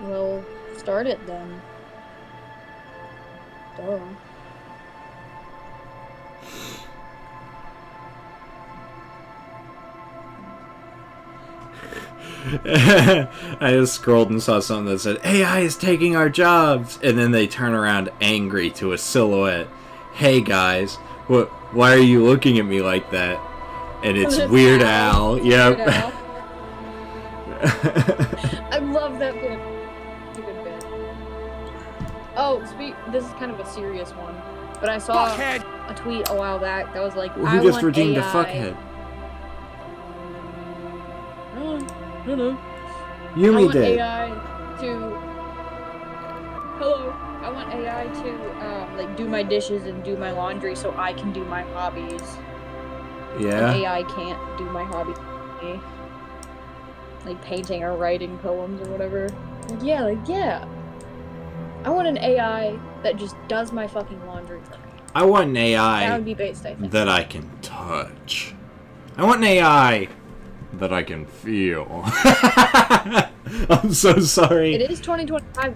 Well, start it then. Duh. I just scrolled and saw something that said, AI is taking our jobs! And then they turn around angry to a silhouette. Hey guys, why are you looking at me like that? And it's Weird Al. Yep. Weird Al. I love that bit. It's a good bit. Oh, this is kind of a serious one. But I saw a tweet a while back that was like, Who just redeemed a fuckhead? I don't know. Yumi did. I want AI to like do my dishes and do my laundry so I can do my hobbies. Yeah. And AI can't do my hobby. Like painting or writing poems or whatever. Yeah. I want an AI that just does my fucking laundry for me. I want an AI that would be based, I think. that I can touch. I want an AI that I can feel. I'm so sorry. It is 2025.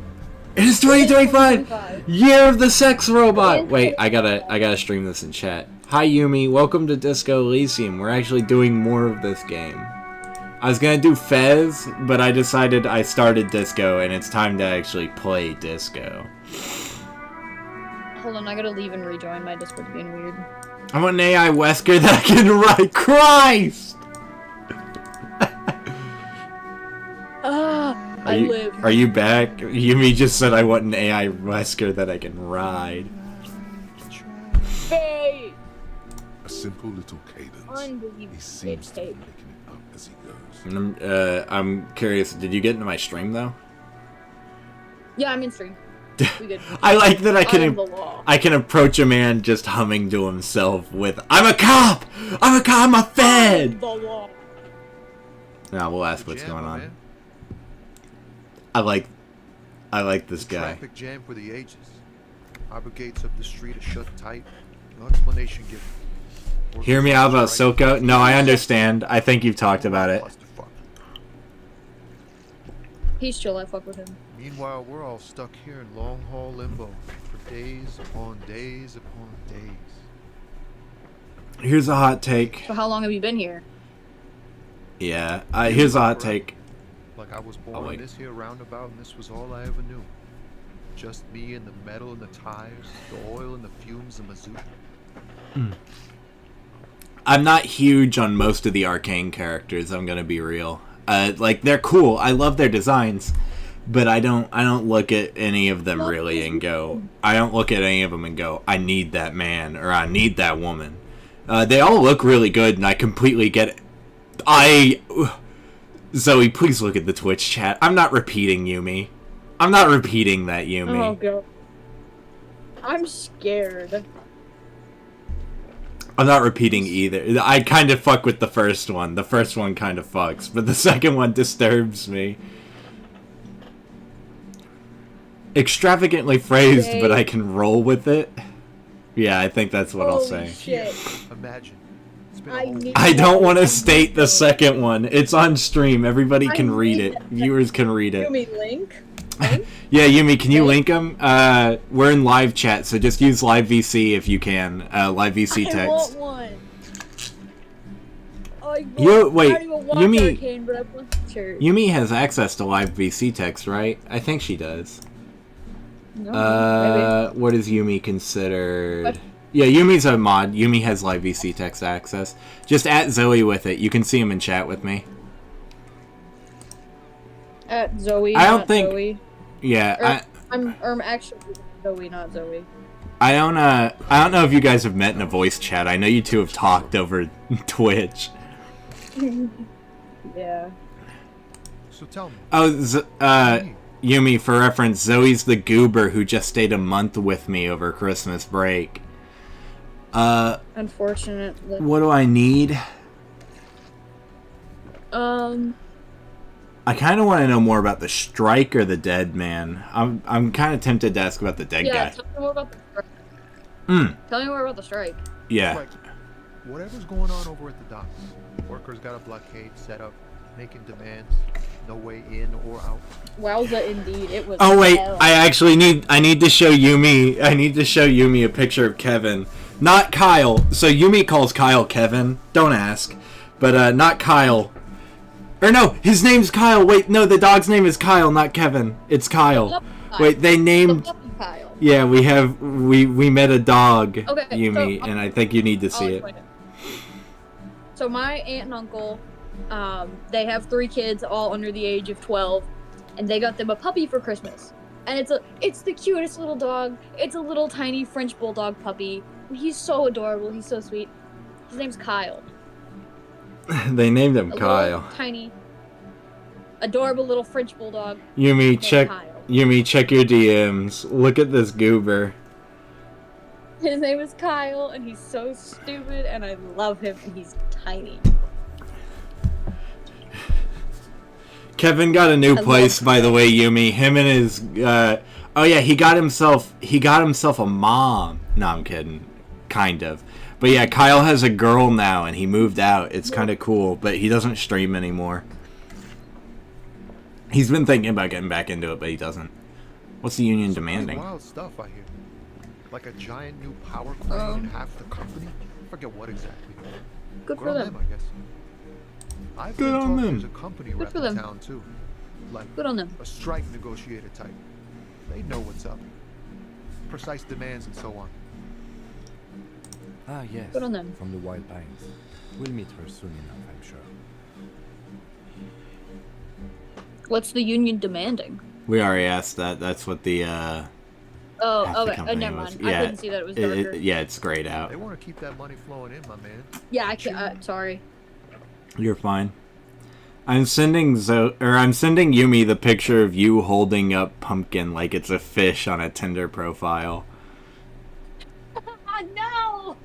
It is 2025. Year of the sex robot. Wait, I gotta stream this in chat. Hi Yumi, welcome to Disco Elysium. We're actually doing more of this game. I was gonna do Fez, but I decided I started Disco and it's time to actually play Disco. Hold on, I gotta leave and rejoin. My Discord's being weird. I want an AI Wesker that I can ride. Christ! Are you back? Yumi just said I want an AI Wesker that I can ride. Hey! A simple little cadence. He seems to be making it up as he goes. I'm curious, did you get into my stream though? Yeah, I'm in stream. We good. I like that I can approach a man just humming to himself with I'm a cop! I'm a fed! The law. Now we'll ask what's going on. I like this guy. Traffic jam for the ages. Harbor gates up the street are shut tight. No explanation given. Hear me out about Soko? No, I understand. I think you've talked about it. He's chill, I fuck with him. Meanwhile, we're all stuck here in long haul limbo for days upon days upon days. Here's a hot take. So how long have you been here? Yeah, here's a hot take. Like I was born in this here roundabout and this was all I ever knew. Just me and the metal and the tires, the oil and the fumes and Mazuka. I'm not huge on most of the Arcane characters, I'm gonna be real. Like, they're cool, I love their designs, but I don't look at any of them really and go, I don't look at any of them and go, I need that man, or I need that woman. They all look really good, and I completely get it. Zoe, please look at the Twitch chat. I'm not repeating Yumi. I'm not repeating that Yumi. Oh, God. I'm scared. I'm not repeating either. I kind of fuck with the first one. The first one kind of fucks, but the second one disturbs me. Extravagantly phrased, but I can roll with it. Yeah, I think that's what I'll say. Shit. Imagine. I don't want to state the second one. It's on stream. Everybody can read it. Viewers can read it. Yumi, link? Yeah, Yumi, can you link them? We're in live chat, so just use live VC if you can. Live VC text. I want one. Yumi has access to live VC text, right? I think she does. No, what is Yumi considered? What? Yeah, Yumi's a mod. Yumi has live VC text access. Just at Zoe with it. You can see him in chat with me. At Zoe. I don't think. Zoe. Yeah, I'm actually Zoe, not Zoe. I don't know if you guys have met in a voice chat. I know you two have talked over Twitch. Yeah. So tell me. Oh, Yumi, for reference, Zoe's the goober who just stayed a month with me over Christmas break. Unfortunately. What do I need? I kind of want to know more about the strike or the dead man. I'm kind of tempted to ask about the dead guy. Yeah, tell me more about the strike. Tell me more about the strike. Yeah. Like, whatever's going on over at the docks. Workers got a blockade set up. making demands, no way in or out. Wowza, indeed, it was. Oh wait, hell. I need to show Yumi. I need to show Yumi a picture of Kevin, not Kyle. So Yumi calls Kyle Kevin. Don't ask, but not Kyle. Or no, his name's Kyle. Wait, no, the dog's name is Kyle, not Kevin. It's Kyle. Wait, they named. Kyle. Yeah, we met a dog, Okay, Yumi, so, and I think you need to see it. So my aunt and uncle, they have 3 kids, all under the age of 12, and they got them a puppy for Christmas. And it's the cutest little dog. It's a little tiny French bulldog puppy. He's so adorable. He's so sweet. His name's Kyle. They named him A Kyle. little, tiny, adorable little French bulldog. Yumi, named check. Kyle. Yumi, check your DMs. Look at this goober. His name is Kyle, and he's so stupid, and I love him, and he's tiny. Kevin got a new place, by the way, Yumi. Him and his, oh yeah, he got himself a mom. No, I'm kidding. Kind of. But yeah, Kyle has a girl now, and he moved out. It's kind of cool, but he doesn't stream anymore. He's been thinking about getting back into it, but he doesn't. What's the union demanding? Wild stuff I hear. Like a giant new power crane in half the company. I forget what exactly. Good for them. I guess. I've Good been on talking them. There's a company Good rep for in them. town too. Like Good on them. a strike negotiator type. They know what's up. Precise demands and so on. Ah, yes. Good on them. From the Wild Pines. We'll meet her soon enough, I'm sure. What's the union demanding? We already asked that. That's what the, Oh, half the okay. company Never was. mind. I couldn't see that it was darker. yeah, it's grayed out. They want to keep that money flowing in, my man. Yeah, I can't. Sorry. You're fine. I'm sending Yumi the picture of you holding up Pumpkin like it's a fish on a Tinder profile. No!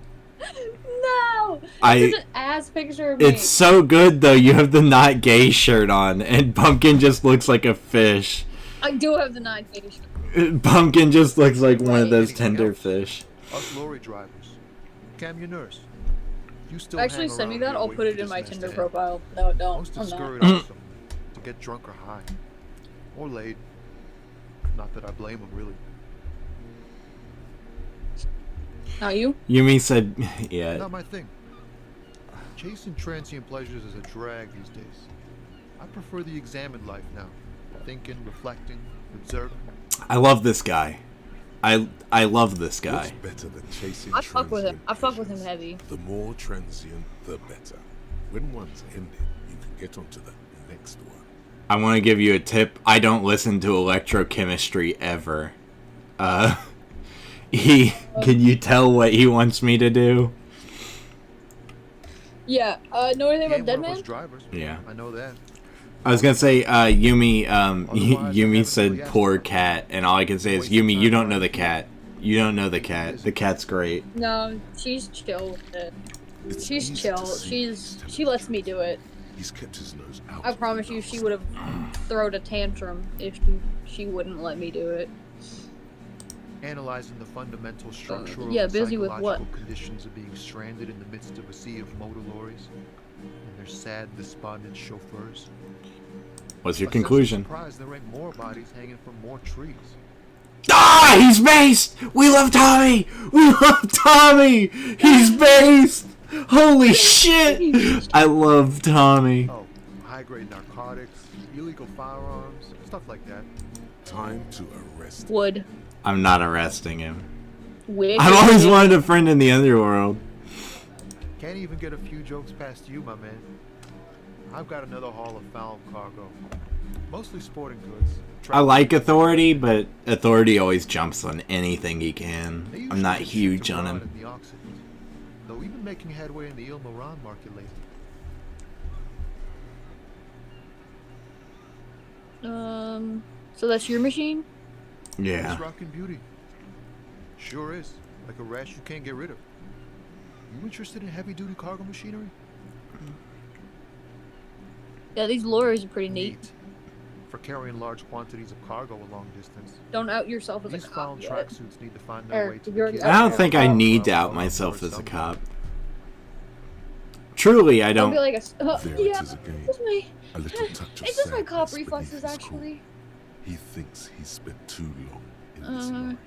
No! I- It's an ass picture of me. It's so good though. You have the not gay shirt on, and Pumpkin just looks like a fish. I do have the 9 page. Pumpkin just looks like one of those Anything tender else? fish. Us lorry drivers. Cam, your nurse. You still Actually, hang send me around that. here I'll waiting put for it in this my mess Tinder to end. profile. No, don't. Most I'm have not. scurried off somewhere to get drunk or high. Or laid. Not that I blame them, really. Not you? Yumi said, yeah. Not my thing. Chasing transient pleasures is a drag these days. I prefer the examined life now. Thinking, reflecting, observing. I love this guy. I love this guy. What's better than chasing I fuck with him. transient I fuck with him pleasures? heavy. The more transient, the better. When one's ended, you can get onto the next one. I want to give you a tip. I don't listen to electrochemistry ever. Can you tell what he wants me to do? Yeah. Know anything He about ain't Dead one of us Man? drivers. Yeah. I know that. I was gonna say, Yumi, Otherwise, I Yumi haven't said really asked poor for it. cat, and all I can say is, Waste of Yumi, time you don't know around the here. cat. You don't know the cat. The cat's great. No, she's chill with it. It's She's easy chill. to see these She lets me do it. He's kept his nose out. I of promise the you, she nose. would have thrown a tantrum if she wouldn't let me do it. Analyzing the fundamental structural yeah, and busy with what? psychological conditions of being stranded in the midst of a sea of motor lorries and their sad, despondent chauffeurs. What's your A sense of conclusion? surprise there ain't more bodies hanging from more trees. Ah, he's based! We love Tommy! We love Tommy! He's based! Holy shit! I love Tommy. Oh, high-grade narcotics, illegal firearms, stuff like that. Time to arrest him. Would. I'm not arresting him. Wish. I've always wanted a friend in the underworld. Can't even get a few jokes past you, my man. I've got another haul of foul cargo. Mostly sporting goods. I like Authority, but Authority always jumps on anything he can. They I'm not usually huge shift on around him. in the Occident, though we've been making headway in the Il Moran market lately. So that's your machine? Yeah. It's rockin' beauty. Sure is. Like a rash you can't get rid of. You interested in heavy-duty cargo machinery? Yeah, these lorries are pretty neat. For carrying large quantities of cargo a long distance. Don't out yourself as a These cop found yet. tracksuits need to find their way Eric, to you're the already kid. I don't think I Oh. need to out myself as a cop. Truly, I I'll don't. be like, There yeah, it is again. it's my, A little touch of it's just my cop sadness reflexes, beneath his cool. actually. He thinks he's spent too long in this life.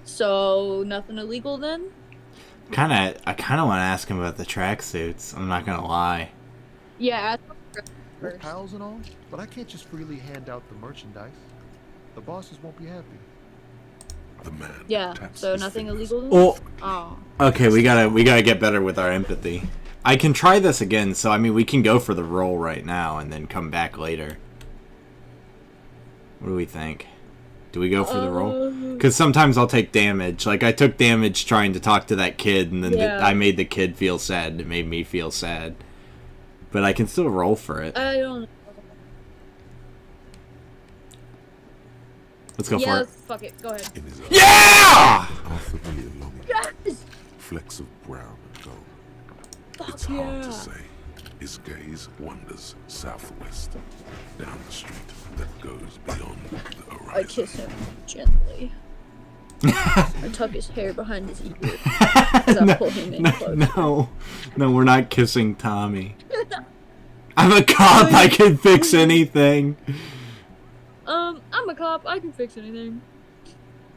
So nothing illegal then? I kind of want to ask him about the tracksuits. I'm not gonna lie. Yeah. We're First. pals and all, but I can't just freely hand out the merchandise. The bosses won't be happy. The man Yeah. taps So his nothing fingers. illegal then? Oh, Oh. okay. We gotta get better with our empathy. I can try this again. So I mean, we can go for the roll right now and then come back later. What do we think? Do we go for the roll? Because sometimes I'll take damage. Like, I took damage trying to talk to that kid, and then Yeah. I made the kid feel sad. It made me feel sad. But I can still roll for it. I don't know. Let's go Yeah, for it. fuck it. Go ahead. In his eyes, Yeah! Arthur Lee longing, Yes! flecks of brown and gold. Fuck It's hard yeah. to say. His gaze wanders southwest, down the street that goes beyond the horizon. I kiss him gently. I tuck his hair behind his ear as I pull him in close. No, we're not kissing Tommy. I'm a cop. I can fix anything. I'm a cop. I can fix anything.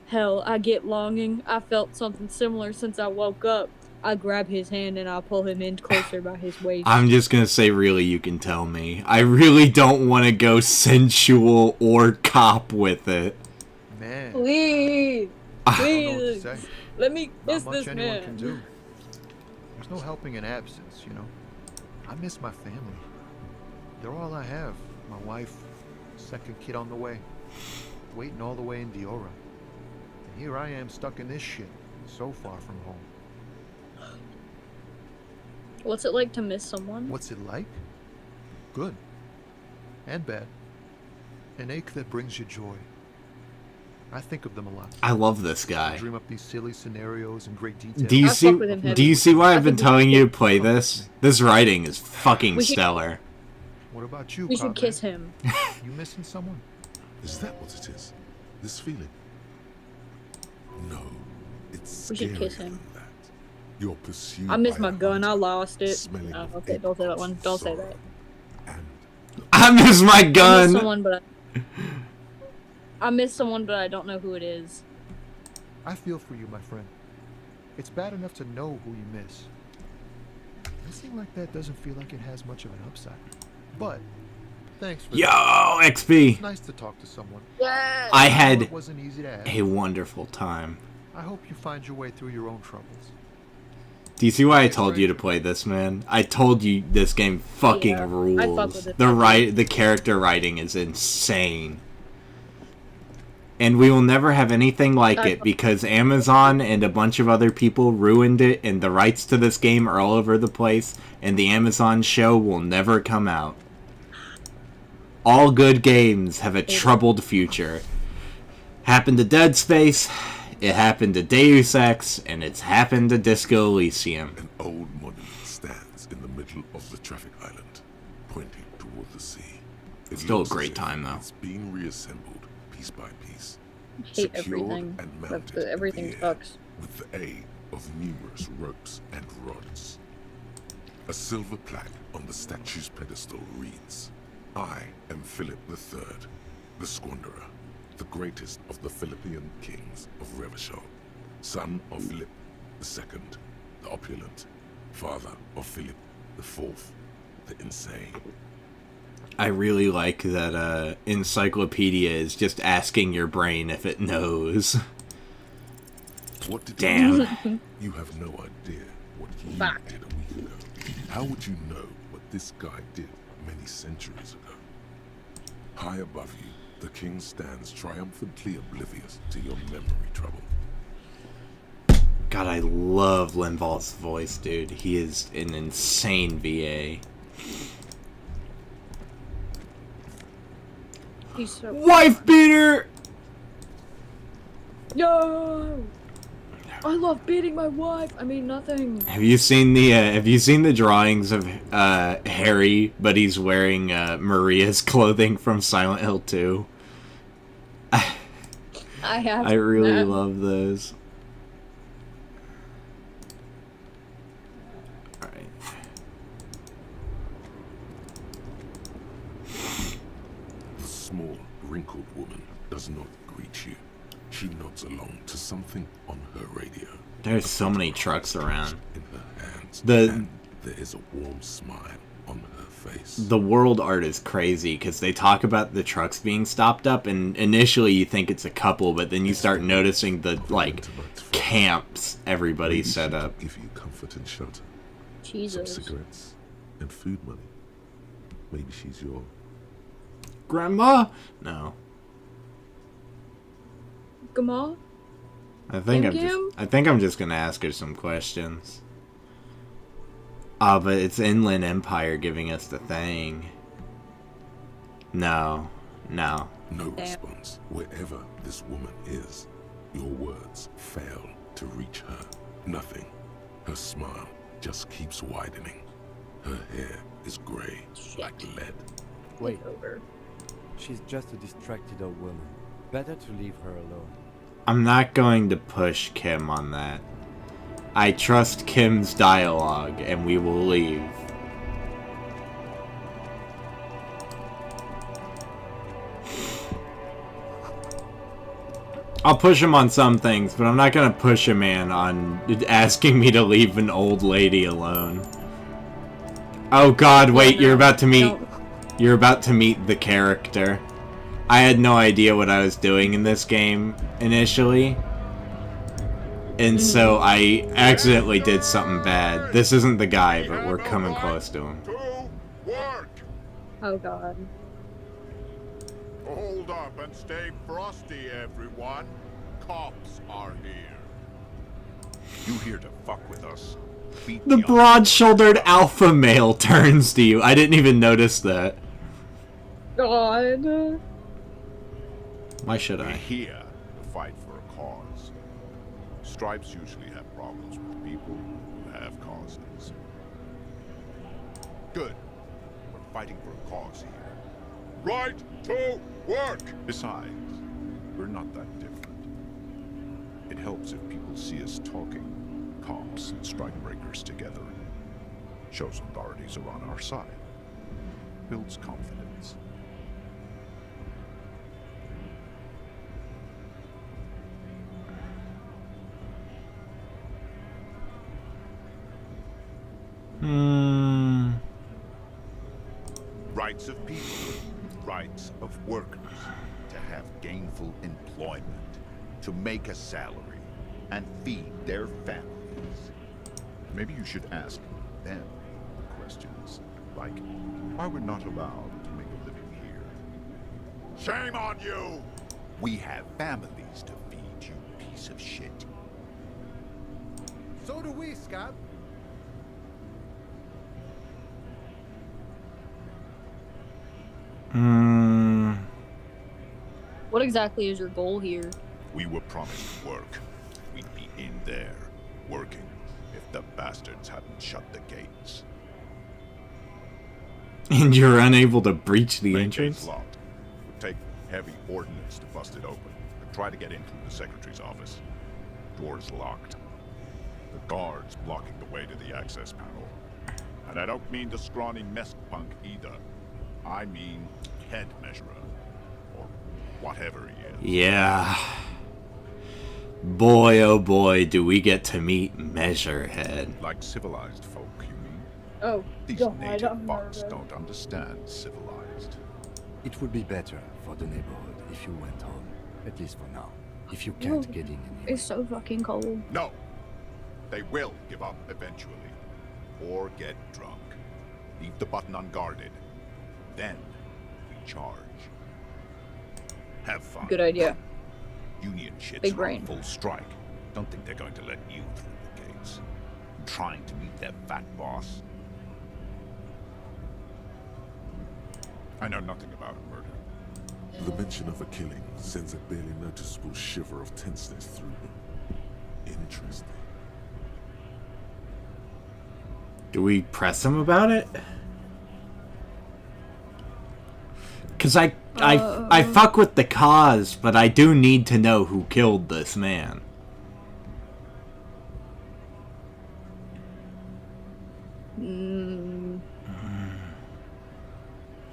Hell, I get longing. I felt something similar since I woke up. I grab his hand and I pull him in closer by his waist. I'm just gonna say, really, you can tell me. I really don't want to go sensual or cop with it. Man, Please, I don't know what to please, say. let me Not kiss much this anyone man. can do. There's no helping in absence, you know. I miss my family. They're all I have. My wife, second kid on the way, waiting all the way in Diora. And here I am stuck in this shit, so far from home. What's it like to miss someone? What's it like? Good. And bad. An ache that brings you joy. I think of them a lot. I love this I guy. dream up these silly scenarios in great detail. Do you I see? fuck with him heavy. Do you see why I I've been think we telling should you to play this? This writing is fucking We should- stellar. What about you, We should Conrad? kiss him. You missing someone? Is that what it is? This feeling? No, it's We should scarier kiss him. than that. You're pursued I miss by my a gun. I hunter, lost it. smelling Oh, of okay, don't say that one. apricots, Don't say sorrow, that. And I miss my I miss gun. someone, but I don't know who it is. I feel for you, my friend. It's bad enough to know who you miss. Missing like that doesn't feel like it has much of an upside. But thanks for Yo, that. XP. It's nice to talk to someone. Yeah. I know had it wasn't easy to ask. a wonderful time. I hope you find your way through your own troubles. Do you see why I told you to play this, man? I told you this game fucking Yeah, I fuck rules. with it. The character writing is insane. And we will never have anything like I it fuck- because Amazon and a bunch of other people ruined it, and the rights to this game are all over the place, and the Amazon show will never come out. All good games have a troubled future. Happened to Dead Space, it happened to Deus Ex, and it's happened to Disco Elysium. an old monument stands in the middle of the traffic island, pointing toward the sea. It Still a looks as great if time, though. It's being reassembled piece by piece, I hate secured everything. and mounted in Everything the air, sucks. with the aid of numerous ropes and rods. A silver plaque on the statue's pedestal reads, "I am Philip III, the Squanderer, the greatest of the Philippian kings of Revachol, son of Philip II, the opulent, father of Philip IV, the insane." I really like that Encyclopedia is just asking your brain if it knows. What did Damn. You do? You have no idea what you Fuck. did a week ago. How would you know what this guy did many centuries ago? High above you, the king stands triumphantly oblivious to your memory trouble. God, I love Linval's voice, dude. He is an insane VA. He's so. Wife beater! Yo! I love beating my wife. I mean, nothing. Have you seen the drawings of Harry, but he's wearing Maria's clothing from Silent Hill 2? I have. I really not. love those. Alright. manacled woman does not greet you. She nods along to something on her radio. There's so many trucks around. In her hands, The- and there is a warm smile on her face. The world art is crazy because they talk about the trucks being stopped up, and initially you think it's a couple, but then you start noticing the like camps everybody Maybe set she up. can give you comfort and shelter. Some Jesus. cigarettes and food money. Maybe she's your Grandma? No. Gama? I think Gim? I think I'm just gonna ask her some questions. Ah, but it's Inland Empire giving us the thing. No. no Damn. response. Wherever this woman is, your words fail to reach her. Nothing. Her smile just keeps widening. Her hair is gray like lead. Wait, Over. she's just a distracted old woman. Better to leave her alone. I'm not going to push Kim on that. I trust Kim's dialogue, and we will leave. I'll push him on some things, but I'm not gonna push a man on asking me to leave an old lady alone. Oh god, wait, you're about to meet... You're about to meet the character. I had no idea what I was doing in this game initially. And so I accidentally did something bad. This isn't the guy, but we're coming close to him. To work! Oh god. Hold up and stay frosty, everyone. Cops are here. You here to fuck with us? Beat The me up. broad-shouldered alpha male turns to you. I didn't even notice that. God. Why should We're I? here to fight for a cause. Stripes usually have problems with people who have causes. Good. We're fighting for a cause here. Right to work! Besides, we're not that different. It helps if people see us talking, cops and strikebreakers together. Shows authorities are on our side. Builds confidence. Rights of people, rights of workers, to have gainful employment, to make a salary, and feed their families. Maybe you should ask them questions, like why we're not allowed to make a living here. Shame on you! We have families to feed, you piece of shit. So do we, Scott. What exactly is your goal here? We were promised work. We'd be in there, working, if the bastards hadn't shut the gates. And you're unable to breach the Main entrance? gate's locked. Would take heavy ordnance to bust it open. But try to get in through the secretary's office. Door's locked. The guard's blocking the way to the access panel. And I don't mean the scrawny mess punk either. I mean head measurer. Or whatever he is. Yeah. Boy, oh boy, do we get to meet Measurehead. Like civilized folk, you mean? Oh, These God, native I'm fucks nervous. don't understand civilized. It would be better for the neighborhood if you went on, at least for now. If you can't get in anyway. It's so fucking cold. No! They will give up eventually. Or get drunk. Leave the button unguarded. Then we charge. Have fun. Good idea. Union shit's Big on brain. full strike. Don't think they're going to let you through the gates. Trying to meet their fat boss. I know nothing about a murder. The mention of a killing sends a barely noticeable shiver of tenseness through him. Interesting. Do we press him about it? Cause I fuck with the cause, but I do need to know who killed this man.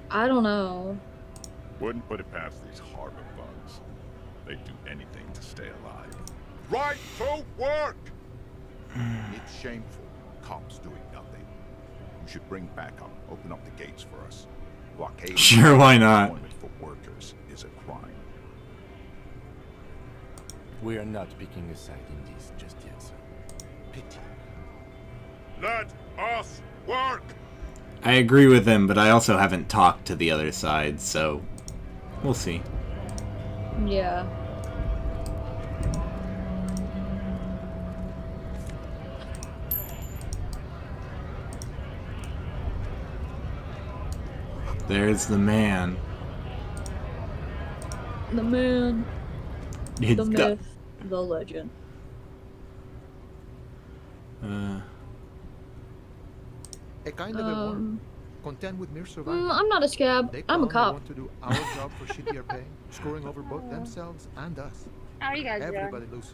I don't know. Wouldn't put it past these harbor They'd do anything to stay alive. Right to work! It's shameful. Cops doing nothing. You should bring backup. Open up the gates for us. Blockade. Sure, why not? Employment for workers is a crime. We are not picking a side in this just yet, sir. Pity. Let us work! I agree with him, but I also haven't talked to the other side, so we'll see. Yeah. There's the man. The man, It's the got- myth, the legend. A kind of a war. Content with mere survival. I'm not a scab. They I'm a claim they cop. want to do our job for shittier pay, screwing over both themselves and us. How are you guys Everybody doing? loses.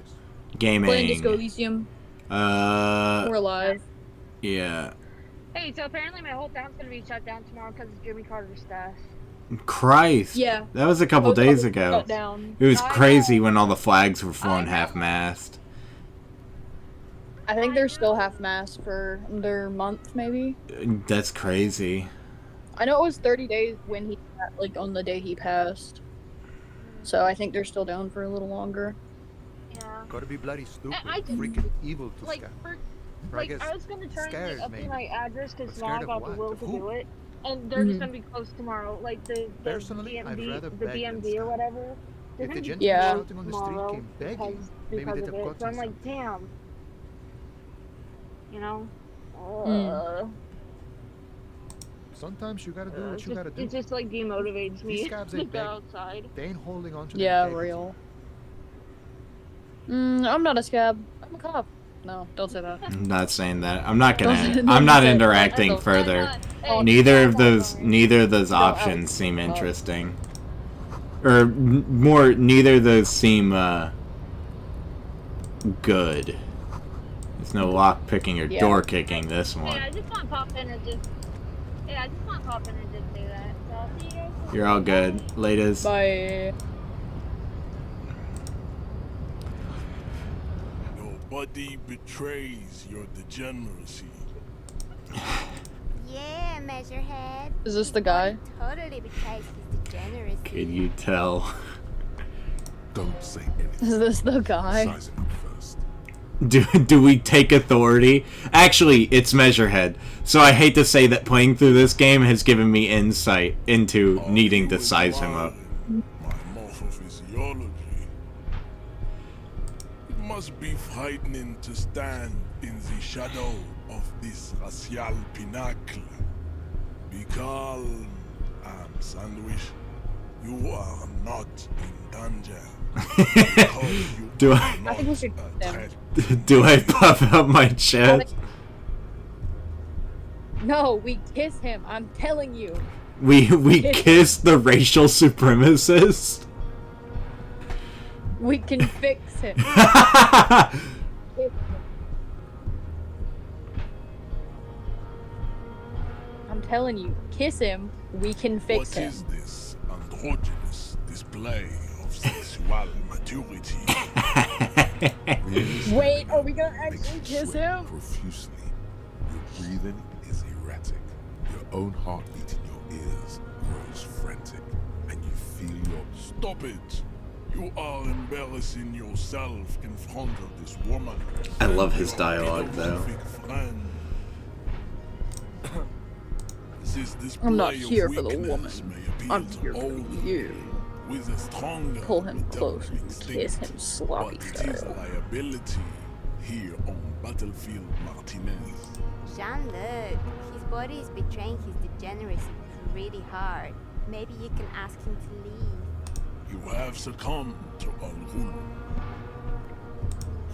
Playing Disco Gaming. Elysium. We're alive. Yeah. Hey, so apparently my whole town's gonna be shut down tomorrow because of Jimmy Carter's death. Christ. Yeah. That was a couple days ago. Shut down. It was I crazy know. when all the flags were flown I know. half-mast. I think they're still half mast for another month, maybe. That's crazy. I know it was 30 days when he, like, on the day he passed. So I think they're still down for a little longer. Yeah. Gotta be bloody stupid, I just- freaking evil to Like, scab. for, like I was gonna turn scared, like, maybe. update my address But because scared mom of got the what? will Of to who? do it, and they're just Mhm. gonna be closed tomorrow. Like the Personally, I'd rather the beg than BMV or scab. whatever. They're If the gonna be gentleman Yeah. shouting on the street tomorrow came begging, because maybe they'd of have it. gotten So I'm like, something. damn. You know. Sometimes you gotta do what It's you gotta just, do. it just like demotivates me These scabs to ain't go big. outside. They ain't holding on to Yeah, their dignity. real. I'm not a scab. I'm a cop. No, don't say that. I'm not saying that. I'm not gonna. Don't- I'm not don't say that. interacting Don't- further. Hey, Neither of I'm those. sorry. Neither of those No, options Alex, seem no. interesting. Or more, neither of those seem good. There's no lock picking or Yeah. door kicking this Yeah, one. I just want to pop in and just. Yeah, I just want to pop in and just do that. So I'll see you guys. You're all good. Laters. Bye. Nobody betrays your degeneracy. Yeah, Measurehead. Is this the guy? Totally betrays his degeneracy. Could you tell? Don't say anything. Is this the guy? Size him up first. Do we take authority? Actually, it's Measurehead. So I hate to say that playing through this game has given me insight into Are needing you to size him up. admiring my morphophysiology? It must be frightening to stand in the shadow of this racial pinnacle. Be calm, Sandwich. You are not in danger. Because you Do are I- not think we should a kill threat. Do I puff out my chest? No, we kiss him. I'm telling you. We kiss the racial supremacist? We can fix him. I'm telling you, kiss him. We can fix What him. is this androgynous display of sexual maturity? Wait, are we gonna Makes actually you kiss sweat him? profusely. Your breathing is erratic. Your own heartbeat in your ears grows frantic, and you feel your Stop it! You are embarrassing yourself in front of this woman. I love his Your dialogue, though. pedophilic friend. This display I'm not of here for the weakness woman. may appeal I'm to here for older you. with a stronger Pull him maternal close and instinct, kiss him sloppy but it is a style. liability here on Battlefield Martinez. Jean-Luc, his body is betraying his degeneracy pretty hard. Maybe you can ask him to leave. You have succumbed to Al Ghul.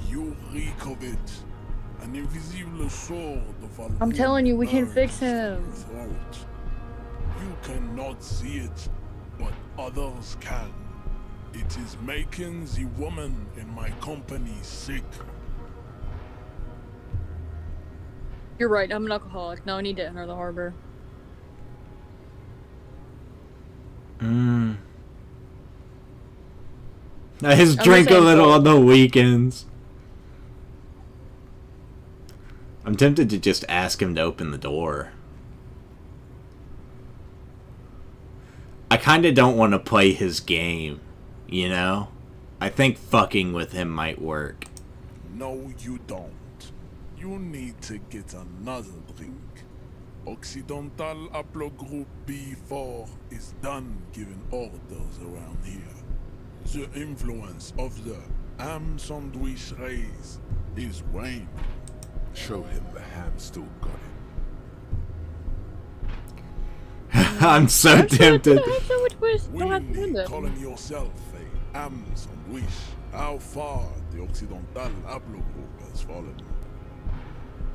You reek of it. An invisible sword of Al I'm Ghul telling you, we can burns fix from your him. throat. You cannot see it, but others can. It is making the woman in my company sick. You're right, I'm an alcoholic. Now I need to enter the harbor. I just I'm drink a saying little so. on the weekends. I'm tempted to just ask him to open the door. I kind of don't want to play his game, you know? I think fucking with him might work. No, you don't. You need to get another drink. Occidental Haplogroup B4 is done giving orders around here. The influence of the ham sandwich race is waning. Show him the ham still got it. I'm so tempted. Willingly calling yourself a ham sandwich. How far the Occidental Haplogroup has fallen.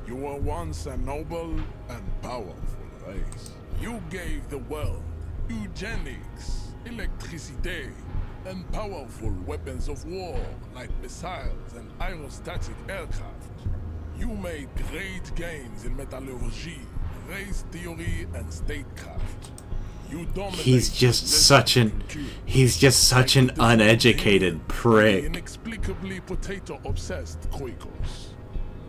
You were once a noble and powerful race. You gave the world eugenics, electricity, and powerful weapons of war like missiles and aerostatic aircraft. You made great gains in metallurgy, race theory, and statecraft. You dominated He's just such an uneducated prick. inexplicably potato-obsessed Quakers.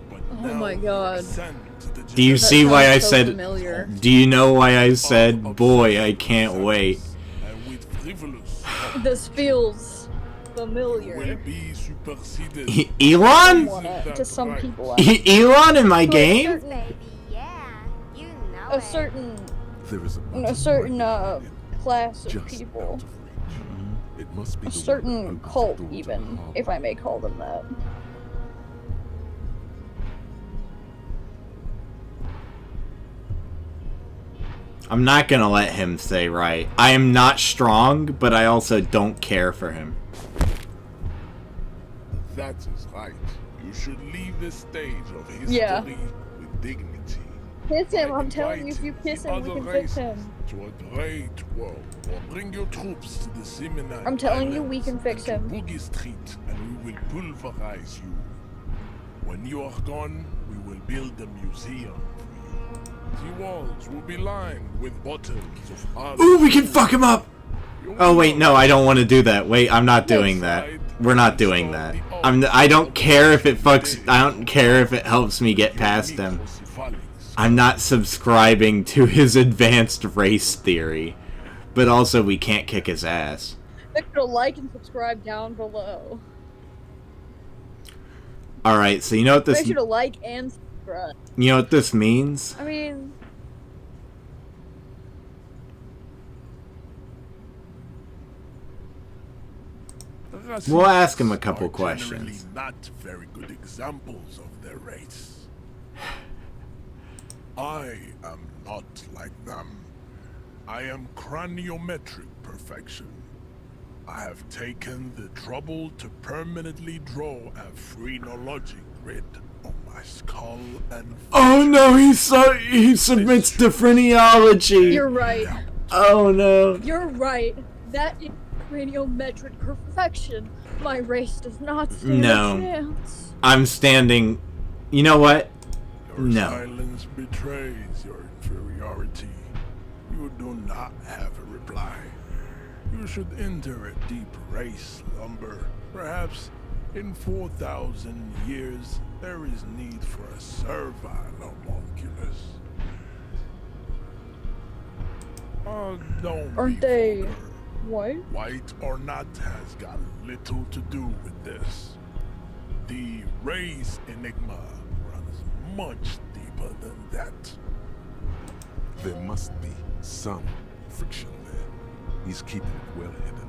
But Oh now my you God. ascend to the Do you That see why I sounds so said? familiar. Do you know why I said, boy, I can't wait? And with frivolous This feels will familiar. be superseded. Elon? To some people. Elon in my To a game? certain- Baby, yeah. You know A it. certain There is a certain class of just people. out of reach. It must be A the one that certain opens the cult, door to the even, harbor. if I may call them that. I'm not gonna let him say right. I am not strong, but I also don't care for him. That is right. You should leave the stage of history Yeah. with dignity. Kiss him, I I'm telling you, if you invite kiss the him, we other can fix races him. To a great war, or bring your troops to the Seminole I'm telling you, we Islands can fix and him. to Boogie Street, and we will pulverize you. When you are gone, we will build a museum for you. The walls will be lined with bottles of art. Ooh, we can fuck him up! Oh wait, no, I don't want to do that. Wait, I'm not doing that. We're not doing that. I don't care if it fucks. I don't care if it helps me get past him. I'm not subscribing to his advanced race theory. But also, we can't kick his ass. Make sure to like and subscribe down below. Alright, so you know what this... Make sure to like and subscribe. You know what this means? I mean, We'll ask him a couple are generally questions. not very good examples of their race. I am not like them. I am craniometric perfection. I have taken the trouble to permanently draw a phrenologic grid on my skull and Oh no, he submits to phrenology! you're right. Oh no. You're right. That is radiometric perfection. My race does not stand No. a chance. I'm standing... You know what? Your No. silence betrays your inferiority. You do not have a reply. You should enter a deep race slumber. Perhaps in 4,000 years there is need for a servile homunculus. Don't Aren't be they vulgar. white? White or not has got little to do with this. The race enigma runs much deeper than that. There must be some friction there. He's keeping it well hidden,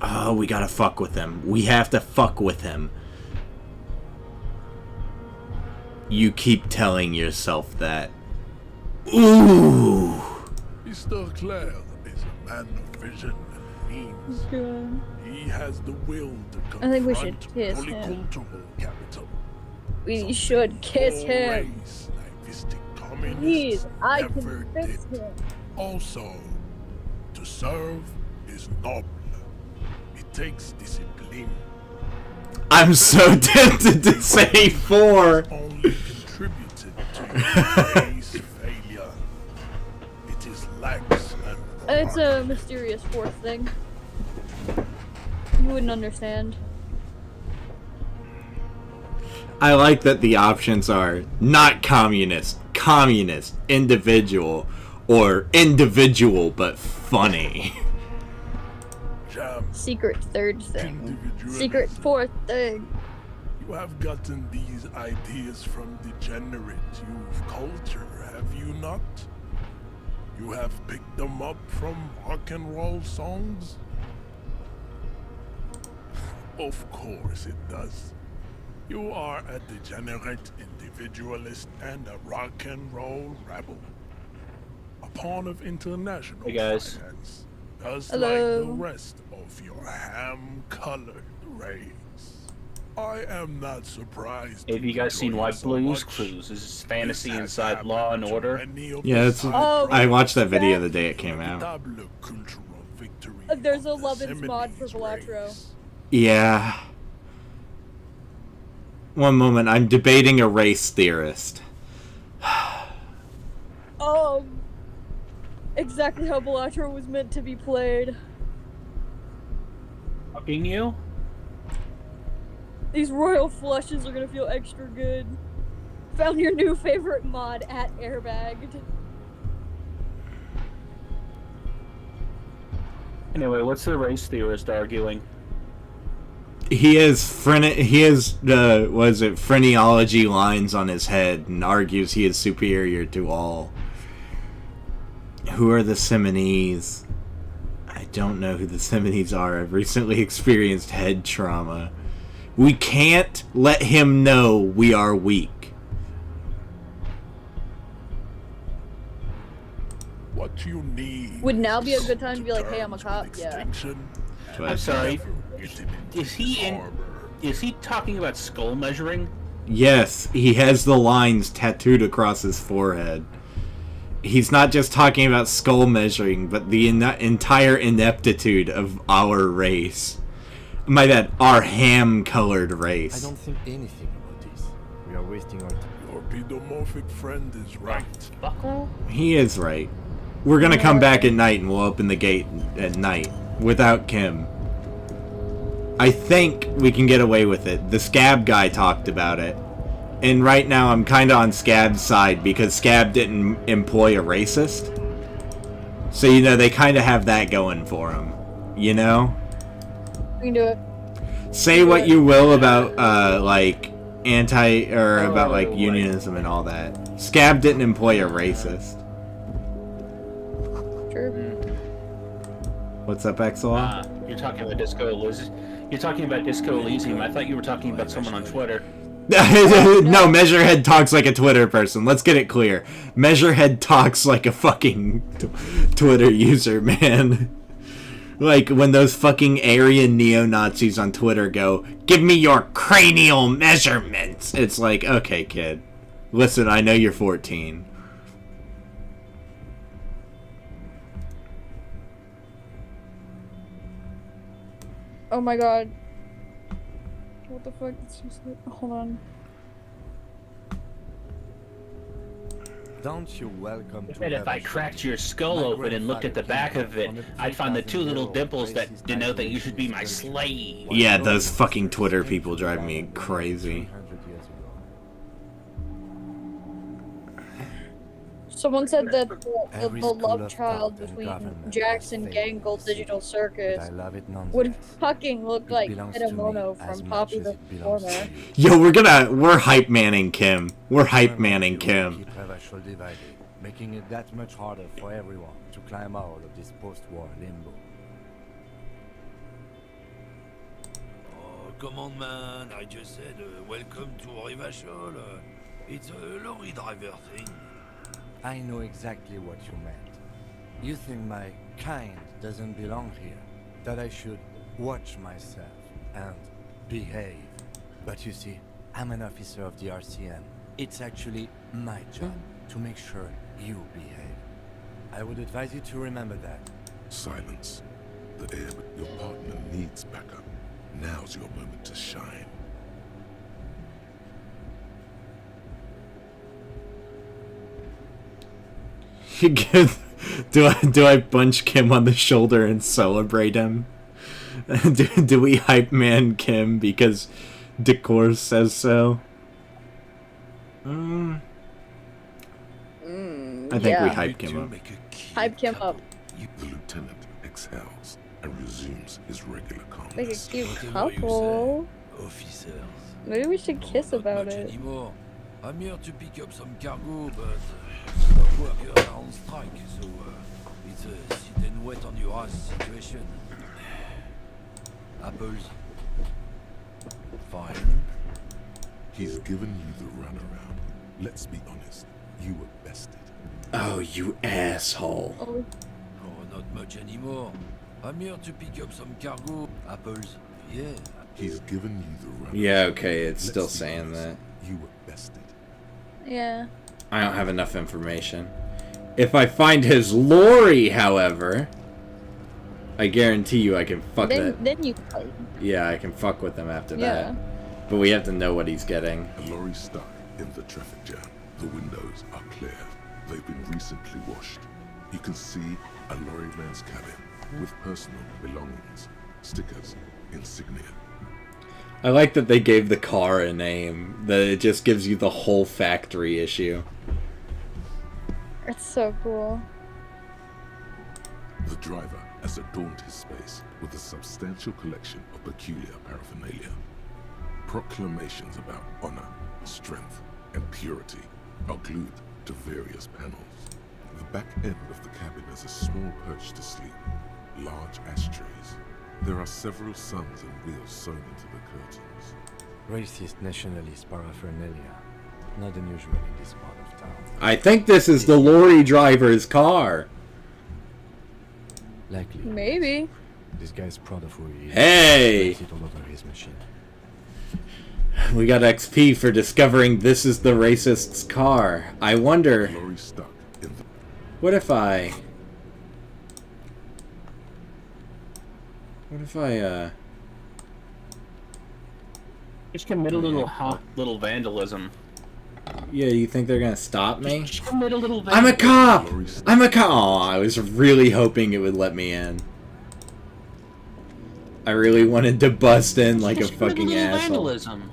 however. Oh, we gotta fuck with him. We have to fuck with him. You keep telling yourself that. Ooh! Mr. Clare is a man of vision and means. Good. He has the will to confront I think we should kiss him. polycultural capital. We should kiss All him. race, naivistic communists Please, I never can fix did. him. Also, to serve is noble. It takes discipline. I'm so tempted to say 4. Only contributed to your race failure. It is lax and It's a mysterious fourth thing. You wouldn't understand. I like that the options are not communist, communist, individual, or individual but funny. Jam, Secret third thing. individualism. Secret fourth thing. You have gotten these ideas from degenerate youth culture, have you not? You have picked them up from rock and roll songs? Of course it does. You are a degenerate individualist and a rock and roll rebel. A pawn of international Hey, guys. finance, just Hello. like the rest of your ham-colored race. I am not surprised. Have you guys seen enjoy White so Blues much. Clues? This is fantasy This has inside Law and happened to Order. many of Yeah, the it's, side I watched that projects. video the day it came out. Inevitable cultural victory There's a of the Lovin's mod for Seminoles Velatro. race. Yeah. One moment, I'm debating a race theorist. Exactly how Velatro was meant to be played. Fucking you? These royal flushes are gonna feel extra good. Found your new favorite mod at Airbagged. Anyway, what's the race theorist arguing? He has phrenology lines on his head and argues he is superior to all. Who are the Seminoles? I don't know who the Seminoles are. I've recently experienced head trauma. We can't let him know we are weak. What you need Would now be a good time to be like, hey, I'm a terms cop? with Yeah. extinction But- I'm sorry. never written into Is he this in? armor. Is he talking about skull measuring? Yes, he has the lines tattooed across his forehead. He's not just talking about skull measuring, but the entire ineptitude of our race. My bad, our ham-colored I race. don't think anything about this. We are wasting our time. Your pedomorphic friend is right. Buckle? He is right. We're gonna come back at night and we'll open the gate at night without Kim. I think we can get away with it. The Scab guy talked about it. And right now I'm kinda on Scab's side because Scab didn't employ a racist. So, you know, they kinda have that going for him. You know? We can do it. Say what you will about, like, about, like, Oh, unionism and all that. Scab didn't employ a racist. True. What's up, Exelon? You're talking about Disco Elysium. You're talking about Disco Elysium. I thought you were talking about someone on Twitter. No, Measurehead talks like a Twitter person. Let's get it clear. Measurehead talks like a fucking Twitter user, man. Like when those fucking Aryan neo-Nazis on Twitter go, "Give me your cranial measurements." It's like, okay, kid. Listen, I know you're 14. Oh my god. What the fuck? Hold on. Don't you welcome to And if I cracked your skull open and looked at the back of it, I'd find the two little dimples that denote that you should be my slave. Yeah, those fucking Twitter people drive me crazy. Someone said that the Every love school of child thought and between government Jackson has Gangle failed Digital to see, Circus but I love it would nonetheless. fucking look It like belongs to me Hidemono as from much Poppy as the it belongs to Performer. you. We're hype manning Kim. We're hype manning Kim. Keep racial divided, making it that much harder for everyone to climb out of this post-war limbo. Oh, come on, man. I just said welcome to Rivachol. It's a lorry driver thing. I know exactly what you meant. You think my kind doesn't belong here, that I should watch myself and behave. But you see, I'm an officer of the RCM. It's actually my job to make sure you behave. I would advise you to remember that. Silence. The air, your partner needs backup. Now's your moment to shine. Do I punch Kim on the shoulder and celebrate him? do we hype man Kim because Decor says so? I think we Yeah. hype Kim up. Hype Kim up. The lieutenant exhales and resumes his regular Make a calmness. cute Whatever you couple. say, officers. Maybe we should kiss Not about much it. anymore. I'm here to pick up some cargo, but stop workers are on strike, so it's a sit and wait on your ass situation. Apples. Fine. He's given you the runaround. Let's be honest, you were bested. Oh, you asshole. Oh, Oh, not much anymore. I'm here to pick up some cargo. Apples. Yeah. He's given you the runaround. Yeah, okay, it's Let's still be saying honest, that. You were bested. yeah. I don't have enough information. If I find his lorry, however, I guarantee you I can fuck that. Then you. Yeah, I can fuck with him after Yeah. that. But we have to know what he's getting. A lorry stuck in the traffic jam. The windows are clear. They've been recently washed. You can see a lorry man's cabin with personal belongings, stickers, insignia. I like that they gave the car a name. That it just gives you the whole factory issue. It's so cool. The driver has adorned his space with a substantial collection of peculiar paraphernalia. Proclamations about honor, strength, and purity are glued to various panels. The back end of the cabin has a small perch to sleep, large ashtrays. There are several suns and wheels sewn into the curtains. Racist nationalist paraphernalia. Not unusual in this part of town. I think this is the lorry driver's car. Likely. Maybe. This guy's proud of who he is. Hey! Writes it all over his machine. We got XP for discovering this is the racist's car. I wonder, Lorry stuck in the what if I Just commit a little vandalism. yeah, you think they're gonna stop me? Just commit a little I'm a vandalism. cop! I'm a cop! Aw, I was really hoping it would let me in. I really wanted to bust in like a Just commit fucking little asshole. Vandalism.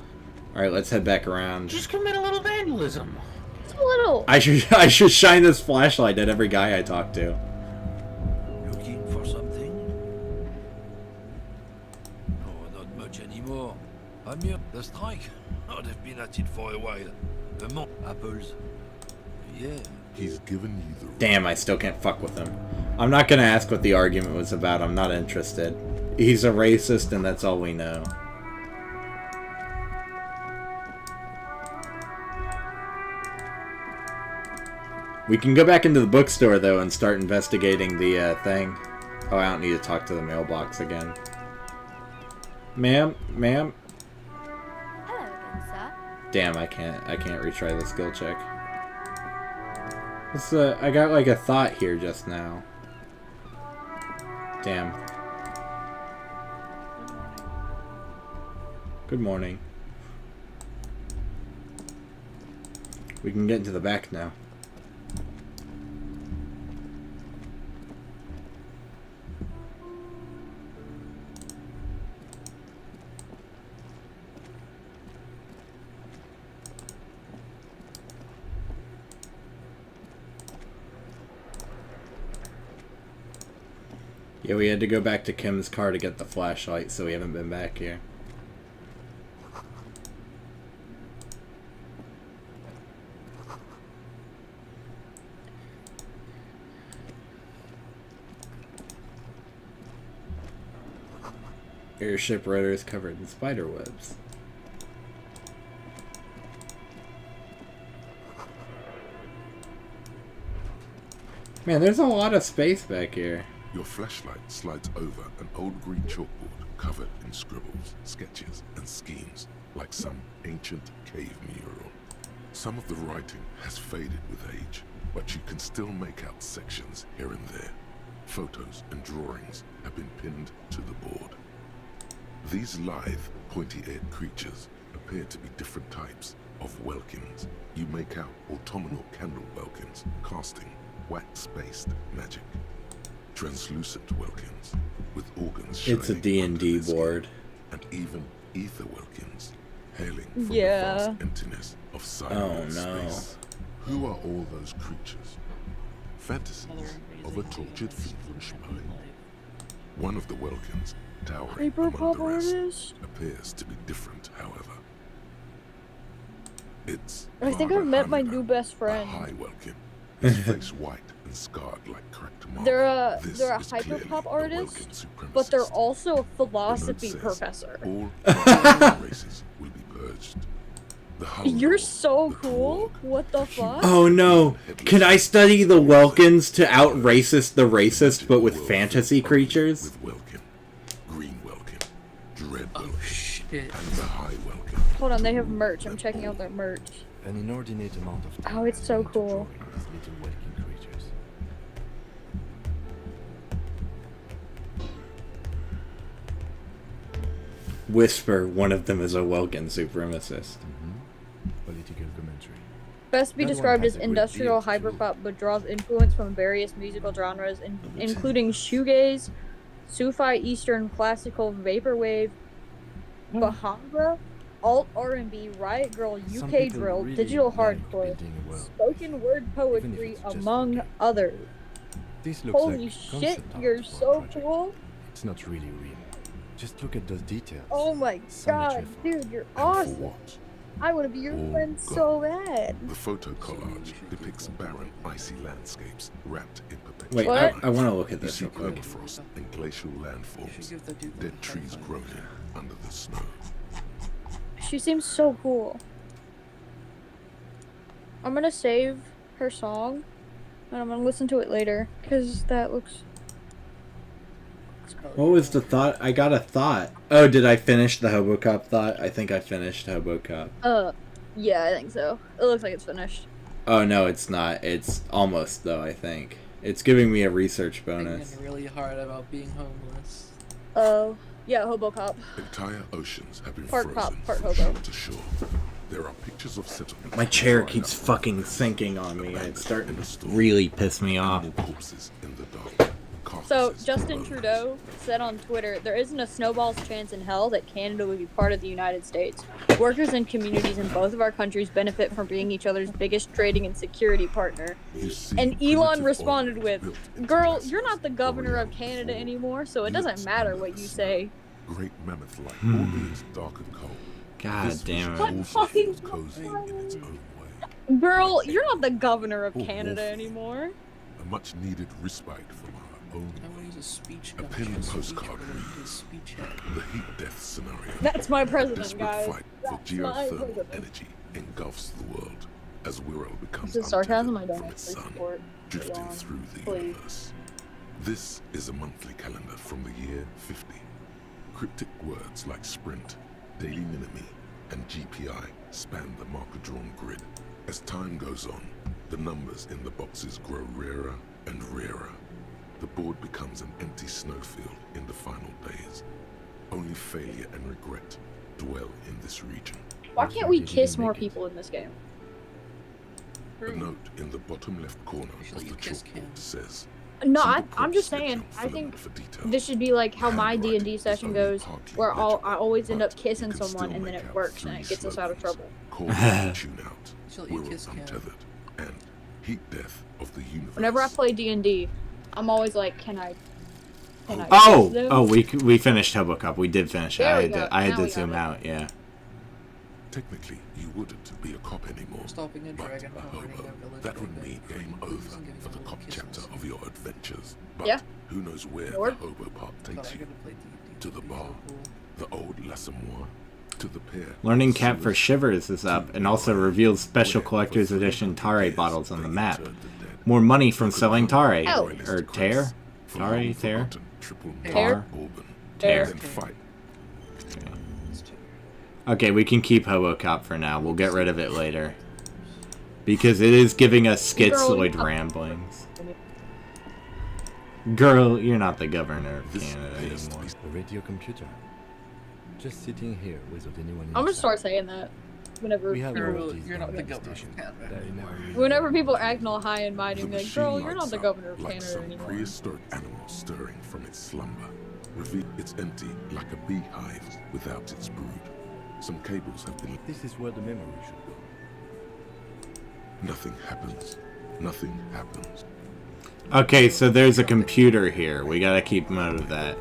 Alright, let's head back around. Just commit a little vandalism. It's a little. I should shine this flashlight at every guy I talk to. Looking for something? No, not much anymore. I'm here. The strike? Oh, they've been at it for a while. A month. Apples. Yeah. He's given you the Damn, I still can't fuck with him. I'm not gonna ask what the argument was about. I'm not interested. He's a racist, and that's all we know. We can go back into the bookstore, though, and start investigating the thing. Oh, I don't need to talk to the mailbox again. Ma'am? Ma'am? Hello again, sir. Damn, I can't retry the skill check. What's the... I got, like, a thought here just now. Damn. Good morning. We can get into the back now. Yeah, we had to go back to Kim's car to get the flashlight, so we haven't been back here. Airship rotor is covered in spider webs. Man, there's a lot of space back here. Your flashlight slides over an old green chalkboard covered in scribbles, sketches, and schemes, like some ancient cave mural. Some of the writing has faded with age, but you can still make out sections here and there. Photos and drawings have been pinned to the board. These lithe, pointy-eared creatures appear to be different types of welkins. You make out autumnal candle welkins casting wax-based magic. translucent Welkins with organs It's a shining under D&D their skin, board. and even ether Welkins hailing from Yeah. the vast emptiness of silent Oh, no. space. Who are all those creatures? Fantasies of a tortured Finnish mind. One of the Welkins, towering Hyper among pop the rest, artist. appears to be different, however. It's I think I've met my new best friend. a high Welkin, his face white and scarred like cracked marble. They're a This they're a is clearly hyperpop a artist, Welkin but they're supremacist. also a The note philosophy says, professor. all Welkin races will be purged. The whole You're law, so the cool. Korg, What the the fuck? humans, Oh no! Can I study the Welkins to out-racist the racist, but with World fantasy filled creatures? With Welkin, Green Welkin, Dread Oh Welkin, shit. and the High Welkin. Hold on, they have merch. I'm checking out their merch. An inordinate amount of time Oh, it's so went into cool. drawing these little Welkin creatures. Whisper, one of them is a Welkin supremacist. Political commentary. Best be That one described has as a great industrial deal to do. hyperpop, but draws influence from various musical genres, including shoegaze, Sufi Eastern classical vaporwave, Bahanga, alt R&B, riot girl, Some UK people drill, really digital like hardcore, building a world. spoken word Even if poetry, it's just among okay. others. This looks Holy like shit, concept art you're for a so project. cool. It's not really real. Just look at those details. Oh my So much god, effort. dude, you're And for awesome. what? I want to be your All friend gone. so bad. The photo collage depicts barren, icy landscapes wrapped in perpetual Wait, What? I want to look at You this see real quick. permafrost and glacial landforms, give the dude dead one trees high five. groaning under the snow. She seems so cool. I'm gonna save her song, and I'm gonna listen to it later, because that looks cool. What was the thought? I got a thought. Oh, did I finish the Hobocop thought? I think I finished Hobocop. Yeah, I think so. It looks like it's finished. Oh no, it's not. It's almost though, I think. It's giving me a research bonus. Thinking really hard about being homeless. Oh, yeah, Hobocop. Entire oceans have been Part frozen cop, part from hobo. shore to shore. There are pictures of settlements. My chair dried keeps up fucking wetlands, sinking on me. abandoned It's starting in a to storm, really piss me off. animal corpses in the dark. So, carcasses Justin and Trudeau said on Twitter, there isn't a snowball's chance in hell that Canada would be part of the United States. Workers and communities in both of our countries benefit from being each other's biggest trading and security partner. You see And Elon primitive responded organs with, built into "Girl, massive you're not the governor of boreal Canada form. anymore, so it Lives doesn't matter under what the you snow. say." Great mammoth-like, Hmm. albeit dark and cold. God This damn vision it. also fucking feels cozy in its own way. Girl, you're not the governor of Oh, Canada awful. anymore. A much-needed respite from our own. I want to use a speech A coach, pin a speech postcard related to reads, speech hack. The heat death scenario. That's my A president, desperate guys. fight for That's my geothermal president. energy engulfs the world as Wirral becomes This is sarcasm, I untethered don't from its actually sun, support. drifting Elon. through the Please. universe. This is a monthly calendar from the year 50. Cryptic words like sprint, daily minimi, and GPI span the marker-drawn grid. As time goes on, the numbers in the boxes grow rarer and rarer. The board becomes an empty snowfield in the final days. Only failure and regret dwell in this region. Why can't we kiss more people in this game? A note in the bottom left corner Usually of you the kiss chalkboard cam. says, No, "See the I'm just corpse saying. sketch I on think filament for detail." this should be like how my Handwriting D&D is session only goes, partly where I legible, always end but up kissing you can someone still and then make it out works and three it gets us out of slogans. trouble. Called Tune Out, Usually you Wirral kiss cam. Untethered, and Heat Death of the Universe. Whenever I play D&D, I'm always like, can I kiss them? Oh, we finished Hobocop. We did finish it. There I we had go. to, I had Now to we got zoom it. out, yeah. Technically, you wouldn't be a cop anymore, Stopping a but dragon a from running hobo. a village That would like mean that. game over Isn't giving for the a cop little chapter kisses. of your adventures. But Yeah. who knows where Lord. the hobo part But takes I you? gotta play D&D To the be bar, so cool. the old L'Assommoir, to the pier. Learning Cap for sewers, Shivers is up, and also reveals special collector's edition Tare bottles on the map. Interred the dead. More money from selling Tare. Oh. Or Tear? From Tare? long Tear? forgotten triple Tear? malt bourbon. Tear. Then fight. It's too- Okay, we can keep Hobocop for now. We'll get rid of it later. Because it is giving us schizoid Girl, ramblings. Girl, you're not the governor of This Canada appears to anymore. be A radio computer. Just sitting here without anyone I'm gonna inside. start saying that. whenever We have people, all these You're not the dumb governor of stations Canada that anymore. never whenever really people are work. acting all high and mighty, The I'm like, machine girl, you're lights not the up governor of like Canada some anymore. prehistoric animal stirring from its slumber. It's empty like a beehive without its brood. Some cables have been... This is where the memory should go. Nothing happens. Nothing happens. Okay, so there's a computer here. We gotta keep note of that.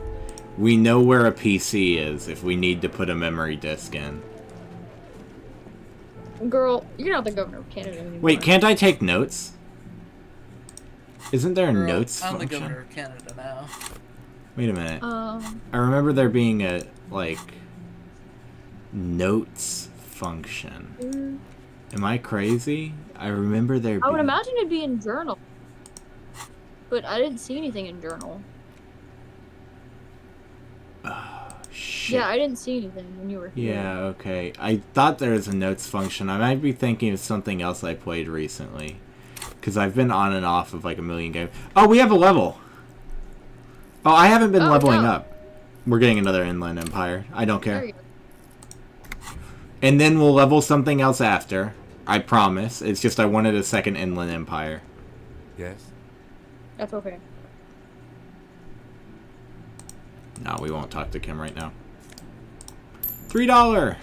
We know where a PC is if we need to put a memory disk in. Girl, you're not the governor of Canada anymore. Wait, can't I take notes? Isn't there a Girl, notes I'm the function? governor of Canada now. Wait a minute. Um, I remember there being a, like, notes function. Am I crazy? I remember there I would being... imagine it'd be in journal, but I didn't see anything in journal. Shit. Yeah, I didn't see anything when you were here. Yeah, okay. I thought there was a notes function. I might be thinking of something else I played recently. Because I've been on and off of like a million games. Oh, we have a level! Oh, I haven't been leveling up. We're getting another Inland Empire. I don't care. And then we'll level something else after. I promise. It's just I wanted a second Inland Empire. Yes? That's okay. No, we won't talk to Kim right now. $3!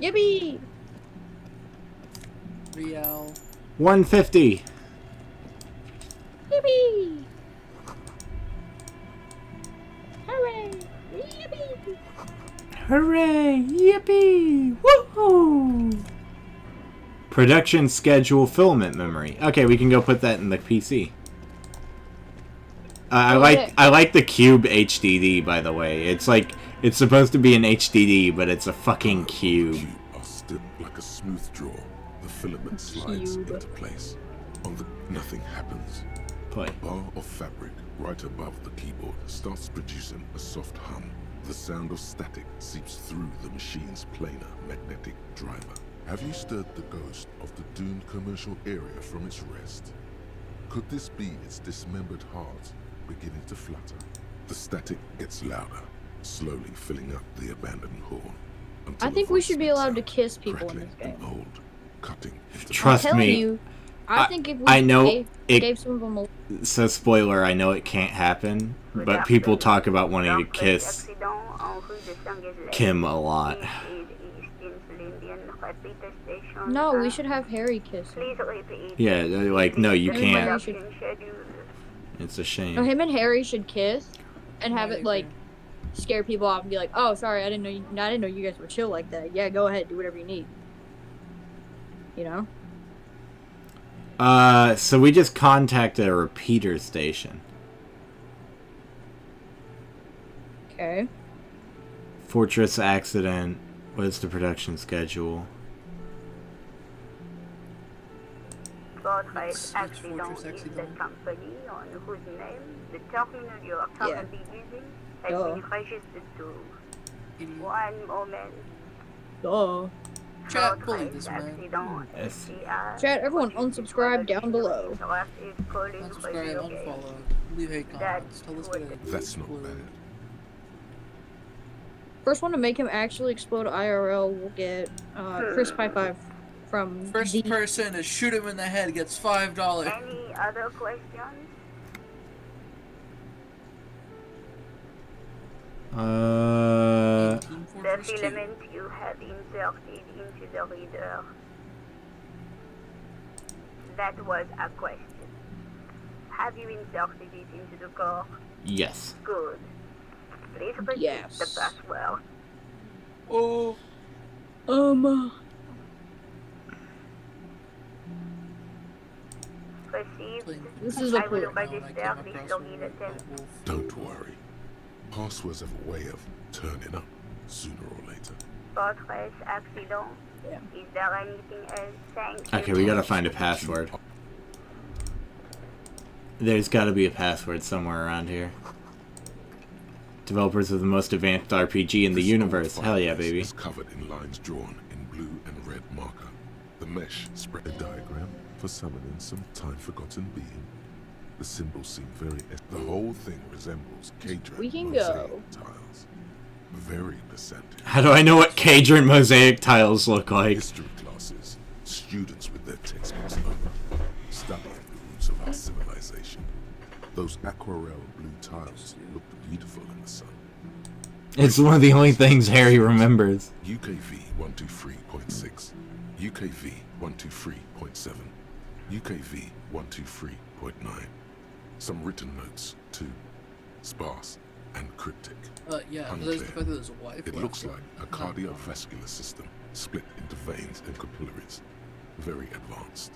Yippee! Real. $1.50. Yippee! Hooray! Yippee! Hooray! Yippee! Woohoo! Production schedule filament memory. Okay, we can go put that in the PC. I like the cube HDD, by the way. It's like it's supposed to be an HDD, but it's a fucking cube. Are still like a smooth draw. The filament slides into place. Nothing happens. Play. A bar of fabric right above the keyboard starts producing a soft hum. The sound of static seeps through the machine's planar magnetic driver. Have you stirred the ghost of the doomed commercial area from its rest? Could this be its dismembered heart beginning to flutter? The static gets louder, slowly filling up the abandoned hall. I think we should be allowed to kiss people in this game. Old, cutting into Trust me. You, I think if we I know gave some of them a... So spoiler, I know it can't happen, but people talk about wanting to kiss Kim a lot. No, we should have Harry kiss him. Yeah, like, no, you Everybody can't. should- It's a No, shame. him and Harry should kiss and have it like scare people off and be like, "Oh, sorry, I didn't know you guys were chill like that. Yeah, go ahead, do whatever you need." You know? So we just contacted a repeater station. Okay. Fortress accident. What is the production schedule? Fortress accident is the company on whose name the terminal you are currently using has been registered to. One moment. Duh. Chat, bully this man. Yes. Chat, everyone unsubscribe down below. Unsubscribe, unfollow, leave hate comments, tell us what it is. That's not bad. First one to make him actually explode IRL will get Chris Pie 5 from First person to shoot him in the head gets $5. Any other questions? The filament you have inserted into the reader. That was a question. Have you inserted it into the core? Yes. Good. Please repeat the password. Oh. Received. This is a I will clue. register this login attempt. Don't worry. Passwords have a way of turning up sooner or later. Fortress accident. Is there anything else? Thank you. Okay, we gotta find a password. There's gotta be a password somewhere around here. Developers of the most advanced RPG in the universe. Hell yeah, baby. Is covered in lines drawn in blue and red marker. The mesh spread a diagram for summoning some time-forgotten being. The symbols seem very... The whole thing resembles K-Drop We can mosaic go. tiles. very percentage. How do I know what Cadron mosaic tiles look like? History classes, students with their textbooks open, studying the roots of our civilization. Those aquarelle blue tiles looked beautiful in the sun. It's one of the only things Harry remembers. UKV 123.6, UKV 123.7, UKV 123.9. Some written notes, too. Sparse and cryptic. Yeah, Unclear. there's the fact that there's a wife. It looks like a cardiovascular system split into veins and capillaries. Very advanced.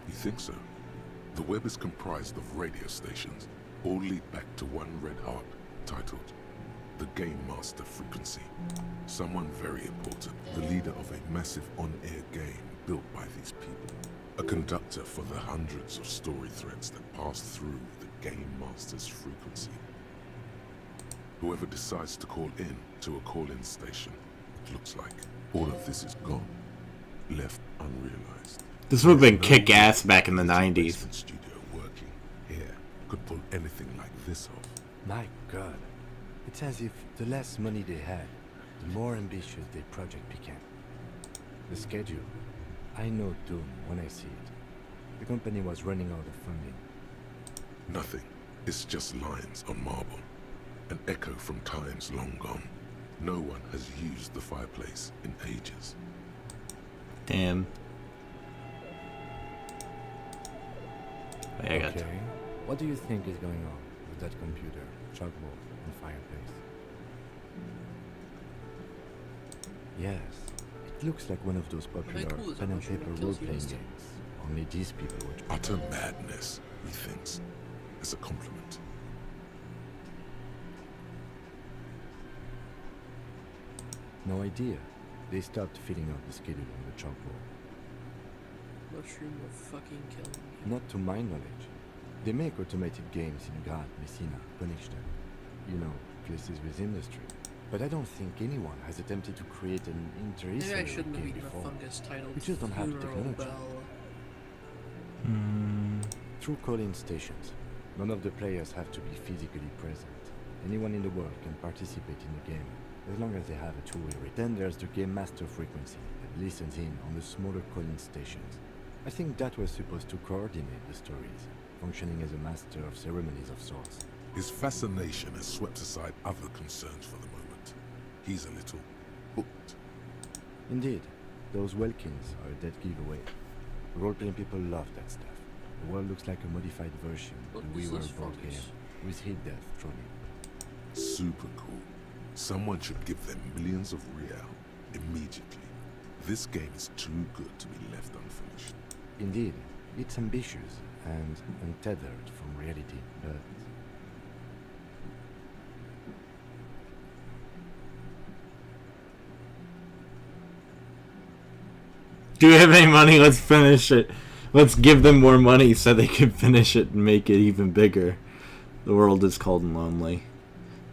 You think so? The web is comprised of radio stations, all lead back to one red heart, titled the Game Master Frequency. Someone very important, the leader of a massive on-air game built by these people. A conductor for the hundreds of story threads that pass through the Game Master's frequency. Whoever decides to call in to a call-in station, it looks like all of this is gone, left unrealized. This would have been kick-ass back in the 90s. Studio working here could pull anything like this off. My God. It's as if the less money they had, the more ambitious their project became. The schedule. I know doom when I see it. The company was running out of funding. Nothing. It's just lines on marble. An echo from times long gone. No one has used the fireplace in ages. Damn. Okay. What do you think is going on with that computer, chalkboard, and fireplace? Yes, it looks like one of those popular pen and paper role-playing games. Only these people would... Utter madness, he thinks, as a compliment. No idea. They stopped filling out the schedule on the chalkboard. Mushroom will fucking kill me. Not to my knowledge. They make automated games in God, Messina, Punished. You know, places with industry. But I don't think anyone has attempted to create an Maybe I interdisciplinary shouldn't have game eaten a before. fungus titled We just don't have the Funeral technology. Bell. Through call-in stations, none of the players have to be physically present. Anyone in the world can participate in the game, as long as they have a two-way rate. Then there's the Game Master Frequency that listens in on the smaller call-in stations. I think that was supposed to coordinate the stories, functioning as a master of ceremonies of sorts. His fascination has swept aside other concerns for the moment. He's a little hooked. Indeed, those Welkins are a dead giveaway. Role-playing people love that stuff. The world looks like a modified version of the We Were board game, with hit death thrown in. Super cool. Someone should give them millions of real immediately. This game is too good to be left unfinished. Indeed, it's ambitious and untethered from reality, but... Do we have any money? Let's finish it. Let's give them more money so they can finish it and make it even bigger. The world is cold and lonely.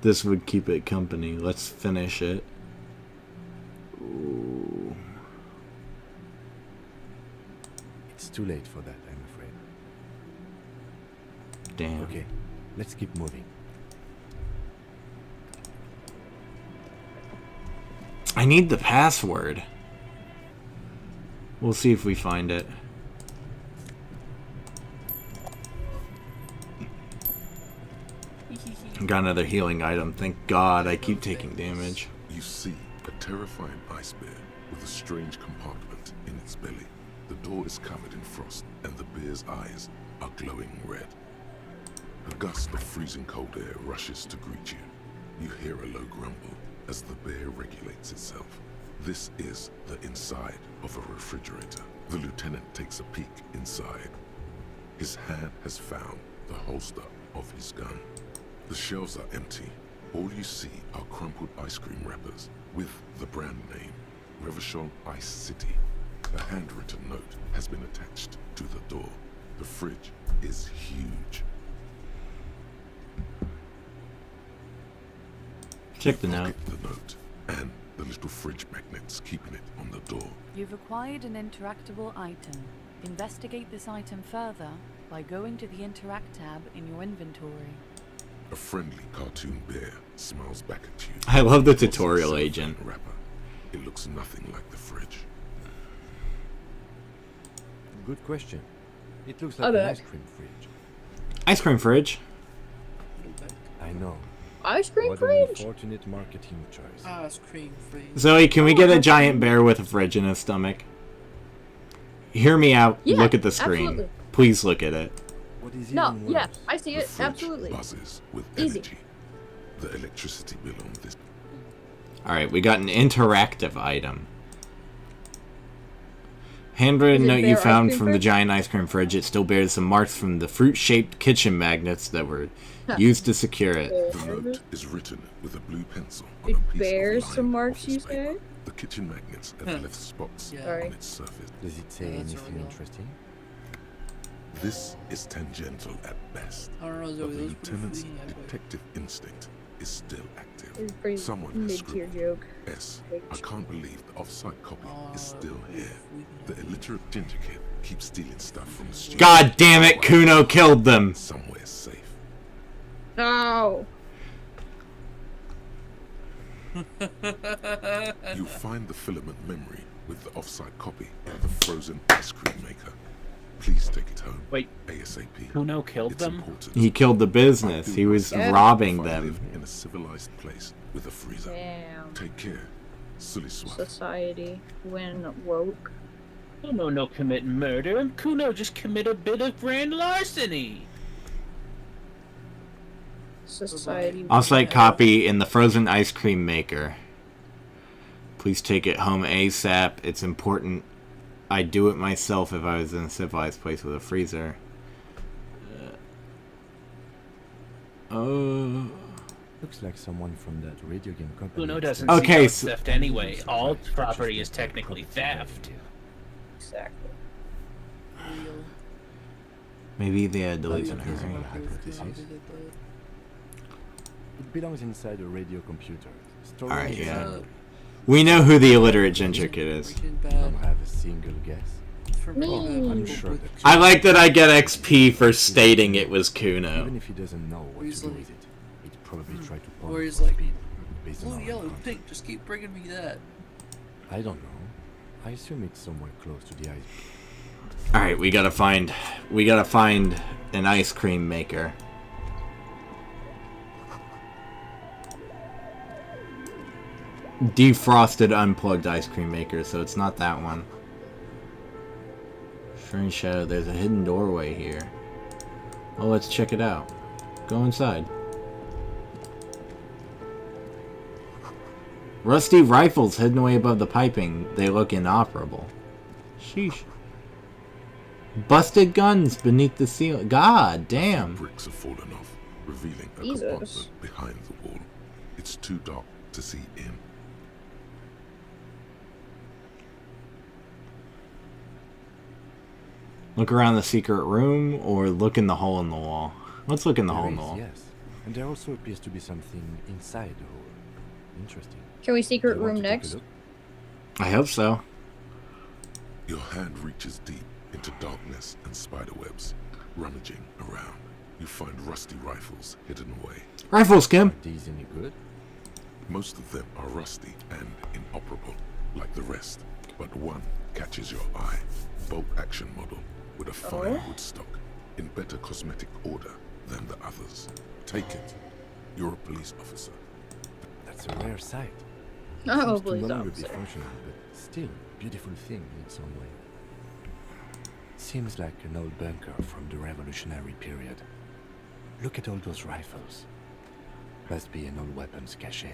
This would keep it company. Let's finish it. Ooh. It's too late for that, I'm afraid. Damn. Okay, let's keep moving. I need the password. We'll see if we find it. Got another healing item. Thank God. I keep taking damage. You see a terrifying ice bear with a strange compartment in its belly. The door is covered in frost, and the bear's eyes are glowing red. A gust of freezing cold air rushes to greet you. You hear a low grumble as the bear regulates itself. This is the inside of a refrigerator. The lieutenant takes a peek inside. His hand has found the holster of his gun. The shelves are empty. All you see are crumpled ice cream wrappers with the brand name, Revachol Ice City. A handwritten note has been attached to the door. The fridge is huge. Check the note. Pocket the note and the little fridge magnets keeping it on the door. You've acquired an interactable item. Investigate this item further by going to the Interact tab in your inventory. A friendly cartoon bear smiles back at you. I love the tutorial agent. Wrapper. It looks nothing like the fridge. Good question. It looks like an ice cream fridge. Ice cream fridge? I know. Ice cream what fridge? An unfortunate marketing choice. Ice cream fridge. Zoe, can we get a giant bear with a fridge in his stomach? Hear me out. Yeah, look at the screen. absolutely. Please look at it. What is No, even yeah, worse? I see The it. fridge Absolutely. buzzes with Easy. energy. The electricity bill on this. Alright, we got an interactive item. Handwritten Is it note you bear ice found cream from the fridge? giant ice cream fridge. It still bears some marks from the fruit-shaped kitchen magnets that were used to secure it. The note is written with a blue pencil on It a piece bears of some lined marks, office you paper. say? The kitchen magnets have left spots Yeah. Sorry. on its surface. Does it say Yeah, that's anything real. interesting? This is tangential at best. I don't know, But Zoe. the Those pretty lieutenant's fleeting, actually. detective instinct is still active. It's a pretty Someone has mid-tier scribbled, joke. S. I can't believe the off-site copy is still here. The illiterate ginger kid keeps stealing stuff from the street. God damn it, Kuno killed them! Somewhere safe. No. You find the filament memory with the off-site copy in the frozen ice cream maker. Please take it home. Wait, ASAP. Kuno killed It's them? important. He killed the business. He was robbing If I them. live in a civilized place with a freezer. Damn. Take care. Silly swap. Society when woke. Kuno no commit murder, and Kuno just commit a bit of grand larceny. Society. Off-site copy in the frozen ice cream maker. Please take it home ASAP. It's important. I'd do it myself if I was in a civilized place with a freezer. Looks like someone from that radio game company. Kuno doesn't Okay, see theft anyway. All property is technically theft. Exactly. Real. Maybe they had to leave in a That's hurry. a hypothesis. It belongs inside a radio computer. Stored Alright, in yeah. memory. We know who the illiterate ginger kid is. Freaking Don't bad. have a single guess. For Me. me, I'm sure that I like that I get XP for stating it was Kuno. even if he doesn't know what He's to do like- with it, he'd probably try to point Or it he's for like, speed based on blue, our yellow, encounter. pink, just keep bringing me that. I don't know. I assume it's somewhere close to the ice. Alright, we gotta find an ice cream maker. Defrosted unplugged ice cream maker, so it's not that one. Strange shadow, there's a hidden doorway here. Oh, let's check it out. Go inside. Rusty rifles hidden away above the piping. They look inoperable. Sheesh. Busted guns beneath the ceiling. God damn. Bricks have fallen off, revealing a Jesus. compartment behind the wall. It's too dark to see in. Look around the secret room or look in the hole in the wall. Let's look in the hole in the There is, wall. yes. And there also appears to be something inside the hole. Interesting. Can we Do secret you want room to take a next? look? I hope so. Your hand reaches deep into darkness and spiderwebs. Rummaging around, you find rusty rifles hidden away. Rifles, Kim. Are these any good? Most of them are rusty and inoperable, like the rest. But one catches your eye. Bolt action model with a fine wood stock, in better cosmetic order than the others. Take it. You're a police officer. That's a rare sight. Oh, Seems to police no longer be officer. functional, but still beautiful thing in some way. Seems like an old bunker from the revolutionary period. Look at all those rifles. Must be an old weapons cache.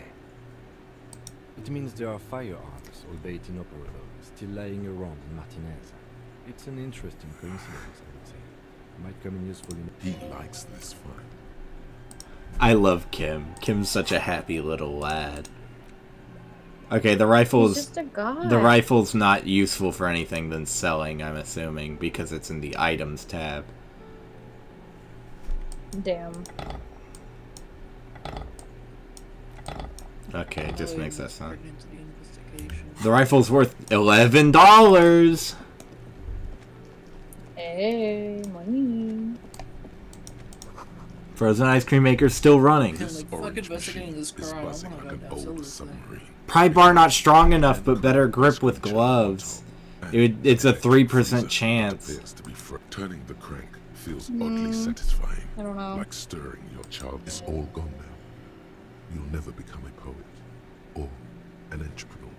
It means there are firearms, albeit inoperable, still lying around in Martinez. It's an interesting coincidence, I would say. Might come in useful in... He likes this find. I love Kim. Kim's such a happy little lad. Okay, the He's rifle's just a guy. the rifle's not useful for anything than selling, I'm assuming, because it's in the items tab. Damn. Okay, it just makes that sense. According to the investigation. The rifle's worth $11. Hey, money. Frozen ice cream maker's still running. Yeah, like, fuck investigating this car. I buzzing wanna like go an down old Silver's submarine. Pry bar not strong enough, but better grip with gloves. It's a 3% chance. Appears to be turning the crank feels oddly satisfying. I don't know. Like stirring your child. It's all gone now. You'll never become a poet or an entrepreneur.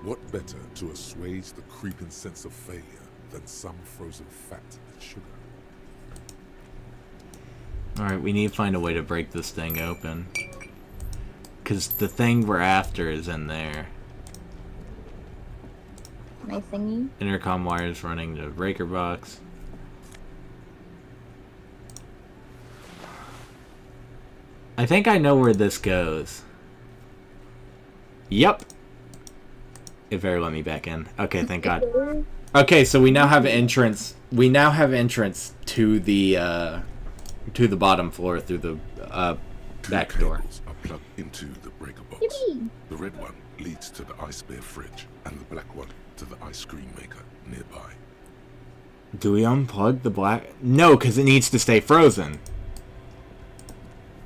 What better to assuage the creeping sense of failure than some frozen fat and sugar? Alright, we need to find a way to break this thing open. Because the thing we're after is in there. My thingy. Intercom wires running to breaker box. I think I know where this goes. Yep. It better let me back in. Okay, thank God. Okay, so we now have entrance. We now have entrance to the bottom floor through the back door. Cables are plugged into the breaker box. Yippee. The red one leads to the ice bear fridge, and the black one to the ice cream maker nearby. Do we unplug the black? No, because it needs to stay frozen.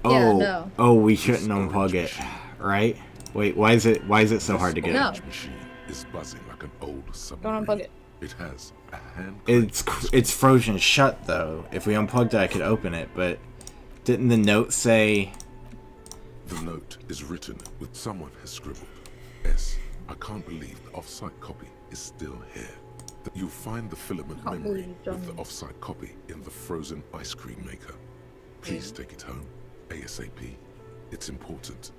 Yeah, Oh, no. oh, we shouldn't unplug it, right? Wait, why is it so hard to get? No. Orange machine is buzzing like an old submarine. Don't unplug it. It has a hand. It's frozen shut though. If we unplugged it, I could open it. But didn't the note say? The note is written with someone has scribbled. S. I can't believe the off-site copy is still here. You'll find the filament Can't memory believe you've with done the off-site copy in the frozen ice cream maker. Please take it home, ASAP. It's important.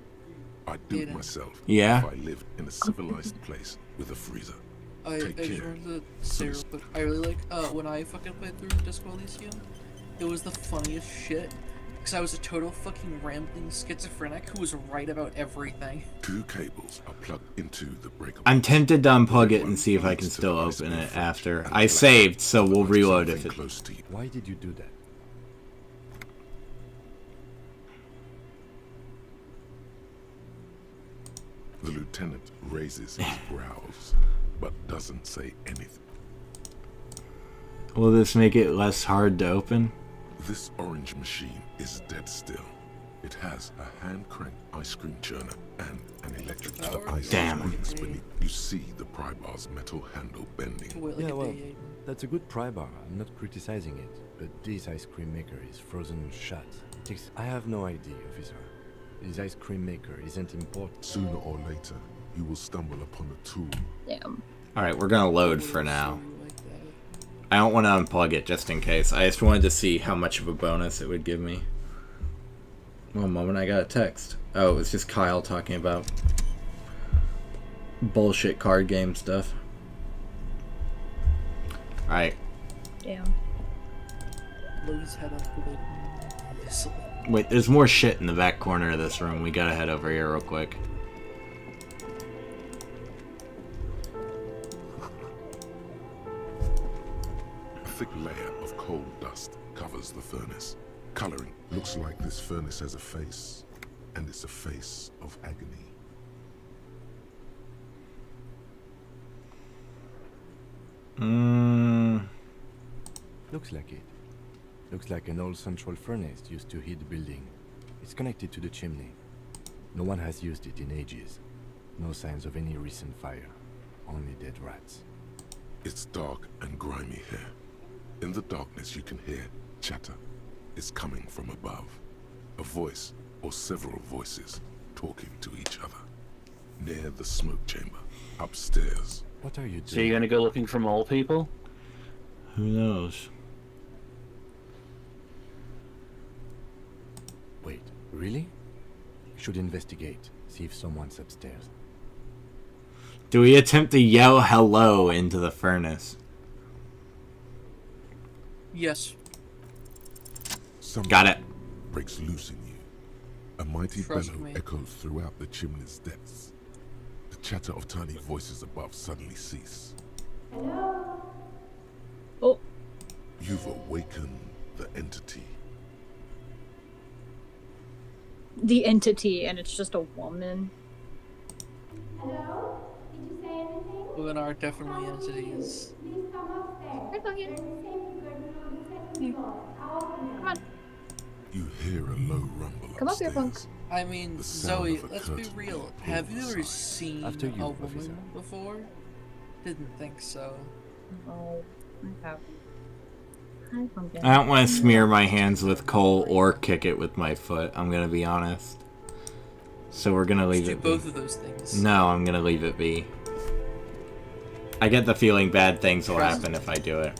I'd do it myself Yeah. if I lived in a civilized place with a freezer. I Take just care. wanted to say real quick, I really like, when I fucking played through Disco Elysium, it was the funniest shit, because I was a total fucking rambling schizophrenic who was right about everything. 2 cables are plugged into the breaker. I'm tempted to unplug it and see if I can still open it after. I saved, so we'll reload if it. Close to you. Why did you do that? The lieutenant raises his brows, but doesn't say anything. Will this make it less hard to open? This orange machine is dead still. It has a hand-cranked ice cream churner and an electric ice Damn. screens beneath. You see the pry bar's metal handle bending. Wait, like Yeah, a well, day. that's a good pry bar. I'm not criticizing it, but this ice cream maker is frozen shut. I have no idea, officer. This ice cream maker isn't important. Sooner or later, you will stumble upon a tool. Damn. Alright, we're gonna load for now. I don't want to unplug it just in case. I just wanted to see how much of a bonus it would give me. One moment, I got a text. Oh, it was just Kyle talking about bullshit card game stuff. Alright. Damn. Louis head up with a missile. Wait, there's more shit in the back corner of this room. We gotta head over here real quick. A thick layer of coal dust covers the furnace. Coloring looks like this furnace has a face, and it's a face of agony. Looks like it. Looks like an old central furnace used to heat the building. It's connected to the chimney. No one has used it in ages. No signs of any recent fire. Only dead rats. It's dark and grimy here. In the darkness you can hear chatter. It's coming from above. A voice or several voices talking to each other. Near the smoke chamber, upstairs. What are you doing? So you're gonna go looking for mole people? Who knows? Wait, really? Should investigate. See if someone's upstairs. Do we attempt to yell hello into the furnace? Yes. Something Got it. breaks loose in you. A mighty Trust bellow me. echoes throughout the chimney's depths. The chatter of tiny voices above suddenly cease. Oh. You've awakened the entity. The entity, and it's just a woman. Hello? Did you say anything? Women are definitely entities. Please come upstairs. Hi, Bucket. They're in the same good room. Second floor. I'll open them. Come on. You hear a low rumble Come up here, Punk. upstairs. I mean, The sound Zoe, of a let's be curtain real. being Have you pulled ever aside. seen After you, a officer. woman before? Didn't think so. Oh, I have. Hi, Pumpkin. I don't want to smear my hands with coal or kick it with my foot, I'm gonna be honest. So we're gonna leave Let's do it be. both of those things. No, I'm gonna leave it be. I get the feeling bad things will Trust- happen if I do it.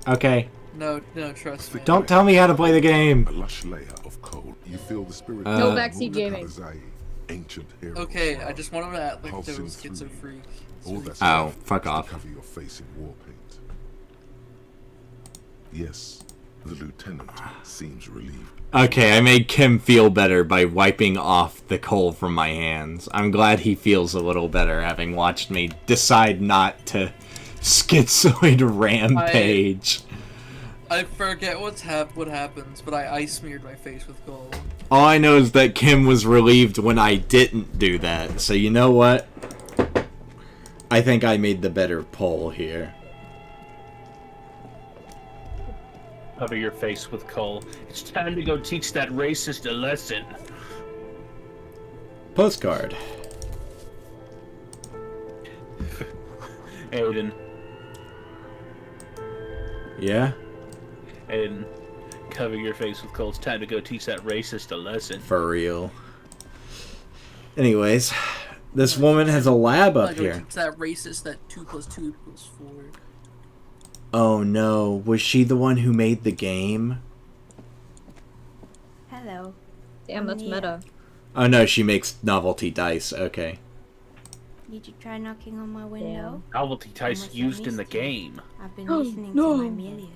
Okay. No, trust me. Don't tell me how to play the A game! lush layer of coal. You feel the spirit No Uh, backseat gaming. Kalizai, ancient hero. Okay, I just wanted to act like there Pulsing was through schizo you. freak. All that's Oh, left fuck is to off. cover your face in war paint. Yes, the lieutenant seems relieved. Okay, I made Kim feel better by wiping off the coal from my hands. I'm glad he feels a little better having watched me decide not to schizoid rampage. I forget what happens, but I smeared my face with gold. All I know is that Kim was relieved when I didn't do that. So you know what? I think I made the better poll here. Cover your face with coal. It's time to go teach that racist a lesson. Postcard. Aiden. Yeah? Aiden. Cover your face with coal. It's time to go teach that racist a lesson. For real. Anyways, this woman has a lab up here. It's that racist that 2 + 2 = 4. Oh no, was she the one who made the game? Hello. Damn, that's meta. Oh no, she makes novelty dice. Okay. Did you try knocking on my window? Novelty dice Almost used in the missed you. game. I've been Oh, listening no. to my Melius.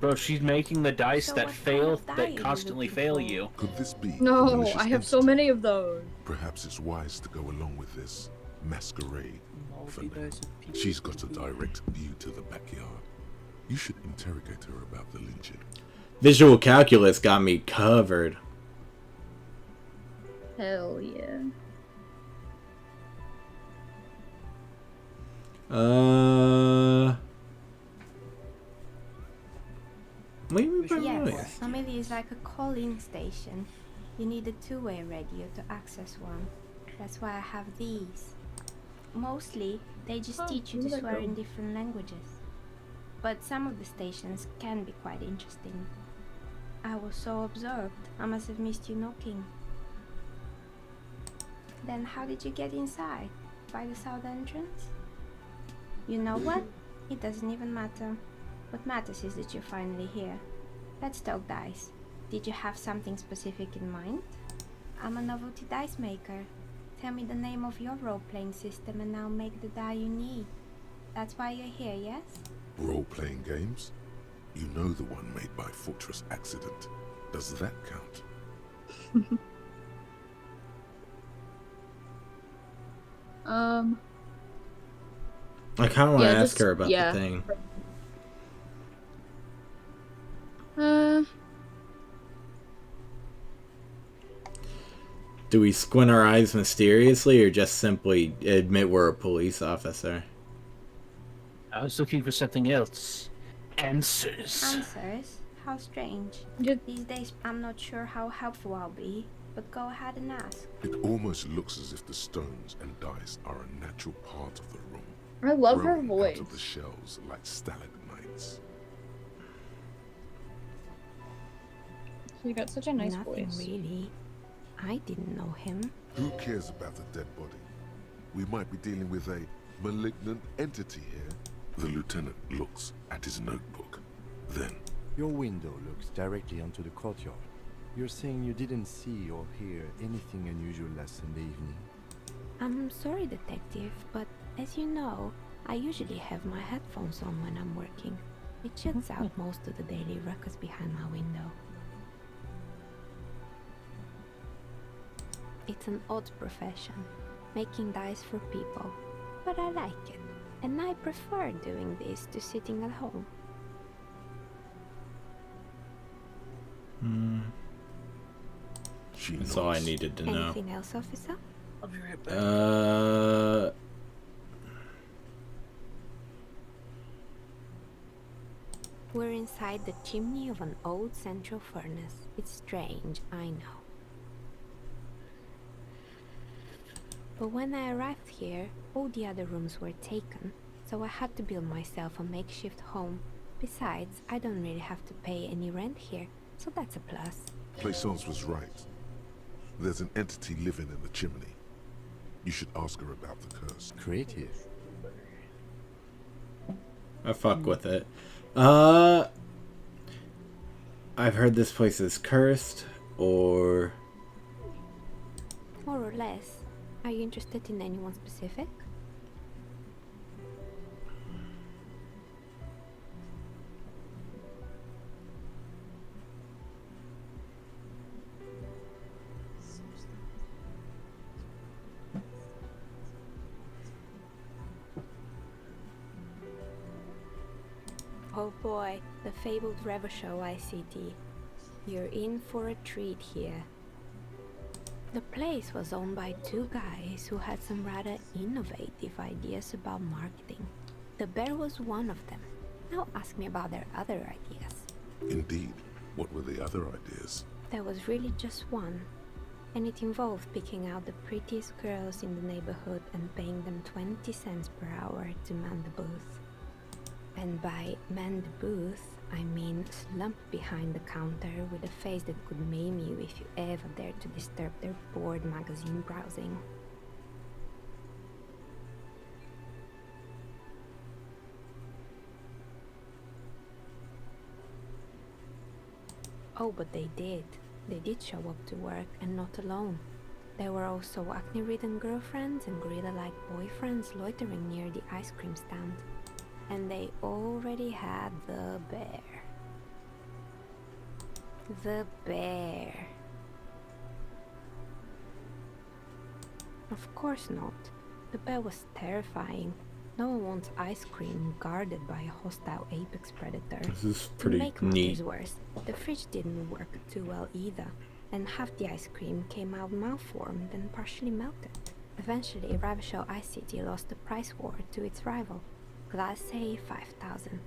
Bro, she's making the dice So that what kind fail, of die are that you constantly looking fail for? you. Could this be a No, malicious I have so entity? many of those. Perhaps it's wise to go along with this masquerade for now. Multi-dice with people. She's got a direct view to the backyard. You should interrogate her about the lynching. Visual calculus got me covered. Hell yeah. What do you mean by Yes, noise? Amelia is like a call-in station. You need a two-way radio to access one. That's why I have these. Mostly, they just teach you to swear in different languages. But some of the stations can be quite interesting. I was so absorbed, I must have missed you knocking. Then how did you get inside? By the south entrance? You know what? It doesn't even matter. What matters is that you're finally here. Let's talk dice. Did you have something specific in mind? I'm a novelty dice maker. Tell me the name of your role-playing system and I'll make the die you need. That's why you're here, yes? Role-playing games? You know the one made by Fortress Accident. Does that count? I kind of want to Yeah, ask just- her about yeah. the thing. Do we squint our eyes mysteriously or just simply admit we're a police officer? I was looking for something else. Answers. Answers? How strange. These days, I'm not sure how helpful I'll be, but go ahead and ask. It almost looks as if the stones and dice are a natural part of the room. I love her growing voice. out of the shells like stalagmites. She got such a nice Nothing voice. really. I didn't know him. Who cares about the dead body? We might be dealing with a malignant entity here. The lieutenant looks at his notebook. Then, Your window looks directly onto the courtyard. You're saying you didn't see or hear anything unusual last Sunday evening? I'm sorry, detective, but as you know, I usually have my headphones on when I'm working. It shuts out most of the daily ruckus behind my window. It's an odd profession, making dice for people, but I like it, and I prefer doing this to sitting at home. she That's all I nods. needed to know. Anything else, officer? I'll be right back. We're inside the chimney of an old central furnace. It's strange, I know. But when I arrived here, all the other rooms were taken, so I had to build myself a makeshift home. Besides, I don't really have to pay any rent here, so that's a plus. Plaisance was right. There's an entity living in the chimney. You should ask her about the curse. Creative. I fuck with it. I've heard this place is cursed, or... More or less. Are you interested in anyone specific? Oh boy, the fabled Revershow ICT. You're in for a treat here. The place was owned by two guys who had some rather innovative ideas about marketing. The bear was one of them. Now ask me about their other ideas. Indeed. What were the other ideas? There was really just one. And it involved picking out the prettiest girls in the neighborhood and paying them 20 cents per hour to man the booth. And by man the booth, I mean slump behind the counter with a face that could maim you if you ever dared to disturb their bored magazine browsing. Oh, but they did. They did show up to work, and not alone. There were also acne-ridden girlfriends and gorilla-like boyfriends loitering near the ice cream stand. And they already had the bear. The bear. Of course not. The bear was terrifying. No one wants ice cream guarded by a hostile apex predator. This is pretty to make neat. matters worse, the fridge didn't work too well either, and half the ice cream came out malformed and partially melted. Eventually, Revershow ICT lost the price war to its rival, Glace 5000.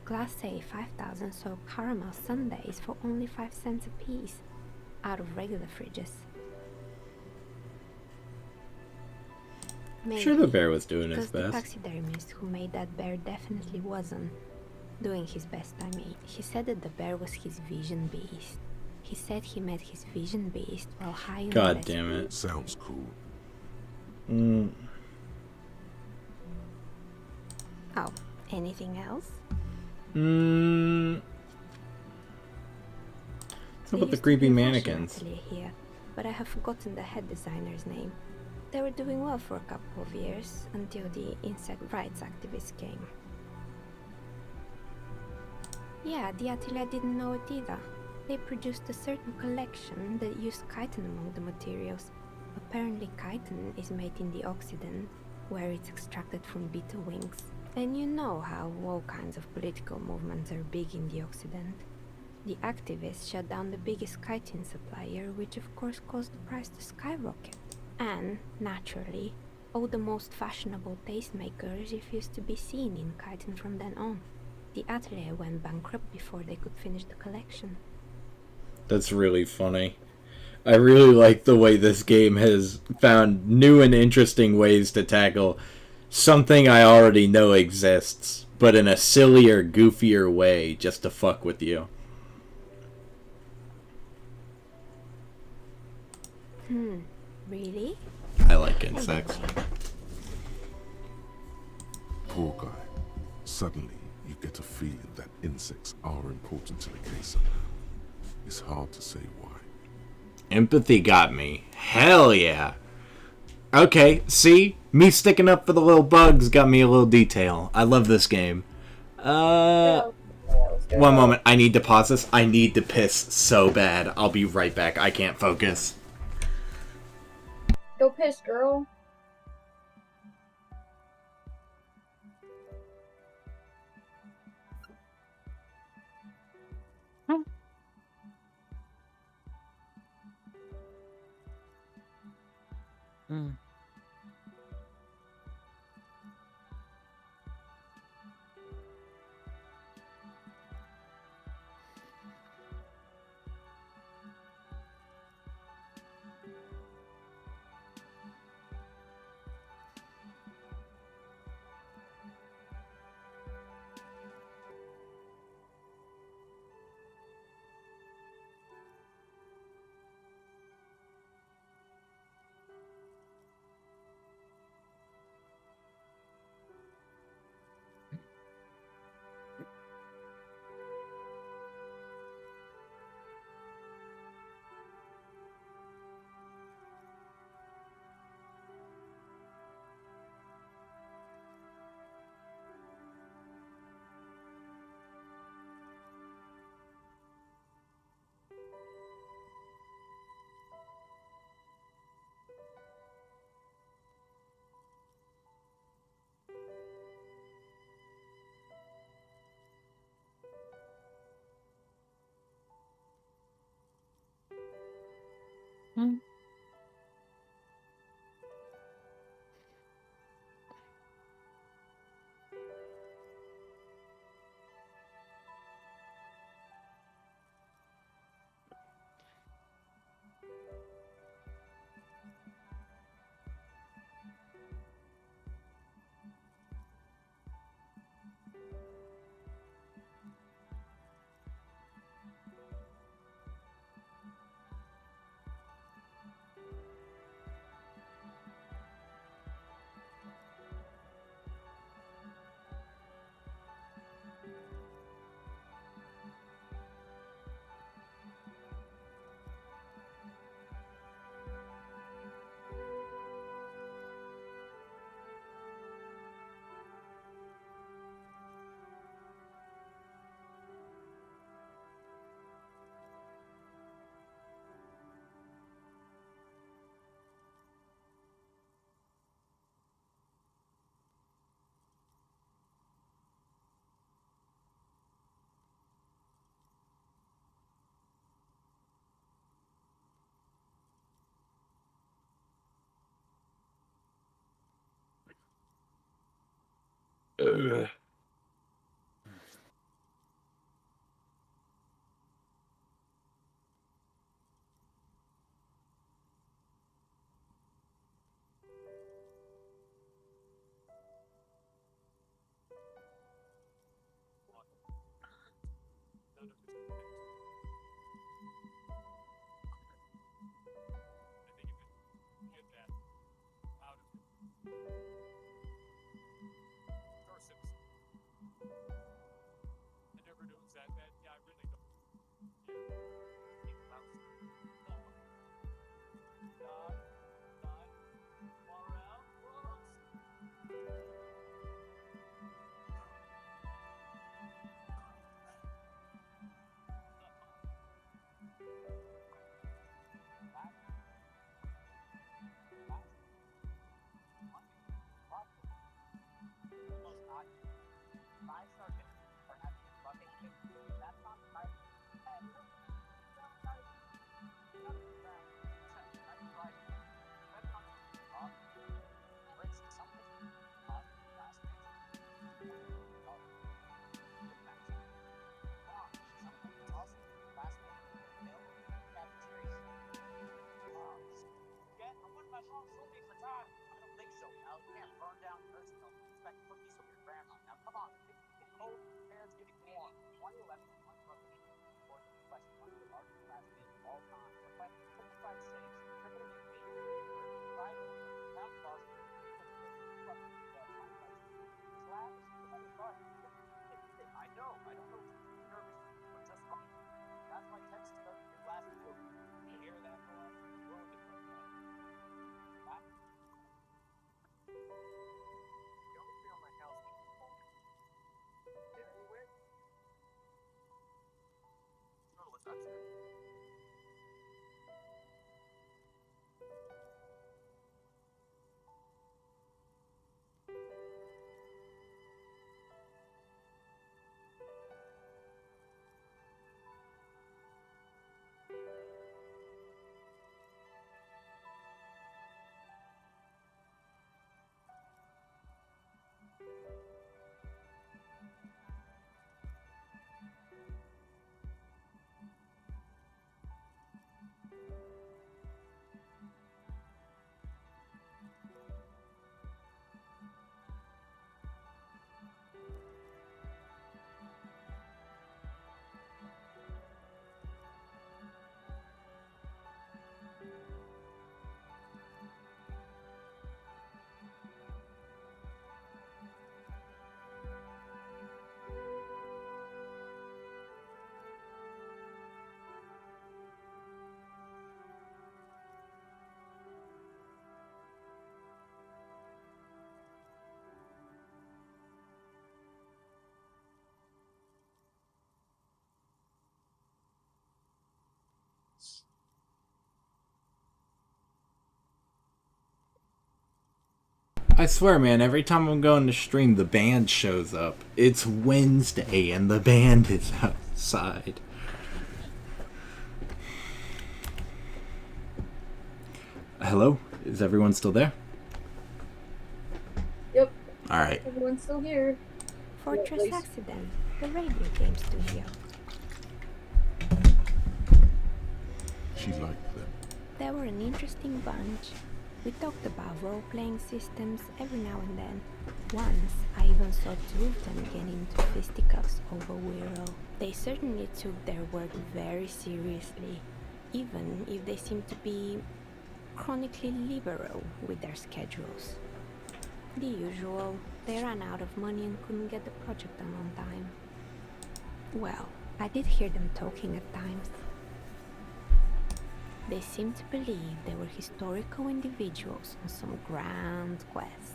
Glace 5000 sold caramel sundaes for only 5 cents a piece, out of regular fridges. I'm sure the bear was doing his because the best. taxidermist who made that bear definitely wasn't doing his best, I mean. He said that the bear was his vision beast. He said he met his vision beast while high on God LSD. damn it. Sounds cool. Oh, anything else? What's up with the creepy mannequins? Here, but I have forgotten the head designer's name. They were doing well for a couple of years, until the insect rights activists came. Yeah, the atelier didn't know it either. They produced a certain collection that used chitin among the materials. Apparently chitin is made in the Occident, where it's extracted from beetle wings. And you know how all kinds of political movements are big in the Occident. The activists shut down the biggest chitin supplier, which of course caused the price to skyrocket. And, naturally, all the most fashionable tastemakers refused to be seen in chitin from then on. The atelier went bankrupt before they could finish the collection. That's really funny. I really like the way this game has found new and interesting ways to tackle something I already know exists, but in a sillier, goofier way, just to fuck with you. Really? I like insects. Poor guy. Suddenly, you get a feeling that insects are important to the case. It's hard to say why. Empathy got me. Hell yeah. Okay, see? Me sticking up for the little bugs got me a little detail. I love this game. One moment. I need to pause this. I need to piss so bad. I'll be right back. I can't focus. Go piss, girl. I swear, man, every time I'm going to stream, the band shows up. It's Wednesday and the band is outside. Hello? Is everyone still there? Yep. Alright. Everyone's still here. Fortress Accident, the radio game studio. She liked them. They were an interesting bunch. We talked about role-playing systems every now and then. Once, I even saw two of them get into fisticuffs over Wiro. They certainly took their work very seriously, even if they seemed to be chronically liberal with their schedules. The usual, they ran out of money and couldn't get the project done on time. Well, I did hear them talking at times. They seemed to believe they were historical individuals on some grand quest.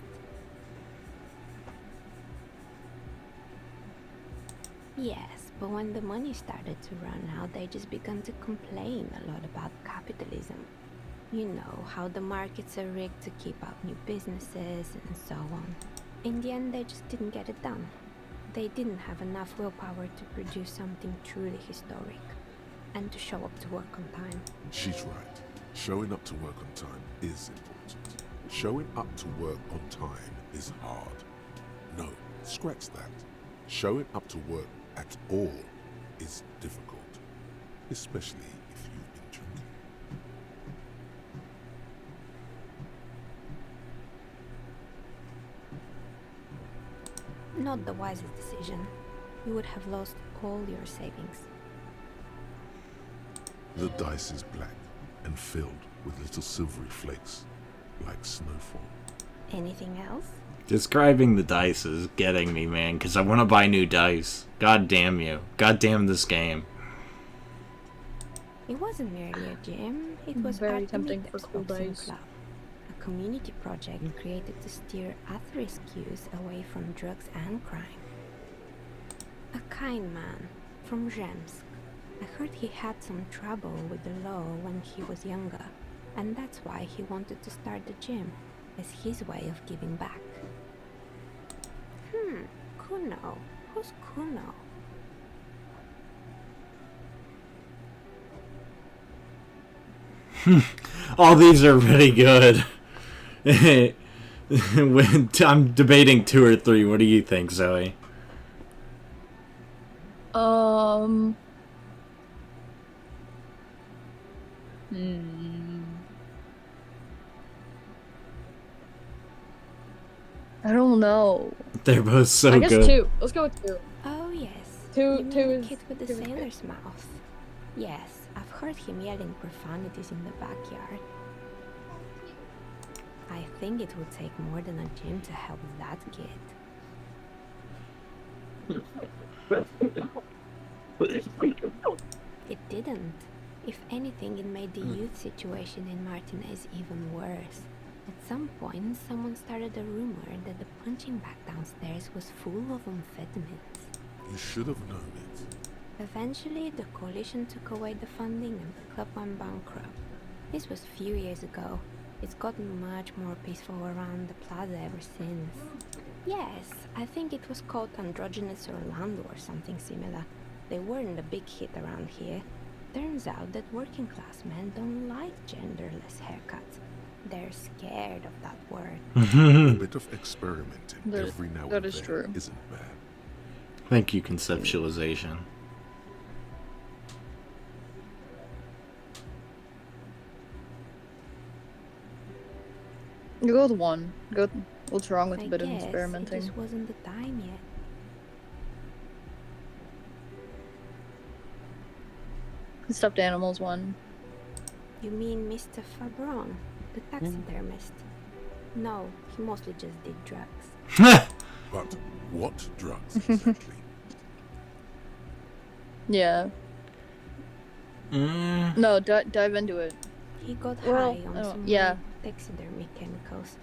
Yes, but when the money started to run out, they just began to complain a lot about capitalism. You know, how the markets are rigged to keep out new businesses and so on. In the end, they just didn't get it done. They didn't have enough willpower to produce something truly historic. And to show up to work on time. She's right. Showing up to work on time is important. Showing up to work on time is hard. No, Scratch that. Showing up to work at all is difficult, especially if you've been drinking. Not the wisest decision. You would have lost all your savings. The dice is black and filled with little silvery flakes, like snowfall. Anything else? Describing the dice is getting me, man, because I want to buy new dice. God damn you. God damn this game. It wasn't merely a gym, it was Very Art tempting Meetups for cool Boxing dice. Club, a community project created to steer at-risk youth away from drugs and crime. A kind man from Zemsk. I heard he had some trouble with the law when he was younger, and that's why he wanted to start the gym, as his way of giving back. Kuno. Who's Kuno? All these are pretty good. I'm debating 2 or 3. What do you think, Zoe? I don't know. They're both so I guess good. 2. Let's go with 2. Oh yes. Two You mean is the kid with the two is good. sailor's mouth. Yes, I've heard him yelling profanities in the backyard. I think it would take more than a gym to help that kid. It didn't. If anything, it made the youth situation in Martinez even worse. At some point, someone started a rumor that the punching bag downstairs was full of amphetamines. You should have known it. Eventually, the coalition took away the funding and the club went bankrupt. This was a few years ago. It's gotten much more peaceful around the plaza ever since. Yes, I think it was called Androgynous Orlando or something similar. They weren't a big hit around here. Turns out that working class men don't like genderless haircuts. They're scared of that word. A bit of experimenting every now and that is then true. isn't bad. Thank you, conceptualization. You go with 1. What's wrong with I a bit of guess experimenting? it just wasn't the time yet. Stuffed animals 1. You mean Mr. Fabron, the taxidermist? No, he mostly just did drugs. But what drugs exactly? Yeah. No, dive into it. He got Well, high on I don't- some yeah. weird taxidermy chemicals.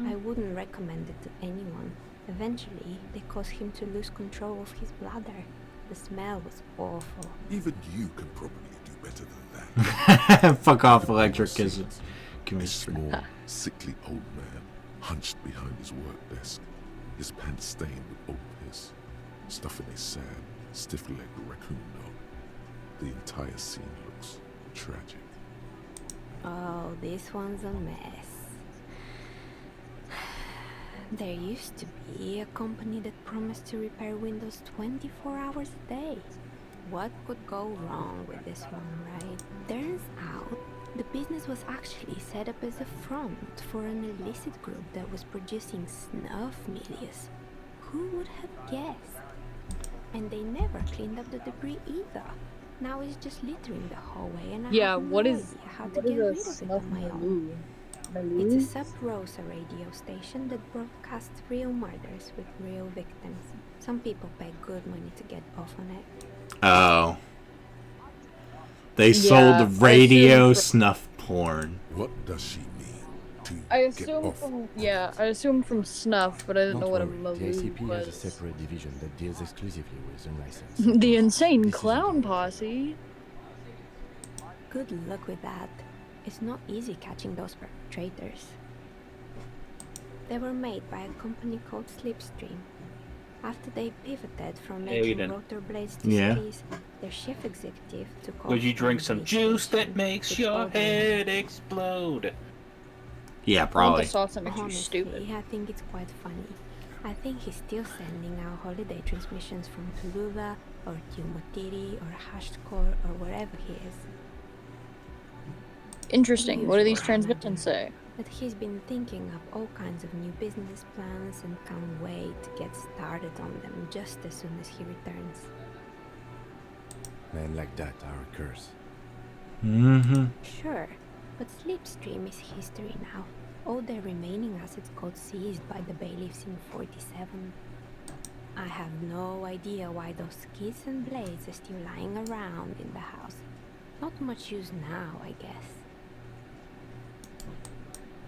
I wouldn't recommend it to anyone. Eventually, they caused him to lose control of his bladder. The smell was awful. Even you can probably do better than that. Fuck off, electric A chemistry. small, sickly old man hunched behind his work desk, his pants stained with old piss, stuffing a sad, stiff-legged raccoon dog. The entire scene looks tragic. Oh, this one's a mess. There used to be a company that promised to repair windows 24 hours a day. What could go wrong with this one, right? Turns out, the business was actually set up as a front for an illicit group that was producing snuff milias. Who would have guessed? And they never cleaned up the debris either. Now it's just littering the hallway and I have no idea how to get rid of it on my own. It's a Sub Rosa radio station that broadcasts real murders with real victims. Some people pay good money to get off on it. Oh. They Yeah, sold radio I assume snuff porn. What does she mean to I get assumed off? from I assumed from snuff, but I didn't know what a The maloo ACP has a was. separate division that deals exclusively with unlicensed. The insane This is clown important. posse. Good luck with that. It's not easy catching those perpetrators. They were made by a company called Slipstream. After they pivoted from Yeah, you making didn't. rotor blades to Yeah. skis, their chief executive took Would off you drink from some the juice that station, makes which your all they head explode? Yeah, I want probably. the sauce that makes you Honestly, stupid. I think it's quite funny. I think he's still sending out holiday transmissions from Tuluva or Tiumotiri or Hashtkor or wherever he is. Interesting. What do these Usual, transmissions say? But he's been thinking up all kinds of new business plans and can't wait to get started on them just as soon as he returns. Men like that are a curse. Mm-hmm. Sure, but Slipstream is history now. All their remaining assets got seized by the bailiffs in 47. I have no idea why those skids and blades are still lying around in the house. Not much use now, I guess.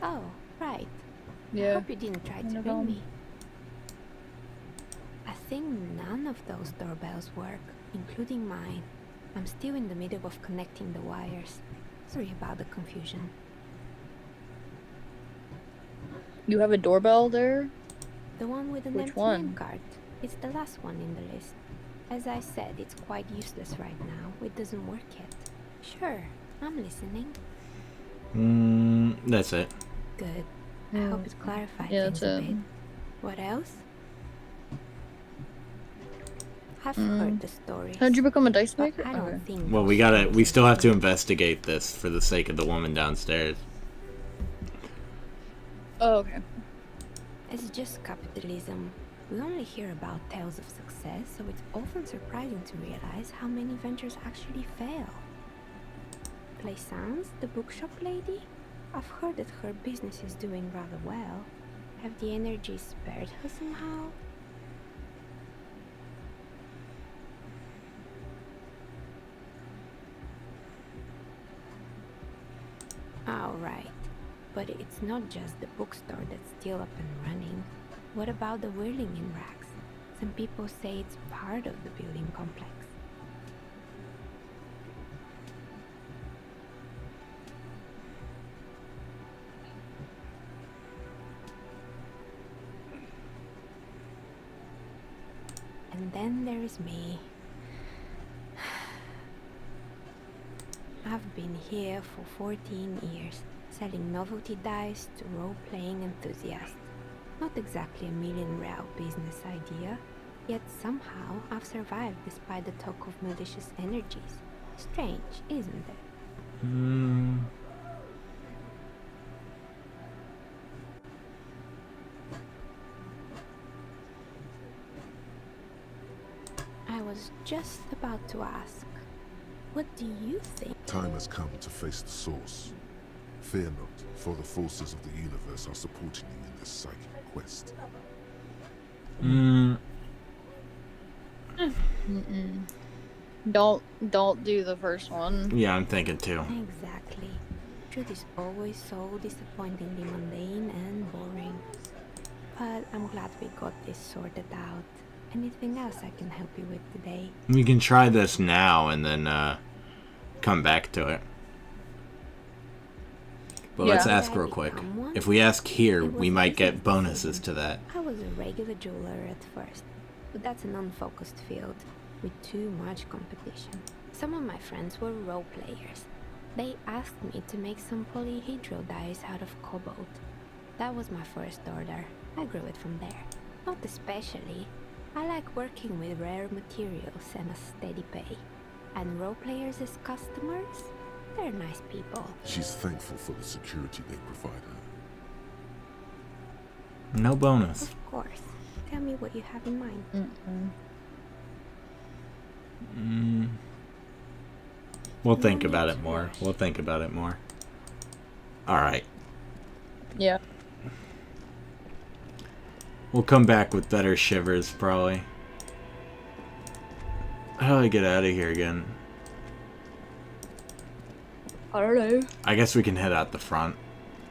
Oh, right. Yeah. I hope you didn't try to ring me. I think none of those doorbells work, including mine. I'm still in the middle of connecting the wires. Sorry about the confusion. You have a doorbell there? The one with an Which empty one? name card. It's the last one in the list. As I said, it's quite useless right now. It doesn't work yet. Sure, I'm listening. That's it. Good. I hope it clarified Yeah, things that's a it. bit. What else? I've heard the stories. How'd you become a dice but maker? I don't Okay. think Well, we still have to investigate this for the sake of the woman downstairs. Oh, okay. it's just capitalism. We only hear about tales of success, so it's often surprising to realize how many ventures actually fail. Plaisance, the bookshop lady? I've heard that her business is doing rather well. Have the energy spared her somehow? All right. But it's not just the bookstore that's still up and running. What about the whirling in racks? Some people say it's part of the building complex. And then there is me. I've been here for 14 years, selling novelty dice to role-playing enthusiasts. Not exactly a million-real business idea, yet somehow I've survived despite the talk of malicious energies. Strange, isn't it? I was just about to ask, what do you think? Time has come to face the source. Fear not, for the forces of the universe are supporting you in this psychic quest. Don't do the first one. Yeah, I'm thinking too. Exactly. Truth is always so disappointingly mundane and boring. But I'm glad we got this sorted out. Anything else I can help you with today? We can try this now and then come back to it. But let's Yeah. ask real quick. If we ask here, we might get bonuses to that. I was a regular jeweler at first, but that's an unfocused field with too much competition. Some of my friends were role players. They asked me to make some polyhedral dice out of cobalt. That was my first order. I grew it from there. Not especially. I like working with rare materials and a steady pay. And role players as customers? They're nice people. She's thankful for the security they provide her. No bonus. Of course. Tell me what you have in mind. We'll think about it more. We'll think about it more. Alright. Yeah. We'll come back with better shivers, probably. How do I get out of here again? I don't know. I guess we can head out the front.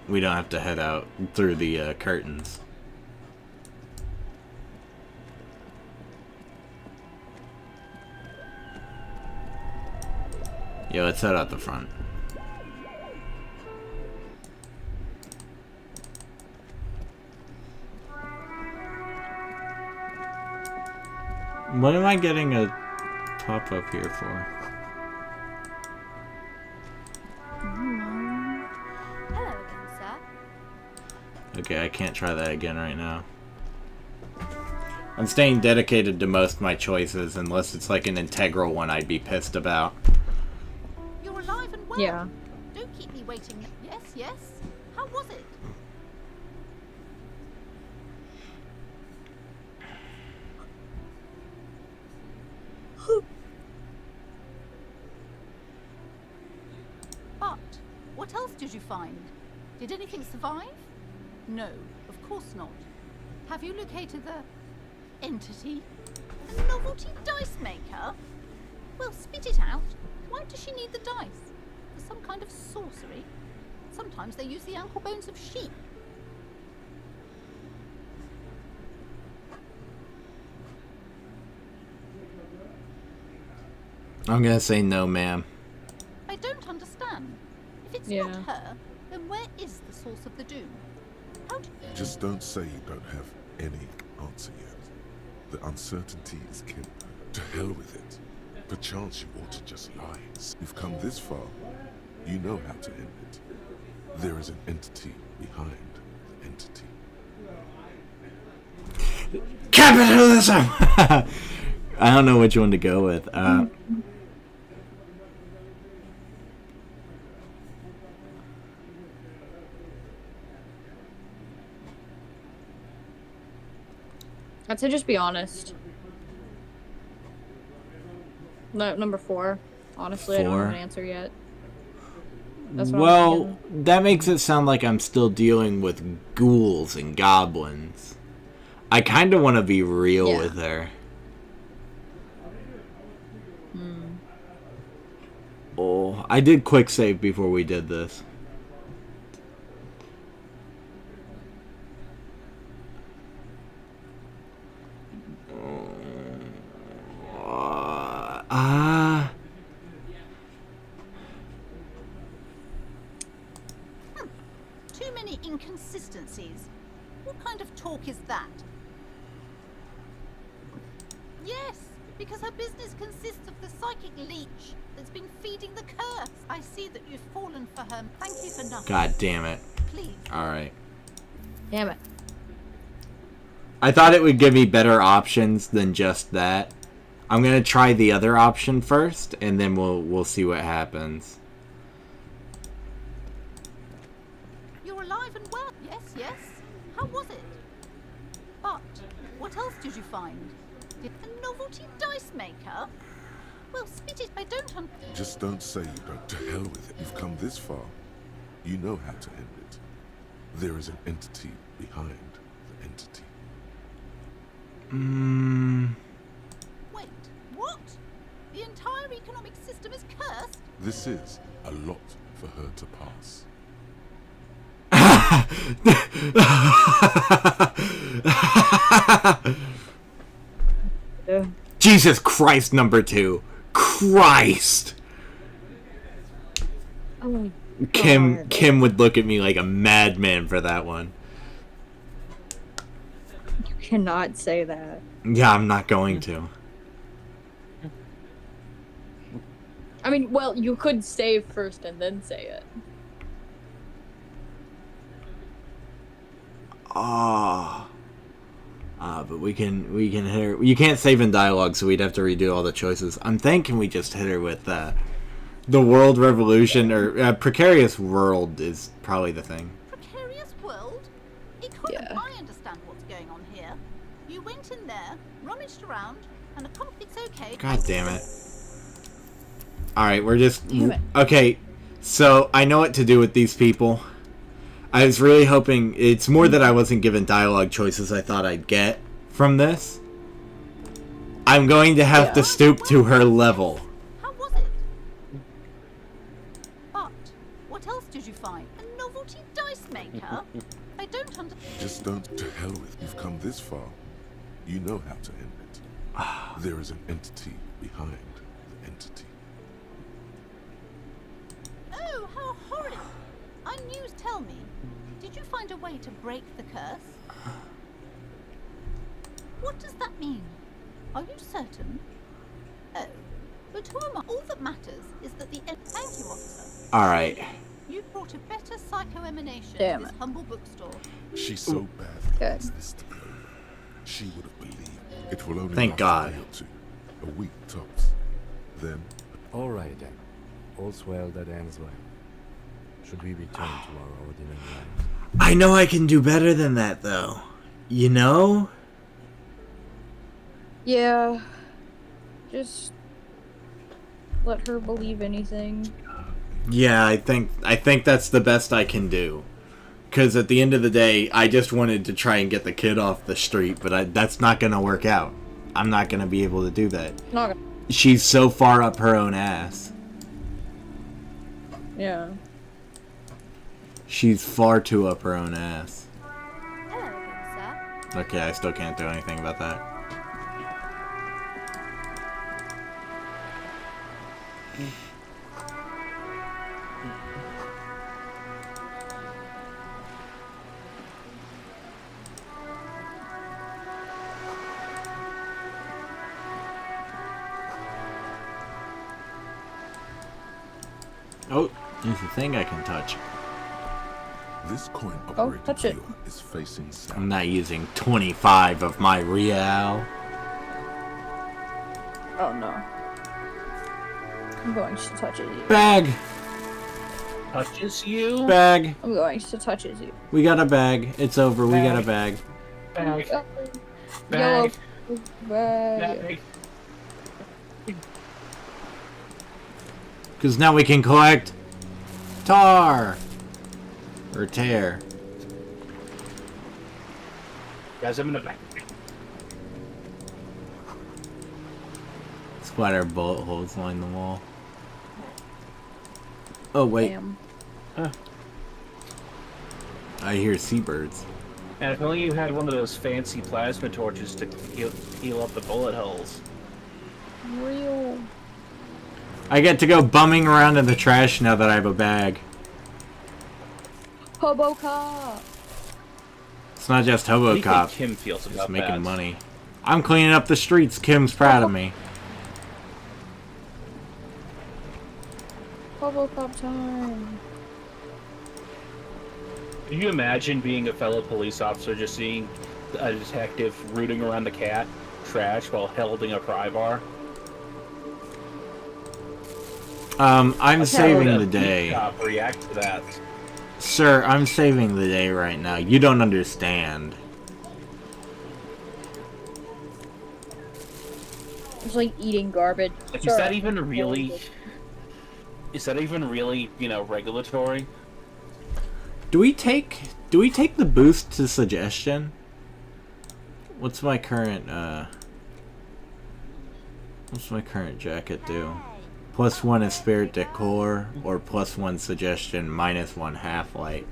We don't have to head out through the curtains. Yeah, let's head out the front. What am I getting a pop-up here for? Hello again, sir. Okay, I can't try that again right now. I'm staying dedicated to most of my choices, unless it's like an integral one I'd be pissed about. You're alive and well. Yeah. Don't keep me waiting. Yes, yes. How was it? But what else did you find? Did anything survive? No, of course not. Have you located the entity? A novelty dice maker? Well, spit it out. Why does she need the dice? For some kind of sorcery? Sometimes they use the ankle bones of sheep. I'm gonna say no, ma'am. I don't understand. If it's Yeah. not her, then where is the source of the doom? How do Just don't say you don't have any answer yet. The uncertainty is killing. To hell with it. Perchance you ought to just lie. You've come this far. You know how to end it. There is an entity behind the entity. Capitalism! I don't know which one to go with. I'd say just be honest. No, number 4. Honestly, I don't have an answer yet. That's what Well, that makes it sound like I'm still dealing with ghouls and goblins. I kind of want to be real with her. Oh, I did quick save before we did this. Too many inconsistencies. What kind of talk is that? Yes, because her business consists of the psychic leech that's been feeding the curse. I see that you've fallen for her. Thank you for nothing. God damn it. Please. Alright. Damn it. I thought it would give me better options than just that. I'm gonna try the other option first, and then we'll see what happens. You're alive and well. Yes, yes. How was it? But what else did you find? A novelty dice maker? Well, spit it. I don't Just don't say you don't. To hell with it. You've come this far. You know how to end it. There is an entity behind the entity. Wait, what? The entire economic system is cursed? This is a lot for her to pass. Jesus Christ, number 2. Christ! Oh my Kim would look at me like a madman for that one. You cannot say that. Yeah, I'm not going to. I mean, well, you could save first and then say it. But we can hit her. You can't save in dialogue, so we'd have to redo all the choices. I'm thinking we just hit her with the world revolution, or precarious world is probably the thing. Precarious world? Economy. I understand what's going on here. You went in there, rummaged around, and it's okay. God damn it. Alright, we're just... Okay, so I know what to do with these people. I was really hoping... It's more that I wasn't given dialogue choices I thought I'd get from this. I'm going to have to stoop to her level. How was it? But what else did you find? A novelty dice maker? I don't understand. Just don't. To hell with. You've come this far. You know how to end it. There is an entity behind the entity. Oh, how horrid! Unused, tell me. Did you find a way to break the curse? What does that mean? Are you certain? Oh, but who am I? All that matters is that the end. Thank you, officer. Alright. You brought a better psycho-emanation Damn to this humble bookstore. She so badly wants this to be over. She would have believed It will only Thank last God. a day or two. A week tops. Then, All right then. All's well that ends well. Should we return to our ordinary lives? I know I can do better than that, though. You know? Yeah. Just let her believe anything. Yeah, I think that's the best I can do. Because at the end of the day, I just wanted to try and get the kid off the street, but that's not going to work out. I'm not going to be able to do that. Not gonna. She's so far up her own ass. Yeah. She's far too up her own ass. Hello again, sir. Okay, I still can't do anything about that. Oh, there's a thing I can touch. this coin Oh, operated touch it. viewer is facing south. I'm not using 25 of my real. Oh no. I'm going to touch it. Bag! Touches you? Bag! I'm going to touch it. We got a bag. It's over. We got a bag. Bag. Yellow Bag. bag. Bag. Because now we can collect tar. Or tear. Guys, I'm in the back. Splatter bullet holes line the wall. Oh, wait. Damn. I hear seabirds. And if only you had one of those fancy plasma torches to heal up the bullet holes. Real. I get to go bumming around in the trash now that I have a bag. Hobo cop. It's not just What do Hobo you Cop. think Kim feels It's about making that? money. I'm cleaning up the streets. Kim's proud of me. Hobo cop time. Can you imagine being a fellow police officer just seeing a detective rooting around the cat trash while holding a pry bar? I'm saving How the would a day. beat cop react to that? Sir, I'm saving the day right now. You don't understand. It's like eating garbage. Like, is that even really? Is that even really, regulatory? Do we take the boost to suggestion? What's my current jacket do? +1 is spirit decor, or +1 suggestion, -1 half light.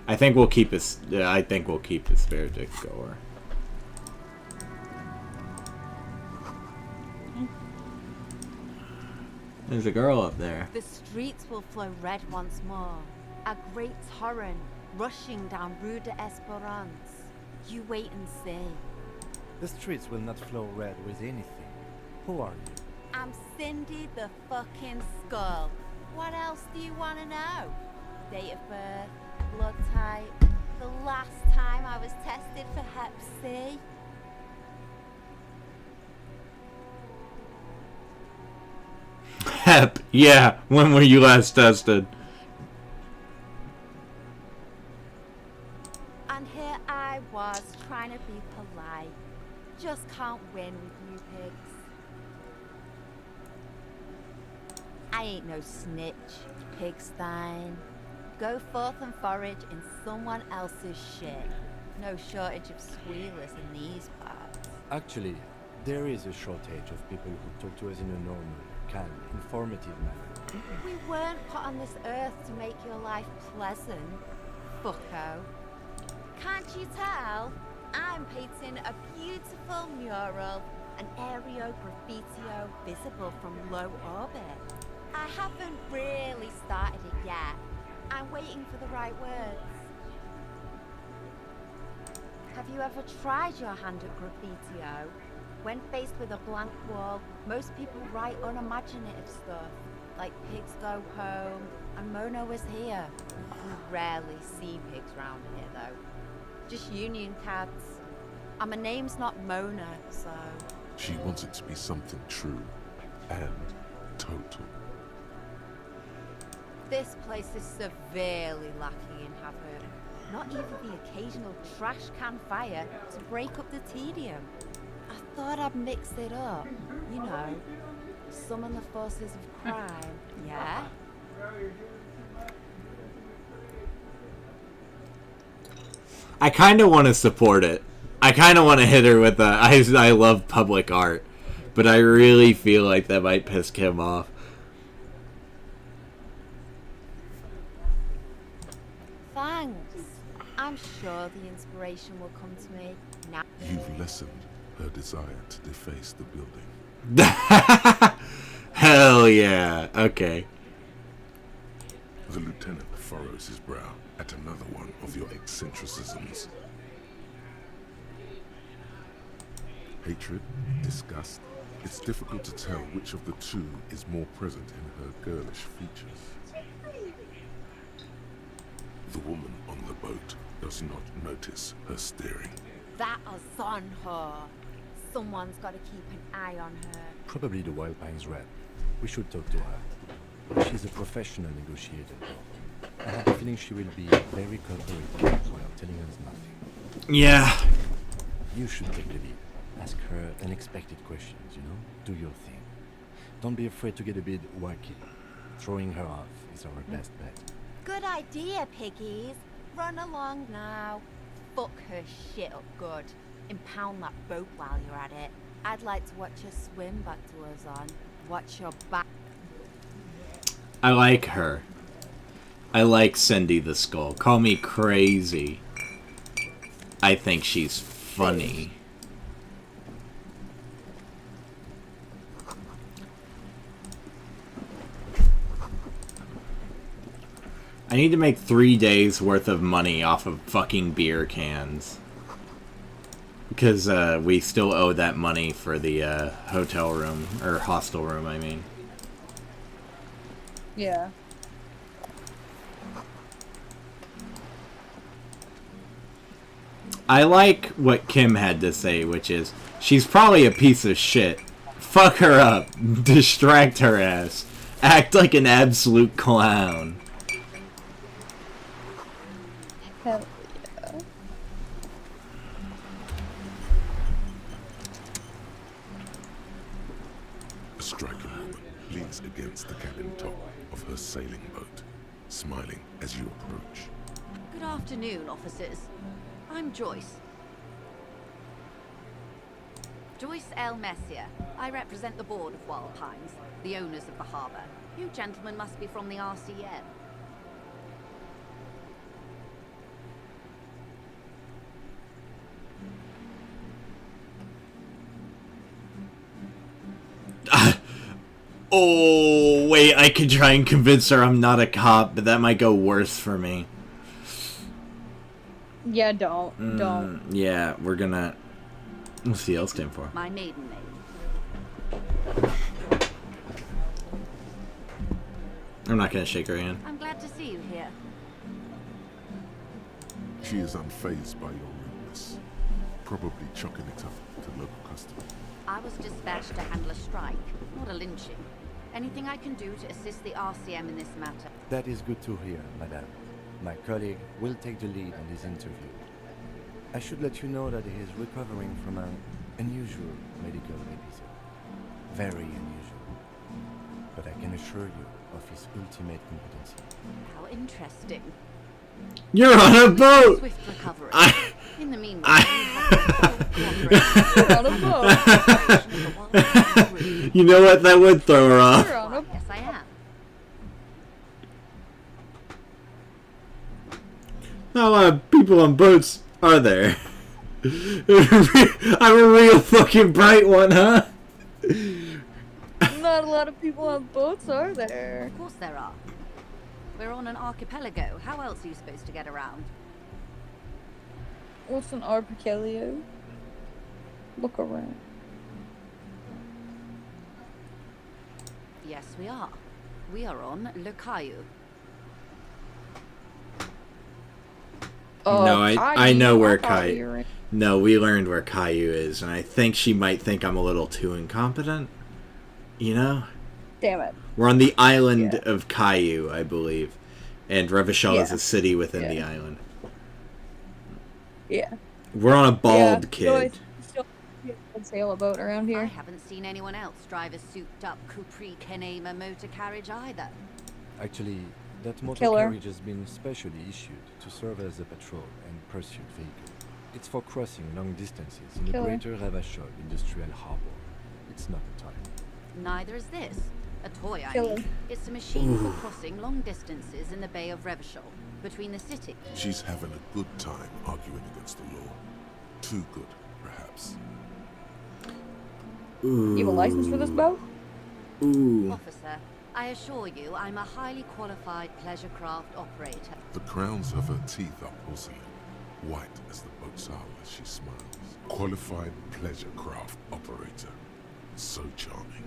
I think we'll keep it. I think we'll keep the spirit decor. There's a girl up there. The streets will flow red once more. A great torrent rushing down Rue de Esperance. You wait and see. The streets will not flow red with anything. Who are you? I'm Cindy the fucking Skull. What else do you want to know? Date of birth, blood type, the last time I was tested for Hep C. Hep, yeah. When were you last tested? And here I was trying to be polite. Just can't win with you pigs. I ain't no snitch, pigstein. Go forth and forage in someone else's shit. No shortage of squealers in these parts. Actually, there is a shortage of people who talk to us in a normal, kind, informative manner. We weren't put on this earth to make your life pleasant, fucko. Can't you tell? I'm painting a beautiful mural, an aereo graffitio visible from low orbit. I haven't really started it yet. I'm waiting for the right words. Have you ever tried your hand at graffitio? When faced with a blank wall, most people write unimaginative stuff, like pigs go home and Mono was here. We rarely see pigs round here though. Just union cabs. And my name's not Mona, so... She wants it to be something true and total. This place is severely lacking in havoc. Not even the occasional trash can fire to break up the tedium. I thought I'd mix it up. You know, summon the forces of crime, yeah? I kind of want to support it. I kind of want to hit her with I love public art, but I really feel like that might piss Kim off. Thanks. I'm sure the inspiration will come to me now. You've lessened her desire to deface the building. Hell yeah. Okay. The lieutenant furrows his brow at another one of your eccentricisms. Hatred, disgust. It's difficult to tell which of the two is more present in her girlish features. The woman on the boat does not notice her staring. That is on her. Someone's got to keep an eye on her. Probably the Wild Pines rep. We should talk to her. She's a professional negotiator, though. I have a feeling she will be very cooperative while telling us nothing. Yeah. You should take the lead. Ask her unexpected questions, you know? Do your thing. Don't be afraid to get a bit wacky. Throwing her off is our best bet. Good idea, piggies. Run along now. Fuck her shit up good. Impound that boat while you're at it. I'd like to watch her swim back to us on. Watch your back. I like her. I like Cindy the Skull. Call me crazy. I think she's funny. I need to make 3 days worth of money off of fucking beer cans. Because we still owe that money for the hotel room, or hostel room, I mean. Yeah. I like what Kim had to say, which is, she's probably a piece of shit. Fuck her up. Distract her ass. Act like an absolute clown. Hell yeah. A striking woman leans against the cabin top of her sailing boat, smiling as you approach. Good afternoon, officers. I'm Joyce. Joyce L. Messier. I represent the board of Wild Pines, the owners of the harbour. You gentlemen must be from the RCM. Oh, wait, I could try and convince her I'm not a cop, but that might go worse for me. Yeah, don't. Yeah, we're gonna... What's the L stand for? My maiden name. I'm not gonna shake her hand. I'm glad to see you here. She is unfazed by your rudeness, probably chalking it up to local custom. I was dispatched to handle a strike, not a lynching. Anything I can do to assist the RCM in this matter? That is good to hear, madame. My colleague will take the lead on this interview. I should let you know that he is recovering from an unusual medical episode. Very unusual. But I can assure you of his ultimate competency. How interesting. You're on a boat! Swift recovery. In the meanwhile, You're on a boat. You know what? That would throw her off. You're on a boat. Yes, I am. Not a lot of people on boats, are there? I'm a real fucking bright one, huh? Not a lot of people on boats, are there? Of course there are. We're on an archipelago. How else are you supposed to get around? What's an archipelago? Look around. Yes, we are. We are on Le Caillou. No, I know where Kai. No, we learned where Caillou is, and I think she might think I'm a little too incompetent. You know? Damn it. We're on the island of Caillou, I believe. And Revachol is Yeah. a city within the Yeah. island. Yeah. We're on a bald kid. So I sail a boat around I here. haven't seen anyone else drive a souped-up Capri Kenema motor carriage either. Actually, that motor Killer. carriage has been specially issued to serve as a patrol and pursuit vehicle. It's for crossing long distances in the Killer. greater Revachol industrial harbor. It's not a toy. Neither is this. A toy, I Killer. mean. It's a machine for crossing long distances in the Bay of Revachol, between the city. She's having a good time arguing against the law. Too good, perhaps. Ooh. You have a license for this boat? Ooh. Officer, I assure you I'm a highly qualified pleasure craft operator. The crowns of her teeth are porcelain, white as the boat's hull as she smiles. Qualified pleasure craft operator. So charming.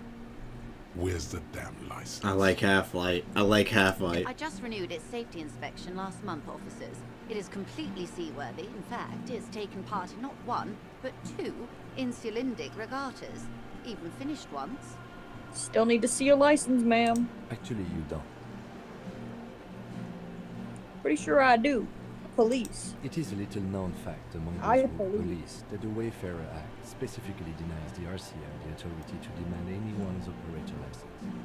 Where's the damn license? I like Half-Light. I like Half-Light. I just renewed its safety inspection last month, officers. It is completely seaworthy. In fact, it's taken part in not one, but 2 insulindic regattas. Even finished once. Still need to see your license, ma'am. Actually, you don't. Pretty sure I do. Police. It is a little known fact among I those who believe. police that the Wayfarer Act specifically denies the RCM the authority to demand anyone's operator license.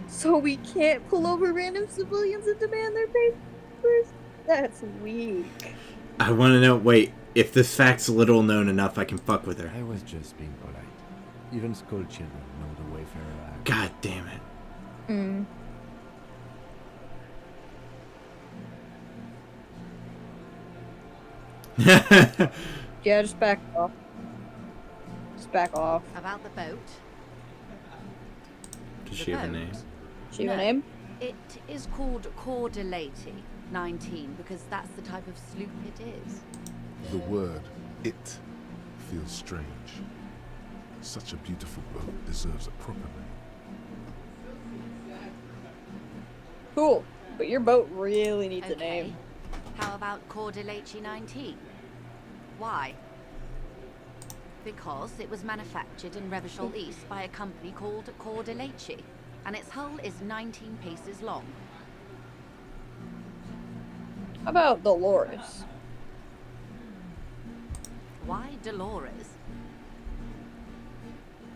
So we can't pull over random civilians and demand their papers? That's weak. I want to know, wait, if this fact's little known enough, I can fuck with her. I was just being polite. Even school children know the Wayfarer Act. God damn it. Mm. Yeah, just back off. Just back off. About the boat. Does she have a name? She have a name? It is called Cordelati 19 because that's the type of sloop it is. The word "it" feels strange. Such a beautiful boat deserves a proper name. Cool. But your boat really needs a Okay. name. How about Cordelati 19? Why? Because it was manufactured in Revachol East by a company called Cordelati, and its hull is 19 paces long. How about Dolores? Why Dolores?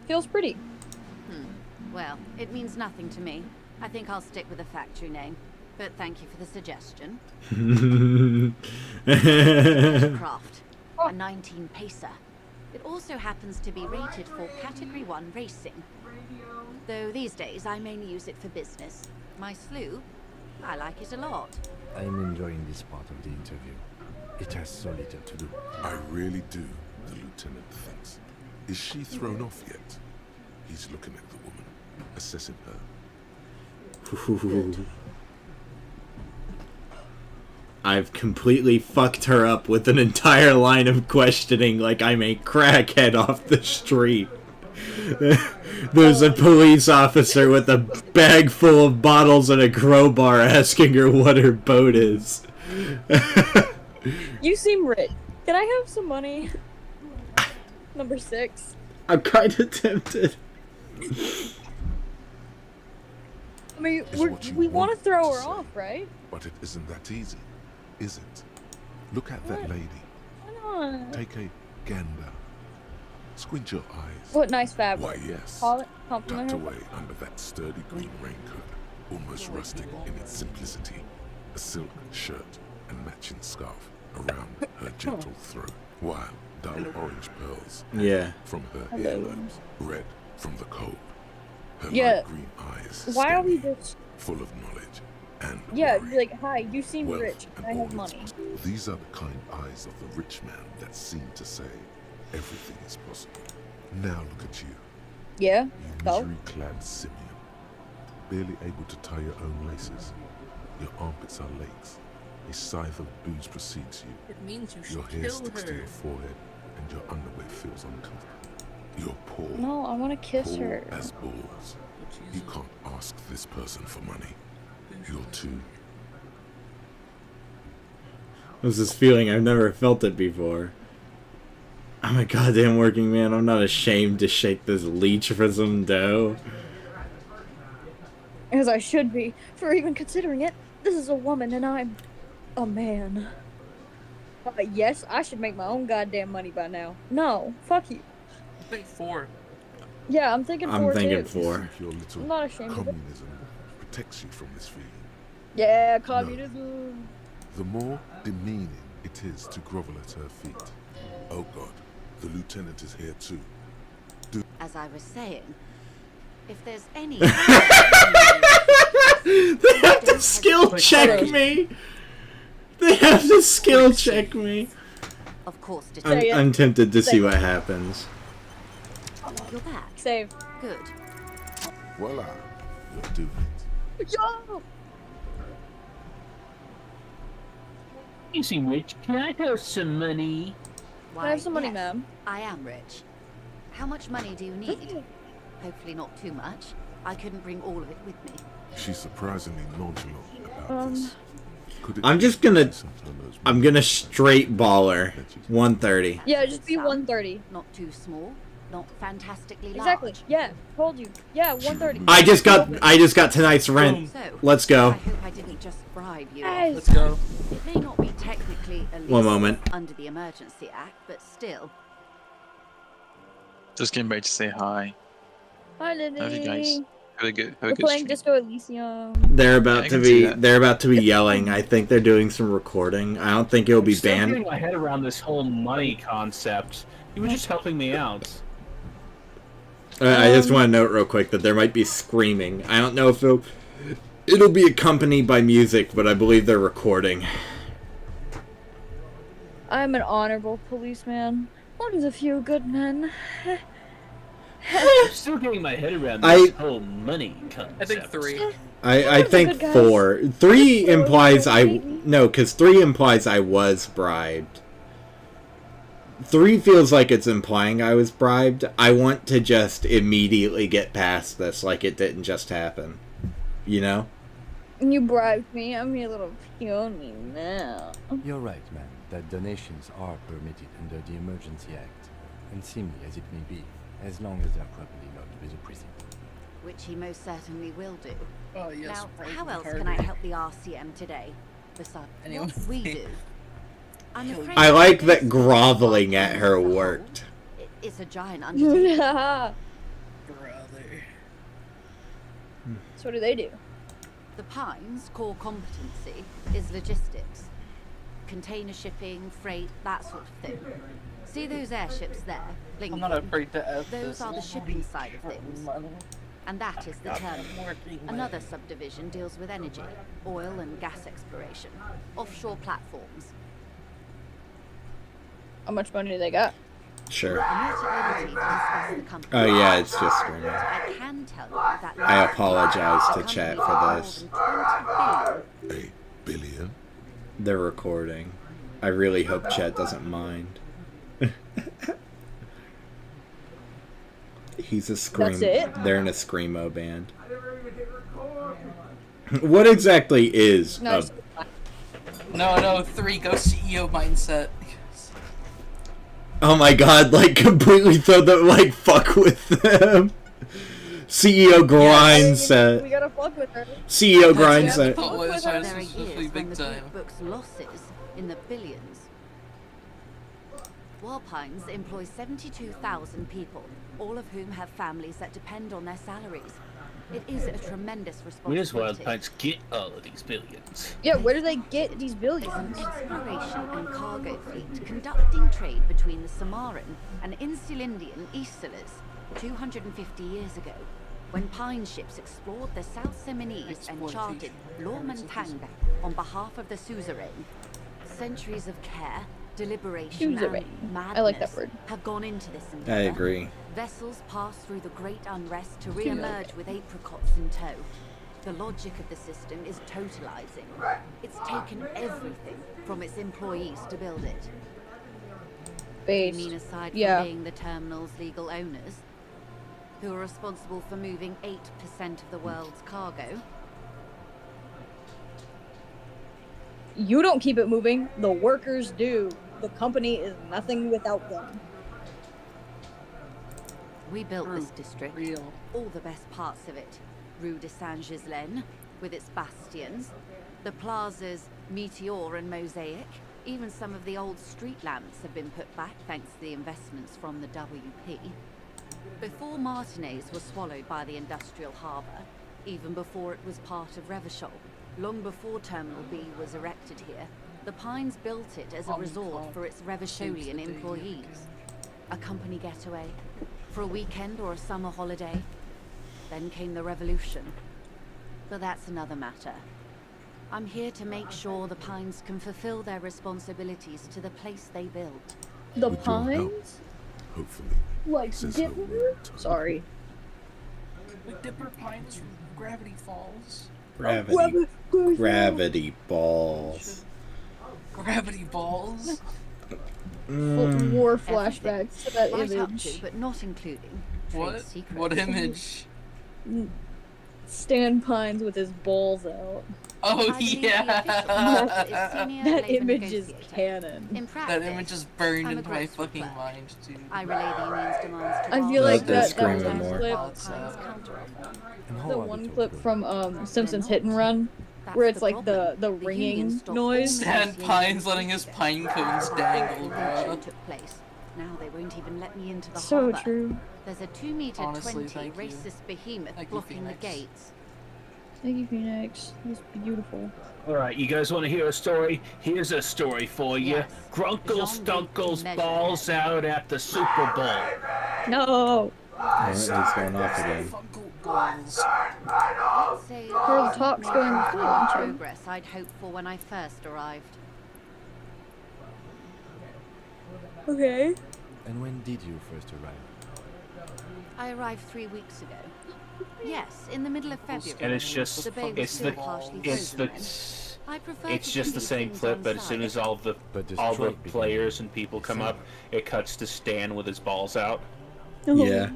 Feels pretty. Well, it means nothing to me. I think I'll stick with the factory name. But thank you for the suggestion. Craft, a 19 pacer. It also happens to be rated for Category 1 racing. Though these days I mainly use it for business. My sloop, I like it a lot. I'm enjoying this part of the interview. It has so little to do. I really do, the lieutenant thinks. Is she thrown off yet? He's looking at the woman, assessing her. I've completely fucked her up with an entire line of questioning like I'm a crackhead off the street. There's a police officer with a bag full of bottles and a crowbar asking her what her boat is. You seem rich. Can I have some money? Number 6. I'm kind of tempted. I mean, Is what you we want to want throw to her say. off, right? But it isn't that easy, is it? Look at that lady. Why not? Take a gander. Squint your eyes. What nice fabric. Why, yes. Call it compliment Tucked her. away under that sturdy green raincoat, almost rustic in its simplicity, a silk shirt and matching scarf around her gentle throat, while dull orange pearls Yeah. from her Hello. earlobes, red from the cold. Her Yeah. light green eyes Why are we steady, just... full of knowledge and Yeah, worry. be like, hi, you seem Wealth rich. and I have all its money. possible. These are the kind eyes of the rich man that seem to say everything is possible. Now look at you, Yeah? you So? misery-clad simian, barely able to tie your own laces. Your armpits are lakes. A scythe of booze precedes you. It means you Your should hair kill sticks to her. your forehead, and your underwear feels uncomfortable. You're poor. No, I want to kiss poor her. as balls. You can't ask this person for money. You're too What's this feeling? I've never felt it before. I'm a goddamn working man. I'm not ashamed to shake this leech for some dough. As I should be, for even considering it. This is a woman and I'm a man. Yes, I should make my own goddamn money by now. No, fuck you. I think 4. Yeah, I'm thinking 4 I'm thinking too. 4. Your little I'm not ashamed of it. communism protects you from this feeling. Yeah, communism. The more demeaning it is to grovel at her feet. Oh God, the lieutenant is here too. As I was saying, if there's any... They have to skill check me! They have to skill check me! Of course, I'm tempted to see what happens. You're back. Save. Good. Voila, you're doing it. Yo! Easy, Rich. Can I have some money? Can I have some money, ma'am? I am rich. How much money do you need? Hopefully not too much. I couldn't bring all of it with me. She's surprisingly nonchalant about this. I'm just gonna... I'm gonna straight baller. 130. Yeah, just be 130. Not too small, not fantastically large. Exactly. Yeah, told you. Yeah, 130. I just got tonight's rent. So, Let's go. I hope I didn't just bribe you. Yes. Let's go. It may not be technically illegal One moment. under the Emergency Act, but still. Just getting ready to say hi. Hi, Lily. How are you guys? Have a good We're playing stream. Disco Elysium. They're about I to can see be that. they're about to be yelling. I think they're doing some recording. I don't think it'll be Still banned. getting my head around this whole money concept. He was just helping me out. I just want to note real quick that there might be screaming. I don't know if it'll be accompanied by music, but I believe they're recording. I'm an honorable policeman. One of the few good men. I'm still getting my head around I- this whole money concept. I think 3. I think good guys. 4. 3 Four, implies maybe. no, because 3 implies I was bribed. 3 feels like it's implying I was bribed. I want to just immediately get past this, like it didn't just happen. You know? You bribed me. I'm your little peony now. You're right, man, that donations are permitted under the Emergency Act, and seemly as it may be, as long as they're properly logged with the prison. Which he most certainly will do. Oh, yes. Now, right, how else Harvey. can I help the RCM today? Besides Anyone? what we do. I'm afraid I like that this groveling at her as a whole, worked. It's a giant undertaking. Brother. So what do they do? The Pines' core competency is logistics. Container shipping, freight, that sort of thing. See those airships there? I'm not afraid to ask Those this. are the shipping side of things. And that is the terminal. Another subdivision deals with energy, oil and gas exploration, offshore platforms. How much money do they got? Sure. I'm not at liberty to discuss the company. Oh yeah, it's just screaming. I can tell you that I apologize to the chat company for this. has more than 20 billion. $8 billion? They're recording. I really hope chat doesn't mind. He's a scream. That's it? They're in a screamo band. What exactly is No, a... No, 3, go CEO mindset. Oh my god, like completely throw them, like fuck with them. CEO grind set. We gotta fuck with her. CEO grind That's set. what I was There are supposed to be years when big the time. group books losses in the billions. Warpines employ 72,000 people, all of whom have families that depend on their salaries. It is a tremendous Where's responsibility. Wildpines get all of these billions? Yeah, where do they get these billions? Exploration and cargo fleet conducting trade between the Samaran and Insulindian Easterlers 250 years ago, when Pine ships explored the South Seminese and charted Lormentanga on behalf of the suzerain. Centuries of care, deliberation, Suzerain. and madness I like that word. have gone into this I endeavor. agree. Vessels pass through the great unrest to re-emerge with apricots in tow. The logic of the system is totalizing. It's taken everything from its employees to build it. Based. You mean aside from Yeah. being the terminal's legal owners, who are responsible for moving 8% of the world's cargo? You don't keep it moving, the workers do. The company is nothing without them. We built this district. All the best parts of it. Rue de Saint-Ghislain, with its bastions. The plazas, Meteor and Mosaic. Even some of the old street lamps have been put back thanks to the investments from the WP. Before Martinez was swallowed by the industrial harbour, even before it was part of Revachol, long before Terminal B was erected here, the Pines built it as a resort for its Revacholian employees. A company getaway, for a weekend or a summer holiday. Then came the revolution. But that's another matter. I'm here to make sure the Pines can fulfill their responsibilities to the place they built. The With your help, Pines? hopefully. Like says her Dipper? weird tone. Sorry. Like Dipper Pines from Gravity Falls. Gravity balls. Gravity Balls? War flashbacks to that Right up image. to, but not including, What? trade secrets. What image? Stan Pines with his balls out. Oh, I believe the yeah! official title is Senior That Labor image is Negotiator. canon. In That practice, image is burned I'm a into my graceful fucking clerk. mind, dude. I relay the union's demands to I feel boss. like they're that was screaming one more. clip. And how The are one they clip talking? from Simpsons Hit and Run, That's where it's the like the problem. The union ringing stopped noise. Stan Pines letting his pine cones dangle, Revolution bro. took place. Now they won't even let me into the So harbour. true. There's a 2-meter Honestly, 20 thank you. racist behemoth Thank you, blocking the Phoenix. gates. Thank you, Phoenix. It's beautiful. Alright, you guys want to hear a story? Here's a story for you. Yes. Grunkle Jean-Luc Stunkle's measure. balls out at the Super Bowl. No! Alright, he's going off again. Funko balls. Let's say Her it's talk's not going the through, kind of aren't you? progress I'd hoped for when I first arrived. Okay. And when did you first arrive? I arrived 3 weeks ago. Yes, in the middle of February. And it's just, The bay was it's still the, partially it's the, frozen then. I prefer it's to just do the these same things clip, on but as soon site. as all the strike began. players and people come up, it cuts to Stan with his balls out. Yeah.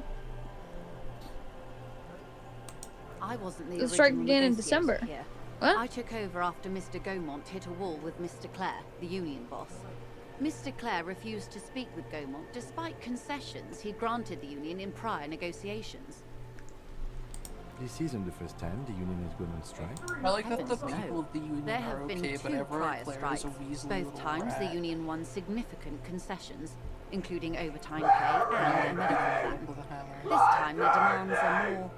I wasn't the The strike original began in negotiator December. Here. What? I took over after Mr. Gaumont hit a wall with Mr. Clare, the union boss. Mr. Clare refused to speak with Gaumont despite concessions he granted the union in prior negotiations. This isn't the first time the union has gone on strike. I like that the Heavens, people no. of the union There are have been okay, but 2 every prior player strikes. is a weaselly Both little times the rat. union won significant concessions, including overtime pay and a medical plan. With a hammer. This time the demands are more,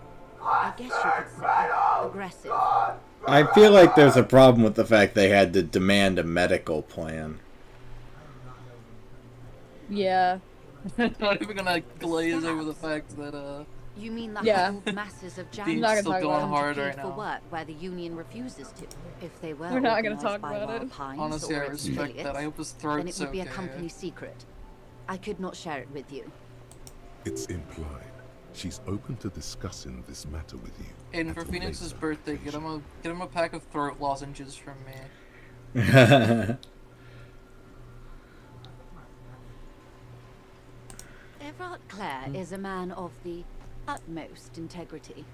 I guess you could say, aggressive. I feel like there's a problem with the fact they had to demand a medical plan. Yeah. Not even gonna glaze over the fact that You mean the Yeah. huddled masses of Dean's janitors still talk going about it. hard plead right for now. work where the union refuses to? If they were We're not gonna organised talk by about Wild it. Pines Honestly, I or its respect affiliates, that. I hope his then throat's it would be a okay. company secret. I could not share it with you. It's implied she's open to discussing this matter with you. And at for a Phoenix's later birthday, get him a pack of throat lozenges from me. Everard Clare is a man of the utmost integrity.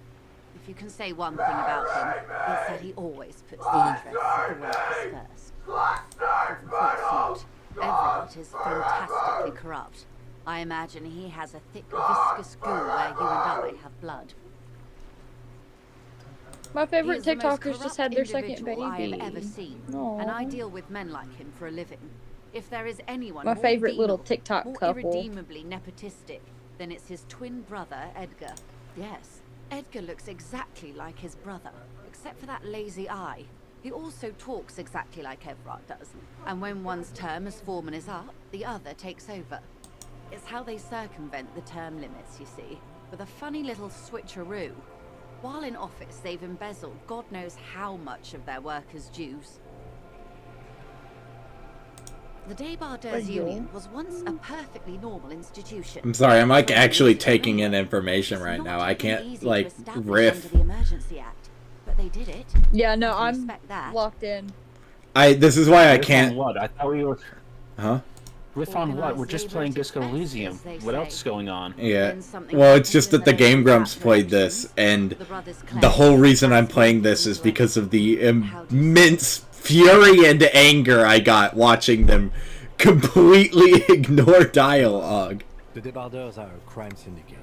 If you can say one thing about him, it's that he always puts the interests of the workers first. Of course not. Everard is fantastically corrupt. I imagine he has a thick, viscous goo where you and I have blood. My favorite He is the most TikTokers just corrupt had their second individual I baby. have ever seen, Aw. and I deal with men like him for a living. If there is anyone My more favorite little venal, TikTok more couple. irredeemably nepotistic, then it's his twin brother, Edgar. Yes, Edgar looks exactly like his brother, except for that lazy eye. He also talks exactly like Everard does, and when one's term as foreman is up, the other takes over. It's how they circumvent the term limits, you see, with a funny little switcheroo. While in office, they've embezzled God knows how much of their workers' dues. The Débardeurs Union was once a perfectly normal institution. I'm sorry, I'm like For actually years, taking in it's information right not now. I even can't easy to like establish riff. Under the Emergency Act, but they did it. Yeah, no, I I'm respect that. locked in. This is why I Riff can't. on what? I thought we were... Huh? Riff on what? We're Organised just labour playing at Disco its best, Elysium. as they What say. else is going on? Yeah. When something Well, it's happens just in that the the Game local Grumps rap played direction, this, and the brothers the claim whole reason I'm that's playing when this things is were because of the How do you say immense fury and anger I got watching them completely ignore dialogue. The Debardeurs are a crime syndicate.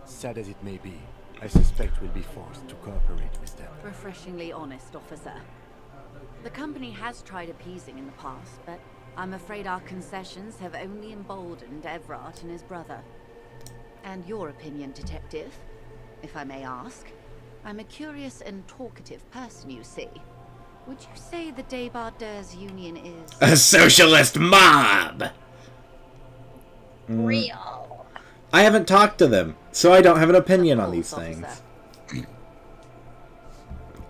Sad as it may be, I suspect we'll be forced to cooperate with them. Refreshingly honest, officer. The company has tried appeasing in the past, but I'm afraid our concessions have only emboldened Everard and his brother. And your opinion, Detective, if I may ask? I'm a curious and talkative person, you see. Would you say the Debardeurs Union is... A socialist mob! Real. I haven't talked to them, so I don't have an opinion on these things.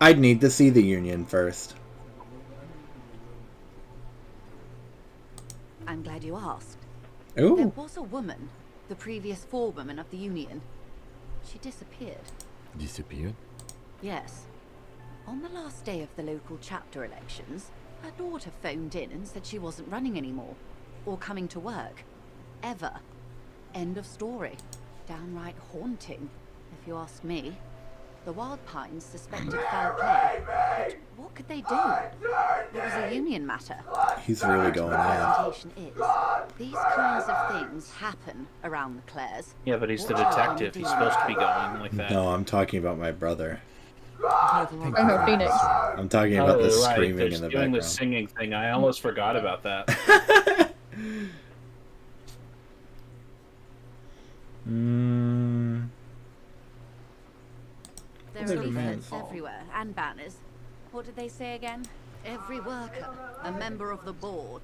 I'd need to see the Union first. I'm glad you asked. Ooh. There was a woman, the previous forewoman of the Union. She disappeared. Disappeared? Yes. On the last day of the local chapter elections, her daughter phoned in and said she wasn't running anymore. Or coming to work. Ever. End of story. Downright haunting, if you ask me. The Wild Pines suspected foul play, but what could they do? It was a union matter. He's really going on. Presentation is, these kinds of things happen around the Clares. Yeah, but he's the detective. He's supposed to be going like that. No, I'm talking about my brother. Phoenix. I'm talking about the screaming in the doing background. the singing thing. I almost forgot about that. There are leaflets everywhere, and banners. What did they say again? Every worker, a member of the board.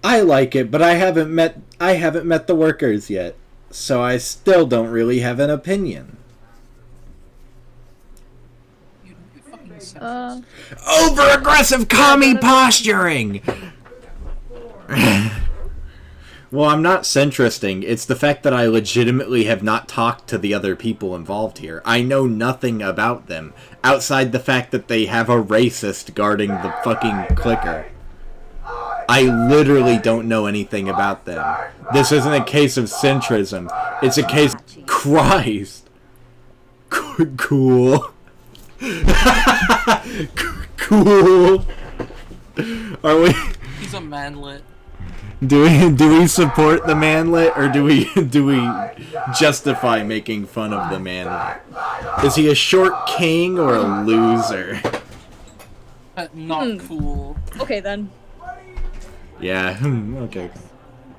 I like it, but I haven't met the workers yet, so I still don't really have an opinion. Over-aggressive commie posturing! Well, I'm not centristing. It's the fact that I legitimately have not talked to the other people involved here. I know nothing about them, outside the fact that they have a racist guarding the fucking clicker. I literally don't know anything about them. This isn't a case of centrism. It's a case of Christ. Cool. Cool. Are we... He's a manlet. Do we support the manlet, or do we justify making fun of the manlet? Is he a short king or a loser? Not cool. Okay then. Yeah. Okay.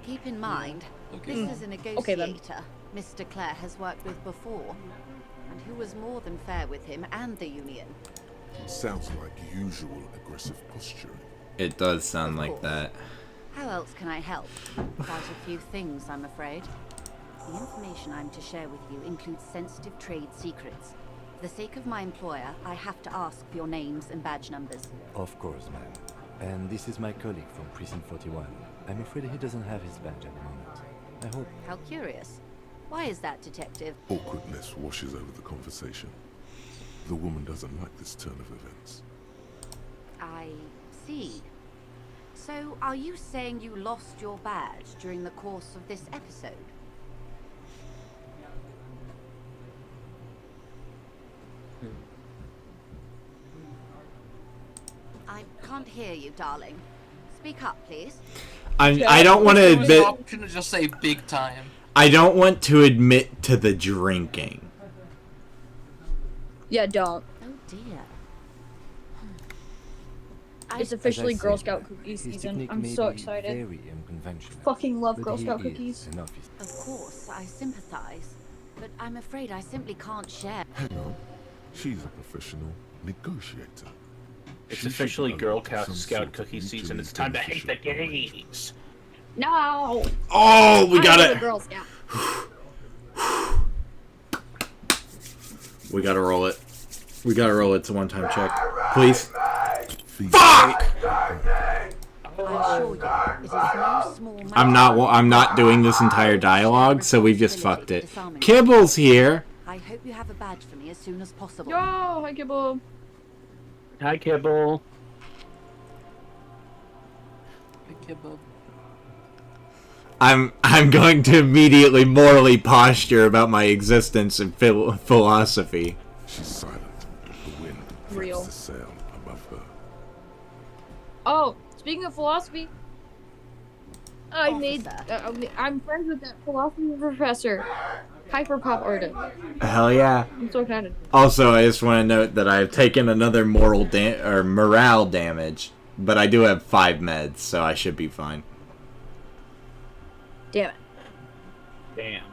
Keep in mind, this is a negotiator Mr. Clare has worked with before, and who was more than fair with him and the Union. Sounds like usual aggressive posturing. It does sound like that. How else can I help? Quite a few things, I'm afraid. The information I'm to share with you includes sensitive trade secrets. For the sake of my employer, I have to ask for your names and badge numbers. Of course, ma'am. And this is my colleague from Precinct 41. I'm afraid he doesn't have his badge at the moment. I hope... How curious. Why is that, Detective? Awkwardness washes over the conversation. The woman doesn't like this turn of events. I see. So, are you saying you lost your badge during the course of this episode? I can't hear you, darling. Speak up, please. I don't want to admit... I'm gonna just say big time. I don't want to admit to the drinking. Yeah, don't. Oh dear. It's officially Girl Scout cookie season. I'm so excited. Fucking love Girl Scout cookies. Of course, I sympathize. But I'm afraid I simply can't share. Hang on. She's a professional negotiator. It's officially Girl Scout cookie season. It's time to hate the gays. No! Oh, we got it. Girl Scout. We gotta roll it. We gotta roll it. It's a one-time check. Please. Fuck! I'm not doing this entire dialogue, so we've just fucked it. Kibble's here. I hope you have a badge for me as soon as possible. Yo, hi Kibble. Hi, Kibble. Hi, Kibble. I'm going to immediately morally posture about my existence and philosophy. She's silent. The wind flaps the sail above her. Oh, speaking of philosophy, I'm friends with that philosophy professor, hyperpop artist. Hell yeah. I'm so excited. Also, I just want to note that I've taken another morale damage, but I do have 5 meds, so I should be fine. Damn it. Damn.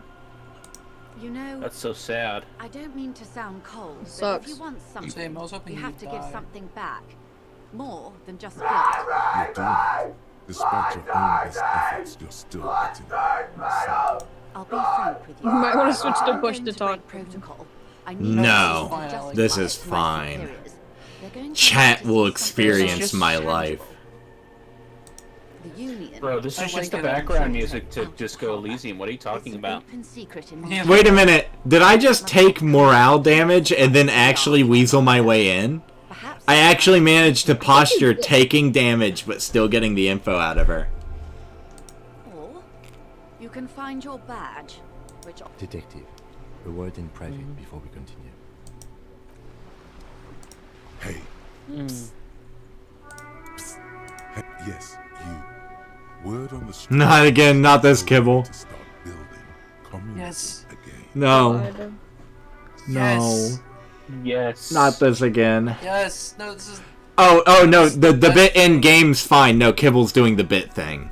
You know, That's so sad. I don't mean to sound cold, but Sucks. if you want something, Same, I was hoping you you'd have to give die. something back. More than just blood. You're doing it. Despite your own best efforts, you're still getting it. So, I'll be frank with you. You might want to switch to I'm push going to talk. break protocol. I need No, this is fine. Chat will experience my life. The Union. Bro, this I is like just the it. background music to Disco Elysium. What are you talking about? Open secret in Yeah. Wait a minute. Did I just take morale damage and then actually weasel my way in? I actually managed to posture taking damage but still getting the info out of her. Or you can find your badge, which Detective, a word in private before we continue. hey. Psst. Psst. Hey, yes, you. Word on the street. Not again, not this kibble. To start building communism Yes. again. No. No. Yes. Yes. Not this again. Yes. No, this is. Oh no, the bit in game's fine. No, Kibble's doing the bit thing.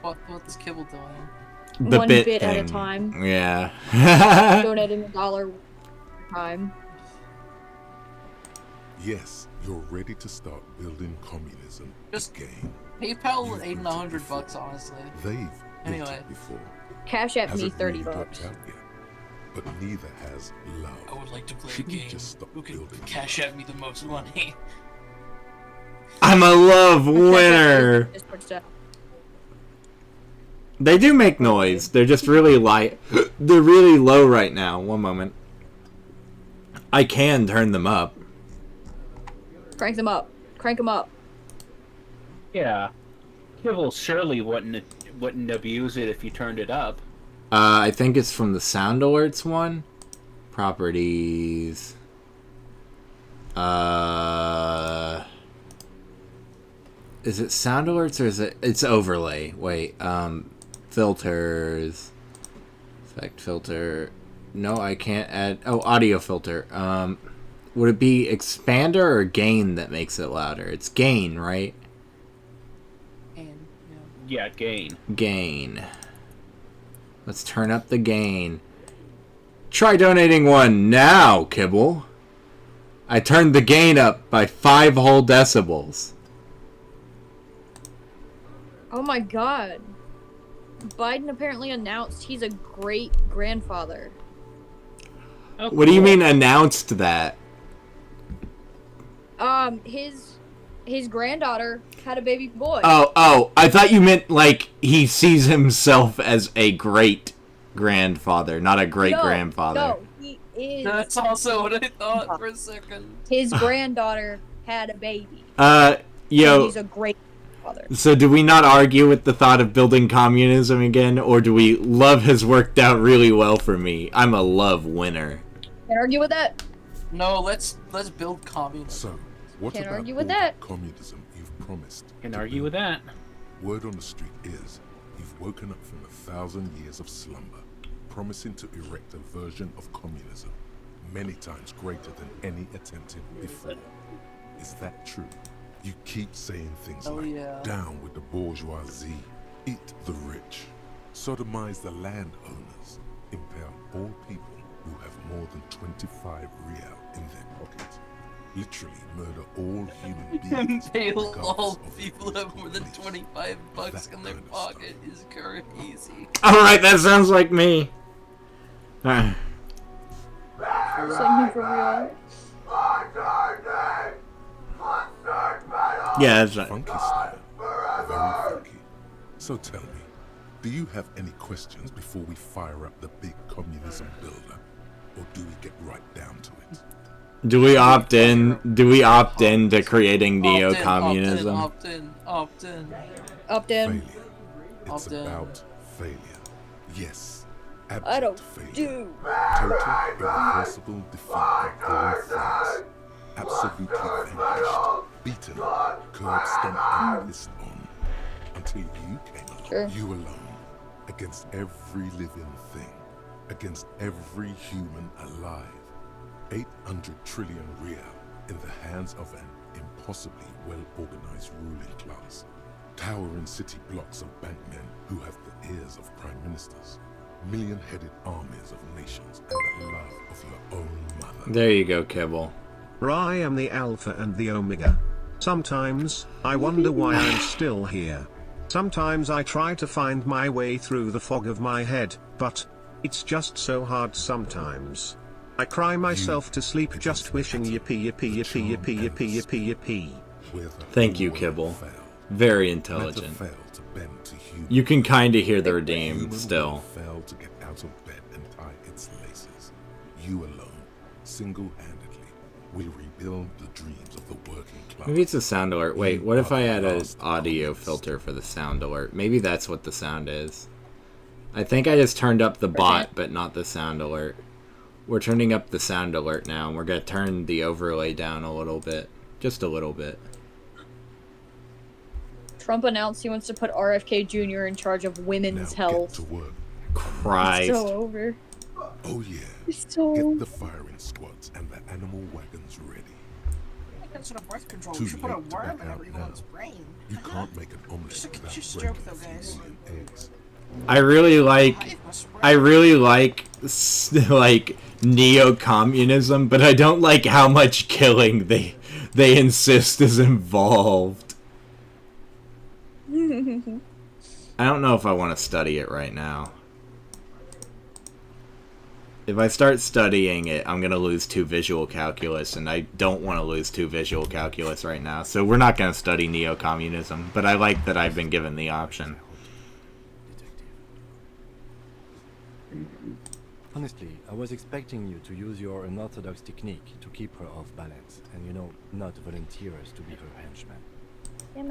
What's Kibble doing? The One bit bit thing. at a time. Yeah. Donating $1 at a time. Yes, you're ready to start building communism Just again. PayPal ain't $100, honestly. They've built Anyway. it before. Cash at me Hasn't really $30. worked out yet, but neither has love. I would like to play a Shouldn't you game. just stop Who can building? cash at me the most money? I'm a love winner. They do make noise. They're just really light. They're really low right now. One moment. I can turn them up. Crank them up. Crank them up. Yeah. Kibble surely wouldn't abuse it if you turned it up. I think it's from the sound alerts one. Properties. Is it sound alerts or is it's overlay? Wait, filters. Effect filter. No, I can't add. Oh, audio filter. Would it be expander or gain that makes it louder? It's gain, right? Yeah, gain. Gain. Let's turn up the gain. Try donating one now, Kibble. I turned the gain up by 5 whole decibels. Oh my god. Biden apparently announced he's a great grandfather. Oh, What do you mean announced that? His granddaughter had a baby boy. Oh, I thought you meant like he sees himself as a great grandfather, not a great grandfather. No, he is. That's also what I thought for a second. His granddaughter had a baby. Yo. And he's a great father. So do we not argue with the thought of building communism again, or do we love has worked out really well for me? I'm a love winner. Can't argue with that. No, let's build communism. So, what Can't about argue with all that. the communism you've promised? Can to argue with build? that. Word on the street is you've woken up from 1,000 years of slumber, promising to erect a version of communism many times greater than any attempted before. Is that true? You keep saying things Oh, like, yeah. down with the bourgeoisie, eat the rich, sodomize the landowners, impale all people who have more than 25 real in their pocket, literally murder all human beings. Impale all regardless of people who have more than 25 bucks in their pocket is crazy. Alright, that sounds like me. Alright. Sing him for real. Yeah, that's right. Funky style. Very funky. So tell me, do you have any questions before we fire up the big communism builder? Or do we get right down to it? Do we opt in? Do we opt in to creating neo-communism? Opt in. Opt in. Failure. It's Opt in. about failure. Yes. Abject I don't failure. do. Total irreversible defeat of all things. Absolutely vanquished. Beaten. this on until you came along. Sure. You alone, against every living thing, against every human alive. 800 trillion real in the hands of an impossibly well-organized ruling class. Towering city blocks of bankmen who have the ears of prime ministers. Million-headed armies of nations and the love of your own mother. There you go, Kibble. I am the Alpha and the Omega. Sometimes, I wonder why I'm still here. Sometimes I try to find my way through the fog of my head, but it's just so hard sometimes. I cry myself to sleep just wishing yippee yippee yippee yippee yippee yippee yippee. Thank you, Kibble. Very intelligent. You can kind of hear the redeem still. Failed to get out of bed and tie its laces. You alone, single-handedly, will rebuild the dreams of the working class. Maybe it's a sound alert. Wait, what if I add an audio filter for the sound alert? Maybe that's what the sound is. I think I just turned up the bot, but not the sound alert. We're turning up the sound alert now, and we're going to turn the overlay down a little bit. Just a little bit. Trump announced he wants to put RFK Jr. in charge of women's health. Christ. It's so over. Oh yeah. It's so Get the firing squads and the animal wagons ready. Instead of birth control, Too you should put a late to worm back in out everyone's now. brain. You can't make an omelet Just without just breaking joke though, a few guys. million eggs. I really like neo-communism, but I don't like how much killing they insist is involved. I don't know if I want to study it right now. If I start studying it, I'm going to lose 2 visual calculus, and I don't want to lose 2 visual calculus right now. So we're not going to study neo-communism, but I like that I've been given the option. Honestly, I was expecting you to use your unorthodox technique to keep her off balance, and you know, not volunteer us to be her henchman.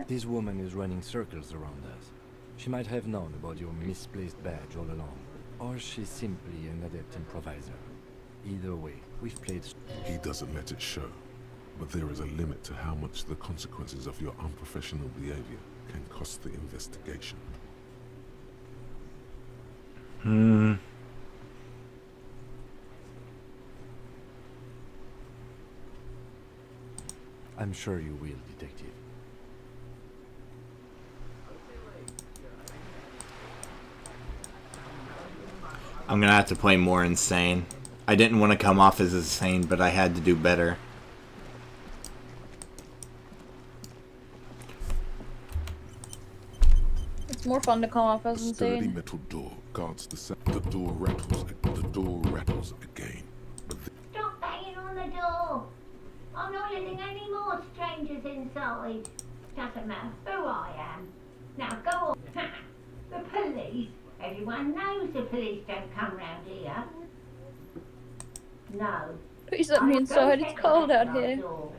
This woman is running circles around us. She might have known about your misplaced badge all along, or she's simply an adept improviser. Either way, we've played... He doesn't let it show, but there is a limit to how much the consequences of your unprofessional behavior can cost the investigation. I'm sure you will, detective. I'm gonna have to play more insane. I didn't want to come off as insane, but I had to do better. It's more fun to come off as A sturdy insane. metal door guards the door rattles. The door rattles again. Stop banging on the door. I'm not letting any more strangers inside. Doesn't matter who I am. Now go on. The police. Everyone knows the police don't come round here. No. Please let me I'll go inside. check It's cold that out front here. door.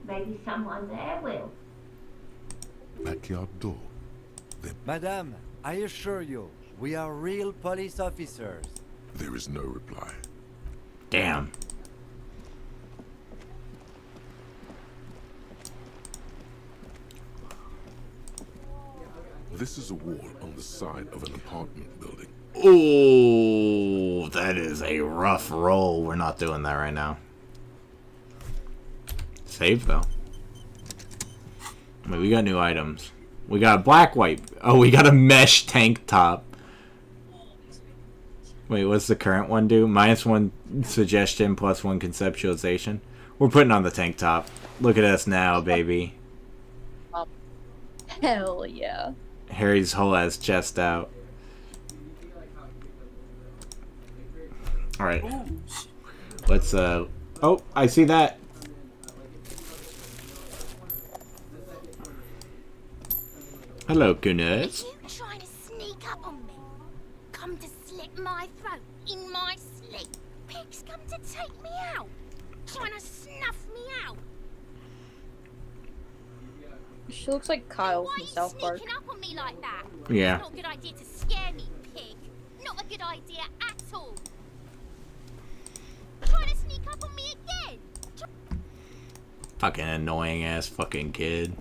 Maybe someone there will. Backyard door. Madame, I assure you, we are real police officers. There is no reply. Damn. This is a wall on the side of an apartment building. Ooh, that is a rough roll. We're not doing that right now. Save, though. I mean, we got new items. We got a black white. Oh, we got a mesh tank top. Wait, what's the current one do? -1 suggestion, +1 conceptualization. We're putting on the tank top. Look at us now, baby. Hell yeah. Harry's whole ass chest out. Alright. Let's, oh, I see that. Hello, Gooners. You trying to sneak up on me? Come to slit my throat in my sleep? Pigs come to take me out? Trying to snuff me out? She looks like Kyle Why are from you South Park. sneaking up on me like that? Yeah. It's not a good idea to scare me, pig. Not a good idea at all. Trying to sneak up on me again? Fucking annoying ass fucking kid.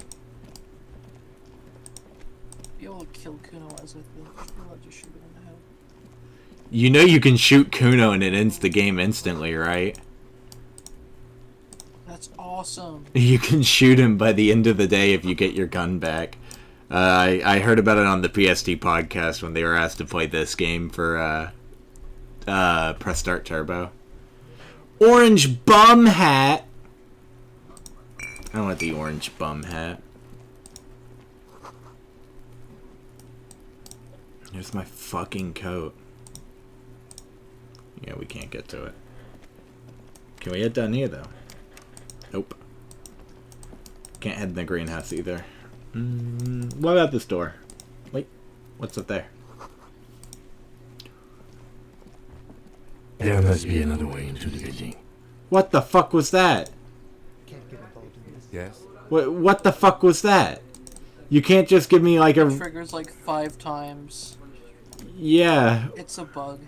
be able to kill Kuno as I think. You're allowed to shoot him in the head. You know you can shoot Kuno and it ends the game instantly, right? That's awesome. You can shoot him by the end of the day if you get your gun back. I heard about it on the PST podcast when they were asked to play this game for Press Start Turbo. Orange bum hat! I want the orange bum hat. Here's my fucking coat. Yeah, we can't get to it. Can we head down here, though? Nope. Can't head in the greenhouse, either. What about this door? Wait, what's up there? There must be another way into the building. What the fuck was that? Yes? What the fuck was that? You can't just give me like a... It triggers like 5 times. Yeah. It's a bug.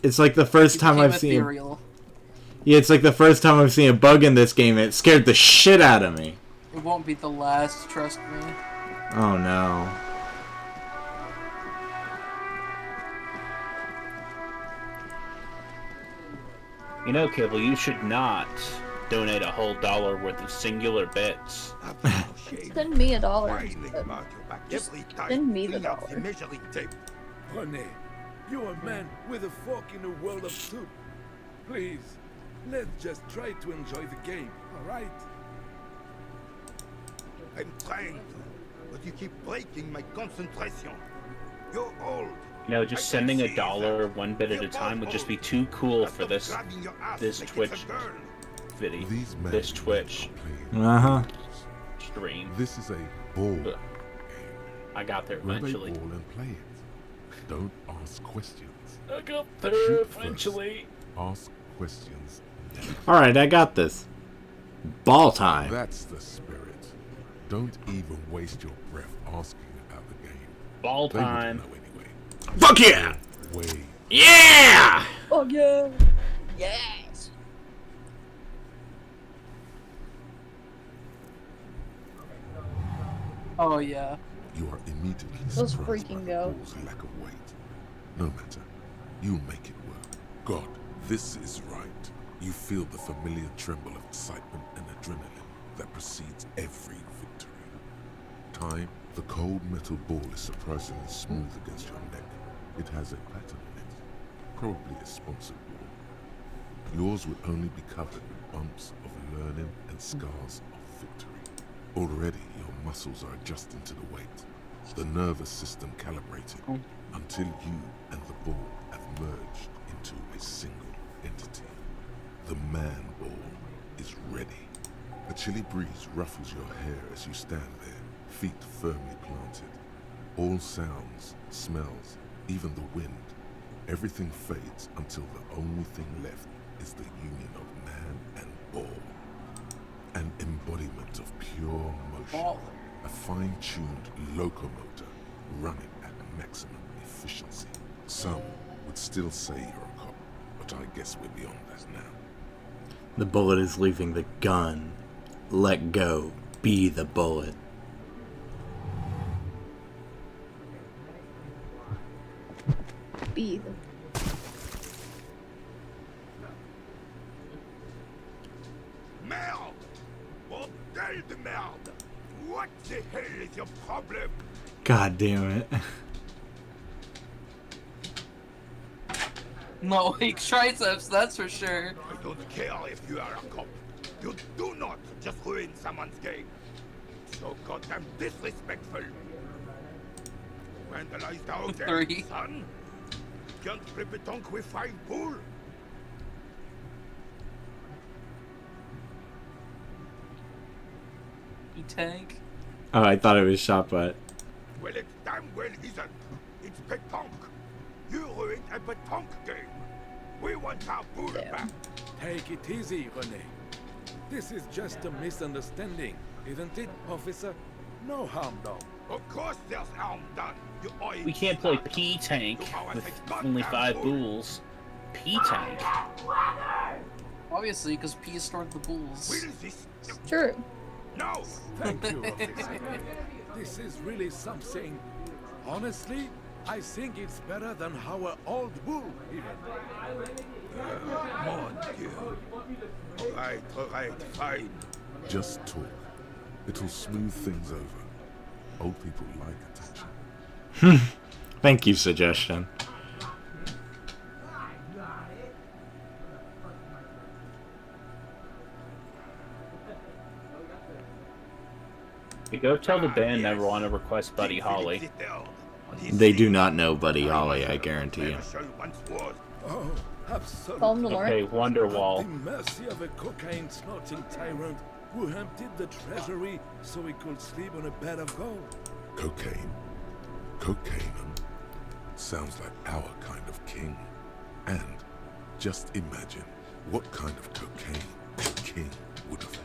It's like the first time I've seen... Ethereal. Yeah, it's like the first time I've seen a bug in this game. It scared the shit out of me. It won't be the last, trust me. Oh no. You know, Cable, you should not donate a whole $1 worth of singular bits. Send me $1. Just send me the $1. René, you're a man with a fork in a world of soup. Please, let's just try to enjoy the game, alright? I'm trying to, but you keep breaking my concentration. You're old. You know, just sending $1 one bit at a time would just be too cool for this Twitch video, this Twitch stream. This is a ball. I got there Grab a eventually. ball and play it. Don't ask questions. I got there Shoot eventually. First. Ask questions. Alright, I got this. Ball time. That's the spirit. Don't even waste your breath asking about the game. Ball They wouldn't time. know anyway. Fuck yeah! Way. Yeah! Oh yeah! Yes! Oh yeah. You are immediately Let's surprised freaking by go. the ball's lack of weight. No matter. You'll make it work. God, this is right. You feel the familiar tremble of excitement and adrenaline that precedes every victory. Time, the cold metal ball is surprisingly smooth against your neck. It has a pattern in it. Probably a sponsored ball. Yours would only be covered with bumps of learning and scars of victory. Already, your muscles are adjusting to the weight, the nervous system calibrated, until you and the ball have merged into a single entity. The man ball is ready. A chilly breeze ruffles your hair as you stand there, feet firmly planted. All sounds, smells, even the wind, everything fades until the only thing left is the union of man and ball. An embodiment of pure motion. A fine-tuned locomotor running at maximum efficiency. Some would still say you're a cop, but I guess we're beyond that now. The bullet is leaving the gun. Let go. Be the bullet. Be the... Merde! Bordel de merde! What the hell is your problem? God damn it. No, weak triceps, that's for sure. I don't care if you are a cop. You do not just ruin someone's game. So goddamn disrespectful. Vandalize the hotel, son. Can't flip a tonk with 5 bull. You tank. Oh, I thought it was shot but. Well, it damn well isn't. It's petanque. You ruined a petanque game. We want our bull back. Take it easy, René. This is just a misunderstanding, isn't it, officer? No harm done. Of course there's harm done. You oil We can't play P-Tank with only 5 bulls. P-Tank? Obviously, because P stored the bulls. True. No! Thank you, officer. This is really something. Honestly, I think it's better than our old bull, even. Mon Dieu. All right, fine. Just talk. It'll smooth things over. Old people like attention. Thank you, suggestion. You go tell the band never want to request Buddy Holly. They do not know Buddy Holly, I guarantee you. Oh, absolutely. Call him the Lord. Okay, Wonderwall. At the mercy of a cocaine-snorting tyrant who emptied the treasury so he could sleep on a bed of gold. Cocaine. Cocaine. Sounds like our kind of king. And just imagine what kind of cocaine the king would have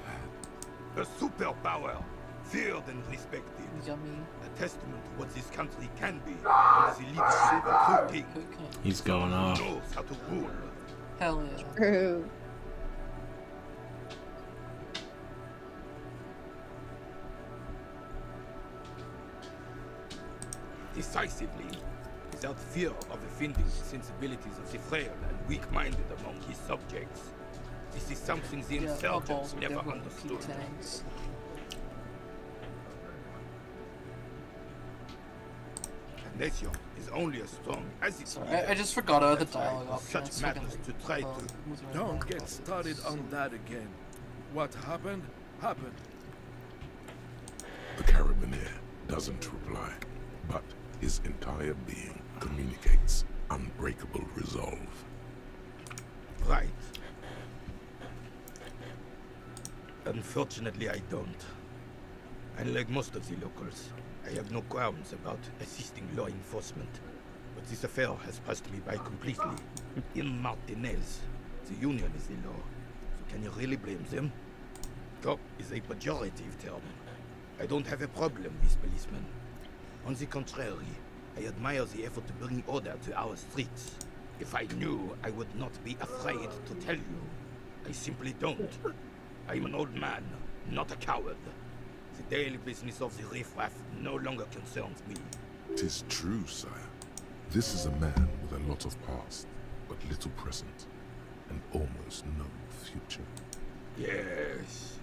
had. A superpower, feared and respected. Yummy. A testament to what this country can be under the leadership of a true king. He's going off. Knows how to rule. Hell yeah. True. Decisively, without fear of offending the sensibilities of the frail and weak-minded among his subjects. This is something the insurgents never understood. A nation is only as strong as its I just forgot all the dialogue options. Such matters to try to... Don't get started on that again. What happened, happened. The Carabiner doesn't reply, but his entire being communicates unbreakable resolve. Right. Unfortunately, I don't. Unlike most of the locals, I have no qualms about assisting law enforcement. But this affair has passed me by completely. In Martinez, the union is the law. So can you really blame them? Cop is a pejorative term. I don't have a problem with policemen. On the contrary, I admire the effort to bring order to our streets. If I knew, I would not be afraid to tell you. I simply don't. I'm an old man, not a coward. The daily business of the riffraff no longer concerns me. 'Tis true, sire. This is a man with a lot of past, but little present, and almost no future. Yes.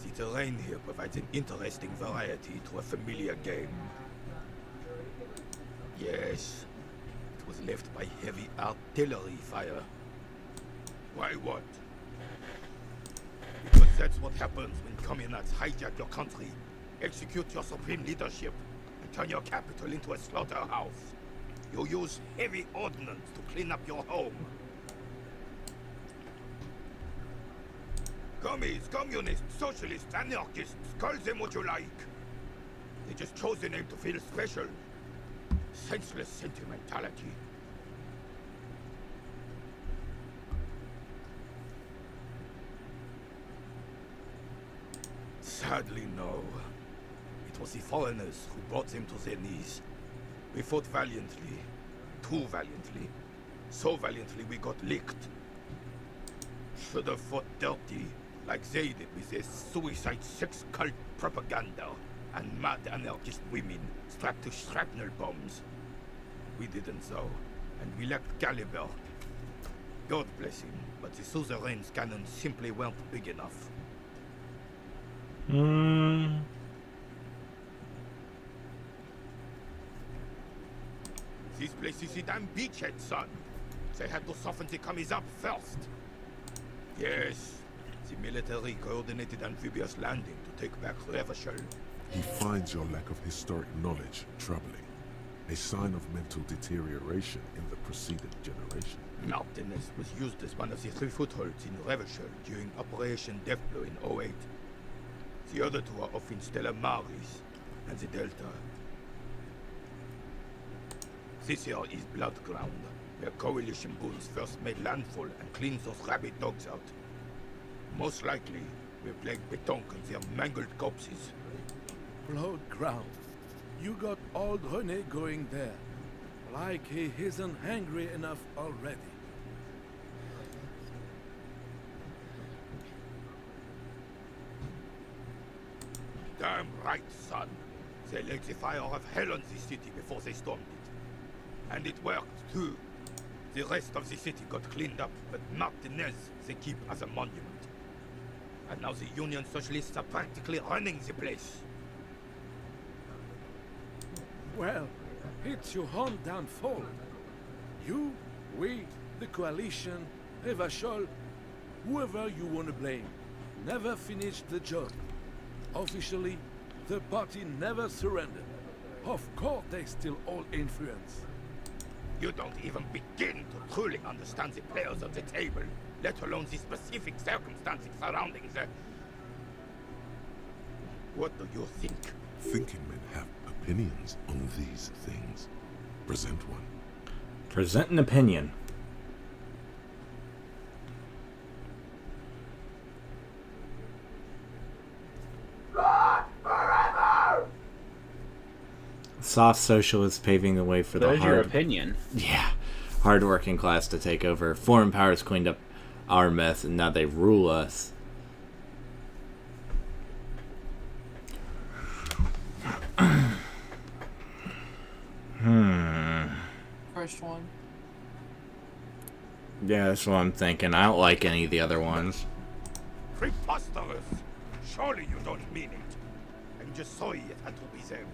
The terrain here provides an interesting variety to a familiar game. Yes. It was left by heavy artillery fire. Why what? Because that's what happens when communists hijack your country, execute your supreme leadership, and turn your capital into a slaughterhouse. You use heavy ordnance to clean up your home. Commies, communists, socialists, anarchists, call them what you like. They just chose the name to feel special. Senseless sentimentality. Sadly, no. It was the foreigners who brought them to their knees. We fought valiantly. Too valiantly. So valiantly we got licked. Should have fought dirty, like they did with their suicide sex cult propaganda and mad anarchist women strapped to shrapnel bombs. We didn't though, and we lacked caliber. God bless him, but the suzerain's cannons simply weren't big enough. This place is a damn beachhead, son. They had to soften the commies up first. Yes, the military coordinated amphibious landing to take back Revachol. He finds your lack of historic knowledge troubling, a sign of mental deterioration in the preceding generation. Martinez was used as one of the 3 footholds in Revachol during Operation Deathblow in 08. The other 2 are off in Stella Maris and the Delta. This here is Blood Ground, where coalition goons first made landfall and cleaned those rabid dogs out. Most likely, we plagued Betonk and their mangled corpses. Blood ground. You got old René going there. Like he isn't hungry enough already. Damn right, son. They lit the fire of hell on the city before they stormed it. And it worked, too. The rest of the city got cleaned up, but Martinez they keep as a monument. And now the Union Socialists are practically running the place. Well, it's your own downfall. You, we, the coalition, Revachol, whoever you want to blame, never finished the job. Officially, the party never surrendered. Of course they still hold influence. You don't even begin to truly understand the players of the table, let alone the specific circumstances surrounding the... What do you think? Thinking men have opinions on these things. Present one. Present an opinion. Soft socialists paving the way for the There's your opinion. Yeah, hard-working class to take over. Foreign powers cleaned up our mess, and now they rule us. First one. Yeah, that's what I'm thinking. I don't like any of the other ones. Preposterous! Surely you don't mean it. I'm just sorry it had to be them.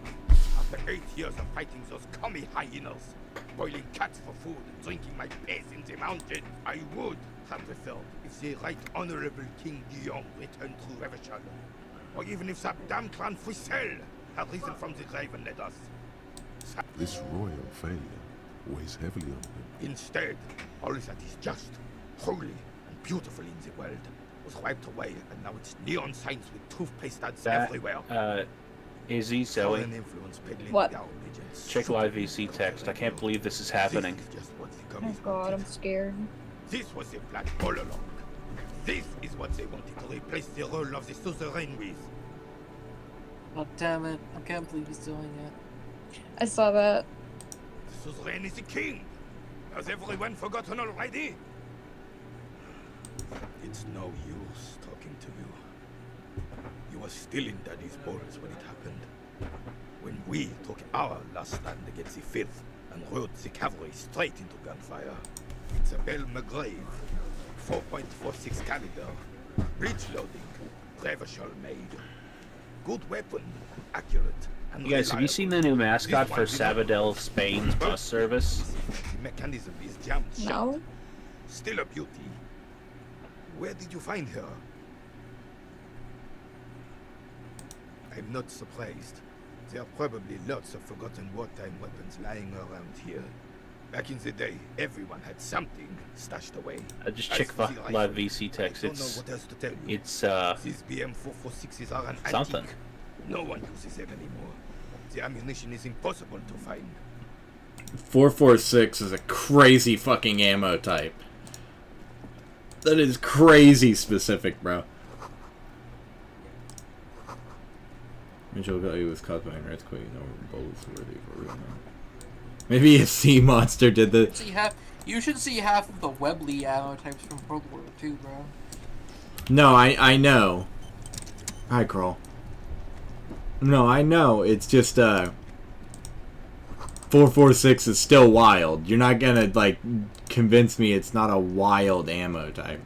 After 8 years of fighting those commie hyenas, boiling cats for food and drinking my piss in the mountains, I would have preferred if the Right Honorable King Guillaume returned to Revachol. Or even if that damn clan Frisel had risen from the grave and led us. This royal failure weighs heavily on them. Instead, all that is just, holy, and beautiful in the world was wiped away, and now it's neon signs with toothpaste ads everywhere. Is he Zoe? What? Check live VC text. I can't believe this is happening. Oh god, I'm scared. This was the plan all along. This is what they wanted to replace the role of the suzerain with. Oh damn it! I can't believe he's doing it. I saw that. The suzerain is the king. Has everyone forgotten already? It's no use talking to you. You were still in Daddy's balls when it happened. When we took our last stand against the Fifth and rode the cavalry straight into gunfire. It's a Belle McGrave, 4.46 caliber, breech loading, Revachol made. Good weapon, accurate. You guys, have you seen the new mascot for Sabadell Spain's bus service? The mechanism is jammed shut. No. Still a beauty. Where did you find her? I'm not surprised. There are probably lots of forgotten wartime weapons lying around here. Back in the day, everyone had something stashed away. Just check live VC text. It's These BM446s are an something. antique. No one uses them anymore. The ammunition is impossible to find. 446 is a crazy fucking ammo type. That is crazy specific, bro. Mitchell got you with caught by an earthquake. No bullets worthy for real now. Maybe a sea monster did the. You should see half of the Webley ammo types from World War II, bro. No, I know. Hi, Kroll. No, I know. It's just 446 is still wild. You're not gonna like convince me it's not a wild ammo type.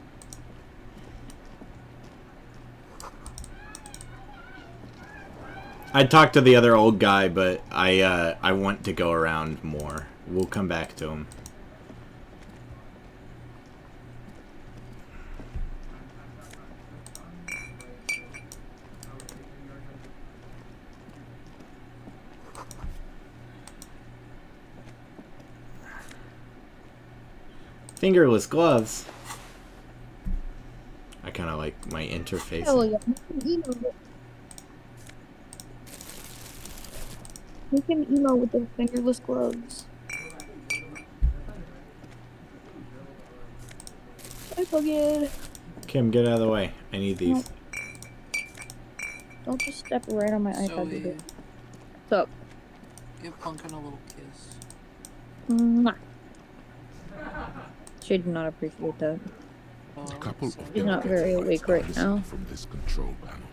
I talked to the other old guy, but I want to go around more. We'll come back to him. Fingerless gloves. I kind of like my interface. Hell yeah. Make him emo with the fingerless gloves. I forget. Kim, get out of the way. I need these. No. Don't just step right on my iPad. Zoe, What's up? give Pumpkin a little kiss. Mwah. She did not appreciate that. A couple of She's not very awake right now. From this control panel.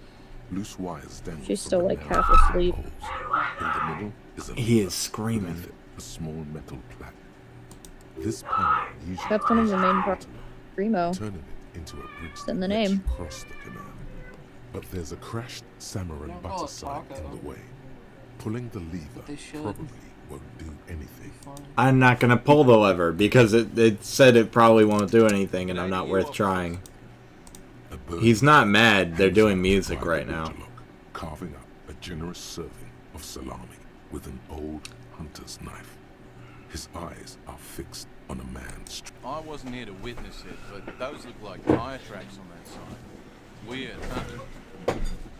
Loose wires dangle She's from still the like narrow half asleep. poles. In the middle is a He lever. is screaming. Beneath it, a small metal plaque. This panel usually That's one of the causes main the parts. water, Primo. turning it into a bridge It's in the that lets name. you cross the canal. But there's a crashed Samaran Don't call butter it sign taco. in the way. Pulling the lever they should. probably won't do anything. I'm not gonna pull the lever because it said it probably won't do anything, and I'm not worth trying. He's not mad. They're doing music right now. Carving up a generous serving of salami with an old hunter's knife. His eyes are fixed on a man's. I wasn't here to witness it, but those look like tire tracks on that side. Weird, huh?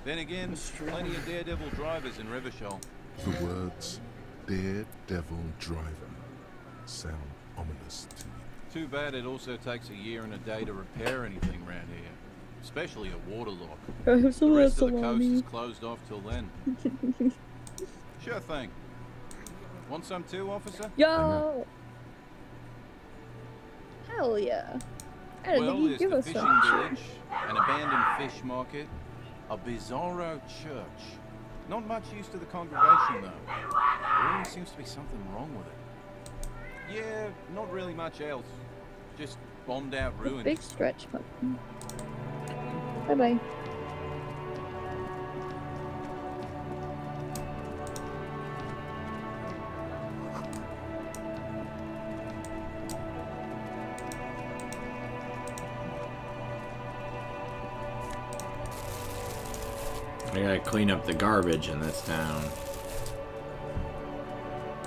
Then again, plenty of daredevil drivers in Revachol. The words "daredevil driver" sound ominous to me. Too bad it also takes a year and a day to repair anything around here. Especially a water lock. I have The some of that rest of the coast salami. is closed off till then. Sure thing. Want some too, officer? Yo! Hell yeah. I didn't Well, think you'd there's give the us fishing some. village, an abandoned fish market, a bizarro church. Not much use to the congregation, though. There always seems to be something wrong with it. Yeah, not really much else. Just bombed out ruins. Big stretch. Bye bye. I gotta clean up the garbage in this town.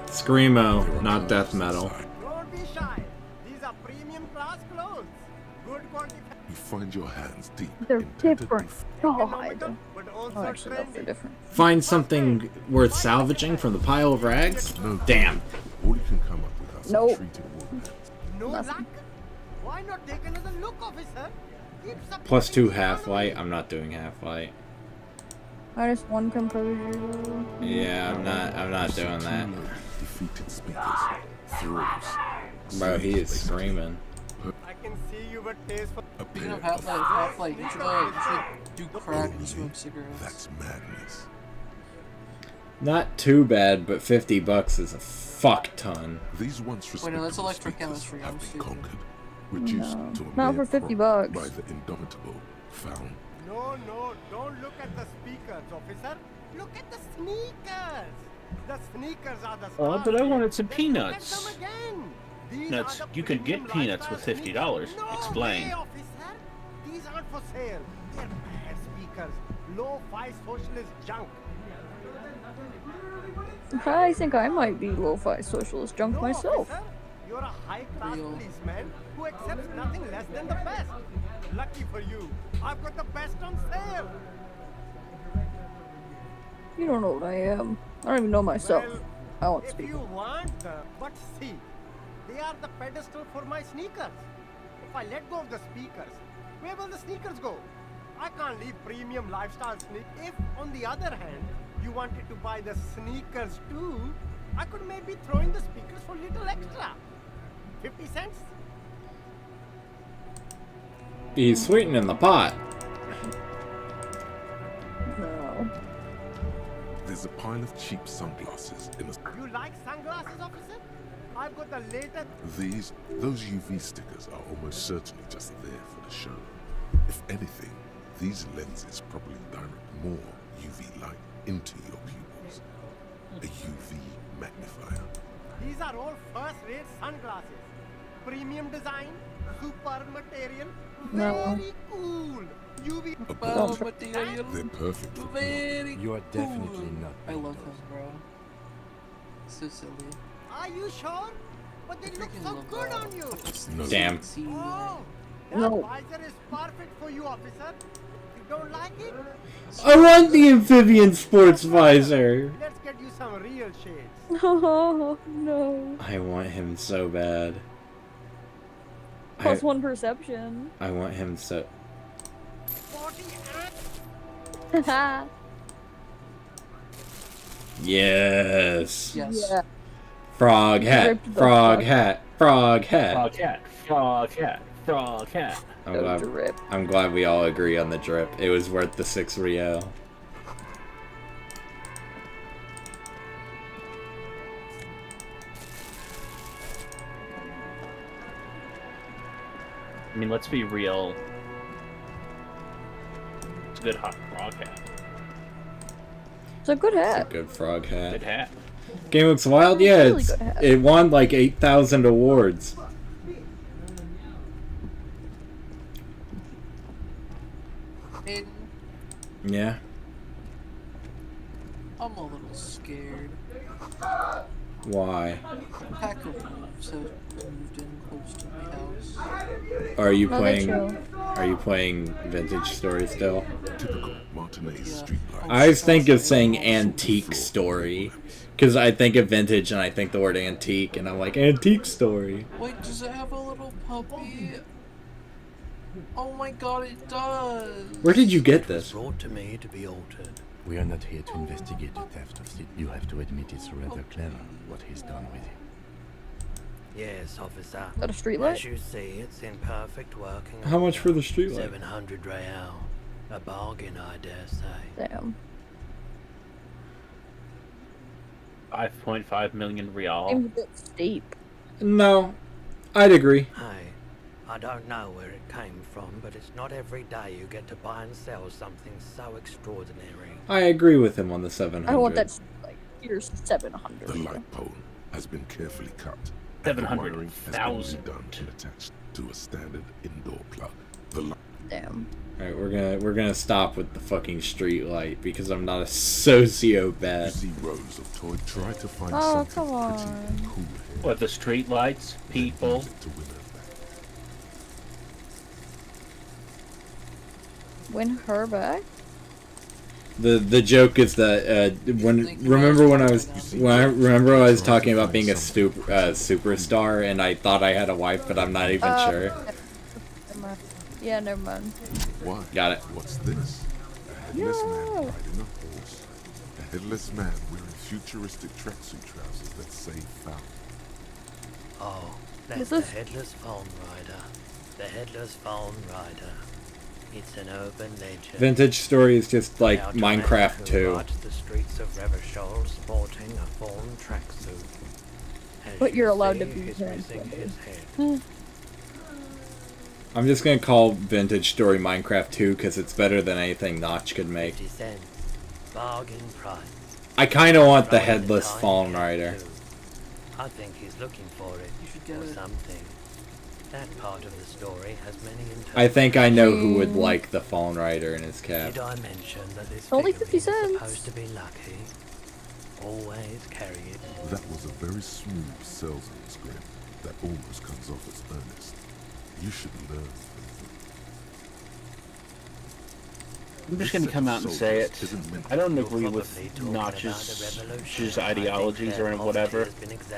Screamo, not death metal. Don't be shy. These are premium class clothes. Good quality. You find your hands deep They're in tattered different. roof. God. But also Oh, actually, no, trendy. they're different. Find something worth salvaging from the pile of rags? Damn. All you can come up with are Nope. some treated wood. No luck? Why not take another look, officer? Keep some +2 half-light. I'm not doing half-light. -1 composure. Yeah, I'm not doing that. Defeated speakers. Throws. Bro, he is screaming. I can see you but taste for Speaking of Half-Life, you should do crack and smoke cigarettes. That's madness. Not too bad, but $50 is a fuck ton. These once Wait, no, that's respectable electric speakers chemistry. I'm have been stupid. conquered, reduced No, to a not mere for $50 prop bucks. by the indomitable found. No, don't look at the speakers, officer. Look at the sneakers. The sneakers are the Oh, stars. but I wanted some Then peanuts. look at them again. These Nuts, are the you can get premium peanuts lifestyle with $50. sneakers. No Explain. way, officer. These aren't for sale. They're bad speakers. Low-fi socialist junk. I think I might be lo-fi socialist junk No, myself. officer. You're a high-class Real. policeman who accepts nothing less than the best. Lucky for you, I've got the best on sale. You don't know what I am. I don't even know myself. Well, I won't if speak. you want them, but see, they are the pedestal for my sneakers. If I let go of the speakers, where will the sneakers go? I can't leave premium lifestyle sneakers. If, on the other hand, you wanted to buy the sneakers too, I could maybe throw in the speakers for little extra. 50 cents? He's sweetening the pot. No. There's a pile of cheap sunglasses in a. You like sunglasses, officer? I've got the latest. Those UV stickers are almost certainly just there for the show. If anything, these lenses probably direct more UV light into your pupils. A UV magnifier. These are all first-rate sunglasses. Premium design, super material, No. very cool. UV. They're perfect for Very You are definitely cool. not. I love him, bro. So silly. Are you sure? But they look freaking so love good that. on you. No. Damn. Oh, that No. visor is perfect for you, officer. You don't like it? I want the amphibian sports visor. Let's get you some real shades. Oh, no. I want him so bad. +1 perception. I want him so. 40 Haha. Yes. Yes. Yeah. Frog hat. Ripped the Frog fuck. hat. Frog hat. Frog cat, frog cat, frog cat. I'm glad we all agree on the drip. It was worth the 6 Riel. mean, let's be real. It's a good hot frog hat. It's a good hat. Good frog hat. Good hat. Game looks wild. It's Yeah, really it's, good hat. it won like 8,000 awards. Aiden, Yeah. I'm a little scared. Why? Pack of wolves have moved in close to my house. Are you No, playing? they're chill. Are you playing Vintage Story still? Typical Martinez street life. I always think of saying Antique Story, because I think of vintage and I think the word antique, and I'm like Antique Story. Wait, does it have a little puppy? Oh my god, it does! Where did you get this? Brought to me to be altered. We are not here to investigate the theft of Sid. You have to admit it's rather clever what he's done with it. Yes, officer. Got a streetlight? As you see, it's in perfect working. How much for the streetlight? 700 real. A bargain, I dare say. Damn. 5.5 million real. Seems a bit steep. No, I'd agree. Hey, I don't know where it came from, but it's not every day you get to buy and sell something so extraordinary. I agree with him on the 700. I want that. Like, here's 700. The light pole has been carefully cut. 700,000 done and attached to a standard indoor plug. The light. Damn. All right, we're gonna stop with the fucking street light because I'm not a sociopath. You see rows of toy. Try to find Oh, something come on. pretty and cool here. What, the street lights? People? To win her back. Win her back? The joke is that remember when I was talking about being a superstar and I thought I had a wife, but I'm not even sure. Yeah, never mind. Why? Got it. What's this? A headless man riding a horse. A headless man wearing futuristic tracksuit trousers that say foul. Oh, Is that's the this- Headless Phone Rider. The Headless Phone Rider. It's an urban legend. Vintage Story is just like About a Minecraft man who 2. rides the streets of Revachol sporting a phone tracksuit. As But you you're allowed to see, be he's him. missing his head. I'm just gonna call Vintage Story Minecraft 2 because it's better than anything Notch could make. 50 cents. Bargain price. I kind of want the Right in Headless time Fallen too. Rider. I think he's looking for it. You should get or it. something. That part of the story has many I think I know who would like the Fallen Rider in his cap. Did I mention that this Only 50 figurine is cents. supposed to be lucky? Always carry it. That was a very smooth salesman script that almost comes off as earnest. You should learn. I'm just going to come out and say it. I don't agree with Notch's ideologies or whatever,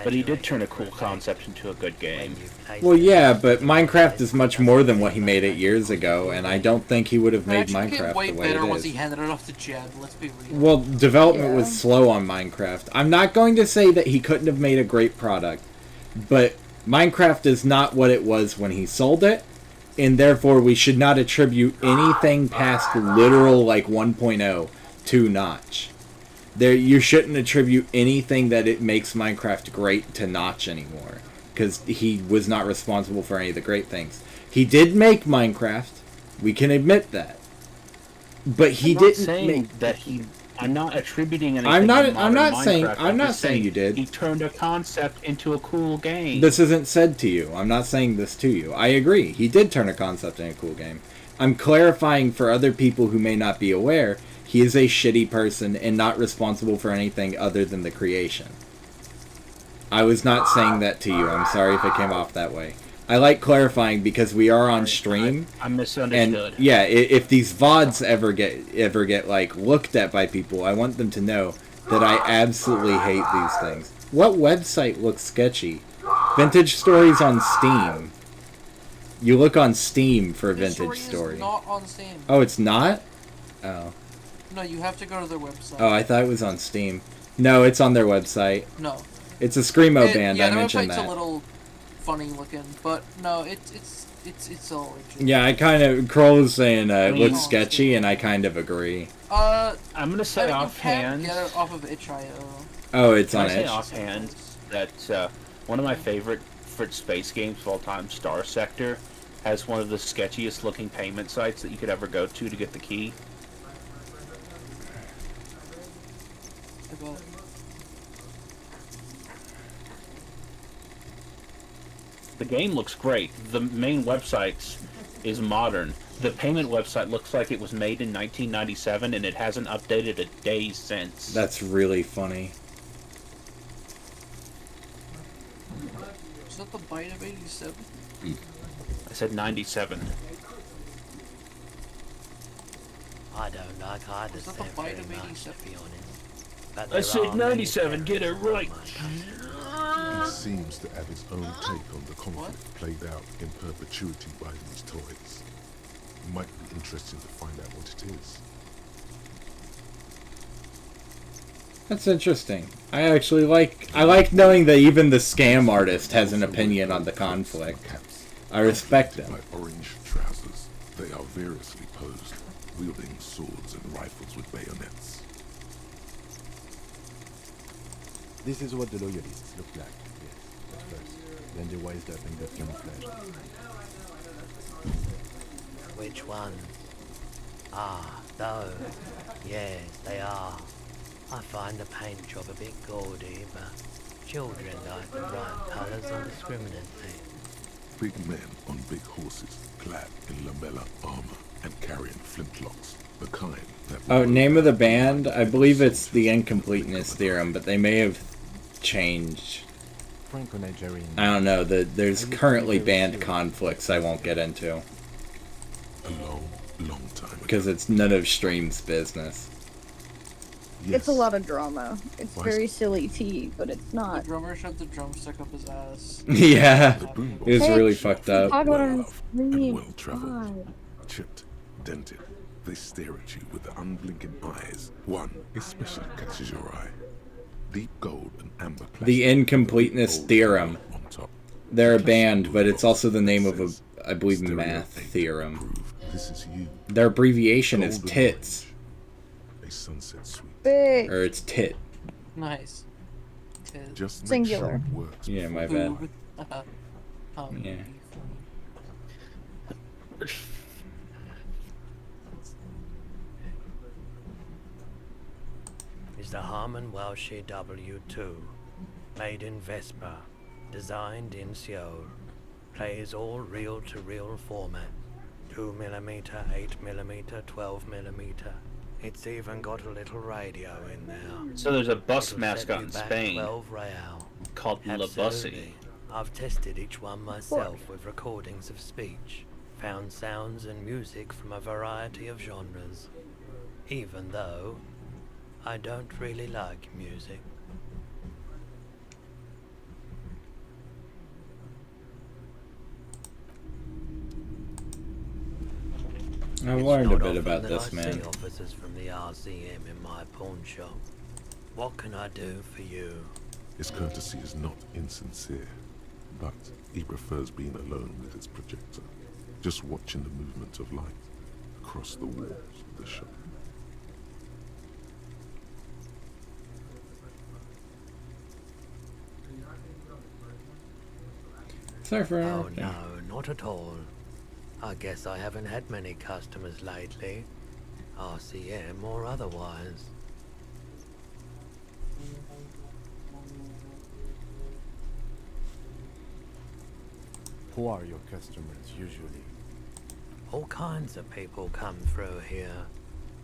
but he did turn a cool concept into a good game. Well, yeah, but Minecraft is much more than what he made 8 years ago, and I don't think he would have It made actually Minecraft became way the way better it once he is. handed it off to Jeb, let's be real. Well, development was slow on Minecraft. I'm not going to say that he couldn't have made a great product, but Minecraft is not what it was when he sold it, and therefore we should not attribute anything past literal like 1.0 to Notch. You shouldn't attribute anything that it makes Minecraft great to Notch anymore, because he was not responsible for any of the great things. He did make Minecraft, we can admit that, but he I'm not didn't saying make that he. I'm not attributing anything. I'm not. to I'm not modern saying. Minecraft. I'm not just saying you did. He turned a concept into a cool game. This isn't said to you. I'm not saying this to you. I agree. He did turn a concept into a cool game. I'm clarifying for other people who may not be aware. He is a shitty person and not responsible for anything other than the creation. I was not saying that to you. I'm sorry if it came off that way. I like clarifying because we are on stream. I misunderstood. And yeah, if these VODs ever get like looked at by people, I want them to know that I absolutely hate these things. What website looks sketchy? Vintage Stories on Steam. You look on Steam for Vintage Story. Is not on Steam. Oh, it's not? Oh. No, you have to go to their website. Oh, I thought it was on Steam. No, it's on their website. No. It's a Screamo band. Yeah, I their mentioned website's that. a little funny looking, but no, it's all legit. Yeah, I kind of. Kroll is saying it looks Oh, sketchy, and I kind of agree. I'm gonna say I mean, offhand. You can get it off of itch.io. Oh, it's Can on I say Itch. offhand that one of my favorite space games of all time, Star Sector, has one of the sketchiest looking payment sites that you could ever go to get the key. The game looks great. The main website is modern. The payment website looks like it was made in 1997 and it hasn't updated a day since. That's really funny. Is that the bite of 87? I said 97. I don't like either Is that the set bite very of much, 87? to be honest. But I there said are 97, many get it right. He seems to have his own take on the conflict played out in perpetuity by these toys. It might be interesting to find out what it is. That's interesting. I like knowing that even the scam artist has an opinion on the conflict. I respect them. By orange trousers, they are variously posed, wielding swords and rifles with bayonets. This is what the loyalists look like, yes, at first. Then they wised up and got camouflaged. Which one? Ah, those. Yes, they are. I find the paint job a bit gaudy, but children like the bright colours indiscriminately. Big men on big horses, clad in lamella armor and carrying flintlocks, the kind that... Oh, name of the band? I believe it's the Incompleteness Theorem, but they may have changed. Franco-Nigerian. I don't know. There's currently band conflicts I won't get into. A long time because it's none of Stream's business. It's a lot of drama. It's very silly tea, but it's The not. drummer shoved the drumstick up his ass. Yeah, it was really fucked up. Talk about it on and well stream. traveled, chipped, dented. They stare at you with the unblinking eyes. One especially catches your eye. Deep gold and amber plastic. The Incompleteness Theorem. They're a band, but it's also the name of a, I believe, math theorem. This is you. Their abbreviation is TITS. A sunset suite. Big. Or it's TIT. Nice. Just Singular. make sure it works. Yeah, my bad. Yeah. Is the Harman Welshie W2, made in Vespa, designed in Seoul, plays all reel-to-reel format, 2mm, 8mm, 12mm. It's even got a little radio in there. So there's a bus It'll mascot set you in back Spain 12 real. called La Bussy. Absolutely. I've tested each one myself with recordings of speech, found sounds and music from a variety of genres, even though I don't really like music. I've It's learned a not bit often about that this, I man. see officers from the RCM in my pawn shop. What can I do for you? His courtesy is not insincere, but he prefers being alone with his projector, just watching the movement of light across the walls of the shop. Sorry for Oh interrupting. no, not at all. I guess I haven't had many customers lately, RCM or otherwise. Who are your customers usually? All kinds of people come through here.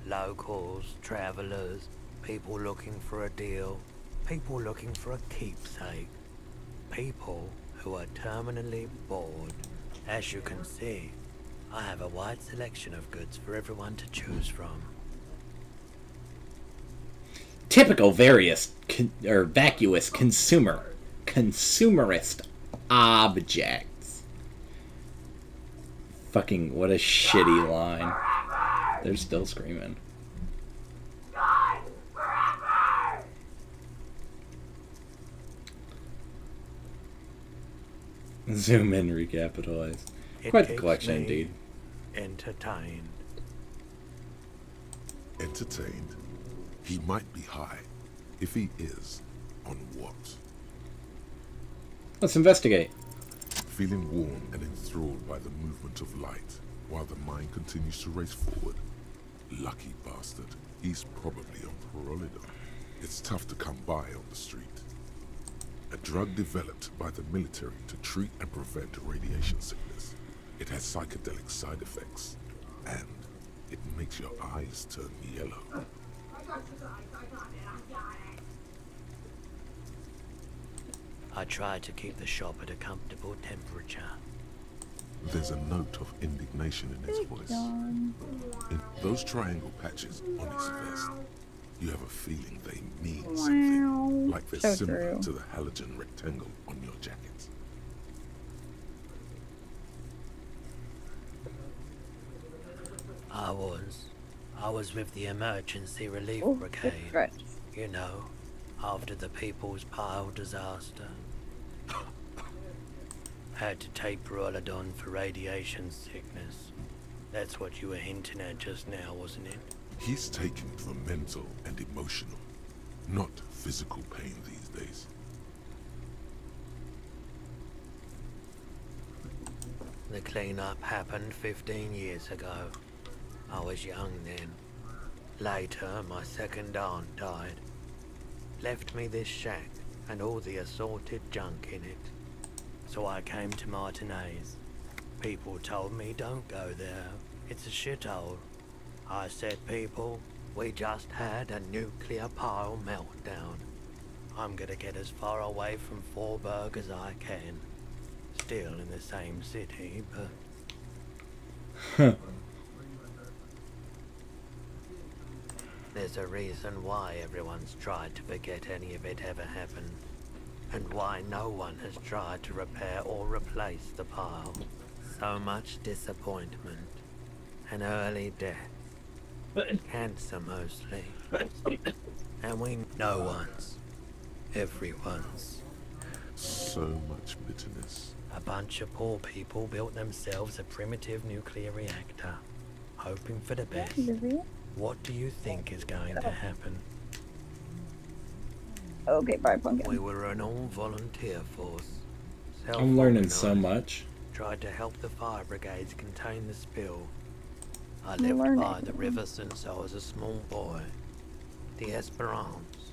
Locals, travelers, people looking for a deal, people looking for a keepsake, people who are terminally bored. As you can see, I have a wide selection of goods for everyone to choose from. Typical vacuous consumerist objects. Fucking what a shitty line. They're still screaming. Zoom in, recapitalize. It Quite the keeps collection me indeed. Entertained. Entertained? He might be high. If he is, on what? Let's investigate. feeling warm and enthralled by the movement of light, while the mind continues to race forward. Lucky bastard. He's probably on Prolidon. It's tough to come by on the street. A drug developed by the military to treat and prevent radiation sickness. It has psychedelic side effects, and it makes your eyes turn yellow. I try to keep the shop at a comfortable temperature. There's a note of indignation in his voice. In those triangle patches on his vest, you have a feeling they mean something, like they're So similar true. to the halogen rectangle on your jacket. I was with the emergency relief Oh, brigade. right. You know, after the People's Pile disaster. Had to take Prolidon for radiation sickness. That's what you were hinting at just now, wasn't it? He's taking for mental and emotional, not physical pain these days. The cleanup happened 15 years ago. I was young then. Later, my second aunt died. Left me this shack and all the assorted junk in it. So I came to Martinez. People told me don't go there. It's a shithole. I said, people, we just had a nuclear pile meltdown. I'm gonna get as far away from Forberg as I can. Still in the same city, but... There's a reason why everyone's tried to forget any of it ever happened. And why no one has tried to repair or replace the pile. So much disappointment. An early death. Cancer mostly. And we no one's. Everyone's. So much bitterness. A bunch of poor people built themselves a primitive nuclear reactor. Hoping for the best. What do you think is going to happen? Okay, bye, Pumpkin. We were an all-volunteer force. I'm learning so much. Tried to help the fire brigades contain the spill. I I'm lived learning. by the river since I was a small boy. The Esperance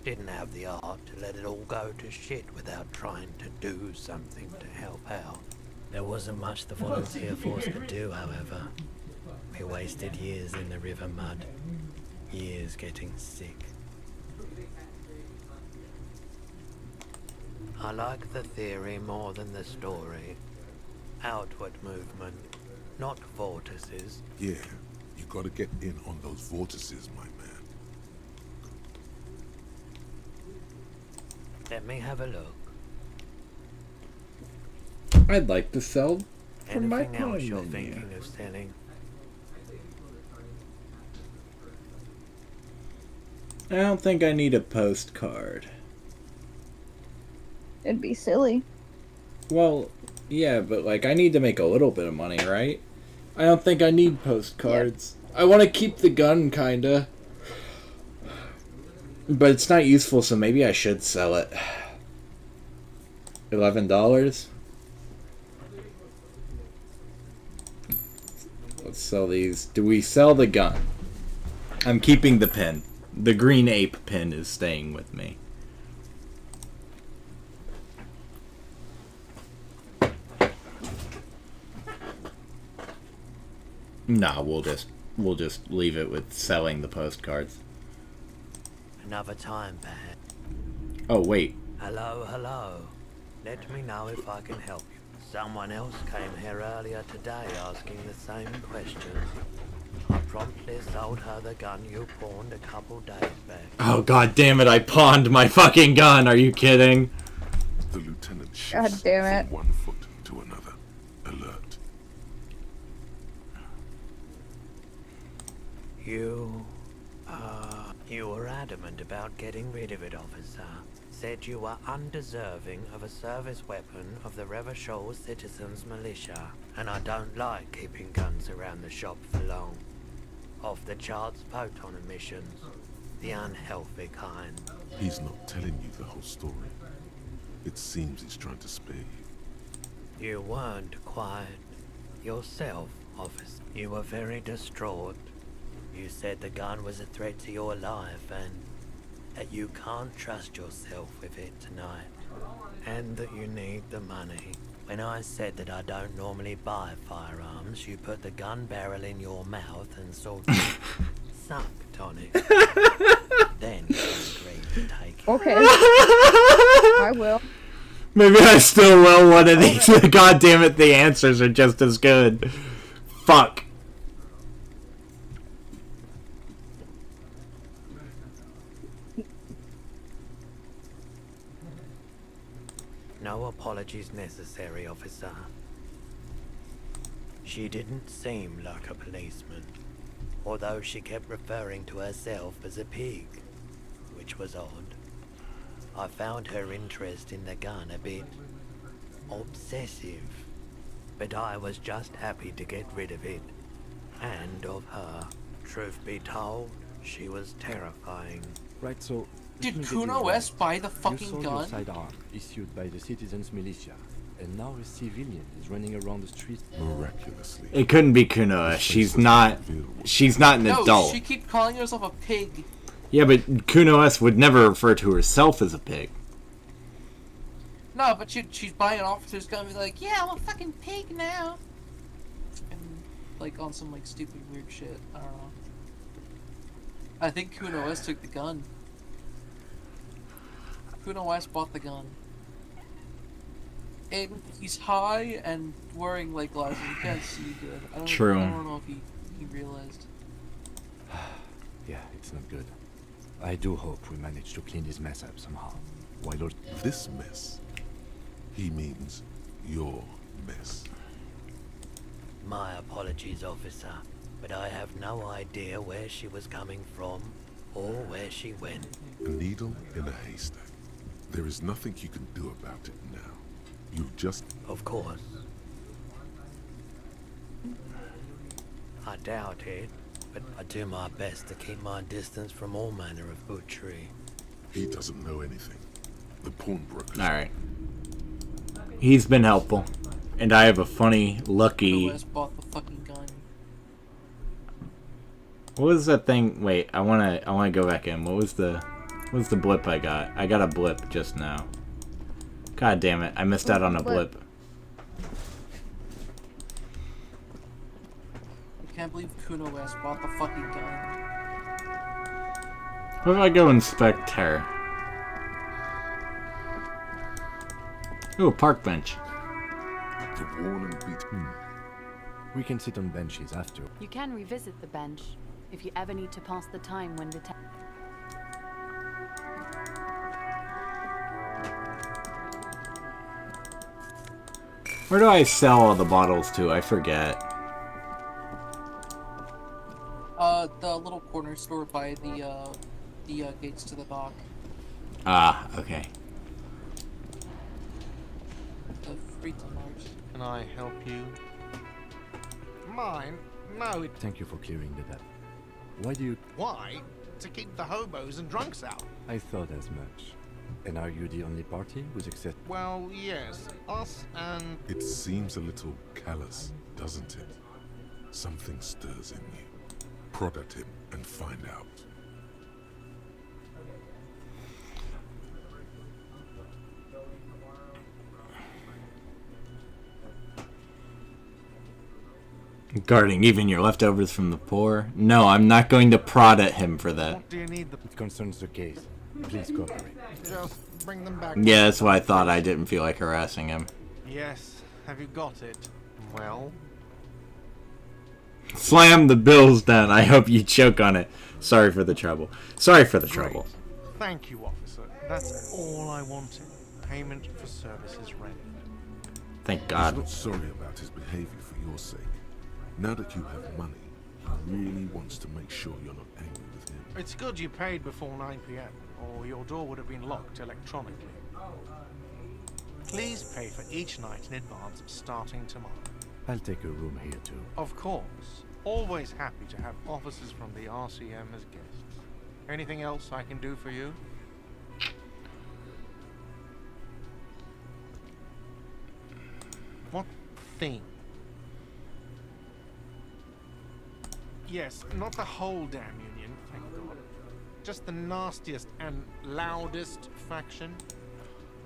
didn't have the art to let it all go to shit without trying to do something to help out. There wasn't much the volunteer force could do, however. We wasted years in the river mud. Years getting sick. I like the theory more than the story. Outward movement, not vortices. Yeah, you gotta get in on those vortices, my man. Let me have a look. I'd like to sell from my Anything else home you're menu. thinking of selling? I don't think I need a postcard. It'd be silly. Well, yeah, but like I need to make a little bit of money, right? I don't think I need postcards. I want to keep the gun, kinda. But it's not useful, so maybe I should sell it. $11? Let's sell these. Do we sell the gun? I'm keeping the pin. The green ape pin is staying with me. Nah, we'll just leave it with selling the postcards. Another time, perhaps. Oh, wait. Hello, hello. Let me know if I can help you. Someone else came here earlier today asking the same question. I promptly sold her the gun you pawned a couple days back. Oh, god damn it, I pawned my fucking gun, are you kidding? The lieutenant God shifts damn it. from one foot to another. Alert. You were adamant about getting rid of it, officer. Said you were undeserving of a service weapon of the Revachol Citizens Militia, and I don't like keeping guns around the shop for long. Off the charts photon emissions, the unhealthy kind. He's not telling you the whole story. It seems he's trying to spare you. You weren't quiet yourself, officer. You were very distraught. You said the gun was a threat to your life and that you can't trust yourself with it tonight. And that you need the money. When I said that I don't normally buy firearms, you put the gun barrel in your mouth and sort of sucked on it. Then you agreed to take it. Okay. I will. Maybe I still will one of these. God damn it, the answers are just as good. Fuck. No apologies necessary, officer. She didn't seem like a policeman, although she kept referring to herself as a pig, which was odd. I found her interest in the gun a bit obsessive, but I was just happy to get rid of it, and of her. Truth be told, she was terrifying. Right, so... Did Kuno West buy the fucking you sold gun? your sidearm issued by the citizens' militia, and now a civilian is running around the streets. Miraculously. It couldn't be Kunoa. She's not an No, adult. she keep calling herself a pig. Yeah, but Kuno-S would never refer to herself as a pig. No, but she's buying an officer's gun and be like, yeah, I'm a fucking pig now. And, like, on some, like, stupid weird shit. I don't know. I think Kuno West took the gun. Kuno West bought the gun. And he's high and wearing, like, glasses. You can't see good. True. I don't know if he realized. Yeah, it's not good. I do hope we manage to clean this mess up somehow. Why don't... This mess? He means your mess. My apologies, officer, but I have no idea where she was coming from or where she went. A needle in a haystack. There is nothing you can do about it now. You've just... Of course. I doubt it, but I do my best to keep my distance from all manner of butchery. He doesn't know anything. The pawnbrokers... Alright. He's been helpful. And I have a funny, lucky... Kuno West bought the fucking gun. What was that thing? Wait, I wanna go back in. What was the blip I got? I got a blip just now. God damn it, I missed out on a blip. I can't believe Kuno West bought the fucking gun. What if I go inspect her? Ooh, park bench. The worn and beat. We can sit on benches after. You can revisit the bench if you ever need to pass the time when Where do I sell all the bottles to? I forget. The little corner store by the gates to the dock. Ah, okay. The Freeton Mart. Can I help you? Mine? No, it... Thank you for clearing that up. Why do you... Why? To keep the hobos and drunks out. I thought as much. And are you the only party who's accept... Well, yes. Us and... It seems a little callous, doesn't it? Something stirs in you. Prod at him and find out. Guarding even your leftovers from the poor? No, I'm not going to prod at him for that. What do you need? It concerns the case. Please cooperate. Just bring them back. Yeah, that's why I thought I didn't feel like harassing him. Yes. Have you got it? Well... Slam the bills down. I hope you choke on it. Sorry for the trouble. Sorry for the trouble. Thank you, officer. That's all I wanted. Payment for services rendered. Thank God. He's not sorry about his behavior for your sake. Now that you have money, he really wants to make sure you're not angry with him. It's good you paid before 9 p.m., or your door would have been locked electronically. Please pay for each night in advance starting tomorrow. I'll take a room here too. Of course. Always happy to have officers from the RCM as guests. Anything else I can do for you? theme. Yes, not the whole damn union, thank God. Just the nastiest and loudest faction.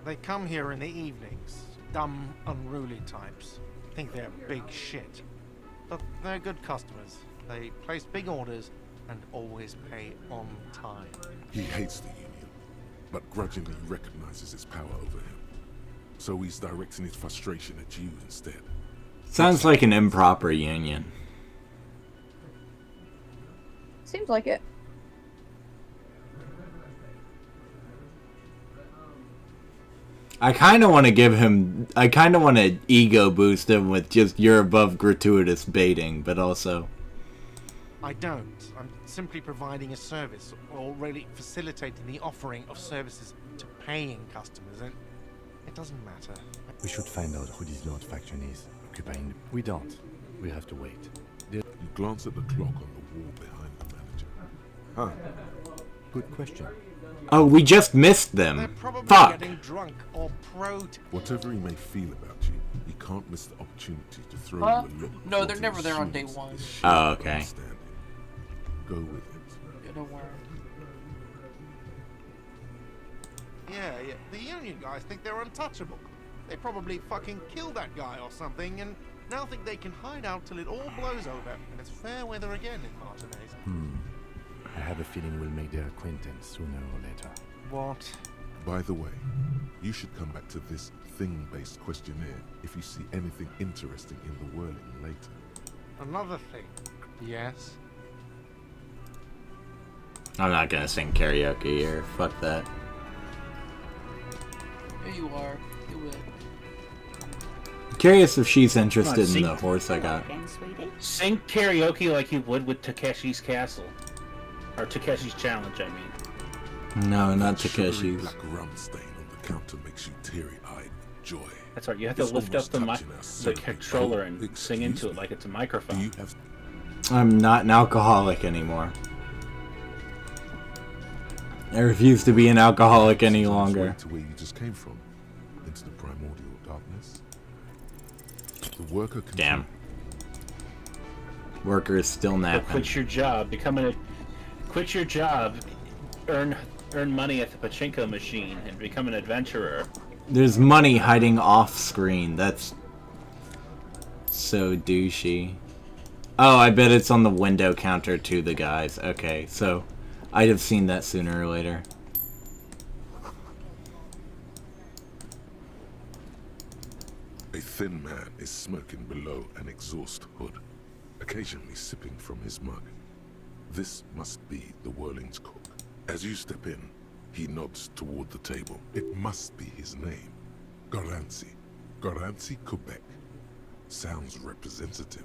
They come here in the evenings. Dumb, unruly types. Think they're big shit. But they're good customers. They place big orders and always pay on time. He hates the union, but grudgingly recognizes its power over him. So he's directing his frustration at you instead. Sounds like an improper union. Seems like it. I kind of want to give him... I kind of want to ego boost him with just you're above gratuitous baiting, but also... I don't. I'm simply providing a service, or really facilitating the offering of services to paying customers, and it doesn't matter. We should find out who this Lord faction is. Occupying... We don't. We have to wait. You glance at the clock on the wall behind the manager. Huh. Good question. Oh, we just missed them. Fuck. Getting drunk or Whatever he may feel about you, he can't miss the opportunity to throw you a look. No, they're never there on day one. Oh, okay. Go with it. Yeah, don't worry. Yeah. The union guys think they're untouchable. They probably fucking killed that guy or something, and now think they can hide out till it all blows over, and it's fair weather again in Martinez. I have a feeling we'll make their acquaintance sooner or later. What? By the way, you should come back to this thing-based questionnaire if you see anything interesting in the whirling later. Another thing. Yes? I'm not gonna sing karaoke here. Fuck that. Here you are. You would. Curious if she's interested in the horse I got. Sing karaoke like you would with Takeshi's Castle. Or Takeshi's Challenge, I mean. No, not Sugary Takeshi's. black rum stain on the counter makes you teary-eyed with joy. That's right, you have to It's lift up almost the touching our controller certain and sing into it like it's a microphone. I'm not an alcoholic anymore. I refuse to be an alcoholic any longer. To where you just came from, into the primordial darkness. The worker can Damn. Worker is still But napping. quit your job, quit your job, earn money at the pachinko machine, and become an adventurer. There's money hiding off screen. That's so douchey. Oh, I bet it's on the window counter to the guys. Okay, so I'd have seen that sooner or later. A thin man is smoking below an exhaust hood, occasionally sipping from his mug. This must be the Whirling's cook. As you step in, he nods toward the table. It must be his name. Garanzi. Garanzi Quebec. Sounds representative.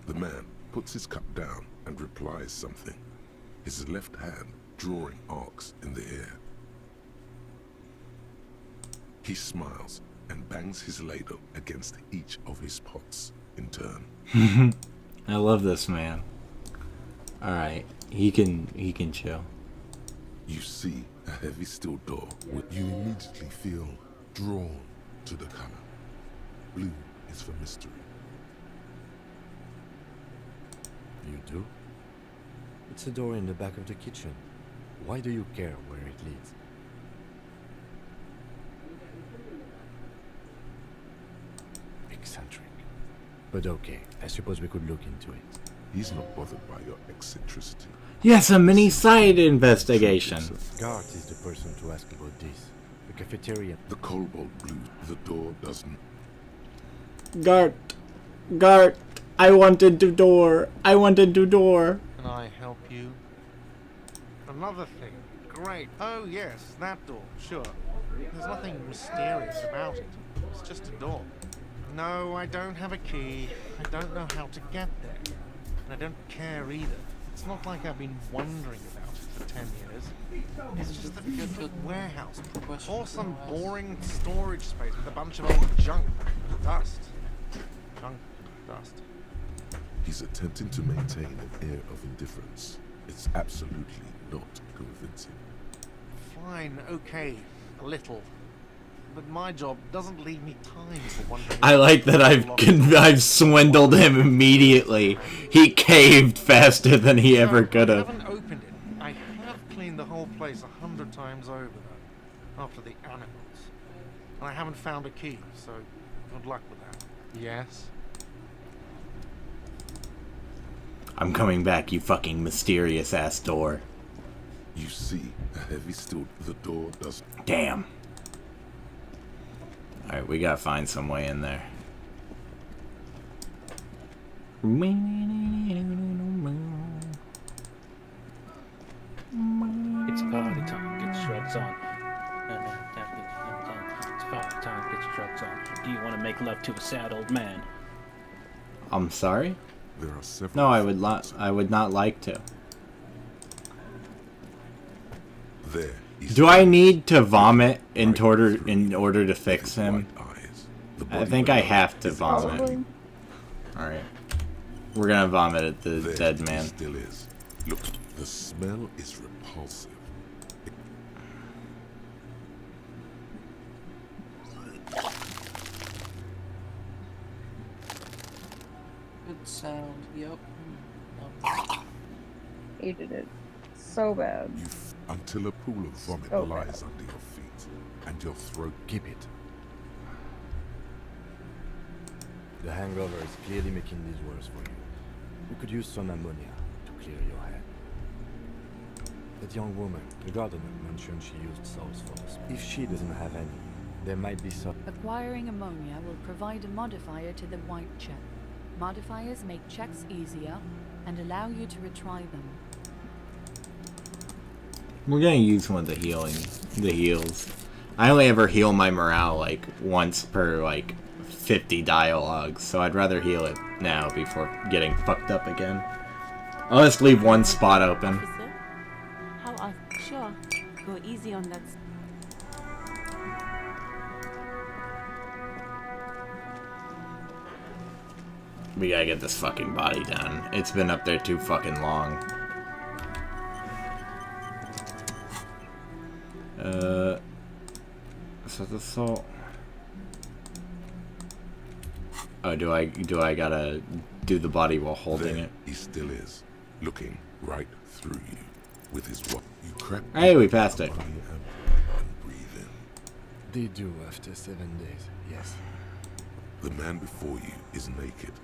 The man puts his cup down and replies something, his left hand drawing arcs in the air. He smiles and bangs his ladle against each of his pots in turn. I love this man. Alright, he can chill. You see a heavy steel door. You immediately feel drawn to the color. Blue is for mystery. You do? It's a door in the back of the kitchen. Why do you care where it leads? Eccentric. But okay, I suppose we could look into it. He's not bothered by your eccentricity. Yes, a mini side investigation. Gart is the person to ask about this. The cafeteria. The cobalt blue. The door doesn't. Gart, I wanted to door. Can I help you? Another thing. Great. Oh yes, that door. Sure. There's nothing mysterious about it. It's just a door. No, I don't have a key. I don't know how to get there. And I don't care either. It's not like I've been wondering about it for 10 years. It's just a good warehouse. Or some boring storage space with a bunch of old junk. Dust. Junk. Dust. He's attempting to maintain an air of indifference. It's absolutely not convincing. Fine, okay, a little. But my job doesn't leave me time for wondering. I like that I've swindled him immediately. He caved faster than he ever could I have. haven't opened it. I have cleaned the whole place 100 times over, though, after the animals. And I haven't found a key, so good luck with that. Yes? I'm coming back, you fucking mysterious ass door. You see, a heavy steel, the door doesn't. Damn. Alright, we gotta find some way in there. It's party time, get your drugs on. It's party time, get your drugs on. Do you want to make love to a sad old man? I'm sorry? There are several. No, I would not like to. There. Do I need to vomit in order to fix him? I think I have to vomit. Alright. We're gonna vomit at the dead man. Still is. Look, the smell is repulsive. Good sound, yep. Hated it. So bad. Until a pool of vomit Oh, lies under your feet and your throat. Keep it. The hangover is clearly making this worse for you. You could use some ammonia to clear your head. That young woman, the gardener, mentioned she used salts force. If she doesn't have any, there might be some. Acquiring ammonia will provide a modifier to the white check. Modifiers make checks easier and allow you to retry them. We're gonna use one of the heals. I only ever heal my morale like once per like 50 dialogues, so I'd rather heal it now before getting fucked up again. I'll just leave one spot open. How are sure? Go easy on that. We gotta get this fucking body done. It's been up there too fucking long. So the salt. Oh, do I gotta do the body while holding There it? He still is, looking right through you with his what you crept. Hey, we passed it. And breathe in. They do after 7 days, yes. The man before you is naked,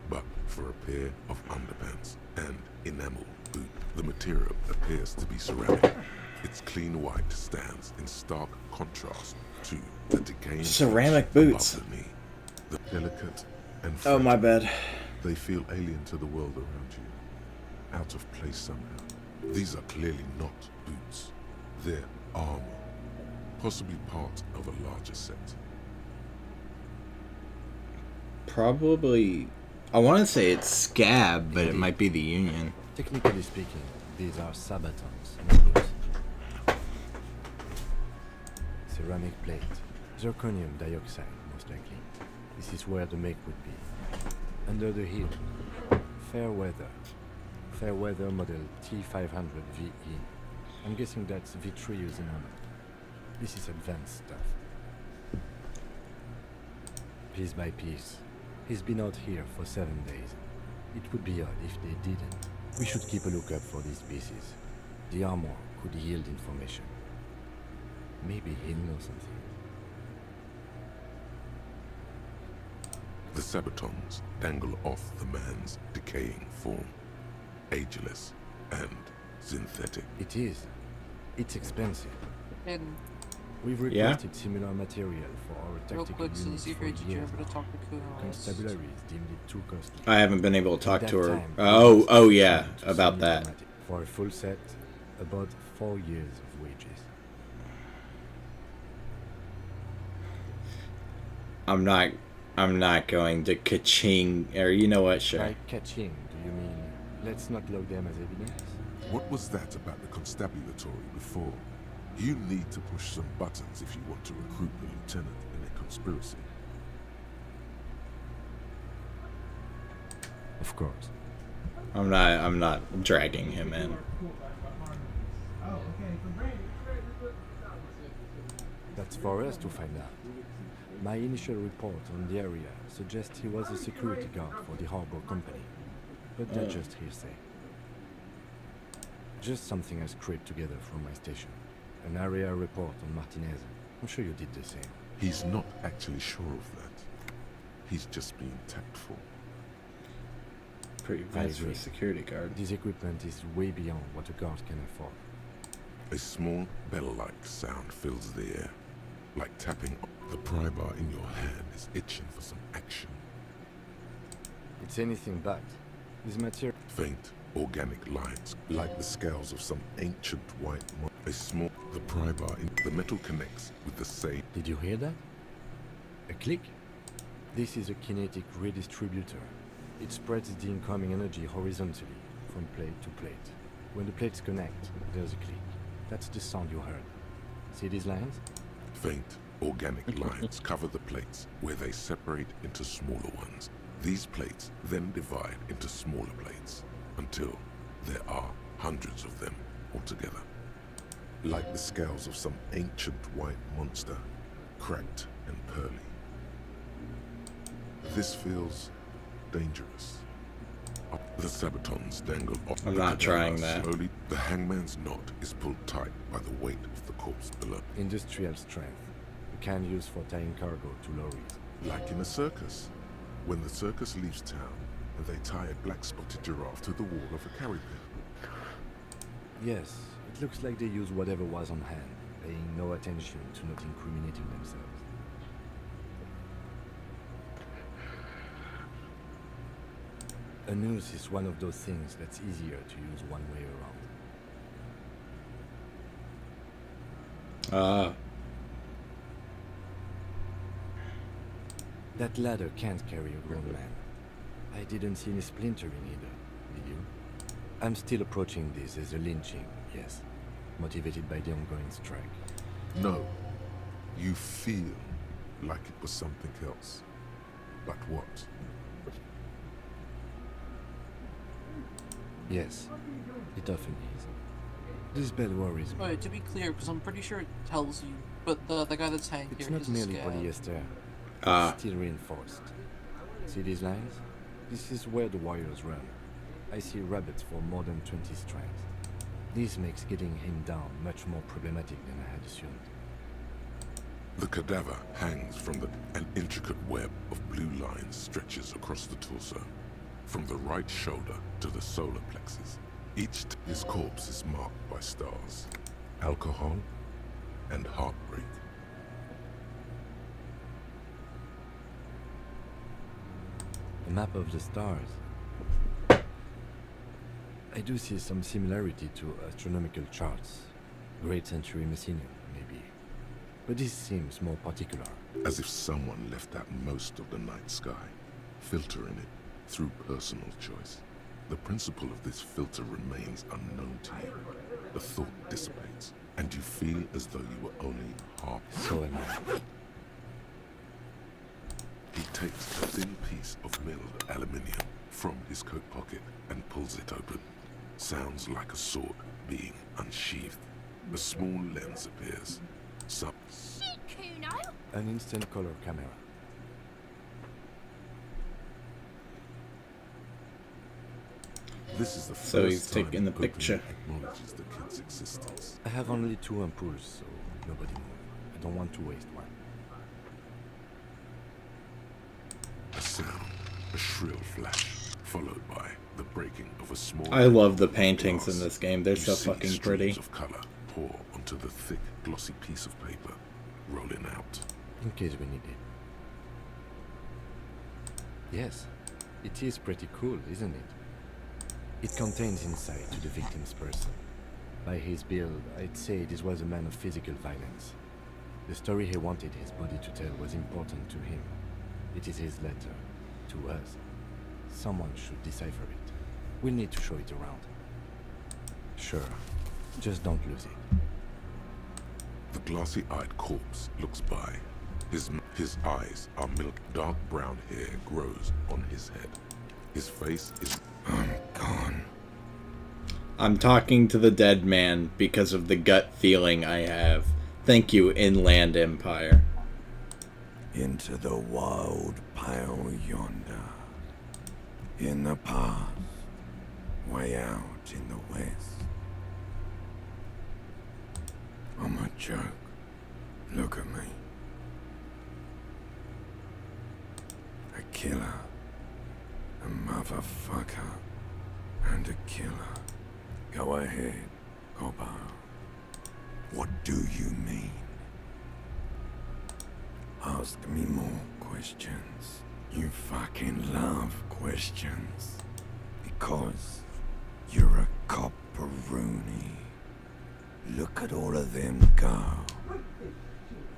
but for a pair of underpants and enamel boot. The material appears to be ceramic. Its clean white stands in stark contrast to the decaying Ceramic flesh boots. above the knee. The delicate and Oh, my bad. They feel alien to the world around you, out of place somehow. These are clearly not boots. They're armor, possibly part of a larger set. Probably. I want to say it's scab, but it might be the Union. Technically speaking, these are sabatons, not boots. Ceramic plate. Zirconium dioxide, most likely. This is where the make would be. Under the heel. Fair weather. Fair weather model T500 VE. I'm guessing that's vitreous in armor. This is advanced stuff. Piece by piece. He's been out here for 7 days. It would be odd if they didn't. We should keep a lookout for these pieces. The armor could yield information. Maybe he'll know something. The sabatons dangle off the man's decaying form, ageless and synthetic. It is. It's expensive. And We've Yeah? requested similar material for our real tactical quick, units since you for heard you years ever to now. talk to Kuno. Constabularies deemed it too costly. I haven't been able to talk At to that her. time, Oh yeah, about that. For a full set, about 4 years of wages. I'm not going to ka-ching, or you know what, sure. By catching, do you mean let's not log them as evidence? What was that about the constabulatory before? You need to push some buttons if you want to recruit the lieutenant in a conspiracy. Of course. I'm not dragging him in. That's for us to find out. My initial report on the area suggests he was a security guard for the harbor company. But that's just hearsay. Just something I scraped together from my station. An area report on Martinez. I'm sure you did the same. He's not actually sure of that. He's just being tactful. Pretty fast for a security guard. This equipment is way beyond what a guard can afford. A small bell-like sound fills the air, like tapping. The pry bar in your hand is itching for some action. It's anything but. This material... Faint, organic lines, like the scales of some ancient white monster. A small... The pry bar in the metal connects with the same... Did you hear that? A click? This is a kinetic redistributor. It spreads the incoming energy horizontally, from plate to plate. When the plates connect, there's a click. That's the sound you heard. See these lines? Faint, organic lines cover the plates, where they separate into smaller ones. These plates then divide into smaller plates, until there are hundreds of them altogether. Like the scales of some ancient white monster, cracked and pearly. This feels dangerous. The sabatons dangle off. I'm not trying that. Slowly, the hangman's knot is pulled tight by the weight of the corpse below. Industrial strength. The kind used for tying cargo to lorries. Like in a circus. When the circus leaves town, and they tie a black-spotted giraffe to the wall of a carry pit. Yes, it looks like they use whatever was on hand, paying no attention to not incriminating themselves. A noose is one of those things that's easier to use one way around. That ladder can't carry a grown man. I didn't see any splintering either, did you? I'm still approaching this as a lynching, yes. Motivated by the ongoing strike. No. You feel like it was something else. But what? Yes, it often is. This bell worries me. Wait, to be clear, because I'm pretty sure it tells you, but the guy that's hanging It's here not is merely a scab. polyester. It's still reinforced. See these lines? This is where the wires run. I see rabbits for more than 20 strands. This makes getting him down much more problematic than I had assumed. The cadaver hangs from an intricate web of blue lines stretches across the torso, from the right shoulder to the solar plexus. His corpse is marked by stars, alcohol, and heartbreak. A map of the stars. I do see some similarity to astronomical charts. Great century Messinian, maybe. But this seems more particular. As if someone left out most of the night sky, filtering it through personal choice. The principle of this filter remains unknown to you. The thought dissipates, and you feel as though you were only half. So am I. He takes a thin piece of milled aluminium from his coat pocket and pulls it open. Sounds like a sword being unsheathed. A small lens appears. Shit, Kuno! An instant color camera. This is the So he's first time taking the openly picture. acknowledges the kid's existence. I have only 2 ampoules, so nobody move. I don't want to waste one. A sound, a shrill flash, followed by the breaking of a small... I love the paintings in this game. They're You so see fucking streams pretty. of color pour onto the thick, glossy piece of paper, rolling out. In case we need it. Yes, it is pretty cool, isn't it? It contains insight to the victim's person. By his build, I'd say this was a man of physical violence. The story he wanted his body to tell was important to him. It is his letter, to us. Someone should decipher it. We'll need to show it around. Sure, just don't lose it. The glossy-eyed corpse looks by. His eyes are milk. Dark brown hair grows on his head. His face is... I'm gone. I'm talking to the dead man because of the gut feeling I have Thank you, Inland Empire. Into the wild pale yonder. In the past, way out in the west. I'm a joke. Look at me. A killer. A motherfucker. And a killer. Go ahead, Copper. What do you mean? Ask me more questions. You fucking love questions. Because you're a copperoonie. Look at all of them go.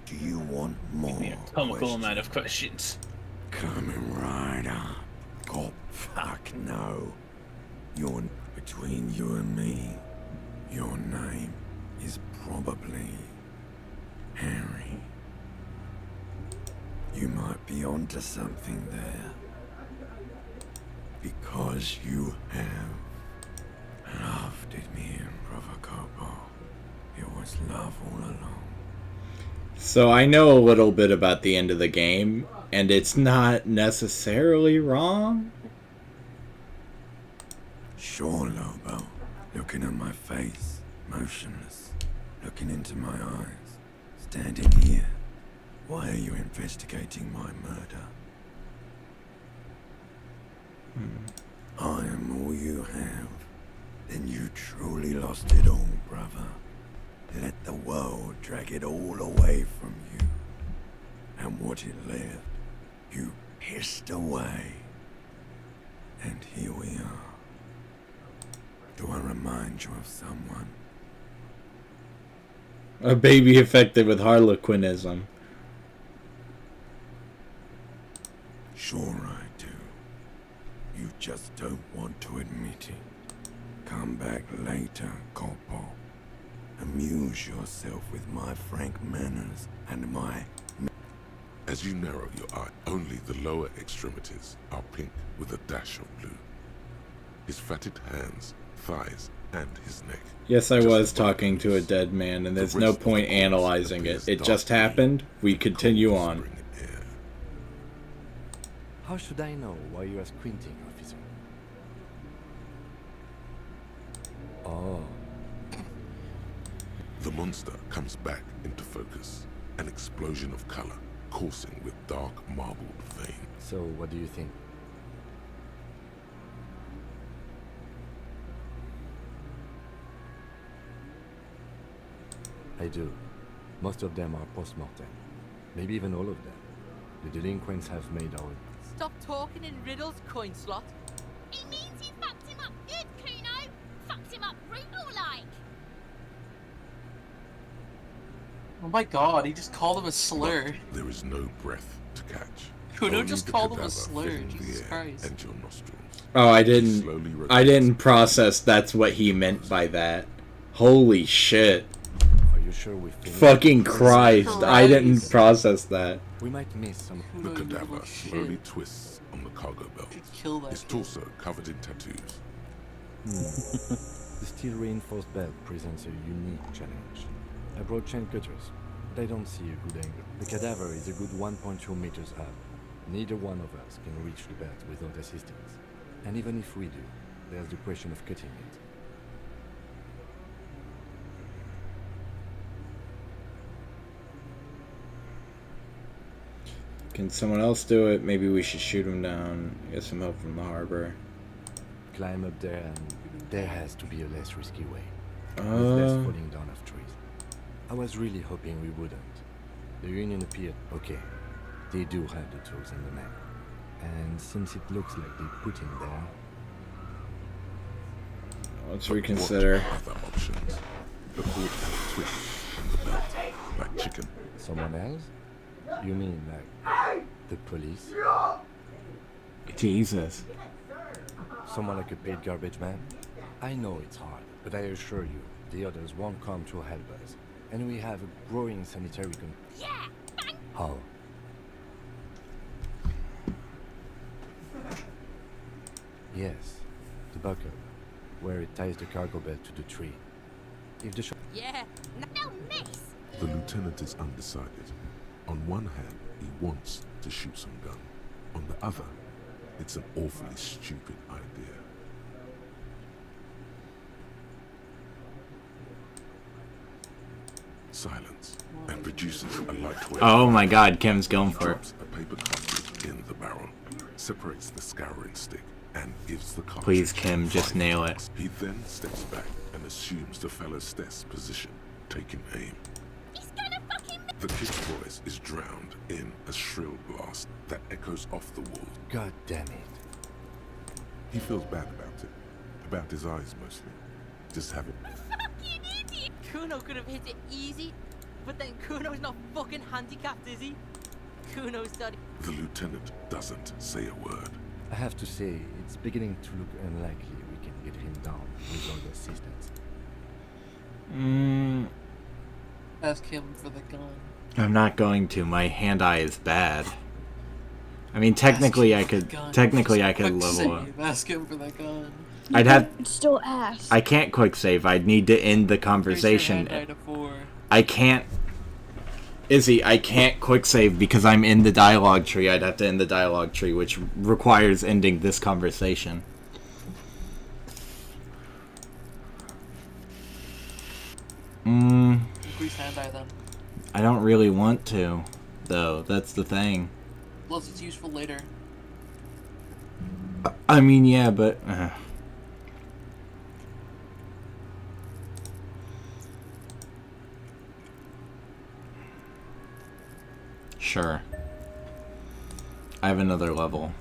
Do you want more? Comical amount of questions. Coming right up. God, fuck no. You're between you and me. Your name is probably Harry. You might be onto something there. Because you have loved it, me and Brother Copo. It was love all along. So I know a little bit about the end of the game, and it's not necessarily wrong. Sure, Lobo. Looking at my face, motionless. Looking into my eyes. Standing here. Why are you investigating my murder? I am all you have. Then you truly lost it all, brother. Let the world drag it all away from you. And what it left, you pissed away. And here we are. Do I remind you of someone? A baby affected with harlequinism. Sure I do. You just don't want to admit it. Come back later, Corpo. Amuse yourself with my frank manners and my... As you narrow your eye, only the lower extremities are pink with a dash of blue. His fatted hands, thighs, and his neck. Yes, I was talking to a dead man, and there's no point analyzing it. It just happened. We continue on. How should I know why you are squinting, officer? Oh. The monster comes back into focus. An explosion of color, coursing with dark marbled veins. So, what do you think? I do. Most of them are post-mortem. Maybe even all of them. The delinquents have made our... Stop talking in riddles, coin slot. It means you fucked him up good, Kuno. Fucked him up brutal-like. Oh my god, he just called him a slur. But there is no breath to catch. Kuno Only just the called him a cadaver slur, filling the Jesus air Christ. And your nostrils. Oh, I Slowly didn't process that's what he meant by that. Holy shit. Are you sure we finished? Fucking Christ, I didn't process that. We might miss some... The cadaver slowly twists on the cargo belt. His torso covered in tattoos. The steel-reinforced belt presents a unique challenge. I brought chain cutters, but I don't see a good angle. The cadaver is a good 1.2 meters up. Neither one of us can reach the belt without assistance. And even if we do, there's the question of cutting it. Can someone else do it? Maybe we should shoot him down. Get some help from the harbor. Climb up there, and there has to be a less risky way. With Uh. less falling down of trees. I was really hoping we wouldn't. The Union appeared okay. They do have the tools and the men. And since it looks like they put him there... Let's reconsider. Other options. The cord has twists on the belt, like chicken. Someone else? You mean like the police? Jesus. Someone like a paid garbage man? I know it's hard, but I assure you, the others won't come to help us. And we have a growing sanitary How? Yes, the buckle, where it ties the cargo belt to the tree. If the Yeah. No, miss. The lieutenant is undecided. On one hand, he wants to shoot some gun. On the other, it's an awfully stupid idea. Silence, and produces a lightweight. Oh my god, Kim's going for it. Drops a paper cartridge in the barrel, separates the scouring stick, and gives the cartridge. Please, Kim, just nail it. He then steps back and assumes the fellow's desk position, taking aim. The kid's voice is drowned in a shrill blast that echoes off the wall. God damn it. He feels bad about it. About his eyes, mostly. Just having... Fucking idiot! Kuno could have hit it easy, but then Kuno's not fucking handicapped, is he? Kuno's study. The lieutenant doesn't say a word. I have to say, it's beginning to look unlikely we can get him down without assistance. Ask him for the gun. I'm not going to. My hand-eye is bad. I mean, technically I could level up. Ask him for the gun. I'd have still ask. I can't quick save. I'd need to end the conversation. I can't Izzy, I can't quick save because I'm in the dialogue tree. I'd have to end the dialogue tree, which requires ending this conversation. Increase hand-eye then. I don't really want to, though. That's the thing. Plus, it's useful later. I mean, yeah, but... Sure. I have another level.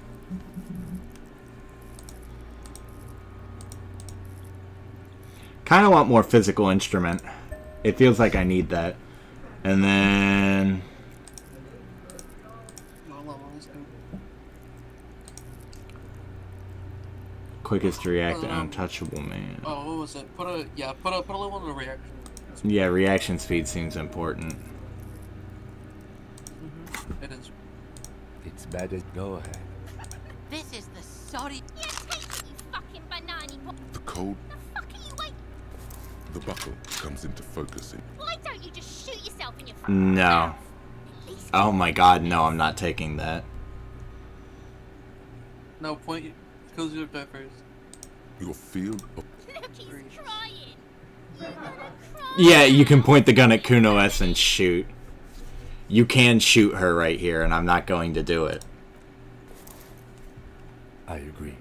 Kind of want more physical instrument. It feels like I need that. And then... Quickest react, untouchable, man. Oh, what was it? Put a little on the reaction. Yeah, reaction speed seems important. It is. It's bad as go ahead. This is the sorry. Yeah, take it, you fucking banana. The cold... The fuck are you waiting? The buckle comes into focus. Why don't you just shoot yourself in your No. Oh my god, no, I'm not taking that. No, point. Close your die first. Your field of... Look, he's crying. Yeah, you can point the gun at Kuno S and shoot. You can shoot her right here, and I'm not going to do it. I agree.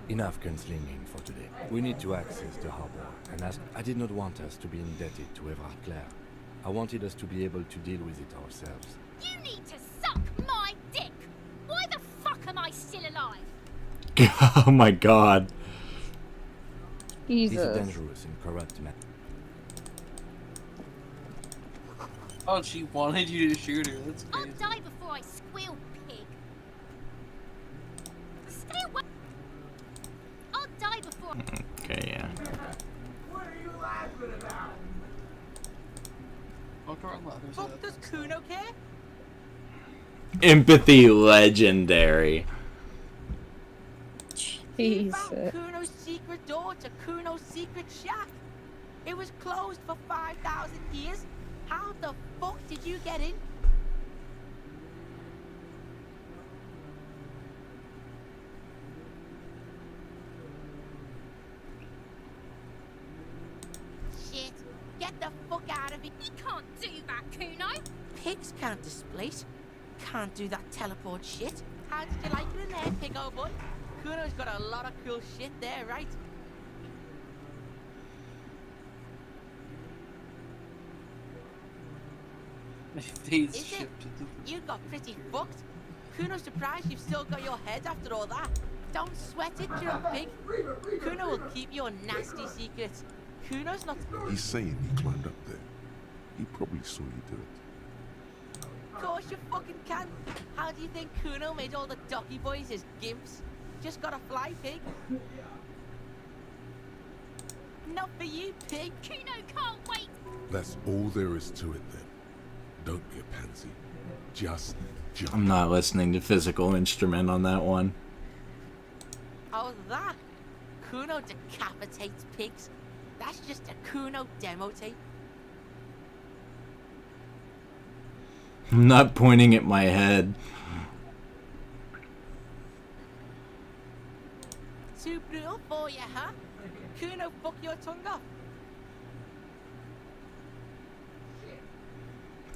Enough gunslinging for today. We need to access the harbor, and I did not want us to be indebted to Everard Clare. I wanted us to be able to deal with it ourselves. You need to suck my dick. Why the fuck am I still alive? Oh my god. He's a dangerous and corrupt man. Oh, she wanted you to shoot her. That's I'll crazy. die before I squeal, pig. Stay away. I'll die before. Okay, yeah. What are you laughing about? Fuck, does Kuno care? Empathy legendary. You found Kuno's secret door to Kuno's secret shack. It was closed for 5,000 years. How the fuck did you get in? Shit. Get the fuck out of it. You can't do that, Kuno. Pigs can't displace. Can't do that teleport shit. How did you like it in there, pig old boy? Kuno's got a lot of cool shit there, right? Face Is it? shifted. You got pretty fucked. Kuno's surprised you've still got your head after all that. Don't sweat it, drunk pig. Kuno will keep your nasty secrets. Kuno's not... He's saying he climbed up there. He probably saw you do it. Of course you fucking can. How do you think Kuno made all the docky boys his gimps? Just gotta fly, pig. Not for you, pig. Kuno can't wait. That's all there is to it then. Don't be a pansy. Just jump. I'm not listening to physical instrument on that one. Oh, that? Kuno decapitates pigs. That's just a Kuno demo tape. I'm not pointing at my head. Too brutal for you, huh? Kuno, fuck your tongue off.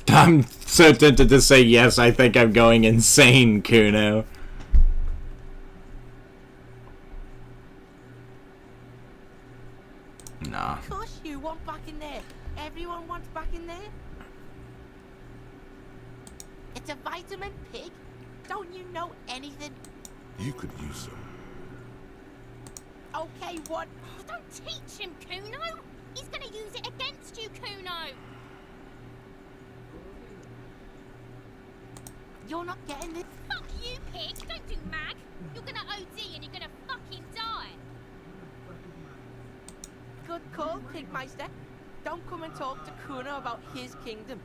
I'm so tempted to say yes, I think I'm going insane, Kuno. Nah. Of course you want back in there. Everyone wants back in there. It's a vitamin pig. Don't you know anything? You could use some. Okay, what? Oh, don't teach him, Kuno. He's gonna use it against you, Kuno. You're not getting this. Fuck you, pig. Don't do mag. You're gonna OD and you're gonna fucking die. Good call, Pigmeister. Don't come and talk to Kuno about his kingdom.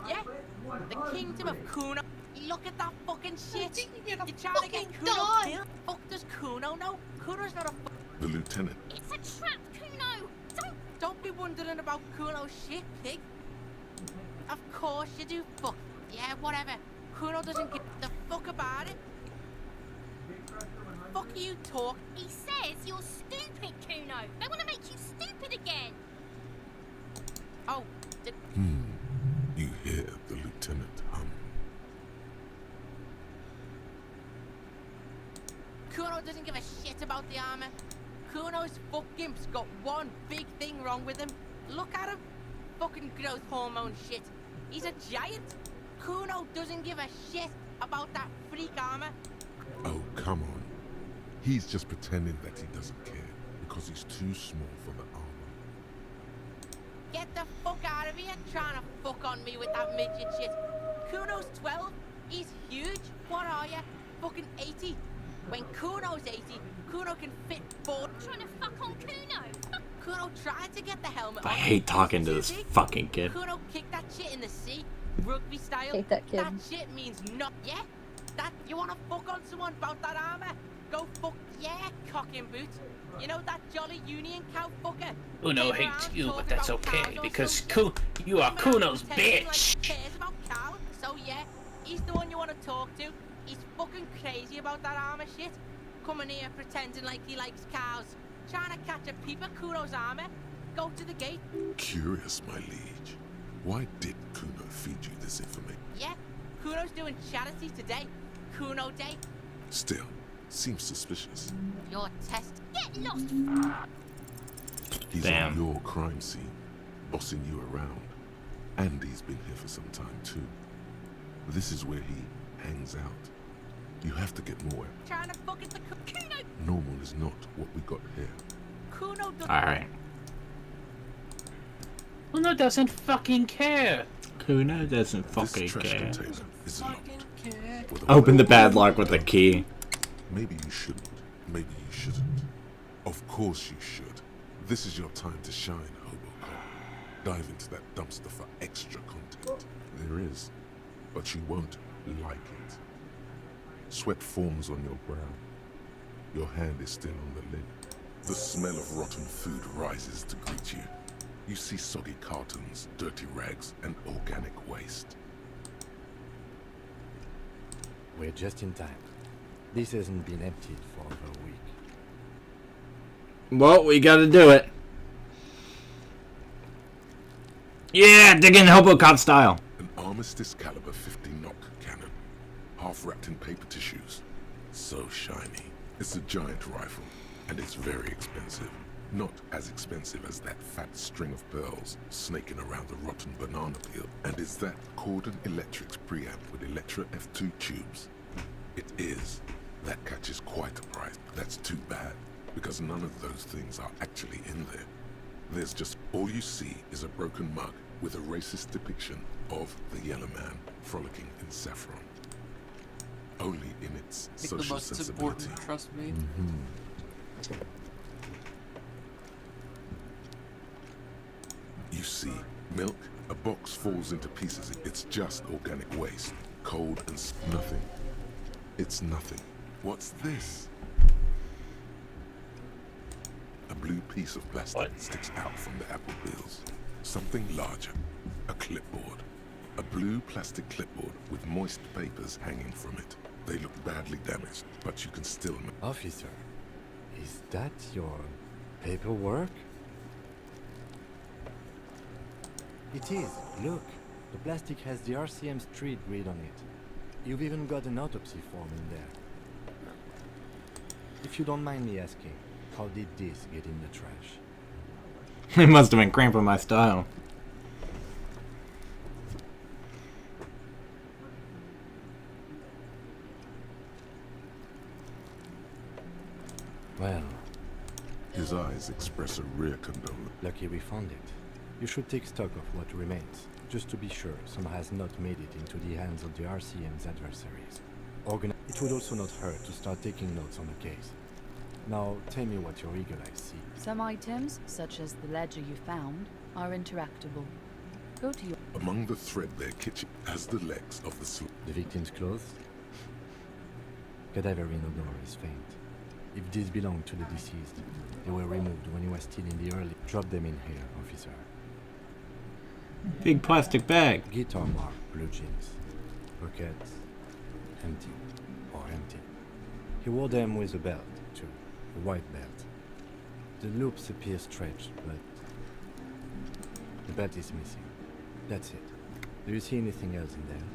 Yeah, the kingdom of Kuno. Look at that fucking shit. You're trying to get Kuno killed. Fuck does Kuno know? Kuno's not a The lieutenant. It's a trap, Kuno. Don't be wondering about Kuno's shit, pig. Of course you do. Fuck. Yeah, whatever. Kuno doesn't give the fuck about it. Fuck you talk. He says you're stupid, Kuno. They want to make you stupid again. Oh, You hear the lieutenant hum. Kuno doesn't give a shit about the armor. Kuno's fucking's got one big thing wrong with him. Look at him. Fucking growth hormone shit. He's a giant. Kuno doesn't give a shit about that freak armor. Oh, come on. He's just pretending that he doesn't care because he's too small for the armor. Get the fuck out of here trying to fuck on me with that midget shit. Kuno's 12. He's huge. What are you? Fucking 80. When Kuno's 80, Kuno can fit 4. Trying to fuck on Kuno. Kuno tried to get the helmet I off. hate talking to this fucking kid. Kuno kicked that shit in the sea, rugby style. Hate that kid. That shit means not. Yeah? That you wanna fuck on someone about that armor? Go fuck yeah, cock and boot. You know that jolly Union cow fucker? Uno Came hates around you, talking but that's about okay, cows or because something? you are Came around Kuno's pretending like bitch. he cares about cows. So yeah, he's the one you wanna talk to. He's fucking crazy about that armor shit. Coming here pretending like he likes cows. Trying to catch a peep at Kuno's armor. Go to the gate. Curious, my liege. Why did Kuno feed you this information? Yeah, Kuno's doing charity today. Kuno Day. Still, seems suspicious. Your test. Get lost. He's Damn. on your crime scene, bossing you around. And he's been here for some time too. This is where he hangs out. You have to get more. Trying to fuck at the Kuno. Normal is not what we got here. Kuno doesn't. Alright. Uno doesn't fucking care. Kuno doesn't This fucking trash care. container is locked. With a Open the weapon. padlock with a key. Maybe you shouldn't. Maybe you shouldn't. Of course you should. This is your time to shine, Hobocop. Dive into that dumpster for extra content. There is. But you won't like it. Sweat forms on your brow. Your hand is still on the lid. The smell of rotten food rises to greet you. You see soggy cartons, dirty rags, and organic waste. We're just in time. This hasn't been emptied for over a week. Well, we gotta do it. Yeah, dig in Hobocop style. An Armistice caliber 50 knock cannon, half wrapped in paper tissues. So shiny. It's a giant rifle, and it's very expensive. Not as expensive as that fat string of pearls snaking around the rotten banana peel. And is that Cordon Electric's preamp with Electra F2 tubes? It is. That catches quite a price. That's too bad, because none of those things are actually in there. There's just all you see is a broken mug with a racist depiction of the Yellow Man frolicking in saffron. Only in its I think the social most sensibility. important, trust me. You see, milk, a box falls into pieces. It's just organic waste. Cold and nothing. It's nothing. What's this? A blue piece of plastic sticks out from the apple peels. Something larger. A clipboard. A blue plastic clipboard with moist papers hanging from it. They look badly damaged, but you can still... Officer, is that your paperwork? It is. Look, the plastic has the RCM street grid on it. You've even got an autopsy form in there. If you don't mind me asking, how did this get in the trash? It must have been cramping my style. Well... His eyes express a rare condolence. Lucky we found it. You should take stock of what remains, just to be sure some has not made it into the hands of the RCM's adversaries. It would also not hurt to start taking notes on the case. Now, tell me what your eagle eyes see. Some items, such as the ledger you found, are interactable. Go to your... Among the threadbare kitchen has the legs of the The victim's clothes? Cadaverine odor is faint. If these belong to the deceased, they were removed when he was still in the early... Drop them in here, officer. Big plastic bag. Guitar mark, blue jeans. Pockets. Empty. Or empty. He wore them with a belt, too. A white belt. The loops appear stretched, but... the belt is missing. That's it. Do you see anything else in there?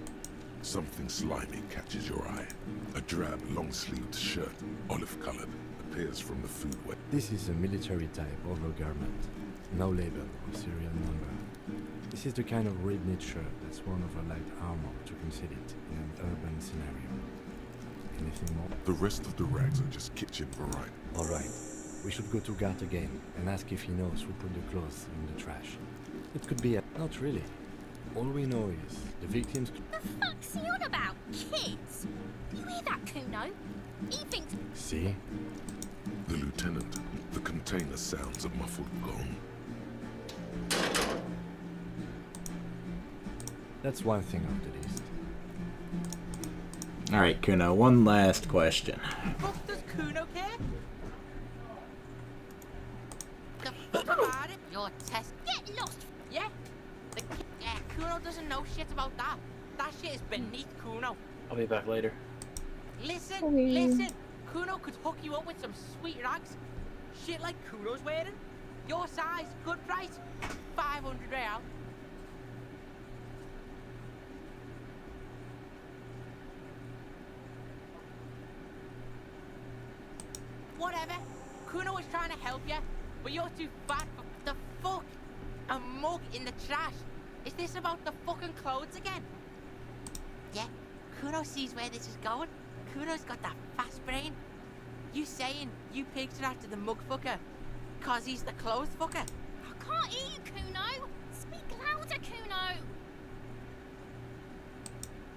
Something slimy catches your eye. A drab, long-sleeved shirt, olive-colored, appears from the food waste. This is a military-type overgarment. No label or serial number. This is the kind of ribbed shirt that's worn over light armor to conceal it in an urban scenario. Anything more? The rest of the rags are just kitchen variety. Alright. We should go to Gart again and ask if he knows who put the clothes in the trash. It could be a... Not really. All we know is the victims... The fuck's he on about? Kids? You hear that, Kuno? He thinks... See? The lieutenant. The container sounds a muffled gong. That's one thing off the list. Alright, Kuno, one last question. Fuck does Kuno care? The fuck about it? Your test. Get lost. Yeah? Yeah, Kuno doesn't know shit about that. That shit is beneath Kuno. I'll be back later. Listen. Kuno could hook you up with some sweet rags. Shit like Kuno's wearing. Your size, good price. 500 real. Whatever. Kuno was trying to help you, but you're too fat for the fuck. A mug in the trash. Is this about the fucking clothes again? Yeah, Kuno sees where this is going. Kuno's got that fast brain. You saying you picked it after the mug fucker, cause he's the clothes fucker? I can't hear you, Kuno. Speak louder, Kuno.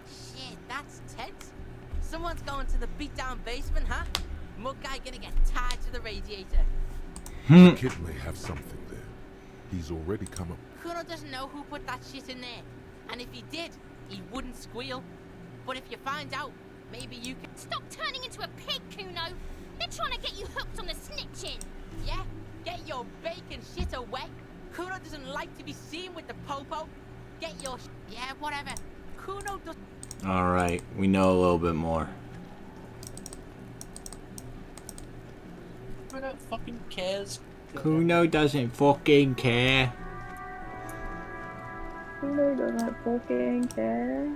Shit, that's tense. Someone's going to the beat-down basement, huh? Mug guy gonna get tied to the radiator. The kid may have something there. He's already come up. Kuno doesn't know who put that shit in there. And if he did, he wouldn't squeal. But if you find out, maybe you can... Stop turning into a pig, Kuno. They're trying to get you hooked on the snitching. Yeah? Get your bacon shit away. Kuno doesn't like to be seen with the popo. Get your... Yeah, whatever. Kuno does... Alright, we know a little bit more. Kuno fucking cares. Kuno doesn't fucking care. Kuno doesn't fucking care.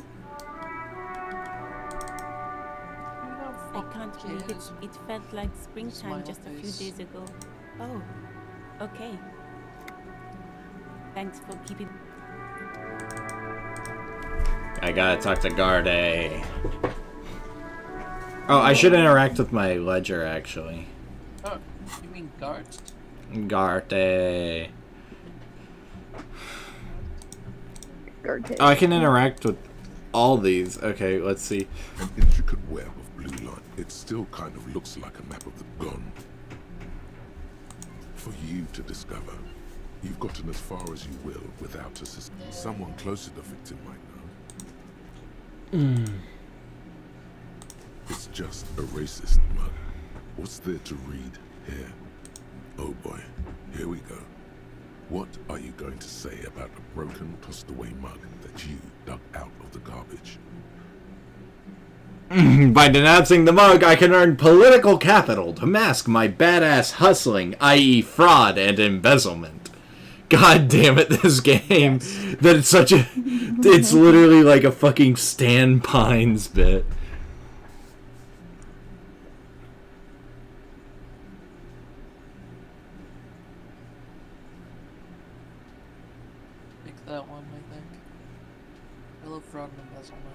I can't believe it. It felt like springtime just a few days ago. Oh, okay. Thanks for keeping... I gotta talk to Garde. Oh, I should interact with my ledger, actually. Oh, you mean guards? Garde. Oh, I can interact with all these. Okay, let's see. An intricate web of blue line. It still kind of looks like a map of the gun. For you to discover. You've gotten as far as you will without assistance. Someone close to the victim might know. It's just a racist mug. What's there to read here? Oh boy, here we go. What are you going to say about a broken, tossed-away mug that you dug out of the garbage? By denouncing the mug, I can earn political capital to mask my badass hustling, i.e. fraud and embezzlement. God damn it, this game. That it's such a... It's literally like a fucking Stan Pines bit. Pick that one, I think. I love fraud and embezzlement.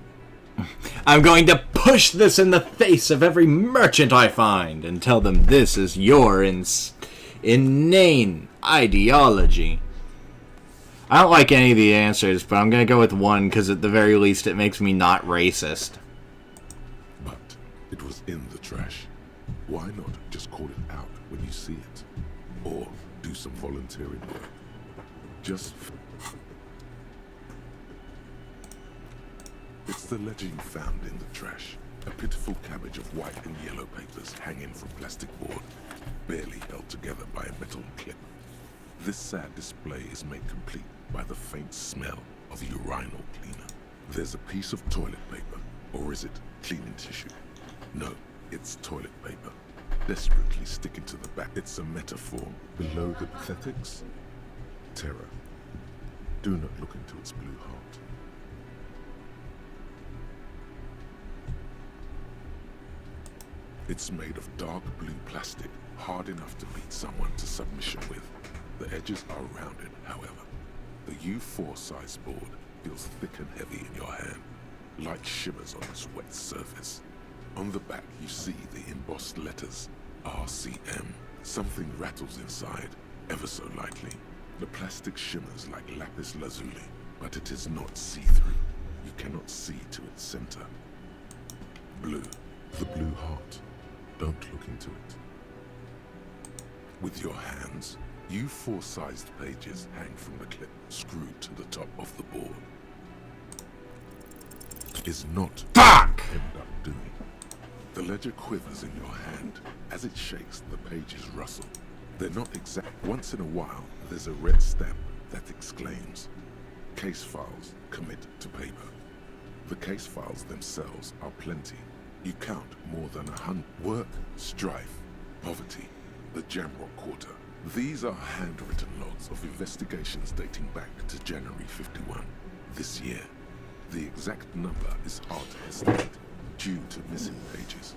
I'm going to push this in the face of every merchant I find and tell them this is your inane ideology. I don't like any of the answers, but I'm going to go with one because at the very least it makes me not racist. But it was in the trash. Why not just call it out when you see it? Or do some volunteering work? Just... It's the ledger you found in the trash. A pitiful cabbage of white and yellow papers hanging from plastic board, barely held together by a metal clip. This sad display is made complete by the faint smell of urinal cleaner. There's a piece of toilet paper, or is it cleaning tissue? No, it's toilet paper, desperately sticking to the back. It's a metaphor. Below the pathetics, terror. Do not look into its blue heart. It's made of dark blue plastic, hard enough to beat someone to submission with. The edges are rounded, however. The U4 size board feels thick and heavy in your hand, like shimmers on its wet surface. On the back you see the embossed letters, RCM. Something rattles inside, ever so lightly. The plastic shimmers like lapis lazuli, but it is not see-through. You cannot see to its center. Blue, the blue heart. Don't look into it. With your hands, U4-sized pages hang from the clip screwed to the top of the board. Is not fuck end up doing. The ledger quivers in your hand. As it shakes, the pages rustle. They're not exact. Once in a while, there's a red stamp that exclaims, "Case files commit to paper." The case files themselves are plenty. You count more than 100. Work, strife, poverty, the Jamrock Quarter. These are handwritten logs of investigations dating back to January 51. This year, the exact number is hard to estimate due to missing pages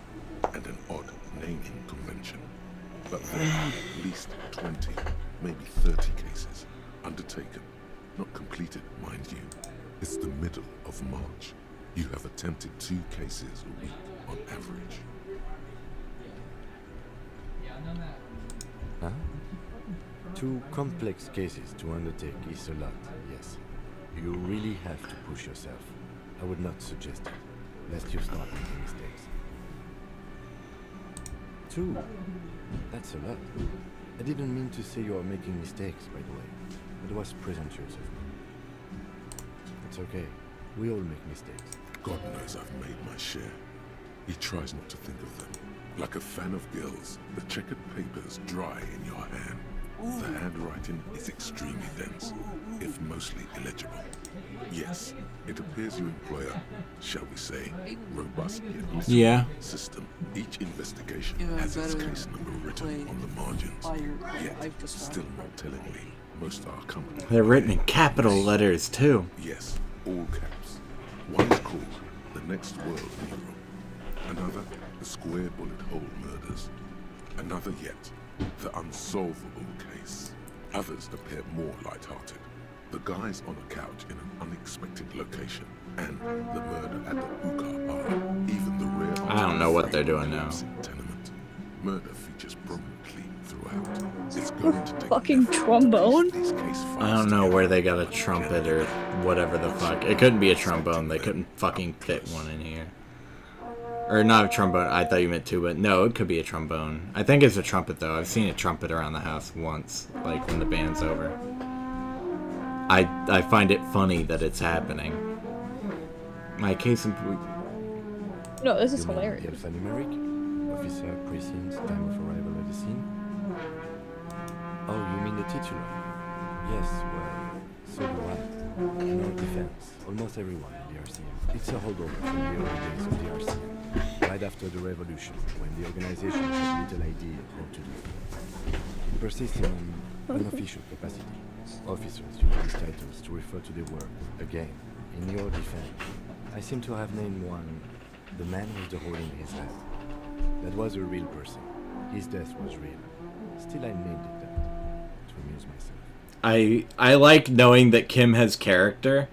and an odd naming convention. But there are at least 20, maybe 30 cases undertaken, not completed, mind you. It's the middle of March. You have attempted 2 cases a week on average. Huh? 2 complex cases to undertake is a lot, yes. You really have to push yourself. I would not suggest it, lest you start making mistakes. 2? That's a lot. I didn't mean to say you are making mistakes, by the way. It was presumptuous of me. It's okay. We all make mistakes. God knows I've made my share. He tries not to think of them. Like a fan of gills, the checkered papers dry in your hand. The handwriting is extremely dense, if mostly illegible. Yes, it appears you employ a, shall we say, robust yet system. Each investigation has its case number written on the margins. Yet, still more tellingly, most are accompanied. They're written in capital letters too. Yes, all caps. One is called The Next World Negro. Another, The Square Bullet Hole Murders. Another yet, The Unsolvable Case. Others appear more light-hearted. The guys on a couch in an unexpected location, and the murder at the hookah bar. Even the rare... I don't know what they're doing now. Tenement. Murder features prominently throughout. It's going to take fucking trombone. I don't know where they got a trumpet or whatever the fuck. It couldn't be a trombone. They couldn't fucking fit one in here. Or not a trombone. I thought you meant two, but no, it could be a trombone. I think it's a trumpet though. I've seen a trumpet around the house once, like when the band's over. I find it funny that it's happening. My case in point. No, this is You mean hilarious. the alphanumeric? Officer, precinct, time of arrival at the scene? Oh, you mean the titular? Yes, well, so do I. No defense. Almost everyone in the RCM. It's a holdover from the early days of the RCM. Right after the revolution, when the organization had little idea how to do it. It persists in an unofficial capacity. Officers use these titles to refer to their work. Again, in your defense, I seem to have named one the man with the hole in his head. That was a real person. His death was real. Still, I named it that to amuse myself. I like knowing that Kim has character,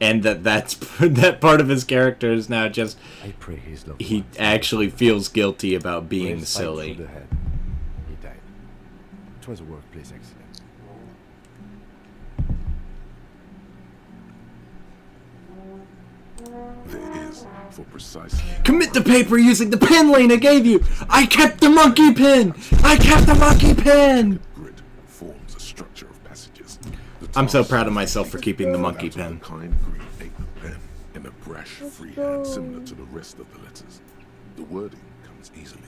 and that's that part of his character is now just. I pray his loved he ones actually feels guilty about being Brave fight silly. through the head. He died. It was a workplace accident. There is, for precisely. Commit the paper using the pen Lena gave you. I kept the monkey pin. I kept the monkey pin. Grid forms a structure of passages. I'm so proud of myself for keeping the monkey pen. pin. Kind green paper pen in a brash freehand similar to the rest of the letters. The wording comes easily.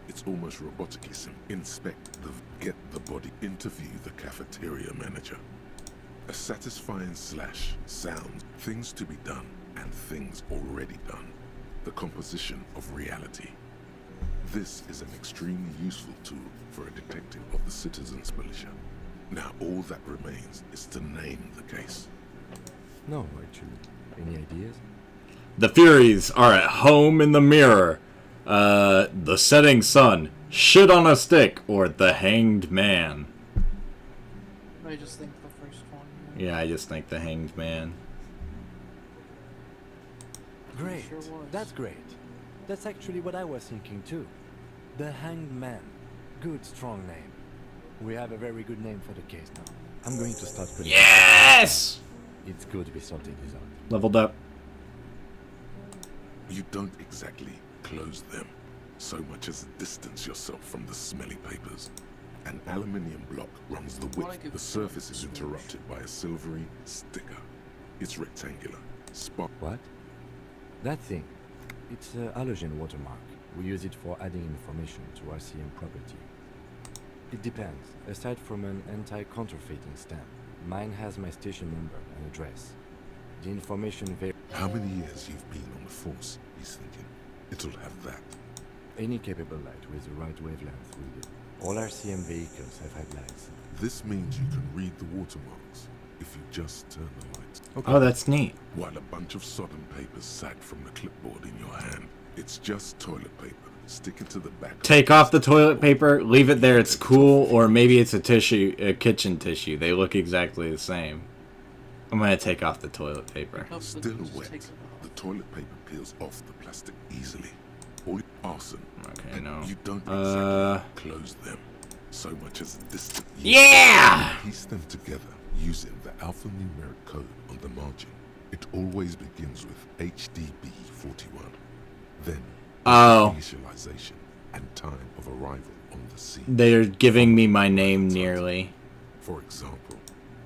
It's almost robotically simple. Inspect the get the body. Interview the cafeteria manager. A satisfying slash sounds things to be done and things already done. The composition of reality. This is an extremely useful tool for a detective of the Citizens Militia. Now all that remains is to name the case. No, actually. Any ideas? The Furies are at home in the mirror. The Setting Sun, Shit on a Stick, or The Hanged Man. I just think the first one. Yeah, I just think The Hanged Man. Great. That's great. That's actually what I was thinking too. The Hanged Man. Good, strong name. We have a very good name for the case now. I'm going to start putting. Yes! It's good we sorted this out. Leveled up. You don't exactly close them, so much as distance yourself from the smelly papers. An aluminium block runs the width. The surface is interrupted by a silvery sticker. It's rectangular. Spot. What? That thing. It's a halogen watermark. We use it for adding information to RCM property. It depends. Aside from an anti-counterfeiting stamp, mine has my station number and address. The information varies. How many years you've been on the force, he's thinking. It'll have that. Any capable light with the right wavelength will do. All RCM vehicles have headlights. This means you can read the watermarks if you just turn the lights. Okay. Oh, that's neat. While a bunch of sodden papers sag from the clipboard in your hand, it's just toilet paper. Stick it to the back. Take off the toilet paper, leave it there, it's cool, or maybe it's a kitchen tissue. They look exactly the same. I'm gonna take off the toilet paper. Still wet. The toilet paper peels off the plastic easily. Or arson. Okay, no. You don't exactly close them so much as a distant. Yeah! Piece them together using the alphanumeric code on the margin. It always begins with HDB 41. Then initialization and time of arrival on the scene. They're giving me my name nearly. For example,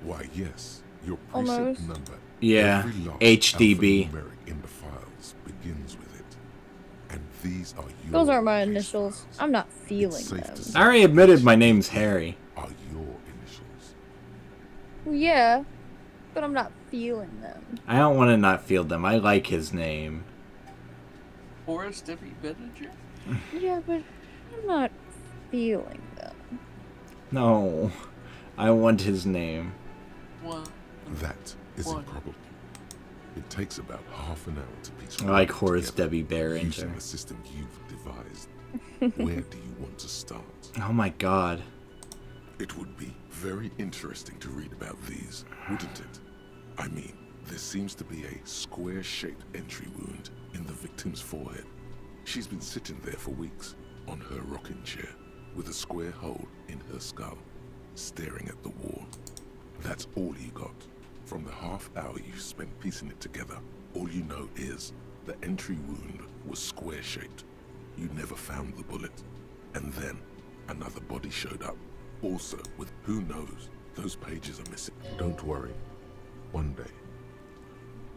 why yes, your Almost. precinct number. Yeah, every last HDB. alphanumeric in the files begins with it. And these are your Those aren't my initials. I'm not feeling them. I already admitted my name's Harry. Are your initials. Well, yeah, but I'm not feeling them. I don't want to not feel them. I like his name. Horace W. Benninger? Yeah, but I'm not feeling them. No, I want his name. That is improbable. It takes about half an hour to piece. I like Horace W. Behringer. Using the system you've devised. Where do you want to start? Oh my god. It would be very interesting to read about these, wouldn't it? I mean, there seems to be a square-shaped entry wound in the victim's forehead. She's been sitting there for weeks, on her rocking chair, with a square hole in her skull, staring at the wall. That's all you got. From the half hour you spent piecing it together, all you know is the entry wound was square-shaped. You never found the bullet. And then another body showed up, also with who knows, those pages are missing. Don't worry. One day.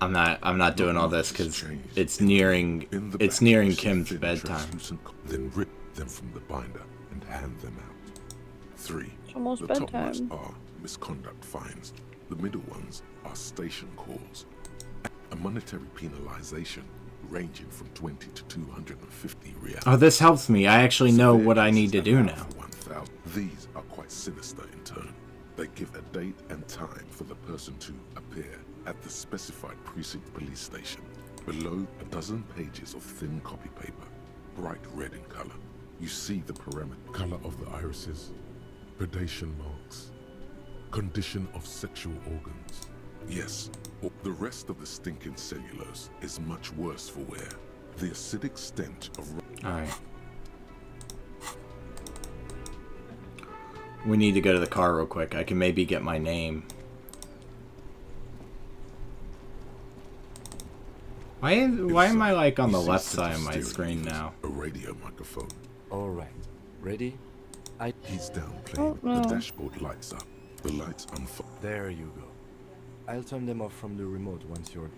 I'm not doing all this because it's nearing Kim's bedtime. Then rip them from the binder and hand them out. 3. It's almost the bedtime. topmost are misconduct fines. The middle ones are station calls. A monetary penalization ranging from 20 to 250 real. Oh, this helps me. I actually know what I need to do now. These are quite sinister in turn. They give a date and time for the person to appear at the specified precinct police station. Below a dozen pages of thin copy paper, bright red in color. You see the parameter. Color of the irises, predation marks, condition of sexual organs. Yes, the rest of the stinking cellulose is much worse for wear. The acidic stench of... Alright. We need to go to the car real quick. I can maybe get my name. Why am I like on the left side of my screen now? A radio microphone. All right. Ready? He's down playing. The dashboard lights up. The lights unfold. There you go. I'll turn them off from the remote once you're...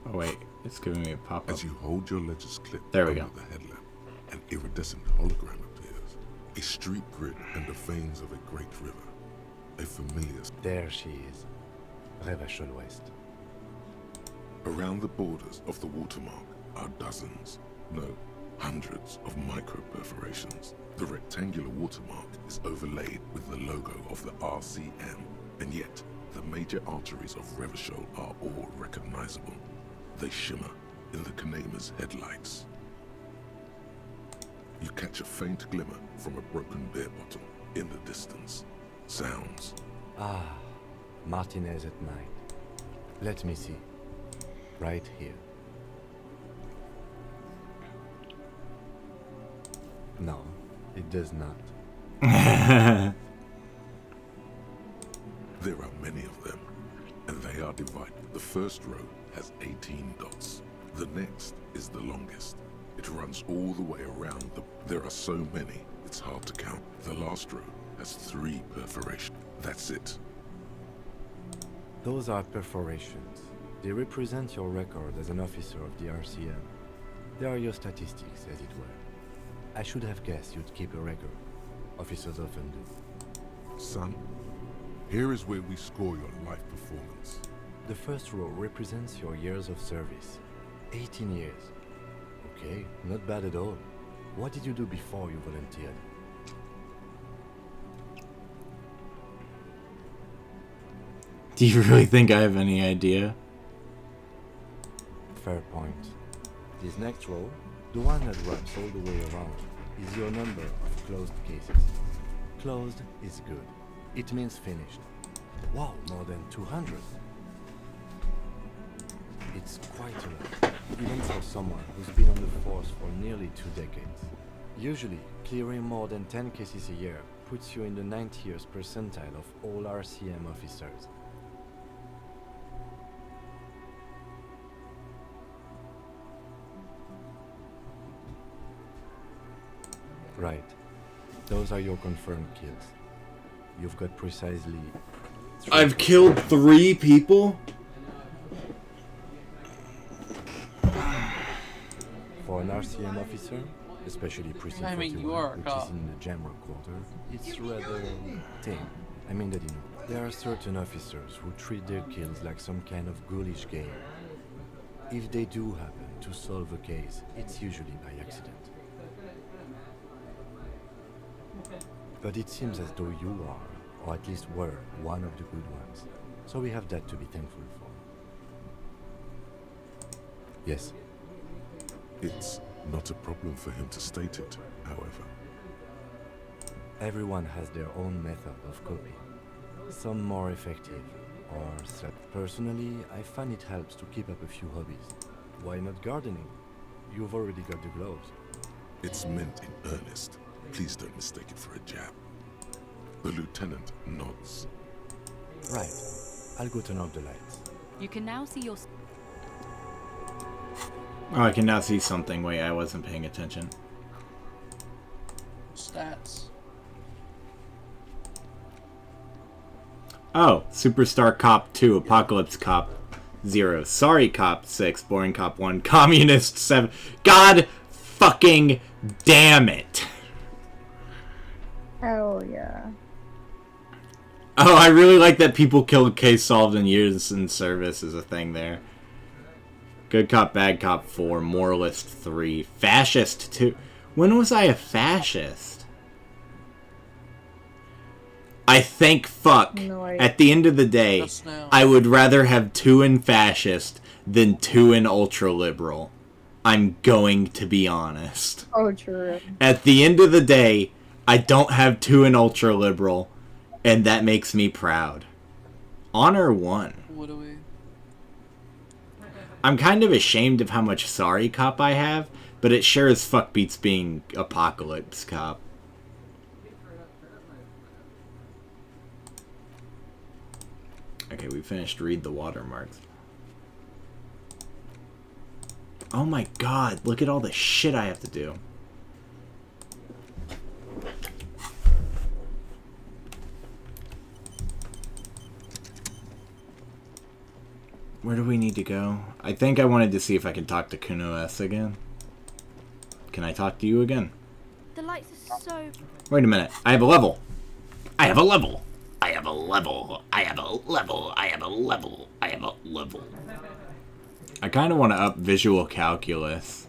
Oh wait, it's giving me a pop-up. As you hold your ledger's clip there we under go. the headlamp, an iridescent hologram appears. A street grid and the veins of a great river. A familiar... There she is. Revachol West. Around the borders of the watermark are dozens, no, hundreds of micro-perforations. The rectangular watermark is overlaid with the logo of the RCM, and yet the major arteries of Revachol are all recognizable. They shimmer in the Kanema's headlights. You catch a faint glimmer from a broken beer bottle in the distance. Sounds. Ah, Martinez at night. Let me see. Right here. No, it does not. There are many of them, and they are divided. The first row has 18 dots. The next is the longest. It runs all the way around the... There are so many, it's hard to count. The last row has 3 perforations. That's it. Those are perforations. They represent your record as an officer of the RCM. They are your statistics, as it were. I should have guessed you'd keep a record. Officers often do. Son, here is where we score your life performance. The first row represents your years of service. 18 years. Okay, not bad at all. What did you do before you volunteered? Do you really think I have any idea? Fair point. This next row, the one that runs all the way around, is your number of closed cases. Closed is good. It means finished. Wow, more than 200. It's quite a lot, even for someone who's been on the force for nearly 2 decades. Usually, clearing more than 10 cases a year puts you in the 90th percentile of all RCM officers. Right. Those are your confirmed kills. You've got precisely... I've killed 3 people? For an RCM officer, especially Precinct 41, which is in the Jamrock quarter, it's rather tame. I mean that, you know, there are certain officers who treat their kills like some kind of ghoulish game. If they do happen to solve a case, it's usually by accident. But it seems as though you are, or at least were, one of the good ones. So we have that to be thankful for. Yes. It's not a problem for him to state it, however. Everyone has their own method of coping. Some more effective, or set. Personally, I find it helps to keep up a few hobbies. Why not gardening? You've already got the gloves. It's meant in earnest. Please don't mistake it for a jab. The lieutenant nods. Right. I'll go turn off the lights. You can now see your... Oh, I can now see something. Wait, I wasn't paying attention. Stats. Oh, Superstar Cop 2, Apocalypse Cop 0, Sorry Cop 6, Boring Cop 1, Communist 7. God fucking damn it. Hell yeah. Oh, I really like that people killed case solved in years in service is a thing there. Good cop, bad cop 4, moralist 3, fascist 2. When was I a fascist? I think fuck. No idea. At the end of the day, I would rather have 2 in fascist than 2 in ultra liberal. I'm going to be honest. Oh, true. At the end of the day, I don't have 2 in ultra liberal, and that makes me proud. Honor 1. What do we? I'm kind of ashamed of how much sorry cop I have, but it sure as fuck beats being apocalypse cop. Okay, we finished read the watermarks. Oh my god, look at all the shit I have to do. Where do we need to go? I think I wanted to see if I could talk to Kuno S again. Can I talk to you again? The lights are so... Wait a minute. I have a level. I have a level. I have a level. I have a level. I have a level. I have a level. I kind of want to up visual calculus.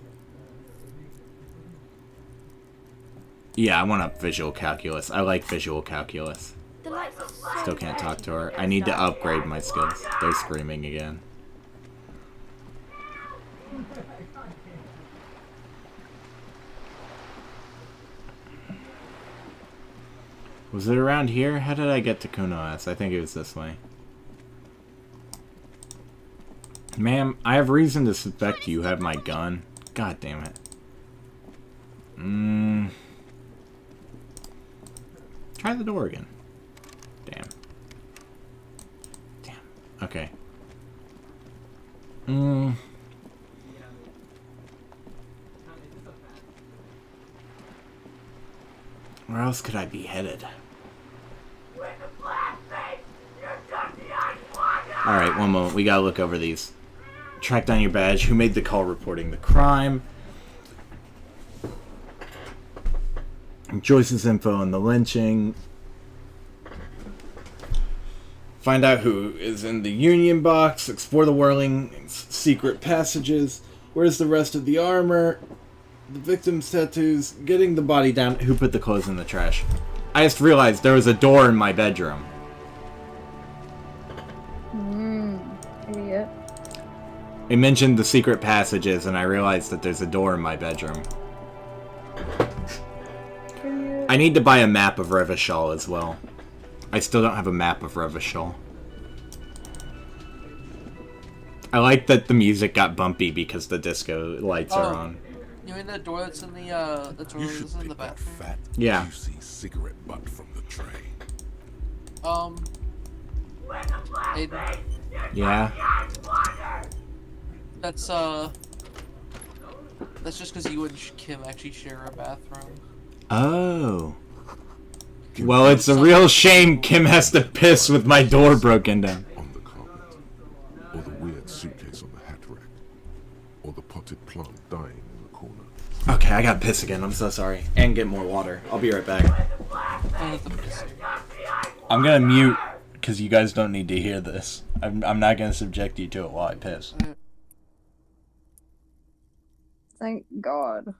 Yeah, I want to up visual calculus. I like visual calculus. The lights are so... Still can't talk to her. I need to upgrade my skills. They're screaming again. Was it around here? How did I get to Kuno S? I think it was this way. Ma'am, I have reason to suspect you have my gun. God damn it. Try the door again. Damn. Damn. Okay. Where else could I be headed? Alright, one moment. We gotta look over these. Track down your badge. Who made the call reporting the crime? Joyce's info on the lynching. Find out who is in the Union box. Explore the Whirling's secret passages. Where's the rest of the armor? The victim's tattoos. Getting the body down. Who put the clothes in the trash? I just realized there was a door in my bedroom. Idiot. It mentioned the secret passages, and I realized that there's a door in my bedroom. I need to buy a map of Revachol as well. I still don't have a map of Revachol. I like that the music got bumpy because the disco lights are on. You mean the door that's in the that's in the bathroom? Fat, Yeah. juicy cigarette butt from the tray. Aiden. Yeah. That's just because you and Kim actually share a bathroom. Oh. Well, it's a real shame Kim has to piss with my door broken down. On the carpet, or the weird suitcase on the hat rack, or the potted plant dying in the corner. Okay, I gotta piss again. I'm so sorry. And get more water. I'll be right back. I'm gonna mute because you guys don't need to hear this. I'm not gonna subject you to it while I piss. Thank God.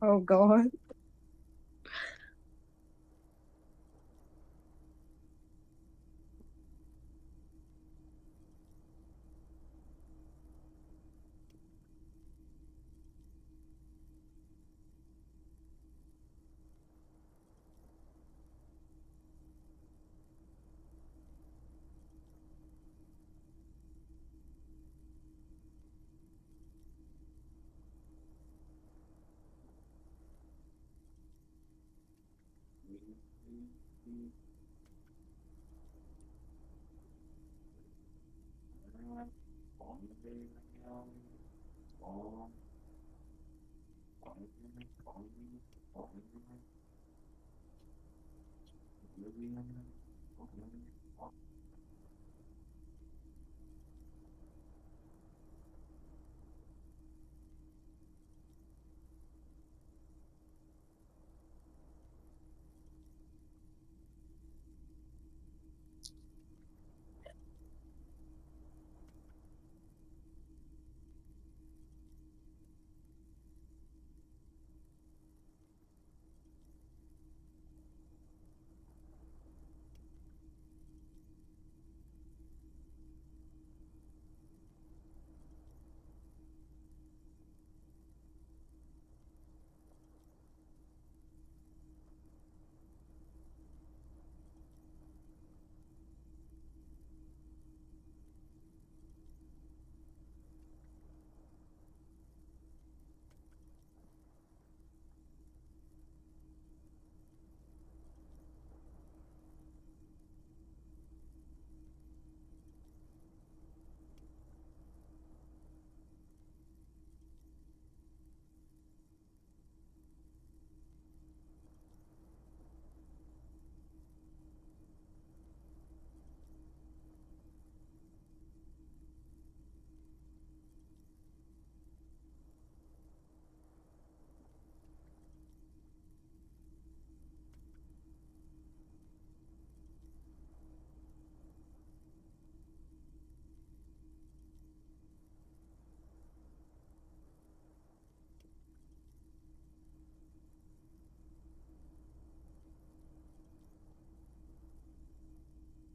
Oh God.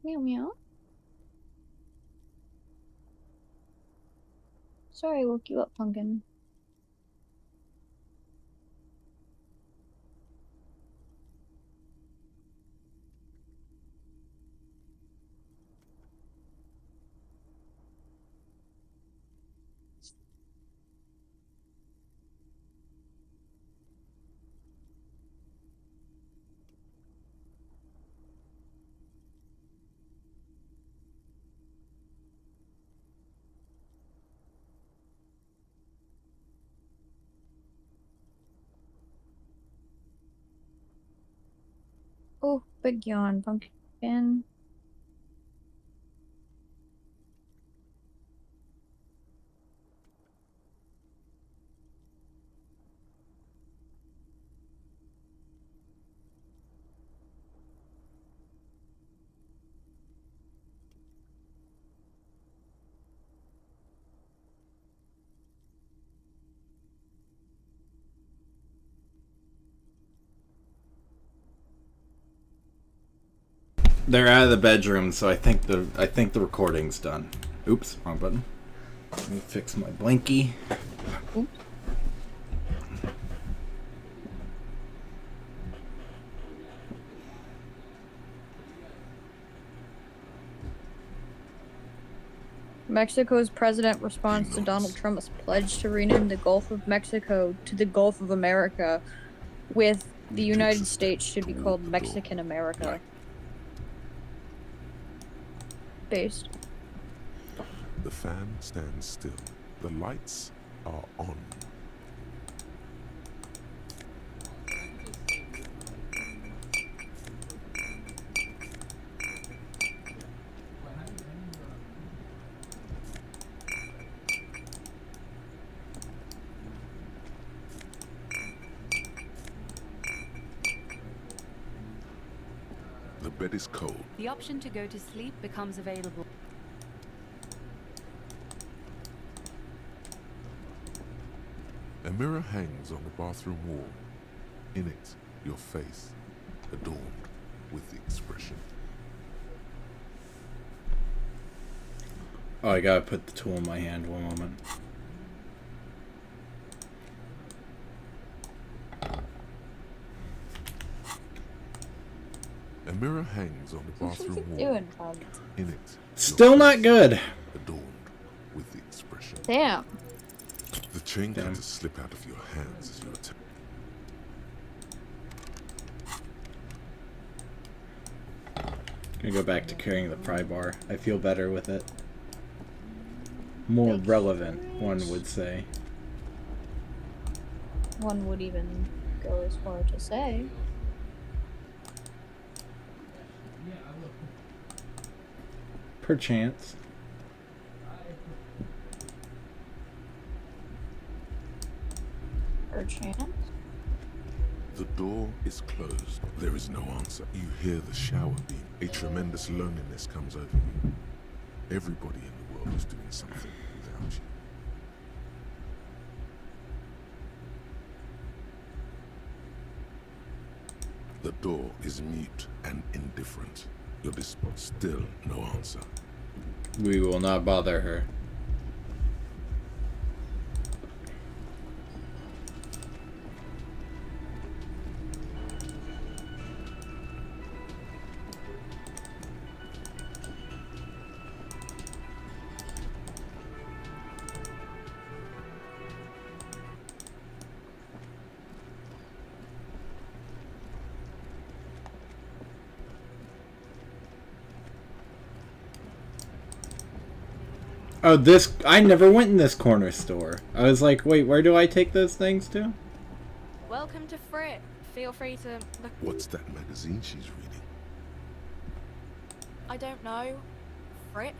Meow meow. Sorry I woke you up, Pumpkin. Oh, big yawn, Pumpkin. They're out of the bedroom, so I think the recording's done. Oops, wrong button. Let me fix my blankie. Oops. Mexico's president responds to Donald Trump's pledge to rename the Gulf of Mexico to the Gulf of America, with the United States should be called Mexican America. Based. The fan stands still. The lights are on. The bed is cold. The option to go to sleep becomes available. A mirror hangs on the bathroom wall. In it, your face, adorned with the expression. Oh, I gotta put the tool in my hand. One moment. A mirror hangs on the bathroom wall. Doing, Pug? In it, Still not good. adorned with the expression. Damn. The chain cutters slip out of your hands as you attack. gonna go back to carrying the pry bar. I feel better with it. More relevant, one would say. One would even go as far to say. Perchance. Perchance. The door is closed. There is no answer. You hear the shower beam. A tremendous loneliness comes over you. Everybody in the world is doing something without you. The door is mute and indifferent. Your still no answer. We will not bother her. Oh, this... I never went in this corner store. I was like, wait, where do I take those things to? Welcome to Frit. Feel free to look... What's that magazine she's reading? I don't know. Frit?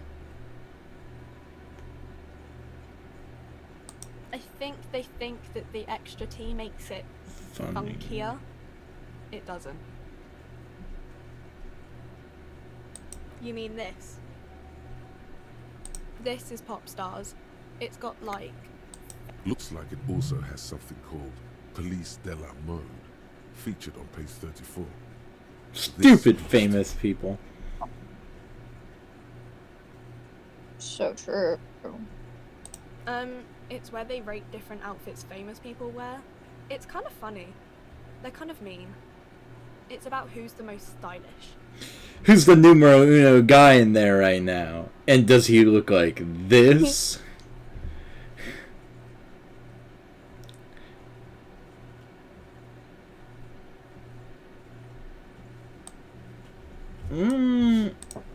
I think they think that the extra T makes it Funny. funkier. It doesn't. You mean this? This is Pop Stars. It's got like... Looks like it also has something called Police de la Mode, featured on page 34. Stupid famous people. So true. It's where they rate different outfits famous people wear. It's kind of funny. They're kind of mean. It's about who's the most stylish. Who's the numero uno guy in there right now? And does he look like this?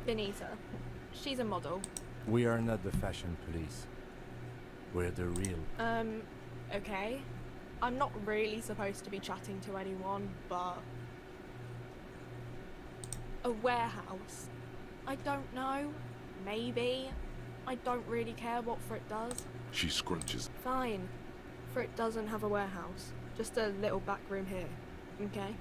Benita. She's a model. We are not the fashion police. We're the real. Okay. I'm not really supposed to be chatting to anyone, but... A warehouse. I don't know. Maybe. I don't really care what Frit does. She scrunches. Fine. Frit doesn't have a warehouse. Just a little back room here. Okay?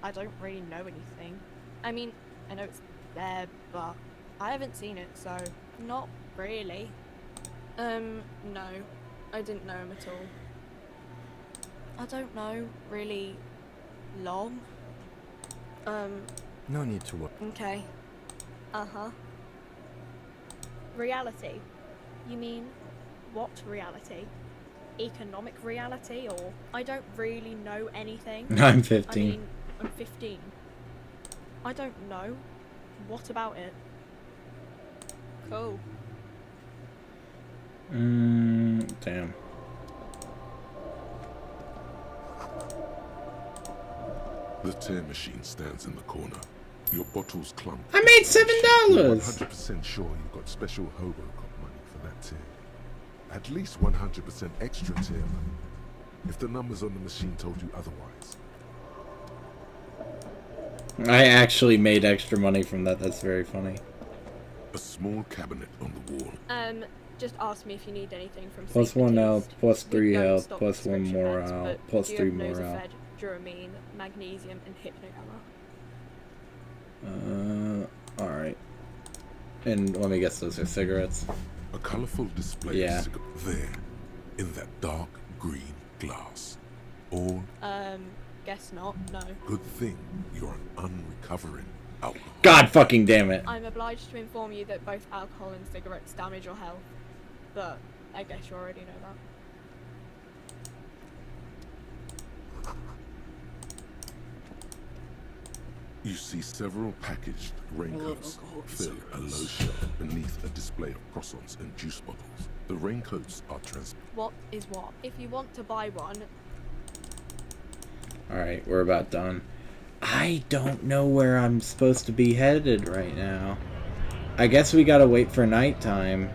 I don't really know anything. I mean, I know it's there, but I haven't seen it, so not really. No. I didn't know him at all. I don't know, really long. No need to worry. Okay. Uh-huh. Reality? You mean, what reality? Economic reality, or... I don't really know anything. I'm 15. I mean, I'm 15. I don't know. What about it? Cool. Damn. The tear machine stands in the corner. Your bottles clunk. I made $7. You're 100% sure you got special Hobocop money for that tear. At least 100% extra tear money. If the numbers on the machine told you otherwise. I actually made extra money from that. That's very funny. A small cabinet on the wall. Just ask me if you need anything from Plus 1 health, plus 3 We don't health, stock plus 1 prescription meds, morale, but plus you 3 have morale. Nosafed, Duramine, magnesium, and hypnogamma. Alright. And let me guess, those are cigarettes? A colorful display Yeah. of cigarettes there, in that dark green glass. All Guess not, no. good thing you're an unrecovering alcohol. God fucking damn it. I'm obliged to inform you that both alcohol and cigarettes damage your health, but I guess you already know that. You see several packaged raincoats fill a low shelf beneath a display of croissants and juice bottles. The raincoats are transparent. What is what? If you want to buy one... Alright, we're about done. I don't know where I'm supposed to be headed right now. I guess we gotta wait for nighttime.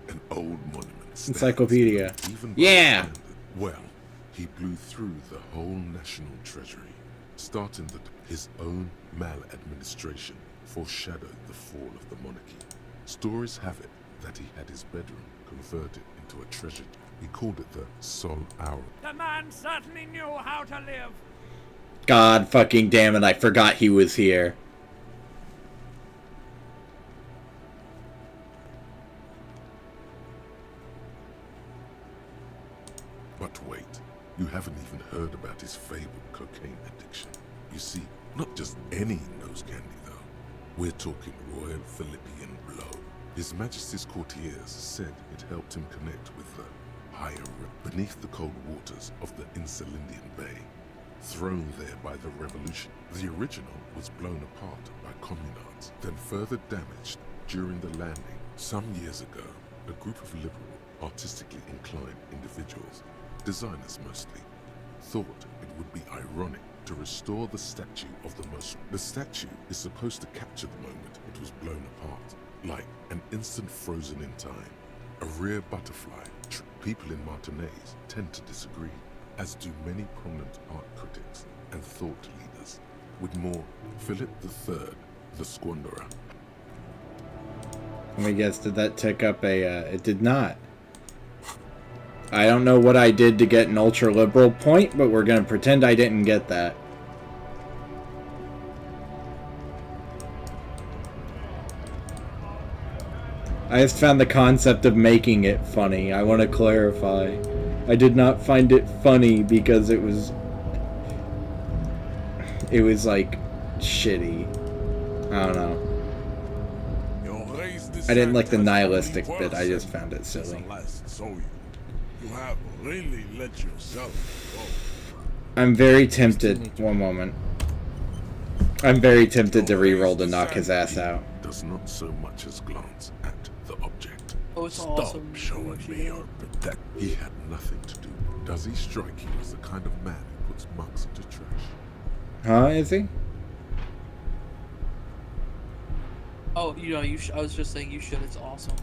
An old monument stands, Encyclopedia. even Yeah! abandoned. Well, he blew through the whole national treasury, starting his own maladministration foreshadowed the fall of the monarchy. Stories have it that he had his bedroom converted into a treasure. He called it the Sol Hour. The man certainly knew how to live. God fucking damn it, I forgot he was here. But wait, you haven't even heard about his fabled cocaine addiction. You see, not just any nose candy though. We're talking Royal Philippian blow. His Majesty's courtiers said it helped him connect with the higher beneath the cold waters of the Insulindian Bay. Thrown there by the revolution, the original was blown apart by communards, then further damaged during the landing. Some years ago, a group of liberal, artistically inclined individuals, designers mostly, thought it would be ironic to restore the statue of the most. The statue is supposed to capture the moment it was blown apart, like an instant frozen in time. A rare butterfly. People in Martinez tend to disagree, as do many prominent art critics and thought leaders, with more Philip III, the Squanderer. Let me guess, did that tick up a, it did not. I don't know what I did to get an ultra-liberal point, but we're gonna pretend I didn't get that. I just found the concept of making it funny. I want to clarify. I did not find it funny because it was like shitty. I don't know. I didn't like the nihilistic bit. I just found it silly. You have really let yourself go. I'm very tempted. One moment. I'm very tempted to reroll to knock his ass out. Does not so much as glance at the object. Oh, it's Stop awesome. showing me your protect. He had nothing to do. Does he strike you as the kind of man who puts mugs into trash? Huh, is he? Oh, you know, I was just saying you should. It's awesome.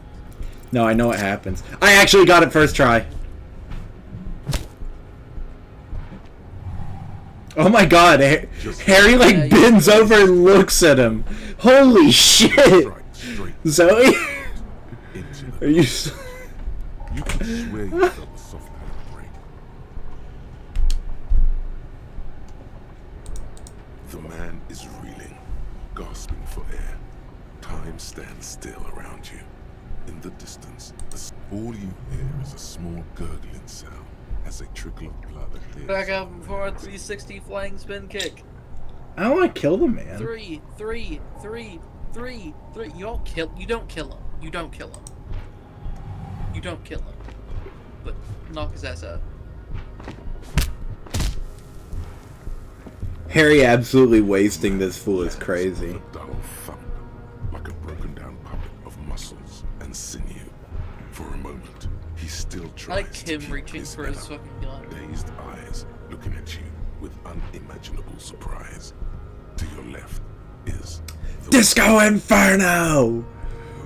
No, I know what happens. I actually got it first try. Oh my god, Harry like bends over and looks at him. Holy shit! Zoe? Are you... You can swear you felt the soft palate break. The man is reeling, gasping for air. Time stands still around you. In the distance, all you hear is a small gurgling sound as a trickle of blood appears. Back up for a 360 flying spin kick. I don't want to kill the man. 3, 3, 3, 3, 3. You don't kill him. You don't kill him. You don't kill him. You don't kill him. But knock his ass out. Harry absolutely wasting this fool is crazy. Dull thump, like a broken down puppet of muscles and sinew. For a moment, he still tries I like to him keep reaching his for his head up, fucking gun. dazed eyes looking at you with unimaginable surprise. To your left is Disco Inferno!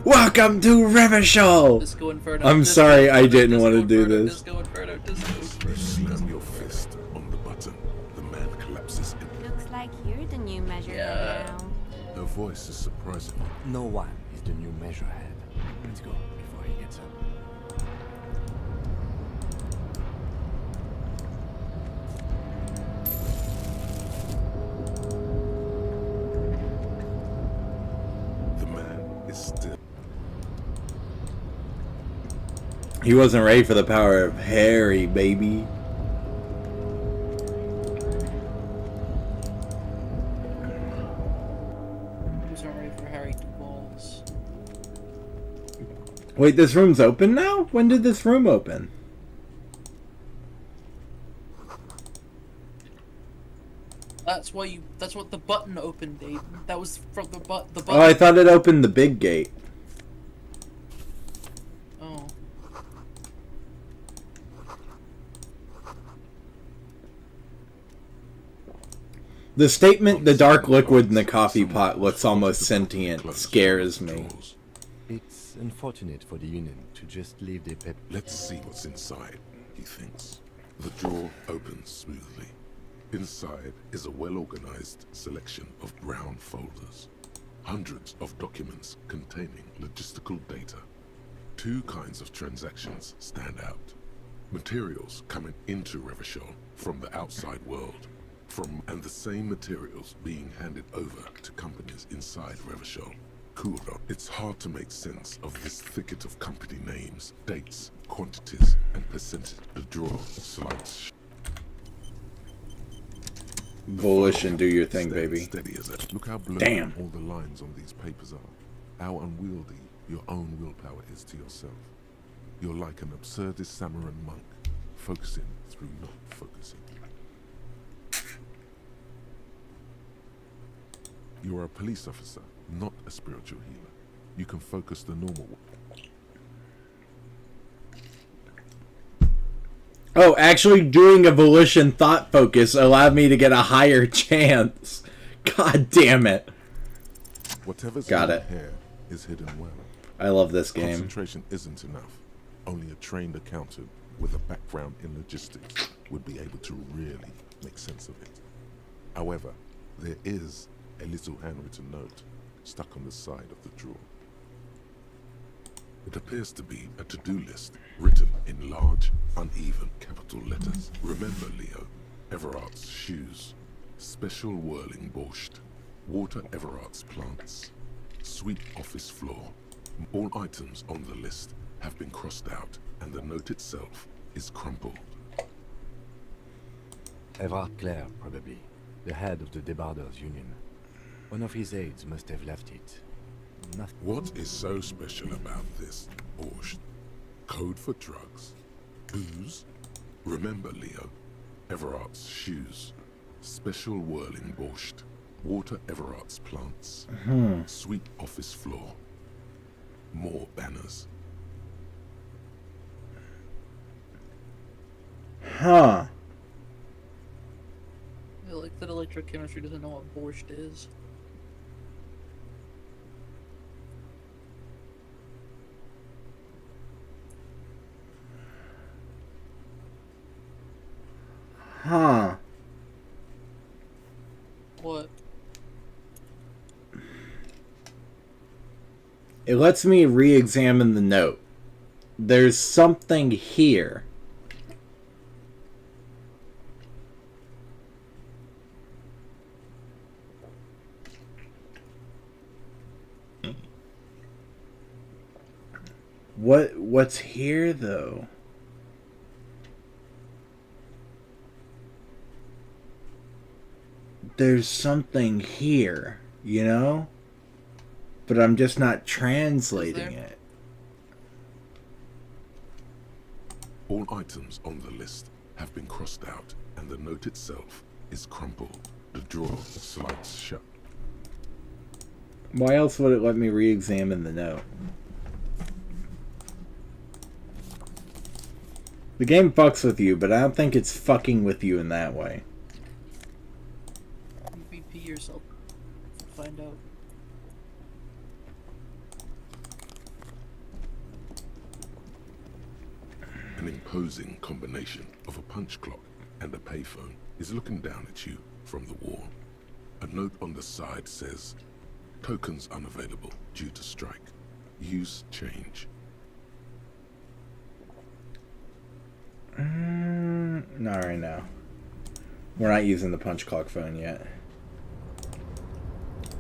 Welcome to Revachol! Disco Inferno. I'm Disco sorry, Inferno, I didn't Disco want to do Inferno, this. Disco Inferno, Disco You slam your fist on the button. The man collapses in. Looks like you're the new measurehead now. Her voice is surprising. No one is the new measurehead. Let's go before he gets up. The man is still. He wasn't ready for the power of Harry, baby. I'm sorry for Harry Balls. Wait, this room's open now? When did this room open? That's why that's what the button opened, Aiden. That was from the button. Oh, I thought it opened the big gate. Oh. The statement, the dark liquid in the coffee pot looks almost sentient, scares me. It's unfortunate for the Union to just leave their pep. Let's see what's inside, he thinks. The drawer opens smoothly. Inside is a well-organized selection of brown folders. Hundreds of documents containing logistical data. Two kinds of transactions stand out. Materials coming into Revachol from the outside world, and the same materials being handed over to companies inside Revachol. Kuro. It's hard to make sense of this thicket of company names, dates, quantities, and percentage. The drawer slides. Bullish and do your thing, baby. Steady as ever. Look how blurry Damn. all the lines on these papers are. How unwieldy your own willpower is to yourself. You're like an absurdist Samaran monk, focusing through not focusing. You are a police officer, not a spiritual healer. You can focus the normal way. Oh, actually doing a volition thought focus allowed me to get a higher chance. God damn it. Whatever's Got in it. here is hidden well. I love this game. Concentration isn't enough. Only a trained accountant with a background in logistics would be able to really make sense of it. However, there is a little handwritten note stuck on the side of the drawer. It appears to be a to-do list written in large, uneven capital letters. Remember, Leo, Everard's shoes, special whirling borscht, water Everard's plants, sweep office floor. All items on the list have been crossed out, and the note itself is crumpled. Everard Clare, probably. The head of the Debarders Union. One of his aides must have left it. Nothing. What is so special about this borscht? Code for drugs? Booze? Remember, Leo, Everard's shoes, special whirling borscht, water Everard's plants, sweep office floor, more banners. Huh. I like that electrochemistry doesn't know what borscht is. Huh. What? It lets me re-examine the note. There's something here. What's here though? There's something here, you know? But I'm just not translating it. All items on the list have been crossed out, and the note itself is crumpled. The drawer slides shut. Why else would it let me re-examine the note? The game fucks with you, but I don't think it's fucking with you in that way. MVP yourself. Find out. An imposing combination of a punch clock and a payphone is looking down at you from the wall. A note on the side says, "Tokens unavailable due to strike. Use change." Not right now. We're not using the punch clock phone yet.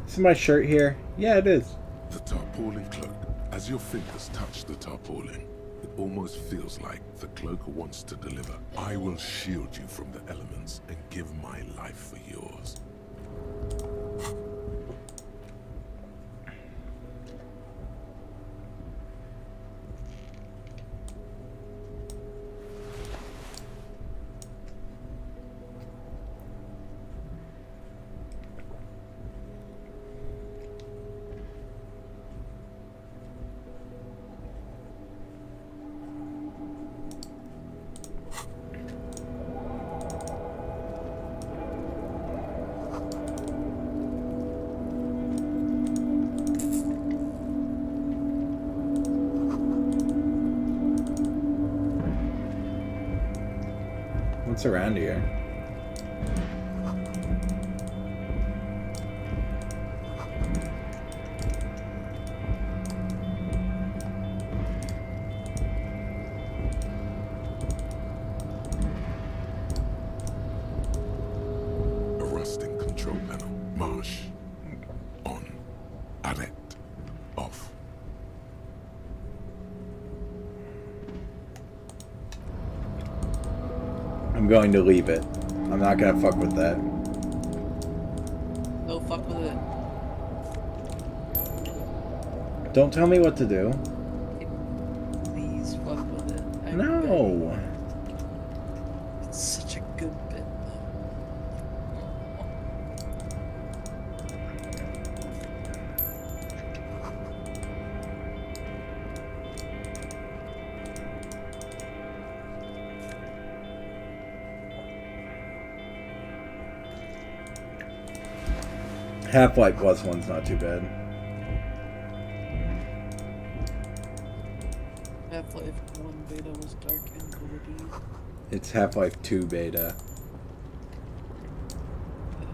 Is my shirt here? Yeah, it is. The tarpaulin cloak. As your fingers touch the tarpaulin, it almost feels like the cloak wants to deliver. I will shield you from the elements and give my life for yours. What's around here? A rusting control panel. Marsh. On. Alert. Off. I'm going to leave it. I'm not gonna fuck with that. No, fuck with it. Don't tell me what to do. Please fuck with it. No. It's such a good bit. Half-Life Plus one's not too bad. Half-Life 1 beta was dark and gritty. It's Half-Life 2 beta.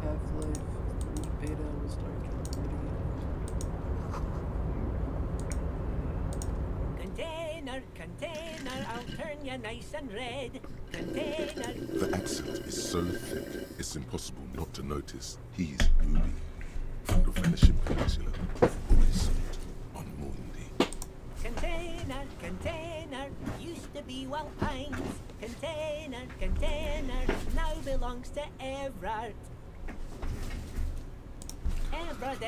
Half-Life 3 beta was dark and gritty. Container, I'll turn you nice and red. Container. The accent is so thick, it's impossible not to notice he's Ubi. From the Venetian Peninsula, Ubisoft on Mundi. Container, used to be Wild Pines. Container, now belongs to Everard. Everard,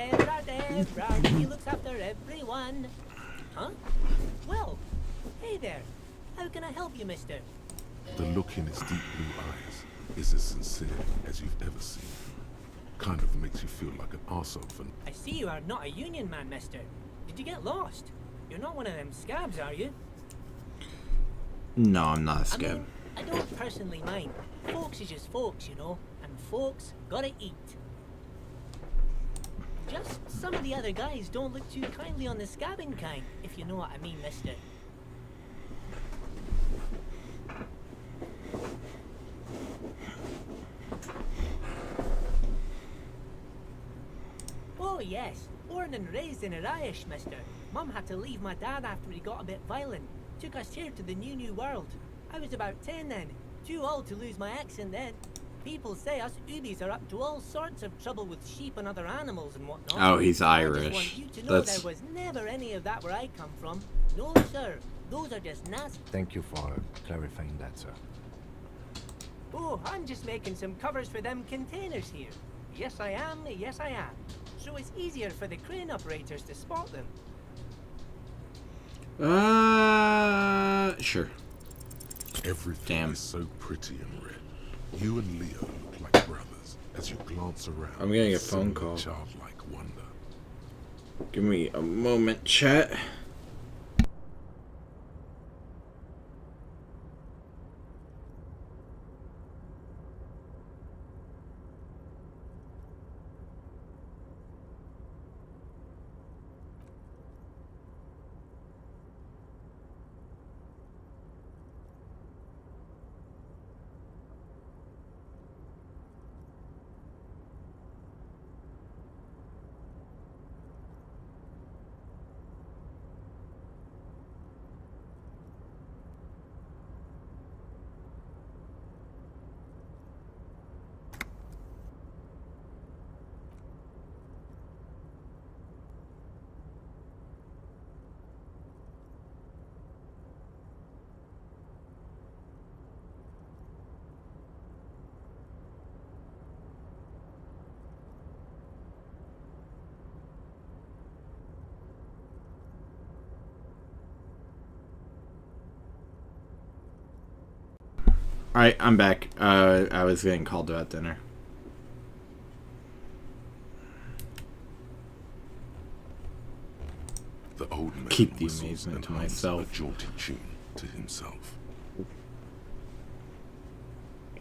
he looks after everyone. Huh? Well, hey there. How can I help you, mister? The look in his deep blue eyes is as sincere as you've ever seen. Kind of makes you feel like an arsehole for... I see you are not a union man, mister. Did you get lost? You're not one of them scabs, are you? No, I'm not a scab. I mean, I don't personally mind. Folks is just folks, you know, and folks gotta eat. Just some of the other guys don't look too kindly on the scabbing kind, if you know what I mean, mister. Oh yes, born and raised in Irish, mister. Mum had to leave my dad after he got a bit violent. Took us here to the new world. I was about 10 then, too old to lose my accent then. People say us Ubis are up to all sorts of trouble with sheep and other animals and whatnot. Oh, he's I just Irish. want you to know That's... there was never any of that where I come from. No, sir. Those are just nasty. Thank you for clarifying that, sir. Oh, I'm just making some covers for them containers here. Yes, I am. Yes, I am. So it's easier for the crane operators to spot them. Sure. Everything is so pretty and red. You and Leo look like brothers as you glance around. I'm getting a phone similar call. Childlike wonder. Give me a moment, chat. Alright, I'm back. I was getting called to at dinner. The old man Keep the whistles amazement and to hums myself. a jaunty tune to himself.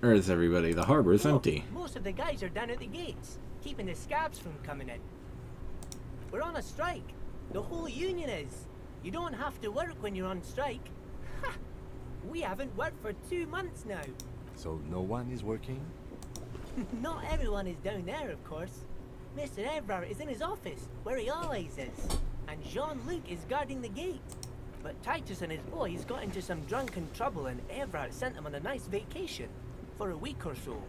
Or is everybody? The harbor's empty. Most of the guys are down at the gates, keeping the scabs from coming in. We're on a strike. The whole union is. You don't have to work when you're on strike. Ha! We haven't worked for 2 months now. So no one is working? Not everyone is down there, of course. Mr. Everard is in his office, where he always is. And Jean-Luc is guarding the gate. But Titus and his boys got into some drunken trouble and Everard sent them on a nice vacation. For a week or so.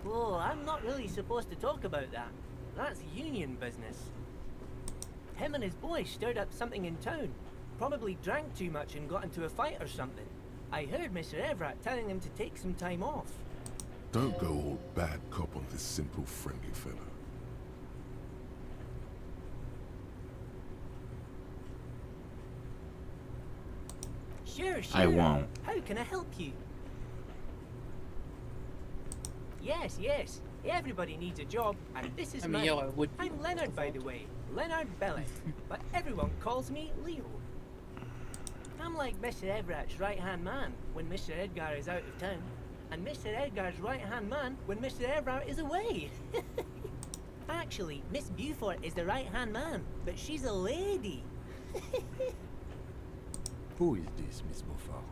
Oh, I'm not really supposed to talk about that. That's union business. Him and his boys stirred up something in town. Probably drank too much and got into a fight or something. I heard Mr. Everett telling him to take some time off. Don't go all bad cop on this simple, friendly fella. Sure. I won't. How can I help you? Yes. Everybody needs a job, and this is mine. I would. I'm Leonard, by the way. Leonard Bellet. But everyone calls me Leo. I'm like Mr. Everett's right-hand man when Mr. Edgar is out of town, and Mr. Edgar's right-hand man when Mr. Everett is away. Actually, Miss Beaufort is the right-hand man, but she's a lady. Who is this, Miss Beaufort?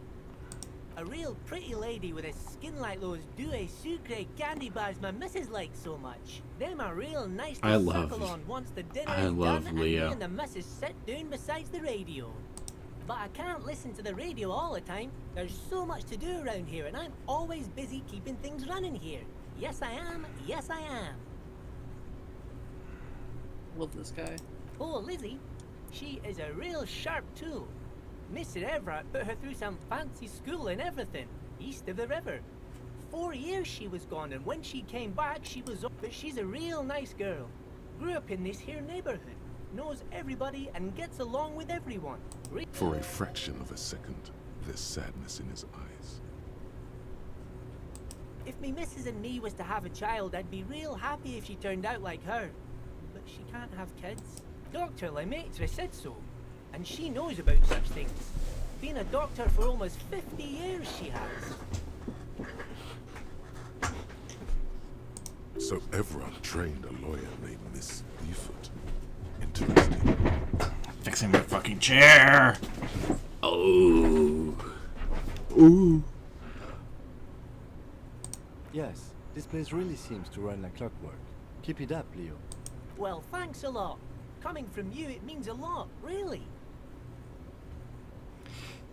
A real pretty lady with a skin like those Douai Sucre candy bars my missus likes so much. Them are real nice to suckle on once the dinner is done and me and the missus sit down beside the radio. But I can't listen to the radio all the time. There's so much to do around here and I'm always busy keeping things running here. Yes I am. Love this guy. Oh, Lizzie. She is a real sharp tool. Mr. Everett put her through some fancy school and everything, east of the river. 4 years she was gone, and when she came back, she was up. But she's a real nice girl. Grew up in this here neighborhood, knows everybody, and gets along with everyone. For a fraction of a second, there's sadness in his eyes. If me missus and me was to have a child, I'd be real happy if she turned out like her. But she can't have kids. Dr. Lemaitre said so. And she knows about such things. Been a doctor for almost 50 years, she has. So Everard trained a lawyer named Miss Beaufort. Interesting. Fixing my fucking chair! Oh. Ooh. Yes, this place really seems to run like clockwork. Keep it up, Leo. Well, thanks a lot. Coming from you, it means a lot, really.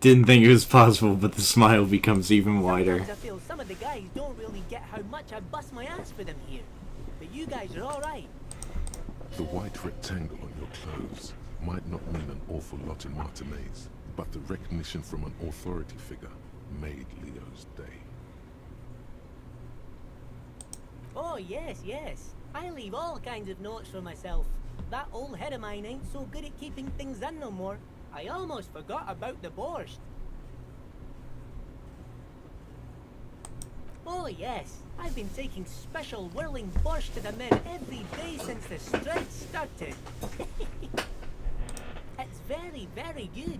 Didn't think it was possible, but the smile becomes even wider. Sometimes I feel some of the guys don't really get how much I bust my ass for them here. But you guys are alright. The white rectangle on your clothes might not mean an awful lot in Martinez, but the recognition from an authority figure made Leo's day. Oh, yes. I leave all kinds of notes for myself. That old head of mine ain't so good at keeping things in no more. I almost forgot about the borscht. Oh yes, I've been taking special whirling borscht to the men every day since the strike started. It's very, very good.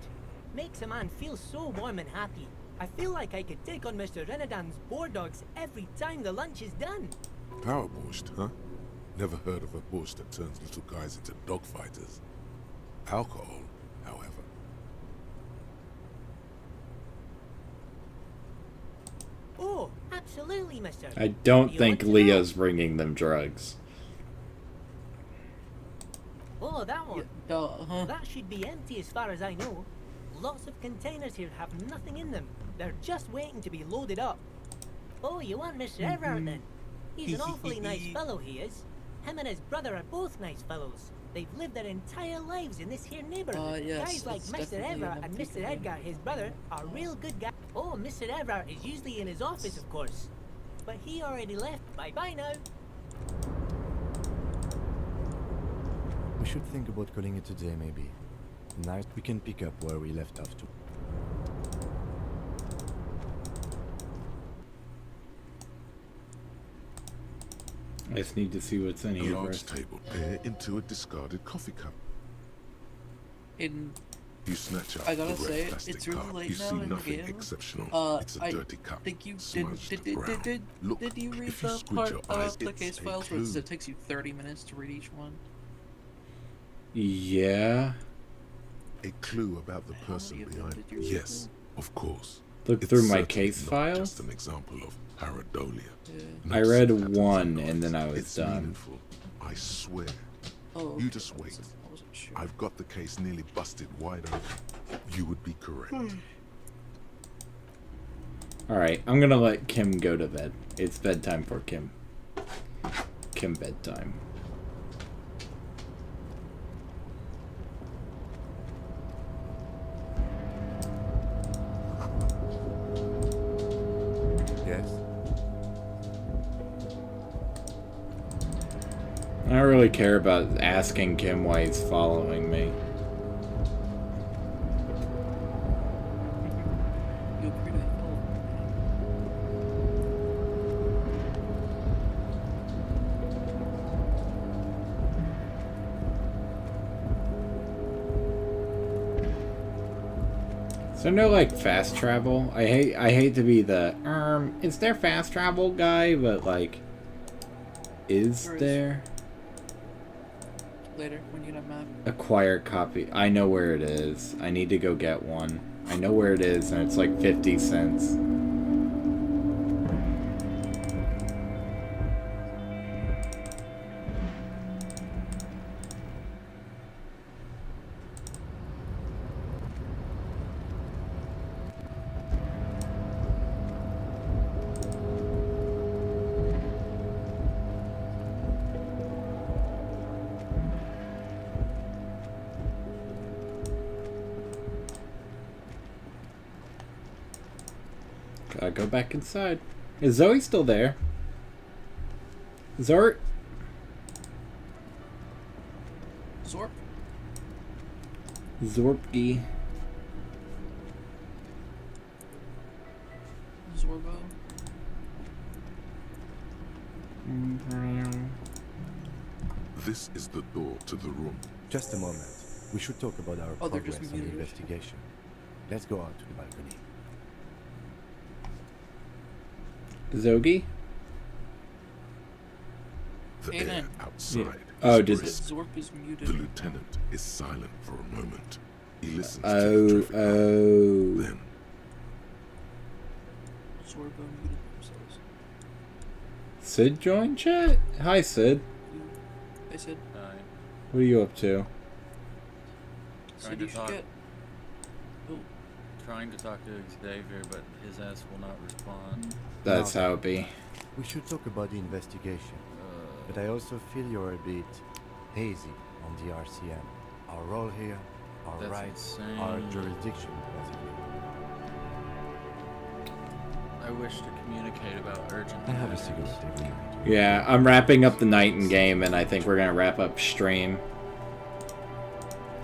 Makes a man feel so warm and happy. I feel like I could take on Mr. Renadan's boar dogs every time the lunch is done. Power borscht, huh? Never heard of a borscht that turns little guys into dogfighters. Alcohol, however. Oh, absolutely, mister. I don't You think want to Leo's bringing them drugs. Oh, that one. Yeah, That should be empty as far as I know. Lots of containers here have nothing in them. They're just waiting to be loaded up. Oh, you want Mr. Everett then? He's an awfully nice fellow, he is. Him and his brother are both nice fellows. They've lived their entire lives in this here neighborhood. Yes, Guys like it's Mr. definitely Everett an and empty Mr. for him. Edgar, his brother, are real good guys. Oh, Mr. Everett is usually in his office, of course. But he already left. Bye-bye now. We should think about calling it a day, maybe. Tonight we can pick up where we left off to. I just need to see what's in A here large first. table there into a discarded coffee cup. In You snatch out I gotta the red say, plastic it's really cup. late You now see in the nothing game. exceptional. It's a I dirty cup. think you smudged did brown. Look, did you read if you the squint part your eyes, of the it's case a files where it says clue. it takes you 30 minutes to read each one? Yeah. A clue about the person behind. Yes, Of course. Look it's through my certainly case not file. Just an example of pareidolia. I read one and then I was it's done. Meaningful, I swear. Oh, you just wait. I've got the case nearly busted wide open. You would be correct. Alright, I'm gonna let Kim go to bed. It's bedtime for Kim. Kim bedtime. Yes? I don't really care about asking Kim why he's following me. Is there no like fast travel? I hate to be the is there fast travel guy, but like is there? Later, when you get a map. Acquire copy. I know where it is. I need to go get one. I know where it is, and it's like 50 cents. Gotta go back inside. Is Zoe still there? Zort? Zorp? Zorpy. Zorbo? This is the door to the room. Just a moment. We should talk about our Oh, they're progress just on the muted. investigation. Let's go out to the balcony. Zogi? The Hey, air man. outside. Oh, is does brisk. Zorp is muted. The lieutenant is silent for a moment. He listens to Oh, the traffic. oh. Then Zorbo muted themselves. Sid joined chat? Hi, Sid. They said, What are you up to? Sid, you should get. Oh, Trying to talk to Xavier, but his ass will not respond. That's how it be. We should talk about the investigation. But I also feel you're a bit hazy on the RCM. Our role here, our That's rights, insane. our jurisdiction, basically. I wish to communicate about urgent I have a matters. cigarette every night. Yeah, I'm wrapping up the night in game, and I think we're gonna wrap up stream.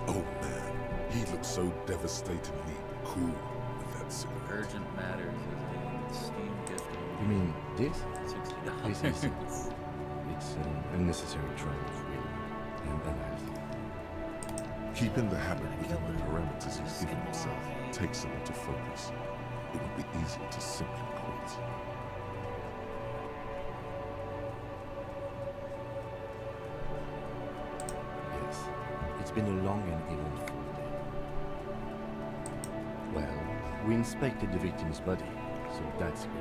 oh man, he looks so devastatingly cool with that cigarette. Urgent matters is a Steam gift. You mean this? $60. This is it's an unnecessary triumph, really, and unhealthy. Keeping the habit within the parameters he's given himself takes him into focus. It would be easy to simply quit. Yes, it's been a long and eventful day. Well, we inspected the victim's body, so that's good.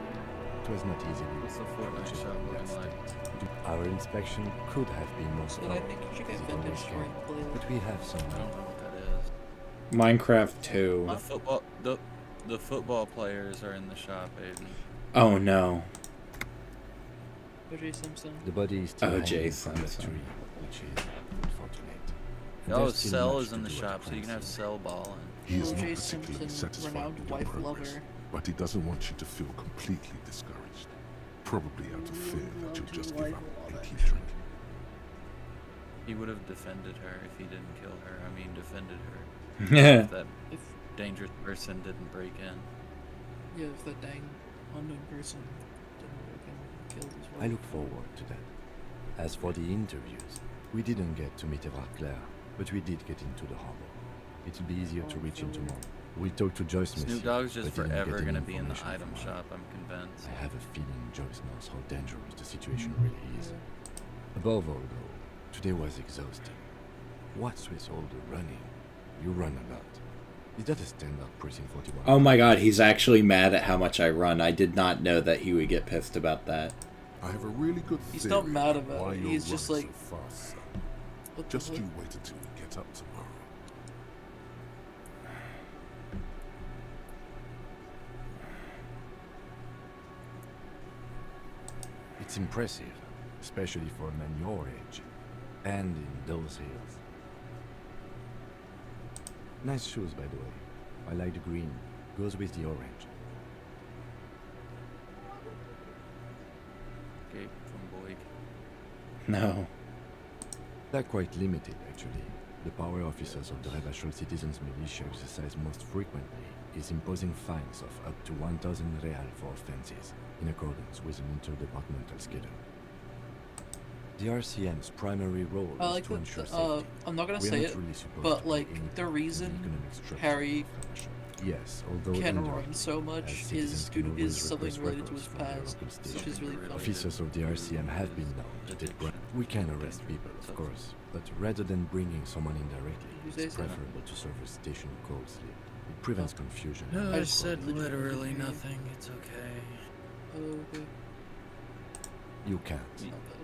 It was not easy. What's the Fortnite shop looking like? Our inspection could have been more so I thorough, think you should as get it vintage always story can. blue. But we have some. I don't know what that is. Minecraft 2. The football players are in the shop, Aiden. Oh no. O.J. Simpson. The body is still O.J. hanging from the Simpson. tree, which is unfortunate. And Oh, there's still Cell much is to in the do at shop, so you can have crime Cell balling. He is not O.J. particularly Simpson, satisfied renowned with the wife progress, lover. but he doesn't want you to feel completely discouraged. Probably out of fear that you'll just give up and keep drinking. He would have defended her if he didn't kill her. I mean, defended her. Yeah. If that dangerous person didn't break in. Yeah, if that dang unknown person didn't break in and killed his wife. I look forward to that. As for the interviews, we didn't get to meet Eva Claire, but we did get into the harbor. It'll be easier to reach him tomorrow. We talked to Joyce Snoop Messier, Dogg's just but didn't get forever any gonna be in the information item from her. shop, I'm convinced. I have a feeling Joyce knows how dangerous the situation really is. Above all, though, today was exhausting. What's with all the running? You run a lot. Is that a standard precinct 41? Oh my god, he's actually mad at how much I run. I did not know that he would get pissed about that. I have a really good He's theory not mad about why it. you're He's just running like, so fast, son. what the Just fuck? you wait until we get up tomorrow. It's impressive, especially for a man your age, and in those hills. Nice shoes, by the way. I like the green. Goes with the orange. Okay, from Boyd. No. They're quite limited, actually. The power officers of the Revachol Citizens Militia exercise most frequently is imposing fines of up to 1,000 real for offenses, in accordance with an interdepartmental schedule. The RCM's primary role I is like to that. ensure safety. I'm not gonna We are say not it, really supposed but to like do anything the in reason economic structure Harry of Revachol. Yes, although can indirectly, run so as much citizens is can due to always is something request related to records his from their past, local which station. is really funny. Officers of the RCM have been known to take We can arrest people, of course, but rather than bringing someone indirectly, Who's it's they say? preferable to serve a station coldly. It prevents confusion. No, and I said conflict. literally nothing. It's okay. Okay. You can't.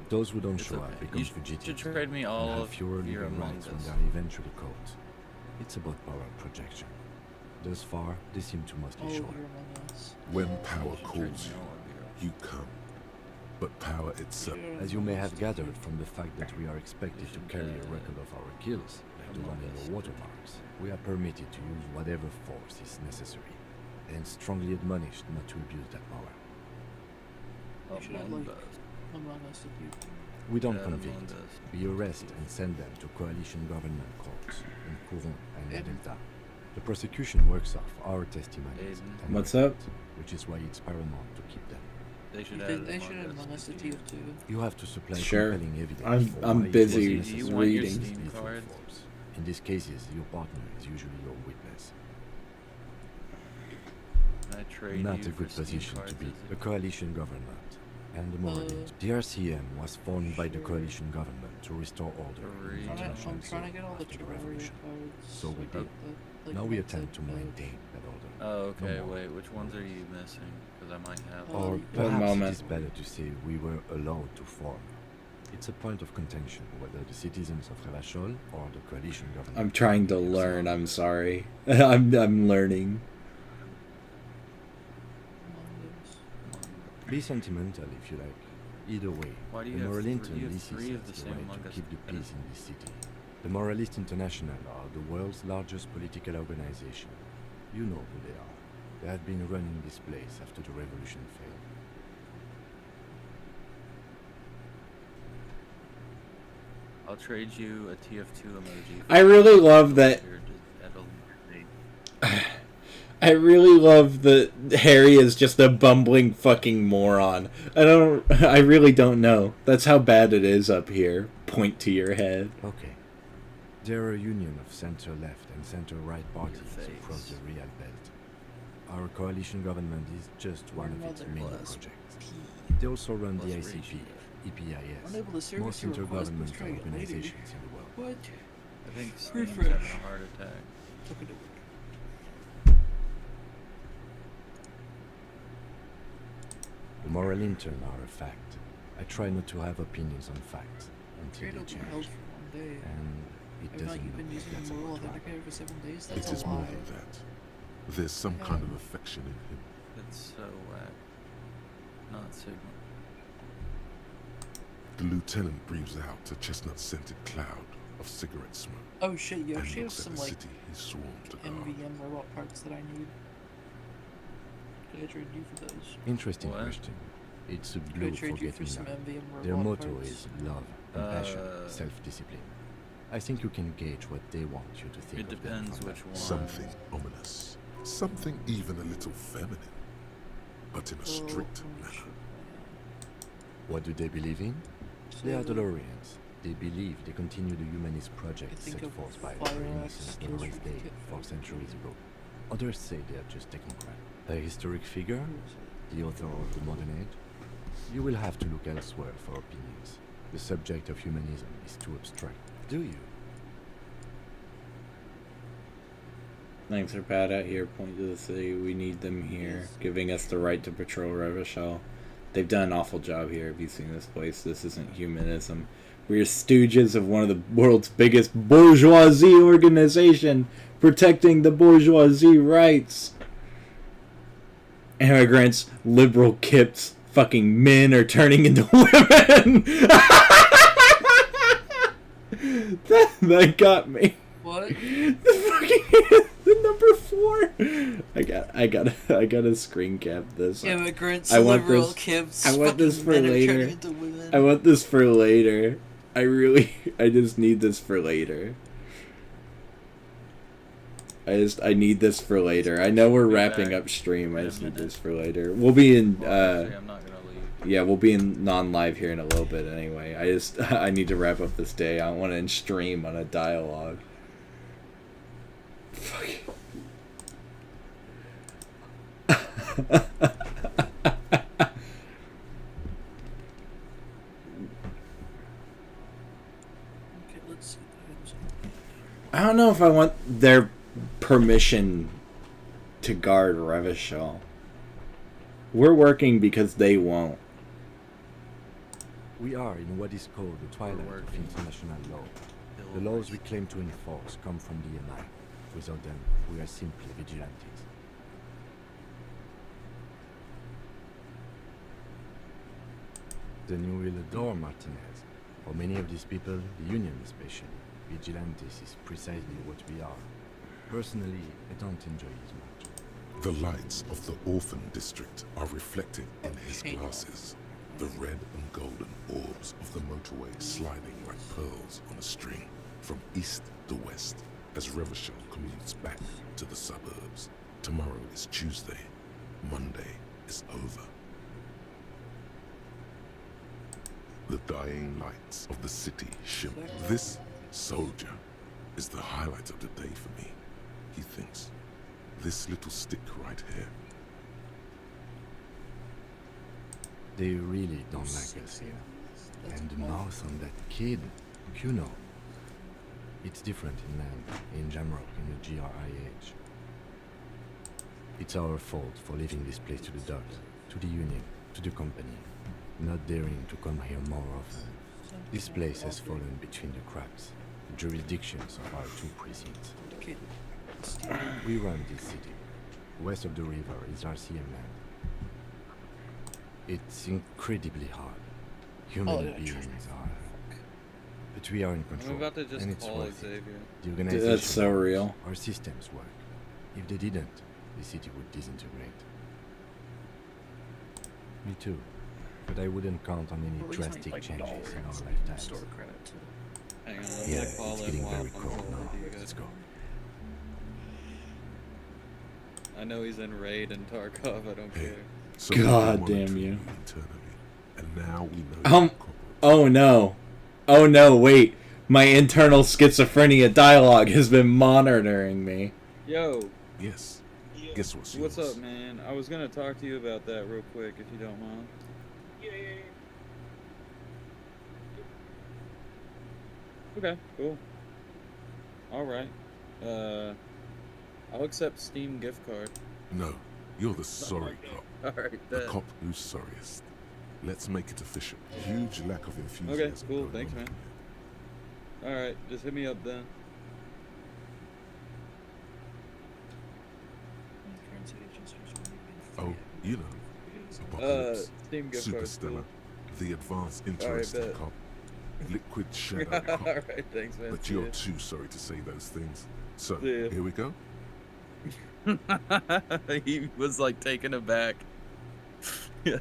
Those who don't It's show okay. up become You should fugitives trade me and all have of fewer your legal Among rights when Us. they are eventually caught. It's about power projection. Thus far, they seem to mostly show up. When power calls you, you come. But power itself. As you may have gathered from the fact that we are expected to carry a record of our kills, like the one in the watermarks, we are permitted to use whatever force is necessary, and strongly admonished not to abuse that power. You should have like Among Us with you. We don't Yeah, convict. Among Us. We arrest and send them to coalition government courts in Courant and La Delta. The prosecution works off our testimonies. and What's record, up? Which is why it's paramount to keep them. They should You add think they Among should have Us Among Us to with the you queue. too? You have to supply Sure. compelling evidence for I'm why it busy was Do you necessary want your to use Steam lethal card? force. In these cases, your partner is usually your witness. Can I trade Not you a for good Steam position cards, to be. is it? The coalition government and the Moralist. The RCM was formed by the coalition government to restore order in the international I'm trying to get all the after the Terraria revolution. cards. So we I did. get the, Now we concept attempt to of- maintain that order. Oh, okay. No more. Wait, which ones are you missing? Because I might have. Or them. perhaps moment. it is better to say we were allowed to form. It's a point of contention whether the citizens of Revachol or the coalition government. I'm trying to learn, I'm sorry. I'm learning. Be sentimental if you like. Either way, Why do the you have Moralist you have leases three of us the the same right Among to Us keep the pens? peace in this city. The Moralist International are the world's largest political organization. You know who they are. They have been running this place after the revolution failed. I'll trade you a TF2 emoji. I really love that. I really love that Harry is just a bumbling fucking moron. I really don't know. That's how bad it is up here. Point to your head. Okay. There are a union of center-left and center-right parties across the Real Belt. Our coalition government is just one of its many projects. They also run the ICP, EPIS, Unable to service most your request, intergovernmental let's try it, organizations in the world. What? I think Steam's Refresh. having a heart attack. Look at it. The moral intern are a fact. I try not to have opinions on facts until Trade they out the change. health for one day. And it If not, doesn't you've been look like using that's the a moral good driver. authenticator for 7 days. It That's is a more lie. than that. There's some kind of affection in him. It's so whack. Not Sigma. The lieutenant breathes out a chestnut-scented cloud of cigarette smoke. Oh shit, you and actually have looks at some the like city he swarms to guard. MVM robot parts that I need. Could I trade you for those? Interesting What? question. It's a Could I blue trade you for forget-me some not. MVM Their robot motto parts? is love, compassion, self-discipline. I think you can gauge what they want you to think It of them depends from which that. one. Something ominous. Something even a little feminine. But in a strict manner. What do they believe in? They are DeLoreans. They believe they continue the humanist project think set of forth by Fire the Axe innocent skills Lawrence Day certificate. 4 centuries ago. Others say they are just technocrat. A historic figure? The author of the modern age? You will have to look elsewhere for opinions. The subject of humanism is too abstract. Do you? Thanks are bad out here. Point to the city. We need them here, giving us the right to patrol Revachol. They've done an awful job here. Have you seen this place? This isn't humanism. We're stooges of one of the world's biggest bourgeoisie organization, protecting the bourgeoisie rights. Immigrants, liberal kips, fucking men are turning into women. that got me. What? The number 4. I gotta screen cap this. Immigrants, I want liberal this. kips, I want this fucking for men are later. turning into women. I want this for later. I just need this for later. I need this for later. I know we're wrapping up stream. I just need this for later. We'll be in. I'm not gonna leave. Yeah, we'll be in non-live here in a little bit anyway. I need to wrap up this day. I don't want to end stream on a dialogue. Fuck. I don't know if I want their permission to guard Revachol. We're working because they won't. We are in what is called the twilight of international law. The laws we claim to enforce come from the MI. Without them, we are simply vigilantes. Then you will adore Martinez. For many of these people, the Union especially, vigilantes is precisely what we are. Personally, I don't enjoy it much. The lights of the orphan district are reflected in his glasses. The red and golden orbs of the motorway sliding like pearls on a string from east to west as Revachol commutes back to the suburbs. Tomorrow is Tuesday. Monday is over. The dying lights of the city shimmer. This soldier is the highlight of the day for me, he thinks. This little stick right here. They really don't like us here. And the mouth on that kid, Kuno. It's different in land, in Jamrock, in the GRIH. It's our fault for leaving this place to the dogs, to the Union, to the company, not daring to come here more often. This place has fallen between the cracks, the jurisdictions of our 2 precincts. We run this city. West of the river is RCM land. It's incredibly hard. Human beings are. But we are in control. I'm about to just and it's call worth Xavier. it. The organization That's so real. Our systems work. If they didn't, the city would disintegrate. Me too. But I wouldn't count on any drastic changes in our lifetimes. Store credit. Hang on, Yeah, I'm gonna call it's him getting while very I'm cold calling now. you guys. Let's go. I know he's in raid and Tarkov. I don't care. So God we damn monitored you. internally, and now we know Oh no. Oh no, wait. My internal schizophrenia dialogue has been monitoring me. Yo. Yes. Guess what's What's yours? up, man? I was gonna talk to you about that real quick, if you don't mind. Okay, cool. Alright. I'll accept Steam gift card. No, you're the sorry cop. Alright, The bet. cop who's sorriest. Let's make it official. Huge lack of enthusiasm. Okay, cool. going Thanks, on man. Alright, just hit me up then. Oh, you know. Apocalypse, Steam gift card, Superstellar, the advanced Alright, interesting bet. cop, liquid shadow cop. Alright, thanks, man. But See you're ya. too sorry to say those things. So, See ya. here we go. He was like taken aback. Nice.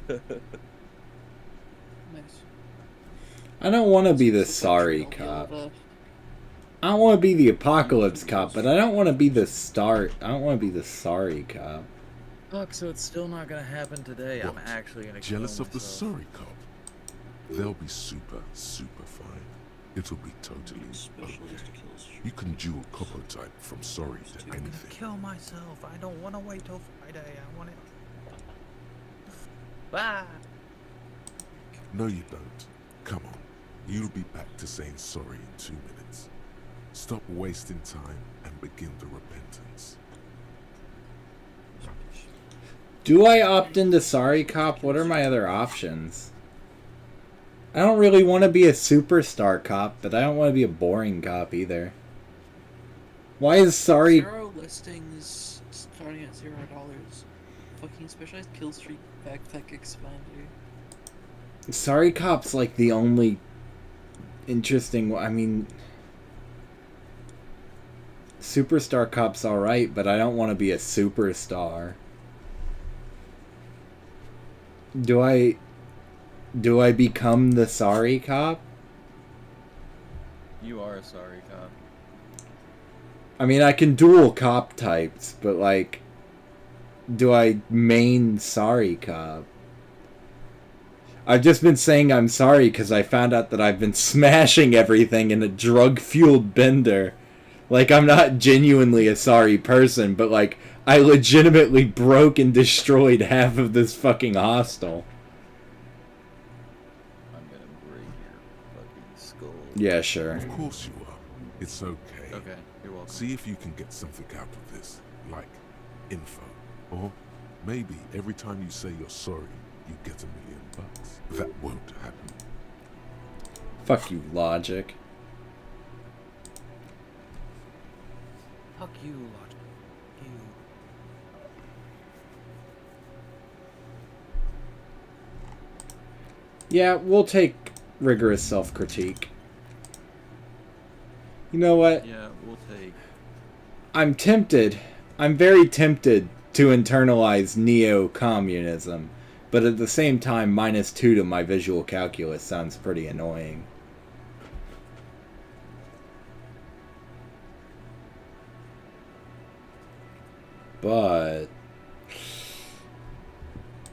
I don't want to be the sorry cop. I don't want to be the apocalypse cop, but I don't want to be the I don't want to be the sorry cop. Fuck, so it's still not gonna happen today. What? I'm actually gonna Jealous kill of the myself. sorry cop? They'll be super, super fine. It'll be totally okay. You can dual copo type from sorry to I'm gonna anything. kill myself. I don't want to wait till Friday. I want it. Bye. No, you don't. Come on. You'll be back to saying sorry in 2 minutes. Stop wasting time and begin the repentance. Do I opt into Sorry Cop? What are my other options? I don't really want to be a superstar cop, but I don't want to be a boring cop either. Why is Sorry... 0 listings starting at $0. Fucking specialized kill streak backpack expander. Sorry Cop's like the only interesting... I mean... Superstar Cop's alright, but I don't want to be a superstar. Do I become the Sorry Cop? You are a sorry cop. I mean, I can dual cop types, but like, do I main Sorry Cop? I've just been saying I'm sorry because I found out that I've been smashing everything in a drug-fueled bender. Like, I'm not genuinely a sorry person, but like, I legitimately broke and destroyed half of this fucking hostel. I'm gonna break your fucking skull. Yeah, sure. Of course you are. It's okay. Okay, you're welcome. See if you can get something out of this, like info. Or maybe every time you say you're sorry, you get $1 million. That won't happen. Fuck you, Logic. Fuck you, Logic. You. Yeah, we'll take rigorous self-critique. You know what? Yeah, we'll take... I'm tempted. I'm very tempted to internalize neo-communism, but at the same time, -2 to my visual calculus sounds pretty annoying. But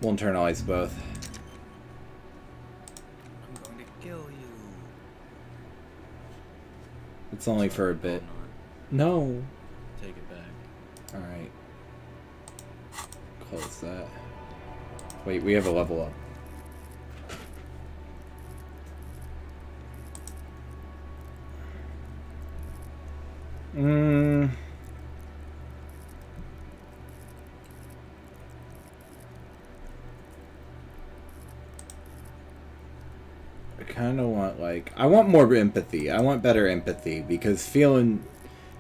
we'll internalize both. I'm going to kill you. It's only for a bit. No. Take it back. Alright. Close that. Wait, we have a level up. I kind of want, like... I want more empathy. I want better empathy, because feeling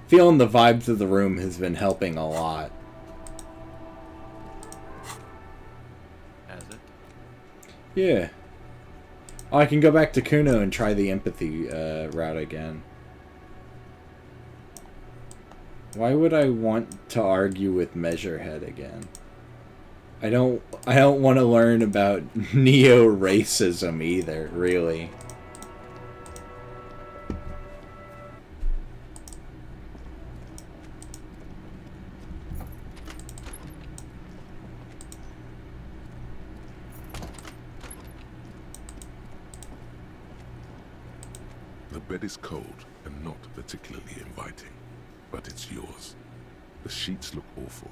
the vibes of the room has been helping a lot. Has it? Yeah. Oh, I can go back to Kuno and try the empathy route again. Why would I want to argue with Measurehead again? I don't want to learn about neo-racism either, really. The bed is cold and not particularly inviting, but it's yours. The sheets look awful.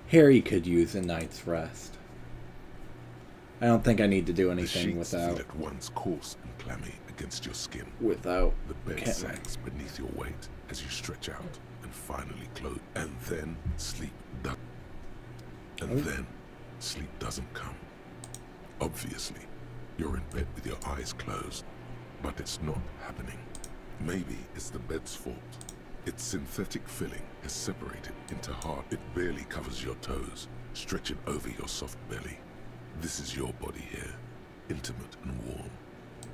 Harry could use a night's rest. I don't think I need to do anything the sheets without... feel at once coarse and clammy against your skin. Without... The bed sags beneath your weight as you stretch out and finally close. And then sleep doesn't. And then sleep doesn't come. Obviously, you're in bed with your eyes closed, but it's not happening. Maybe it's the bed's fault. Its synthetic filling is separated into hard. It barely covers your toes, stretching over your soft belly. This is your body here, intimate and warm.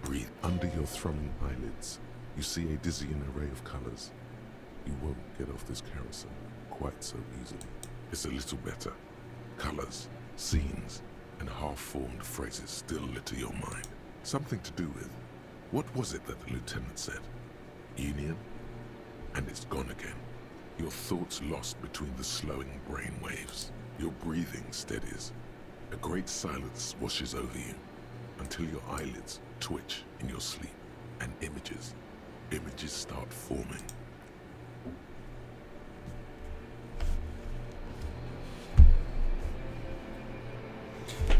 Breathe under your thrumming eyelids. You see a dizzying array of colors. You won't get off this carousel quite so easily. It's a little better. Colors, scenes, and half-formed phrases still litter your mind. Something to do with, what was it that the lieutenant said? Union? And it's gone again. Your thoughts lost between the slowing brain waves. Your breathing steadies. A great silence washes over you until your eyelids twitch in your sleep, and images start forming.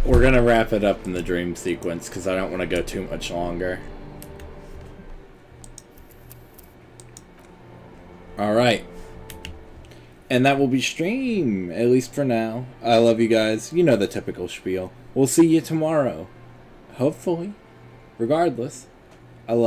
We're gonna wrap it up in the dream sequence because I don't want to go too much longer. Alright. And that will be stream, at least for now. I love you guys. You know the typical spiel. We'll see you tomorrow. Hopefully. Regardless, I love you.